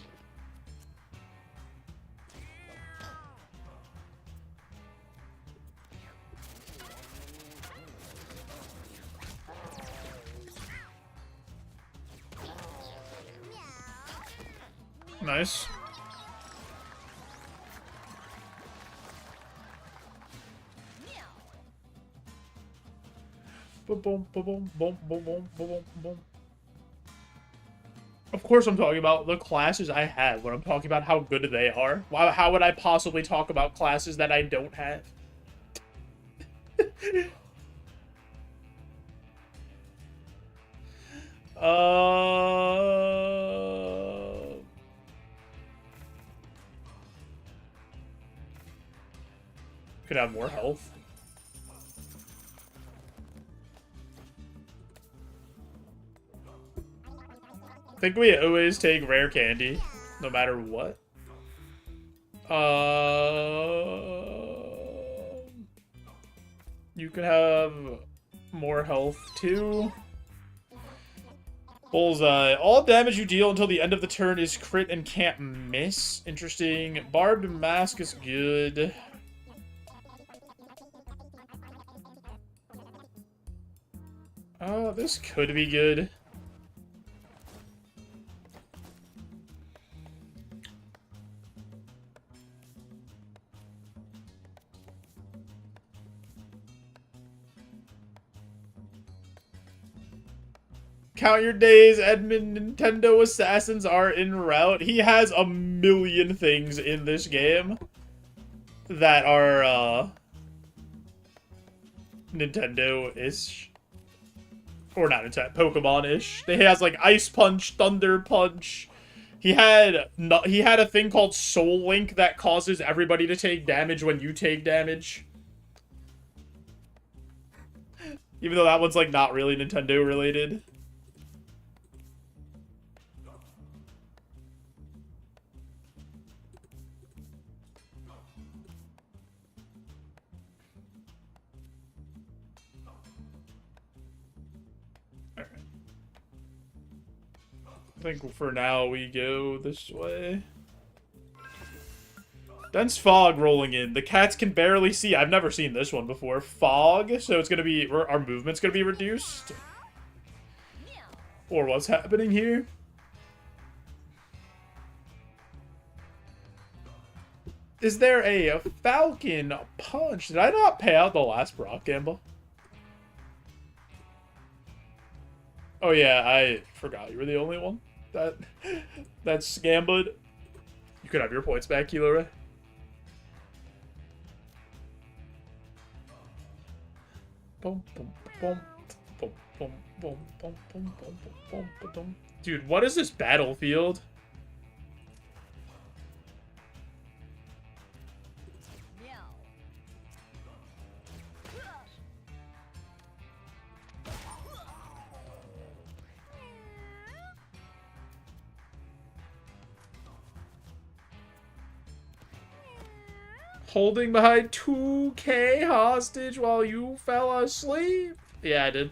Nice. Boom, boom, boom, boom, boom, boom, boom, boom. Of course I'm talking about the classes I have when I'm talking about how good they are. How would I possibly talk about classes that I don't have? Could have more health. I think we always take rare candy, no matter what. You can have more health too. Bullseye. All damage you deal until the end of the turn is crit and can't miss. Interesting. Barbed Mask is good. Oh, this could be good. Count your days, Edmund. Nintendo assassins are en route. He has a million things in this game that are, Nintendo-ish. Or not Nintendo, Pokemon-ish. He has, like, Ice Punch, Thunder Punch. He had a thing called Soul Link that causes everybody to take damage when you take damage. Even though that one's, like, not really Nintendo-related. I think for now we go this way. Dense fog rolling in. The cats can barely see. I've never seen this one before. Fog, so it's gonna be our movement's gonna be reduced. Or what's happening here? Is there a Falcon Punch? Did I not pay out the last Brock gamble? Oh yeah, I forgot you were the only one that's gambled. You could have your points back, Kilore. Dude, what is this battlefield? Holding my 2K hostage while you fell asleep? Yeah, I did.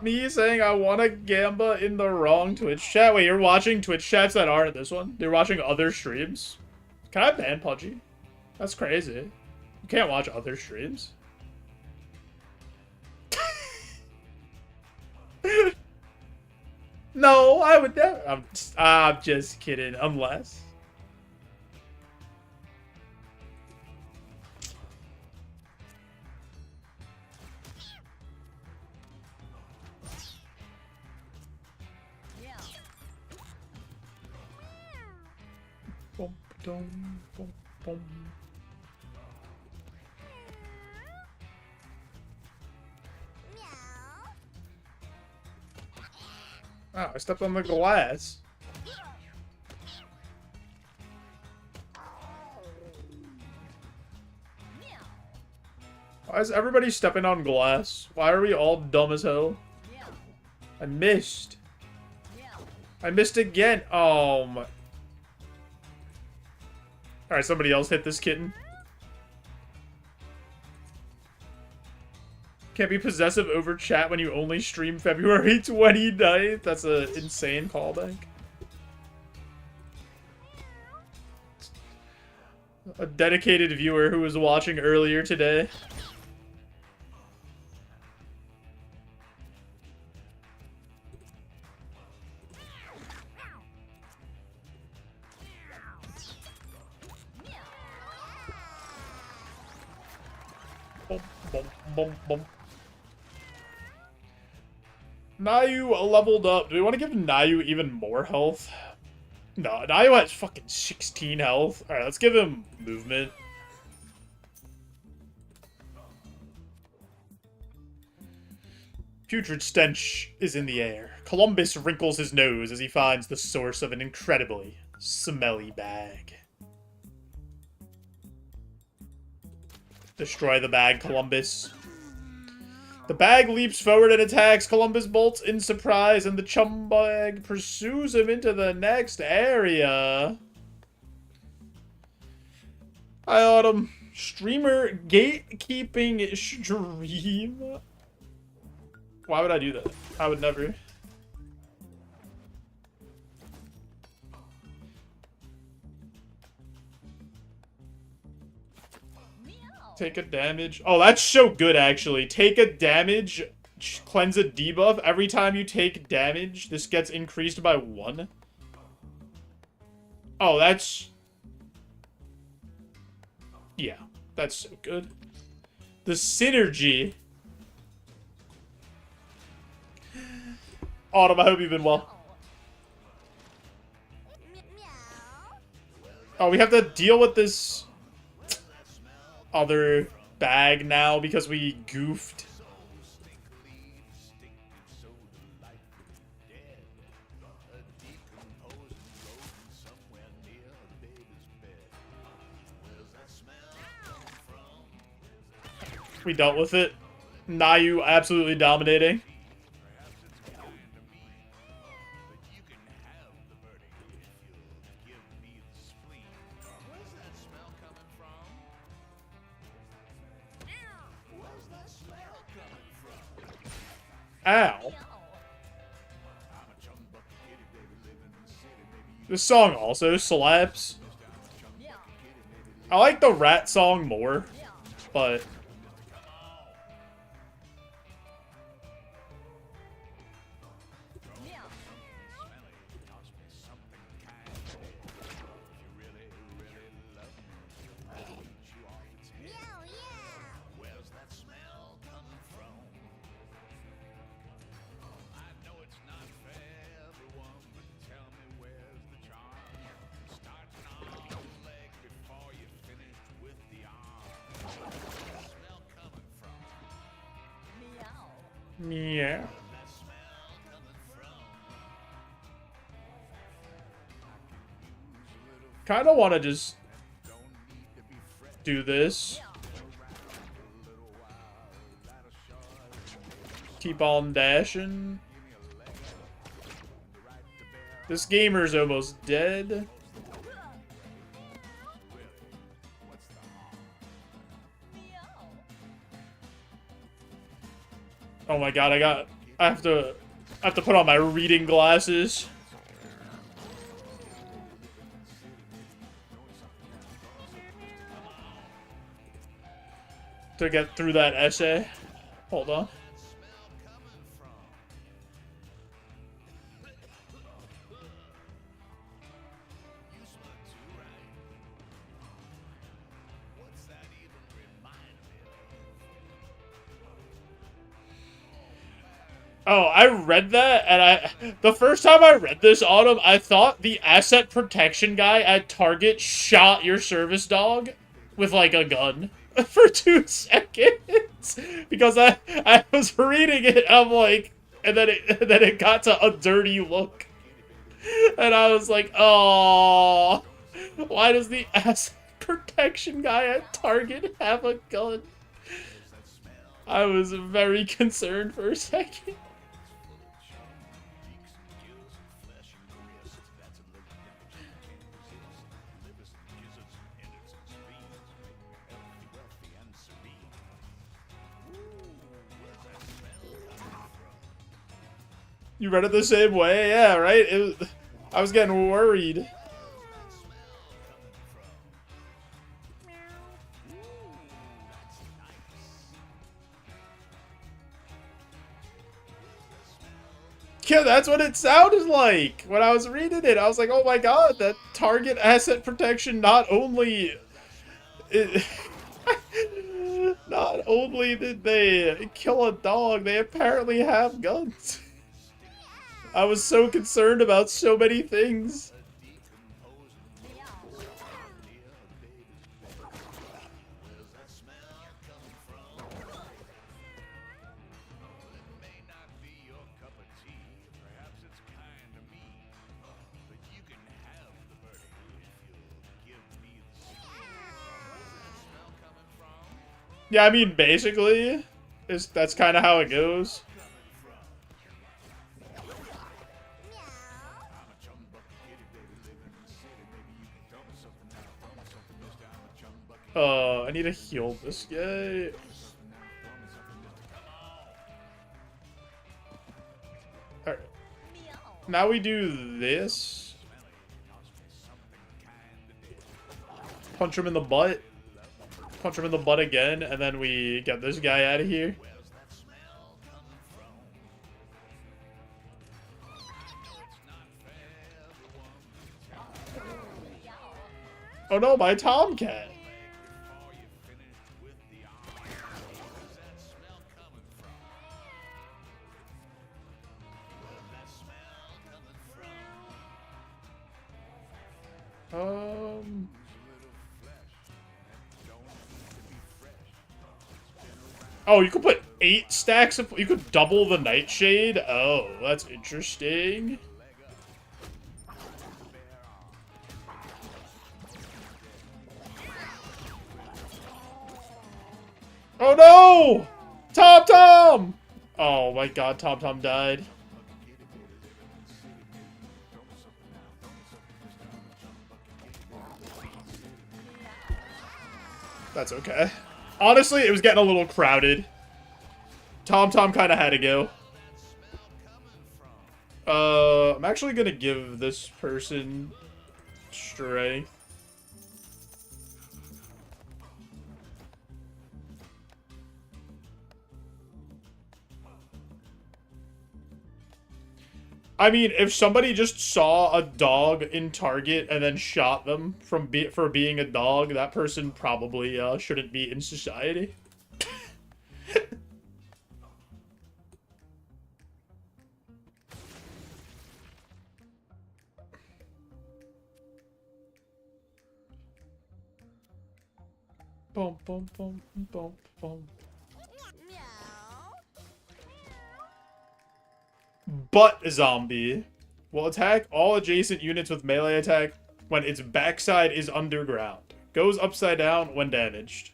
Me saying I want a Gamba in the wrong Twitch chat. Wait, you're watching Twitch chats that aren't this one? You're watching other streams? Can I ban Pudgy? That's crazy. You can't watch other streams. No, I would never. I'm just kidding. Unless. Boom, boom, boom, boom. Oh, I stepped on the glass. Why is everybody stepping on glass? Why are we all dumb as hell? I missed. I missed again. Oh my. Alright, somebody else hit this kitten. Can't be possessive over chat when you only stream February 29th. That's an insane callback. A dedicated viewer who was watching earlier today. Boom, boom, boom, boom. Nayu leveled up. Do we want to give Nayu even more health? No, Nayu has fucking 16 health. Alright, let's give him movement. Putrid stench is in the air. Columbus wrinkles his nose as he finds the source of an incredibly smelly bag. Destroy the bag, Columbus. The bag leaps forward and attacks. Columbus bolts in surprise, and the chum bag pursues him into the next area. Hi, Autumn. Streamer gatekeeping stream. Why would I do that? I would never. Take a damage. Oh, that's so good, actually. Take a damage, cleanse a debuff. Every time you take damage, this gets increased by 1. Oh, that's... Yeah, that's so good. The synergy. Autumn, I hope you've been well. Oh, we have to deal with this other bag now because we goofed. We dealt with it. Nayu absolutely dominating. Ow. This song also slaps. I like the rat song more, but... Yeah. Kind of want to just do this. Keep on dashing. This gamer's almost dead. Oh my god, I have to put on my reading glasses. To get through that essay. Hold on. Oh, I read that, and the first time I read this, Autumn, I thought the asset protection guy at Target shot your service dog with, like, a gun for 2 seconds. Because I was reading it, I'm like, and then it got to a dirty look. And I was like, oh, why does the asset protection guy at Target have a gun? I was very concerned for a second. You read it the same way? Yeah, right? I was getting worried. Yeah, that's what it sounded like when I was reading it. I was like, oh my god, that Target asset protection not only... not only did they kill a dog, they apparently have guns. I was so concerned about so many things. Yeah, I mean, basically, that's kind of how it goes. I need to heal this guy. Alright. Now we do this. Punch him in the butt. Punch him in the butt again, and then we get this guy out of here. Oh no, my Tomcat! Oh, you could put 8 stacks of... You could double the Nightshade? Oh, that's interesting. Oh no! Tom! Oh my god, Tom died. That's okay. Honestly, it was getting a little crowded. Tom kind of had to go. I'm actually gonna give this person strength. I mean, if somebody just saw a dog in Target and then shot them for being a dog, that person probably shouldn't be in society. Boom, boom, boom, boom, boom. But zombie will attack all adjacent units with melee attack when its backside is underground. Goes upside down when damaged.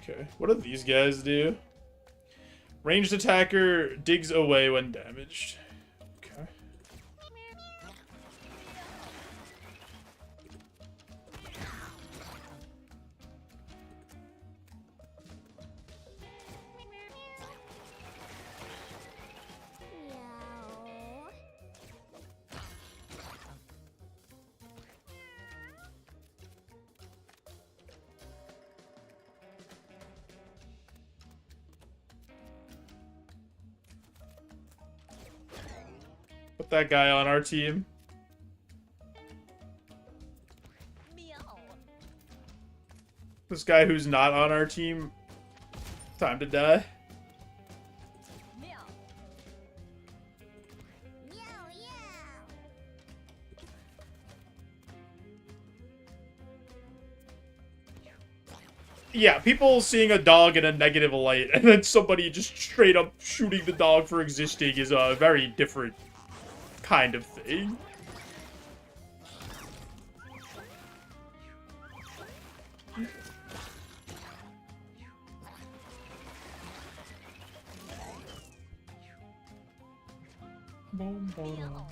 Okay, what do these guys do? Ranged attacker digs away when damaged. Okay. Put that guy on our team. This guy who's not on our team, time to die. Yeah, people seeing a dog in a negative light and then somebody just straight up shooting the dog for existing is a very different kind of thing. Boom, boom.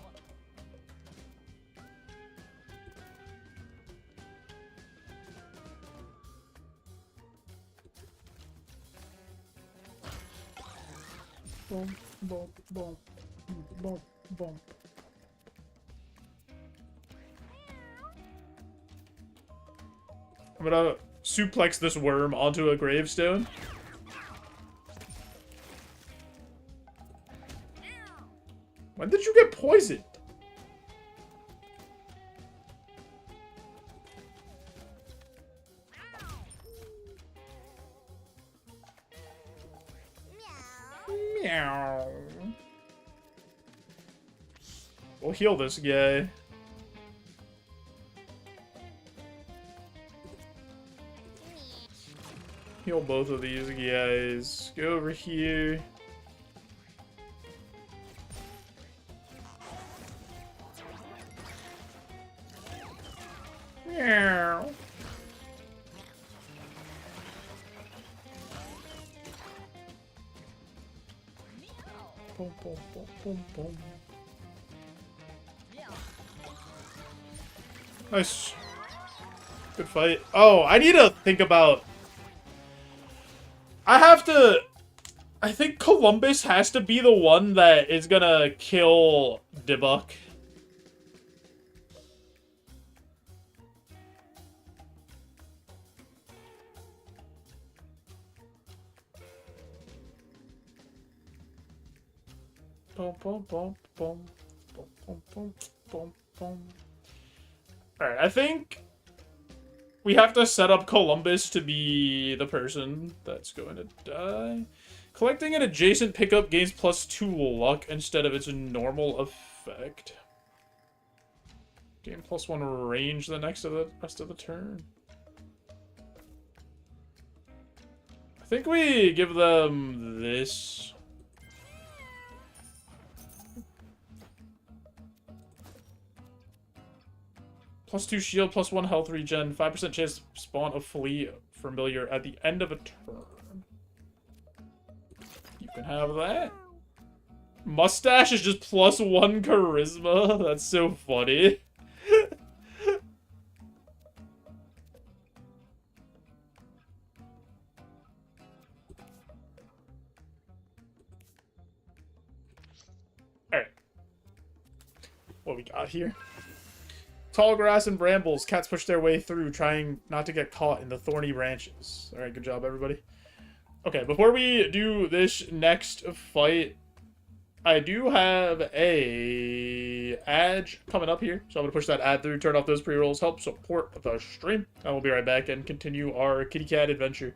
Boom, boom, boom, boom, boom. I'm gonna suplex this worm onto a gravestone. When did you get poisoned? Meow. We'll heal this guy. Heal both of these guys. Go over here. Meow. Boom, boom, boom, boom, boom. Nice. Good fight. Oh, I need to think about... I think Columbus has to be the one that is gonna kill Dybbuk. Boom, boom, boom, boom, boom, boom, boom, boom, boom. Alright, I think we have to set up Columbus to be the person that's going to die. Collecting an adjacent pickup gains +2 luck instead of its normal effect. Gain +1 range the rest of the turn. I think we give them this. +2 shield, +1 health regen, 5% chance to spawn a flea familiar at the end of a turn. You can have that. Mustache is just +1 charisma. That's so funny. Alright. What we got here? Tall grass and brambles. Cats push their way through, trying not to get caught in the thorny branches. Alright, good job, everybody. Okay, before we do this next fight, I do have a ad coming up here. So I'm going to push that ad through, turn off those pre-rolls, help support the stream. And we'll be right back and continue our kitty cat adventure.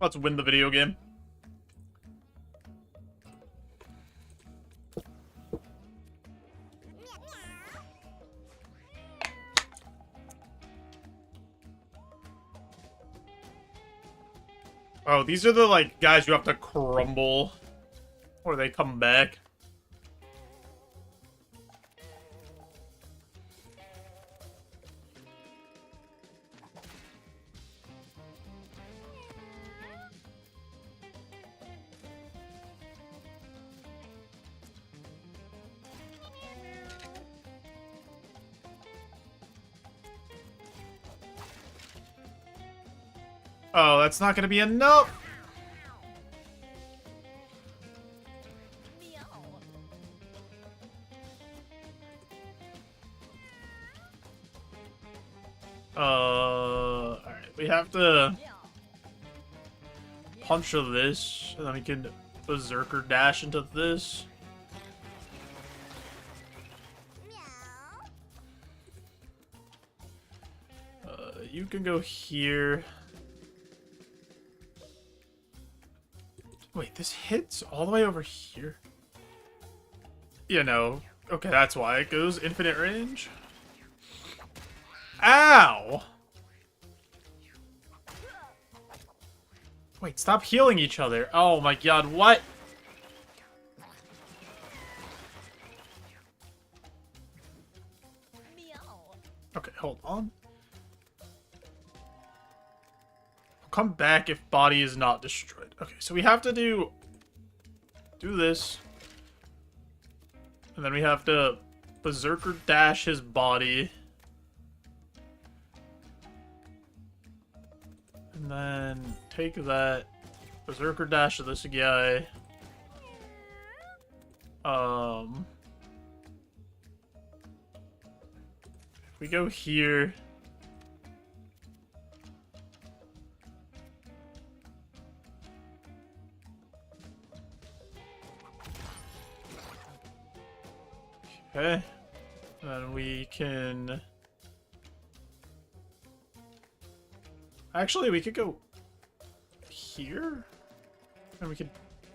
Let's win the video game. Oh, these are the, like, guys you have to crumble or they come back. Oh, that's not gonna be enough! Alright, we have to punch this, and then we can berserker dash into this. You can go here. Wait, this hits all the way over here? You know, okay, that's why it goes infinite range. Ow! Wait, stop healing each other. Oh my god, what? Okay, hold on. I'll come back if body is not destroyed. Okay, so we have to do this. And then we have to berserker dash his body. And then take that, berserker dash to this guy. If we go here. Okay. Then we can... Actually, we could go here, and we could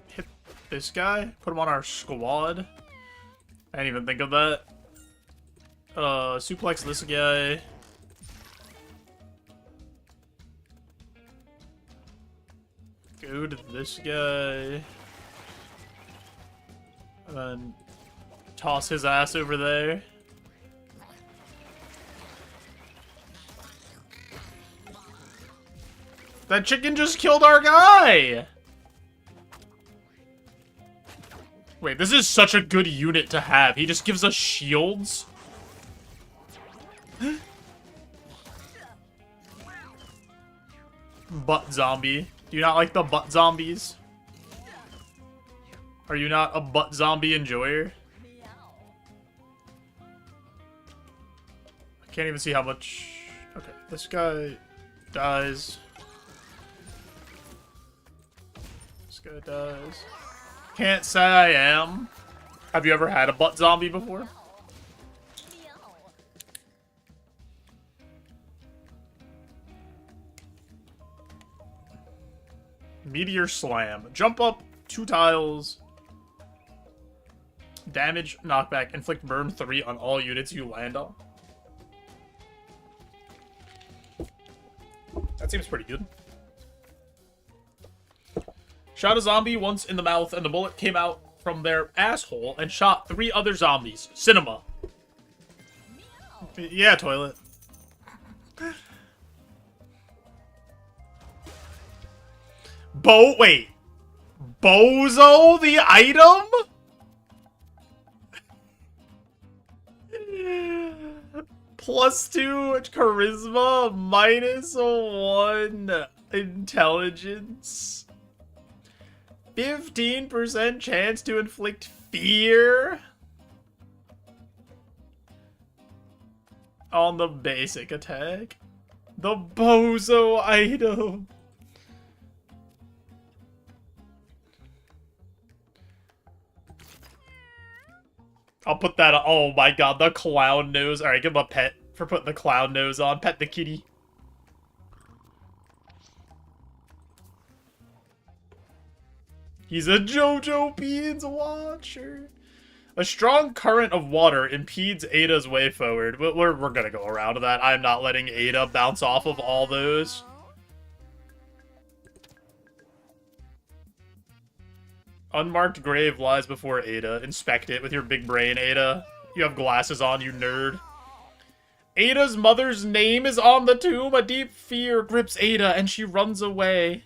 hit this guy, put him on our squad. I didn't even think of that. Suplex this guy. Go to this guy. And then toss his ass over there. That chicken just killed our guy! Wait, this is such a good unit to have. He just gives us shields? Butt zombie. Do you not like the butt zombies? Are you not a butt zombie enjoyer? I can't even see how much... Okay, this guy dies. This guy dies. Can't say I am. Have you ever had a butt zombie before? Meteor Slam. Jump up 2 tiles. Damage, knockback, inflict burn 3 on all units you land on. That seems pretty good. Shot a zombie once in the mouth, and the bullet came out from their asshole and shot 3 other zombies. Cinema. Yeah, toilet. Wait. Bozo the item? +2 charisma, -1 intelligence. 15% chance to inflict fear on the basic attack. The bozo item. I'll put that on. Oh my god, the clown nose. Alright, give him a pet for putting the clown nose on. Pet the kitty. He's a JoeJoeBeans watcher. A strong current of water impedes Ada's way forward. We're gonna go around that. I'm not letting Ada bounce off of all those. Unmarked grave lies before Ada. Inspect it with your big brain, Ada. You have glasses on, you nerd. Ada's mother's name is on the tomb. A deep fear grips Ada, and she runs away.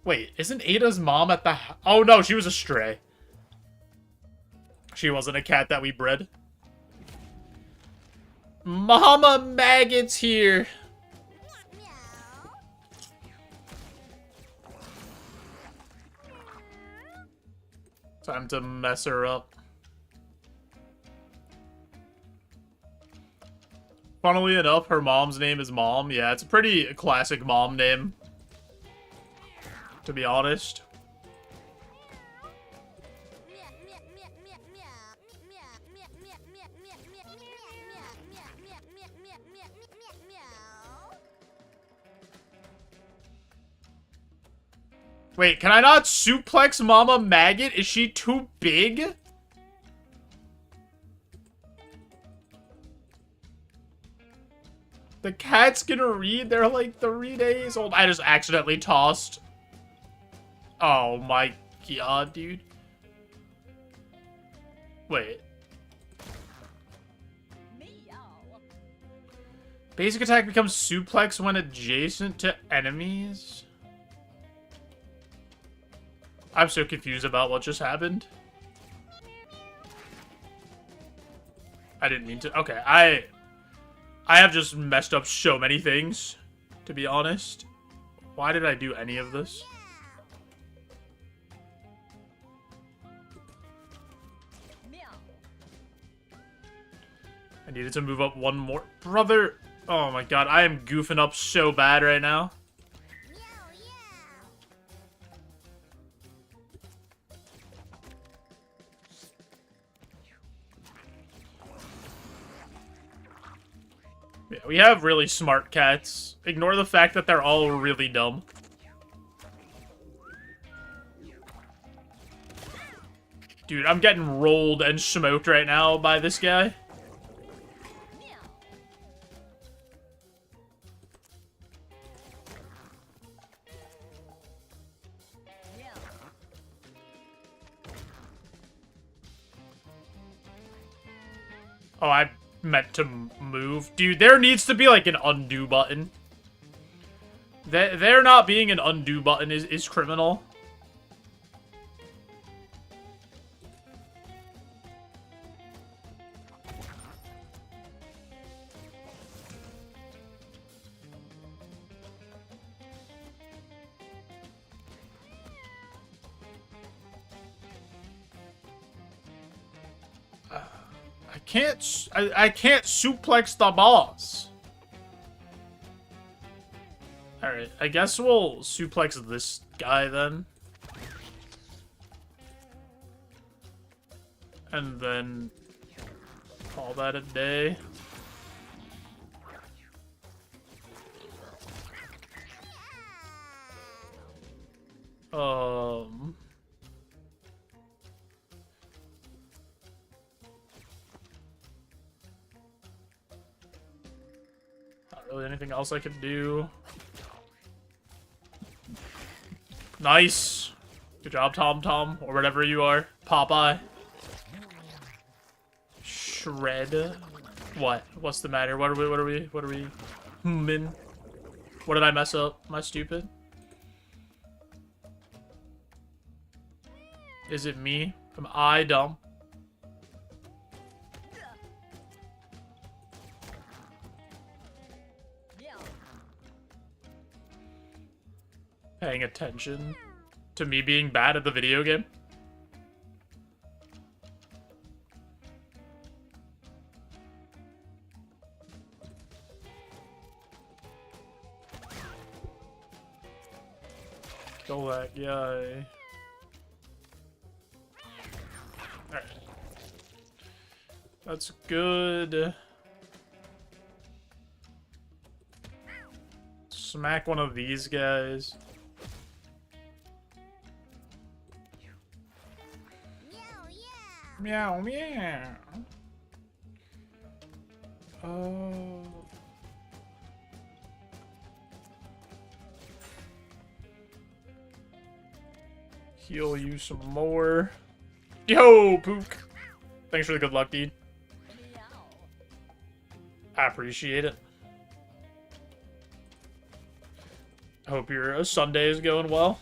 Wait, isn't Ada's mom at the... Oh, no, she was a stray. She wasn't a cat that we bred. Mama Maggot's here. Time to mess her up. Funnily enough, her mom's name is Mom. Yeah, it's a pretty classic mom name, to be honest. Wait, can I not suplex Mama Maggot? Is she too big? The cat's gonna read? They're like 3 days old. I just accidentally tossed. Oh my god, dude. Wait. Basic attack becomes suplex when adjacent to enemies? I'm so confused about what just happened. I didn't mean to. Okay, I have just messed up so many things, to be honest. Why did I do any of this? I needed to move up one more. Brother! Oh my god, I am goofing up so bad right now. Yeah, we have really smart cats. Ignore the fact that they're all really dumb. Dude, I'm getting rolled and smoked right now by this guy. Oh, I meant to move. Dude, there needs to be like an undo button. There not being an undo button is criminal. I can't suplex the boss. Alright, I guess we'll suplex this guy then. And then call that a day. Not really anything else I could do. Nice. Good job, Tom, or whatever you are. Popeye. Shred. What? What's the matter? What are we? Human. What did I mess up? Am I stupid? Is it me? Am I dumb? Paying attention to me being bad at the video game? Kill that guy. Alright. That's good. Smack one of these guys. Meow, meow. Oh. Heal you some more. Yo, Pook. Thanks for the good luck, dude. I appreciate it. Hope your Sunday is going well.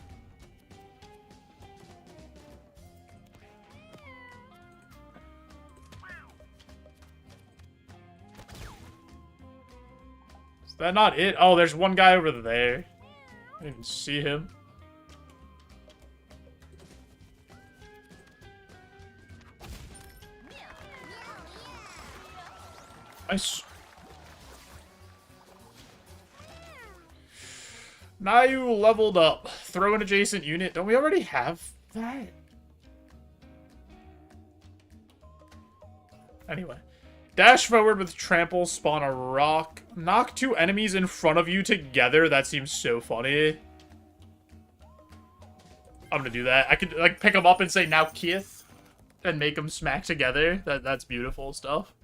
Is that not it? Oh, there's one guy over there. I didn't see him. Nice. Now you leveled up. Throw an adjacent unit. Don't we already have that? Anyway. Dash forward with trample, spawn a rock. Knock 2 enemies in front of you together. That seems so funny. I'm gonna do that. I could like pick them up and say now Kith and make them smack together. That's beautiful stuff.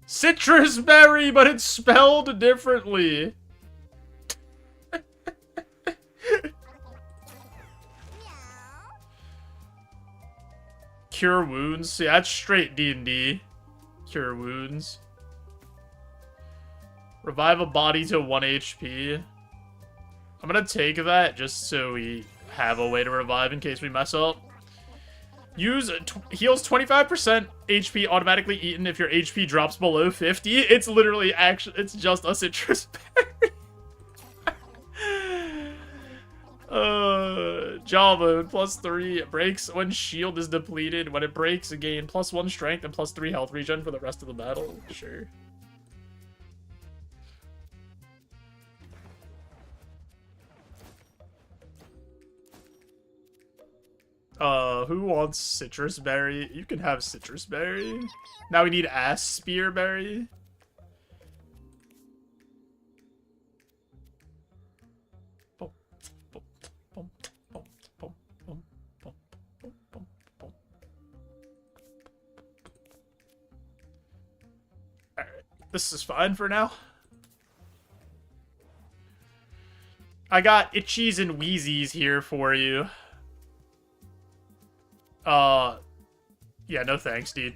Citrus berry, but it's spelled differently. Cure wounds. See, that's straight D&D. Cure wounds. Revive a body to 1 HP. I'm gonna take that just so we have a way to revive in case we mess up. Use heals 25% HP automatically eaten if your HP drops below 50. It's literally it's just a citrus berry. Java +3 breaks when shield is depleted. When it breaks, gain +1 strength and +3 health regen for the rest of the battle. Sure. Who wants citrus berry? You can have citrus berry. Now we need ass spear berry. Alright, this is fine for now. I got itchies and wheezies here for you. Yeah, no thanks, dude.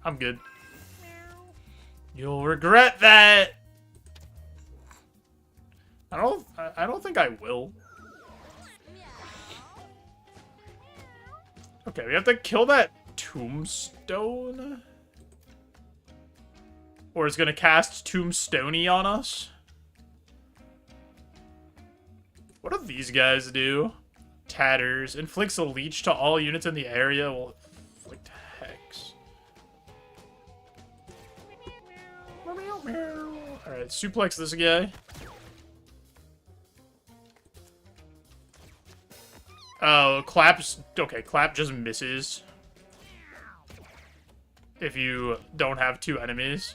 I'm good. You'll regret that. I don't think I will. Okay, we have to kill that tombstone. Or it's gonna cast Tombstoney on us. What do these guys do? Tatters. Inflicts a leech to all units in the area. Will inflict hex. Alright, suplex this guy. Oh, clap's... Okay, clap just misses. If you don't have 2 enemies.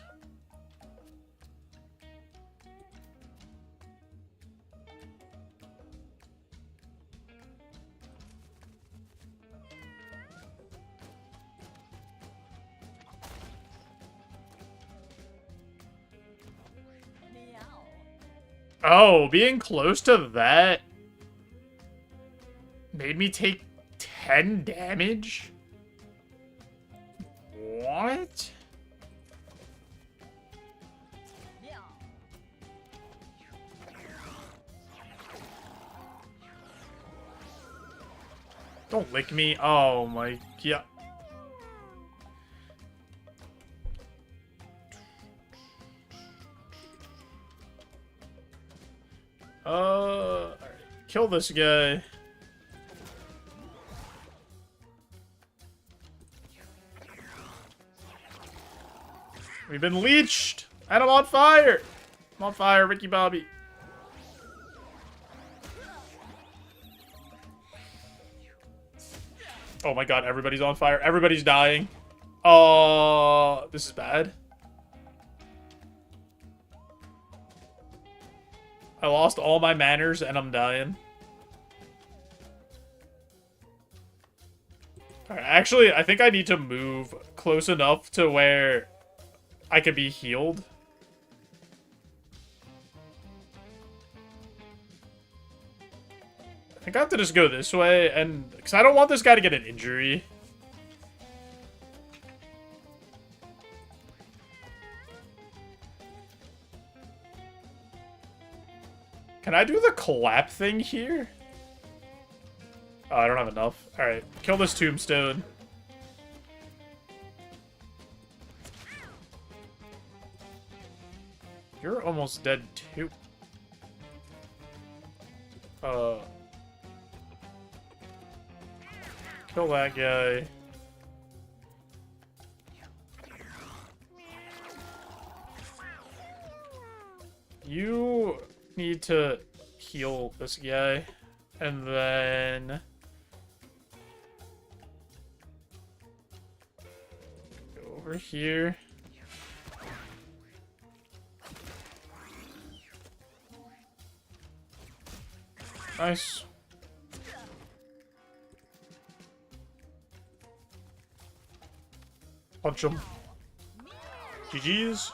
Oh, being close to that made me take 10 damage? What? Don't lick me. Oh my god. Alright. Kill this guy. We've been leeched! And I'm on fire! I'm on fire, Ricky Bobby. Oh my god, everybody's on fire. Everybody's dying. Oh, this is bad. I lost all my manners and I'm dying. Alright, actually, I think I need to move close enough to where I can be healed. I think I have to just go this way, and because I don't want this guy to get an injury. Can I do the clap thing here? Oh, I don't have enough. Alright, kill this tombstone. You're almost dead too. Kill that guy. You need to heal this guy. And then... go over here. Nice. Punch him. GG's.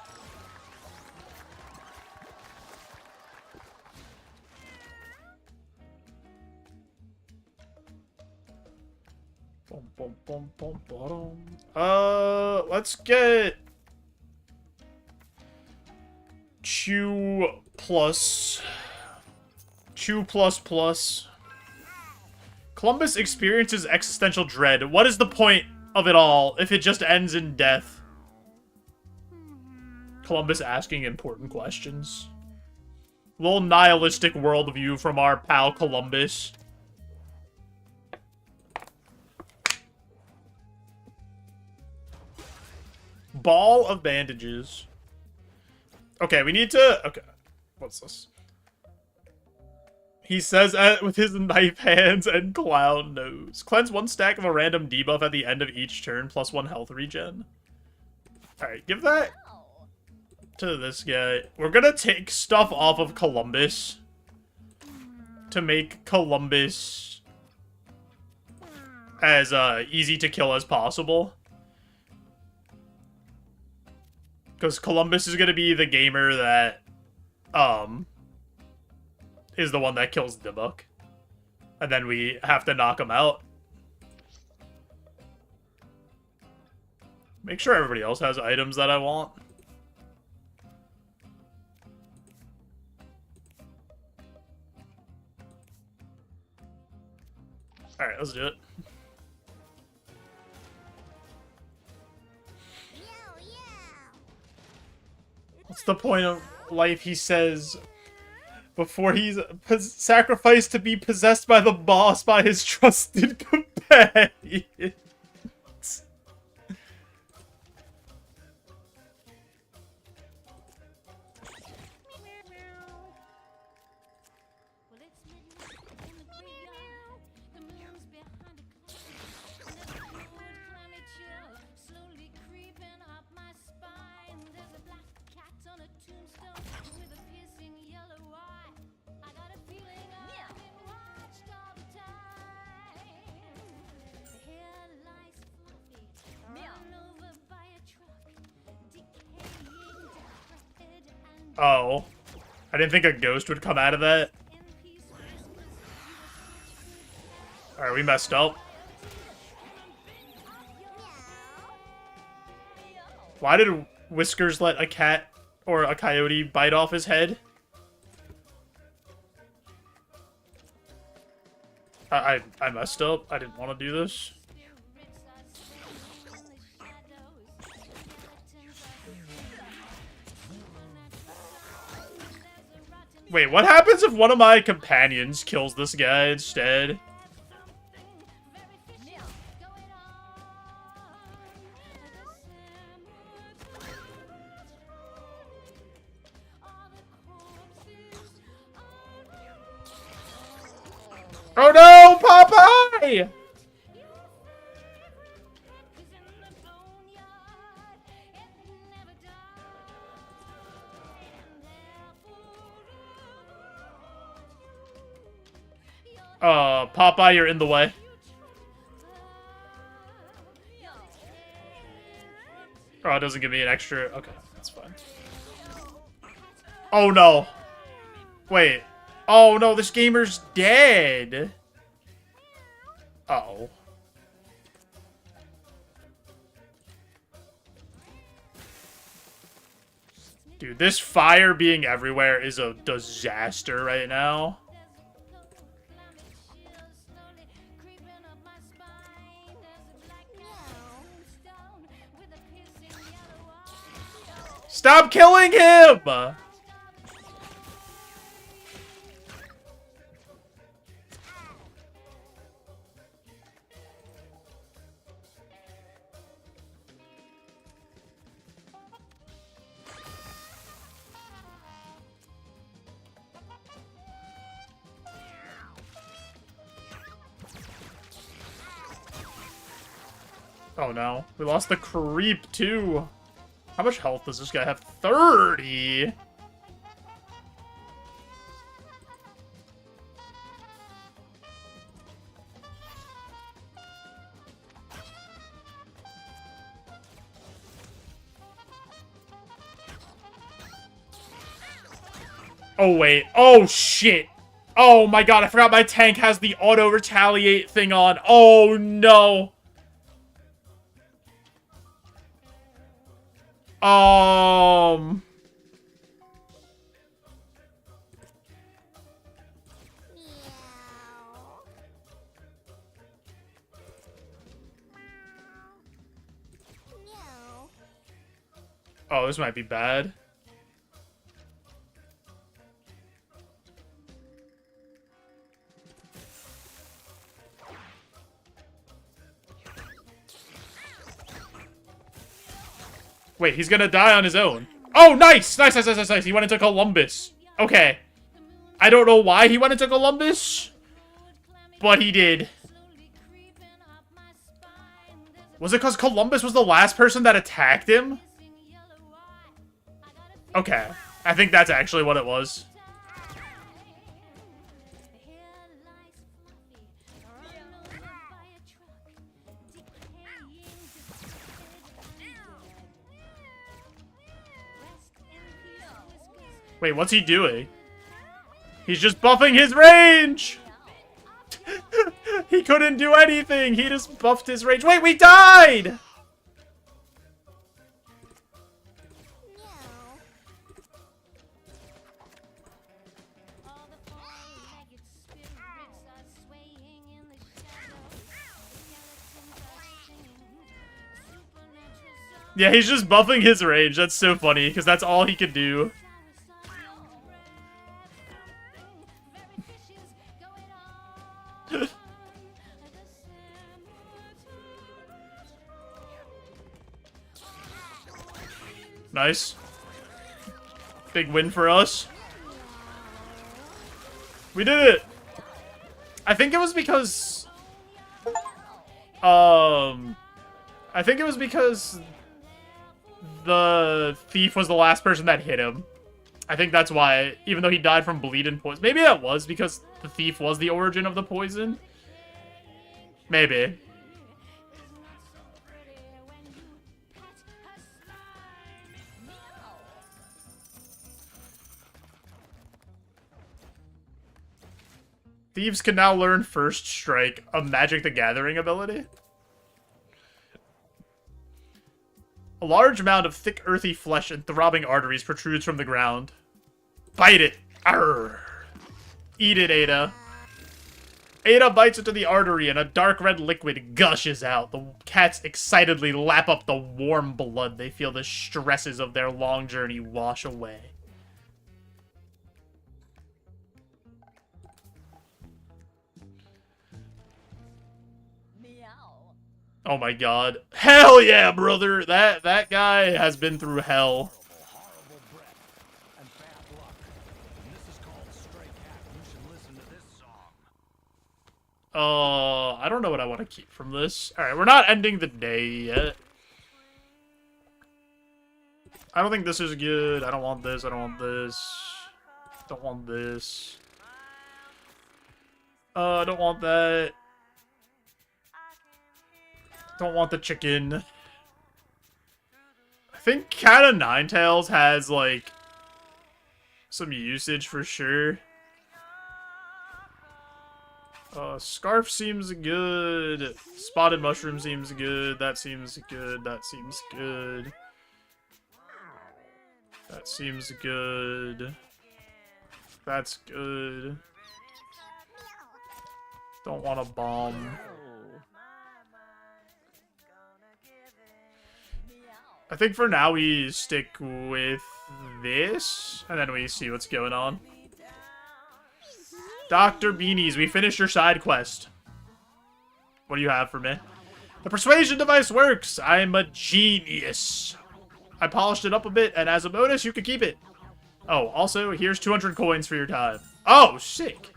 Boom, boom, boom, boom, boom. Let's get Chew plus. Columbus experiences existential dread. What is the point of it all if it just ends in death? Columbus asking important questions. Little nihilistic worldview from our pal Columbus. Ball of bandages. Okay, we need to... okay. What's this? He says with his knife hands and clown nose. Cleanse 1 stack of a random debuff at the end of each turn, plus 1 health regen. Alright, give that to this guy. We're gonna take stuff off of Columbus to make Columbus as easy to kill as possible. Because Columbus is gonna be the gamer that, is the one that kills Dybbuk. And then we have to knock him out. Make sure everybody else has items that I want. Alright, let's do it. What's the point of life, he says, before he's sacrificed to be possessed by the boss by his trusted companion? Oh. I didn't think a ghost would come out of that. Alright, we messed up. Why did Whiskers let a cat or a coyote bite off his head? I messed up. I didn't want to do this. Wait, what happens if one of my companions kills this guy instead? Oh no, Popeye! Popeye, you're in the way. it doesn't give me an extra... Okay, that's fine. Oh, no. Wait. Oh, no, this gamer's dead. Uh-oh. Dude, this fire being everywhere is a disaster right now. Stop killing him! Oh no, we lost the creep too. How much health does this guy have? 30! Oh wait, oh shit! Oh my god, I forgot my tank has the auto-retaliate thing on. Oh no! Oh, this might be bad. Wait, he's gonna die on his own. Oh, nice! Nice, nice, nice, nice, nice. He went into Columbus. Okay. I don't know why he went into Columbus, but he did. Was it because Columbus was the last person that attacked him? Okay. I think that's actually what it was. Wait, what's he doing? He's just buffing his range! He couldn't do anything! He just buffed his range. Wait, we died! Yeah, he's just buffing his range. That's so funny, because that's all he could do. Nice. Big win for us. We did it! I think it was because... I think it was because... the thief was the last person that hit him. I think that's why, even though he died from bleed and poison. Maybe that was because the thief was the origin of the poison. Maybe. Thieves can now learn First Strike, a Magic the Gathering ability. A large mound of thick, earthy flesh and throbbing arteries protrudes from the ground. Bite it! Arrgh! Eat it, Ada. Ada bites into the artery and a dark red liquid gushes out. The cats excitedly lap up the warm blood. They feel the stresses of their long journey wash away. Oh my god. Hell yeah, brother! That guy has been through hell. I don't know what I want to keep from this. Alright, we're not ending the day yet. I don't think this is good. I don't want this. I don't want this. Don't want this. I don't want that. Don't want the chicken. think Cat of Ninetails has, like, some usage for sure. Scarf seems good. Spotted Mushroom seems good. That seems good. That seems good. That seems good. That's good. Don't want a bomb. I think for now we stick with this, and then we see what's going on. Dr. Beanies, we finished your side quest. What do you have for me? The persuasion device works. I'm a genius. I polished it up a bit, and as a bonus, you can keep it. Oh, also, here's 200 coins for your time. Oh, sick.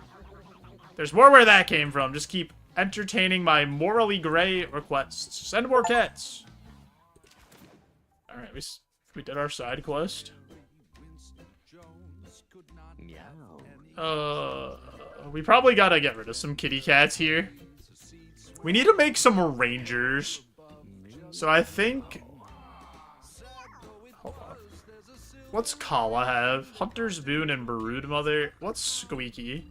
There's more where that came from. Just keep entertaining my morally gray requests. Send more cats. Alright, we did our side quest. We probably gotta get rid of some kitty cats here. We need to make some rangers. So I think... Hold on. What's Kala have? Hunter's Boon and Brood Mother. What's Squeaky?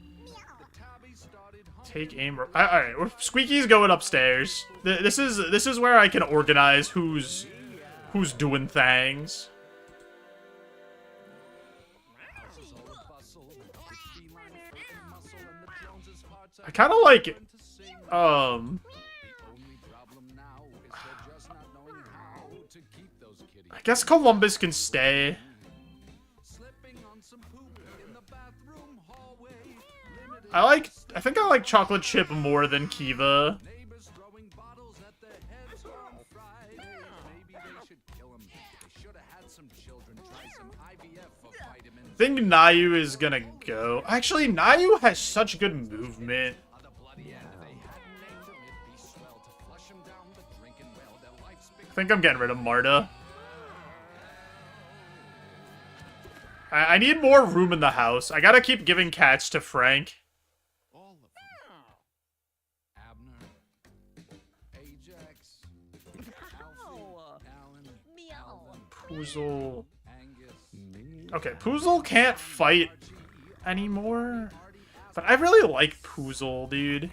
Take aim... Alright, Squeaky's going upstairs. This is where I can organize who's doing things. I kind of like, I guess Columbus can stay. I think I like Chocolate Chip more than Kiva. I think Nayu is gonna go. Actually, Nayu has such good movement. I think I'm getting rid of Marta. I need more room in the house. I gotta keep giving cats to Frank. Poozle. Okay, Poozle can't fight anymore. But I really like Poozle, dude.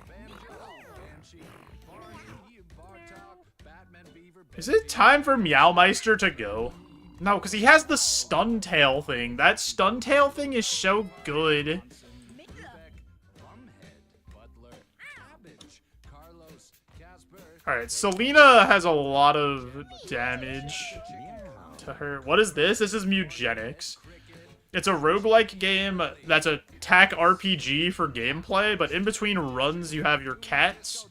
Is it time for Meowmeister to go? No, because he has the stun tail thing. That stun tail thing is so good. Alright, Selena has a lot of damage to her. What is this? This is Mewgenics. It's a roguelike game that's a tac RPG for gameplay, but in between runs you have your cats,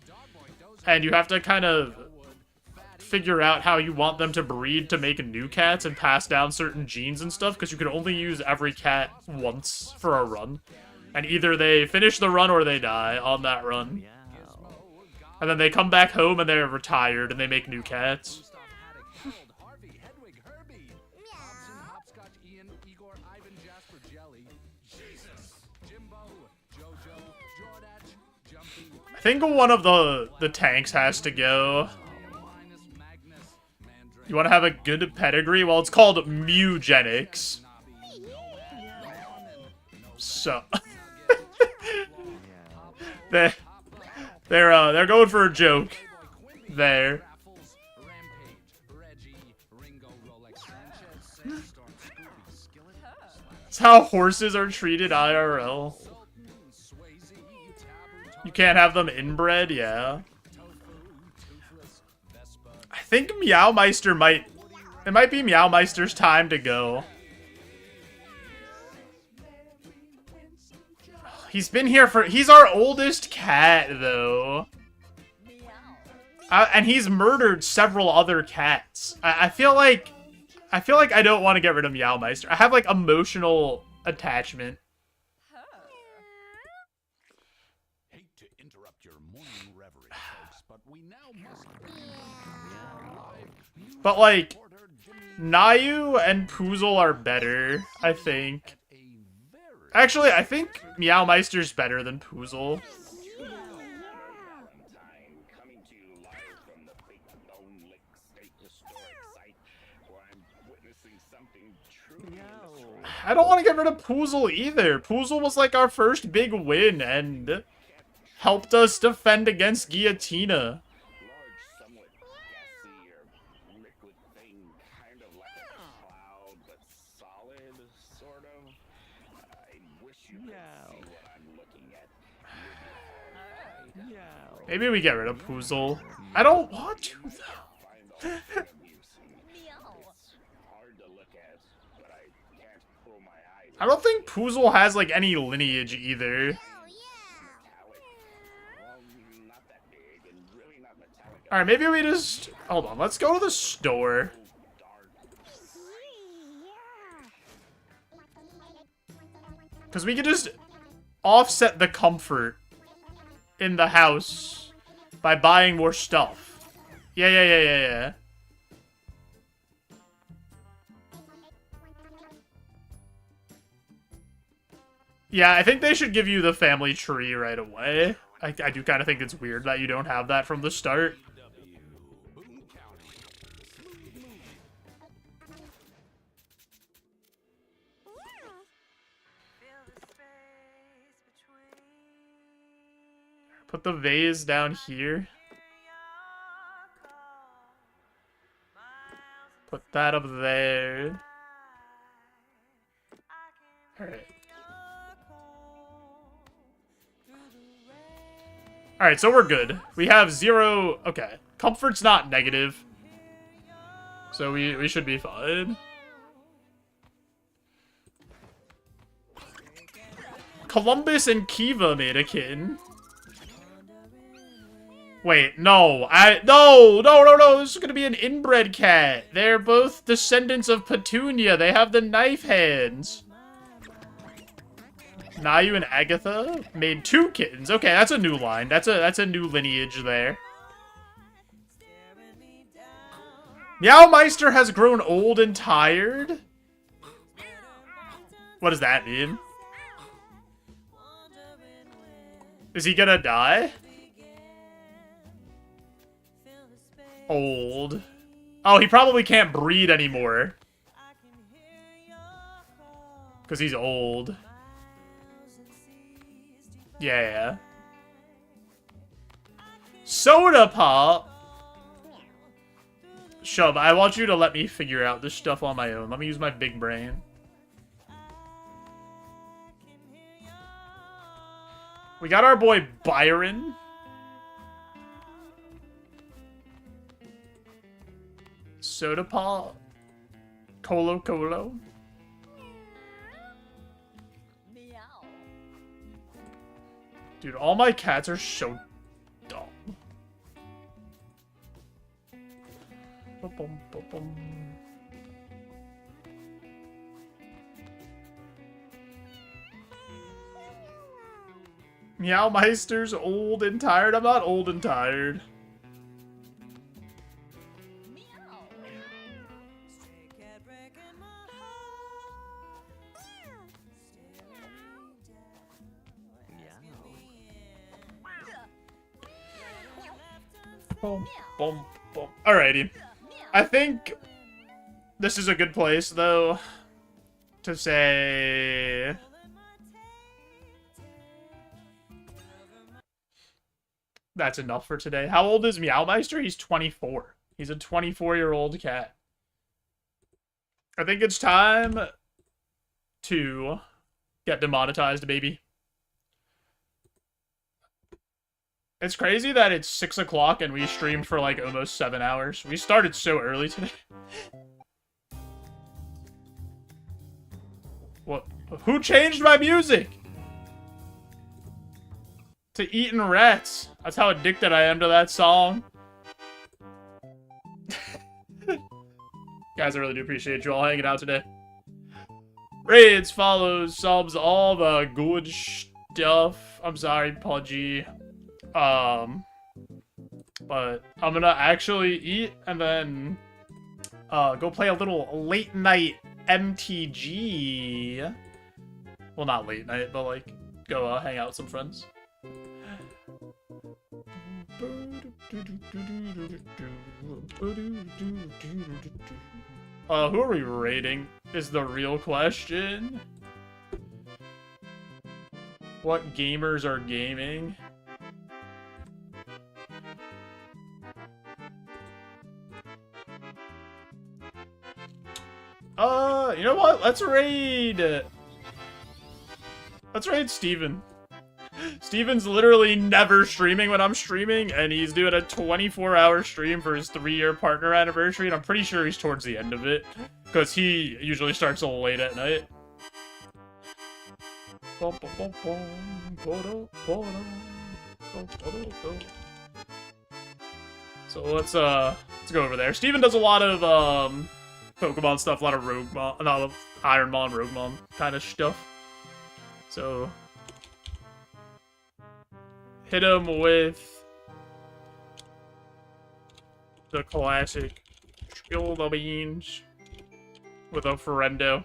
and you have to kind of figure out how you want them to breed to make new cats and pass down certain genes and stuff, because you can only use every cat once for a run. And either they finish the run or they die on that run. And then they come back home and they're retired and they make new cats. I think one of the tanks has to go. You want to have a good pedigree? Well, it's called Mewgenics. So they're going for a joke there. That's how horses are treated IRL. You can't have them inbred, yeah. I think Meowmeister might... It might be Meowmeister's time to go. He's been here for... He's our oldest cat, though. And he's murdered several other cats. I feel like I don't want to get rid of Meowmeister. I have, like, emotional attachment. But, like, Nayu and Poozle are better, I think. Actually, I think Meowmeister's better than Poozle. I don't want to get rid of Poozle either. Poozle was like our first big win and helped us defend against Guillotina. Maybe we get rid of Poozle. I don't want to, though. I don't think Poozle has, like, any lineage either. Alright, maybe we just... Hold on, let's go to the store. Because we can just offset the comfort in the house by buying more stuff. Yeah. Yeah, I think they should give you the family tree right away. I do kind of think it's weird that you don't have that from the start. Put the vase down here. Put that up there. Alright. Alright, so we're good. We have 0... Okay. Comfort's not negative. So we should be fine. Columbus and Kiva made a kin. Wait, no. No! This is gonna be an inbred cat. They're both descendants of Petunia. They have the knife hands. Nayu and Agatha made 2 kittens. Okay, that's a new line. That's a new lineage there. Meowmeister has grown old and tired? What does that mean? Is he gonna die? Old. Oh, he probably can't breed anymore. Because he's old. Yeah. Soda Pop! Shub, I want you to let me figure out this stuff on my own. Let me use my big brain. We got our boy Byron. Soda Pop. Colo. Dude, all my cats are so dumb. Meowmeister's old and tired. I'm not old and tired. Boom. Alrighty. I think this is a good place, though, to say... That's enough for today. How old is Meowmeister? He's 24. He's a 24-year-old cat. I think it's time to get demonetized, baby. It's crazy that it's 6 o'clock and we streamed for like almost 7 hours. We started so early today. What? Who changed my music? To Eatin' Rats. That's how addicted I am to that song. Guys, I really do appreciate you all hanging out today. Raids, follows, subs, all the good stuff. I'm sorry, Pudgy. But I'm gonna actually eat and then go play a little late night MTG. Well, not late night, but like go hang out with some friends. Who are we raiding? is the real question. What gamers are gaming? You know what? Let's raid Steven. Steven's literally never streaming when I'm streaming, and he's doing a 24-hour stream for his 3-year partner anniversary, and I'm pretty sure he's towards the end of it, because he usually starts a little late at night. So let's go over there. Steven does a lot of Pokemon stuff, a lot of Roguemon, a lot of Ironmon, Roguemon kind of stuff. So hit him with the classic JoeJoeBeans with a friendo,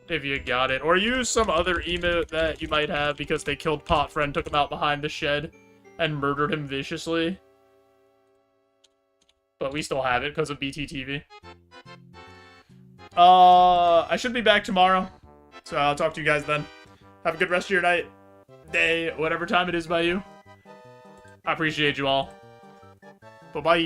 if you got it. Or use some other emote that you might have because they killed Pot Friend, took him out behind the shed, and murdered him viciously. But we still have it because of BTTV. I should be back tomorrow, so I'll talk to you guys then. Have a good rest of your night, day, whatever time it is by you. I appreciate you all. Bye-bye.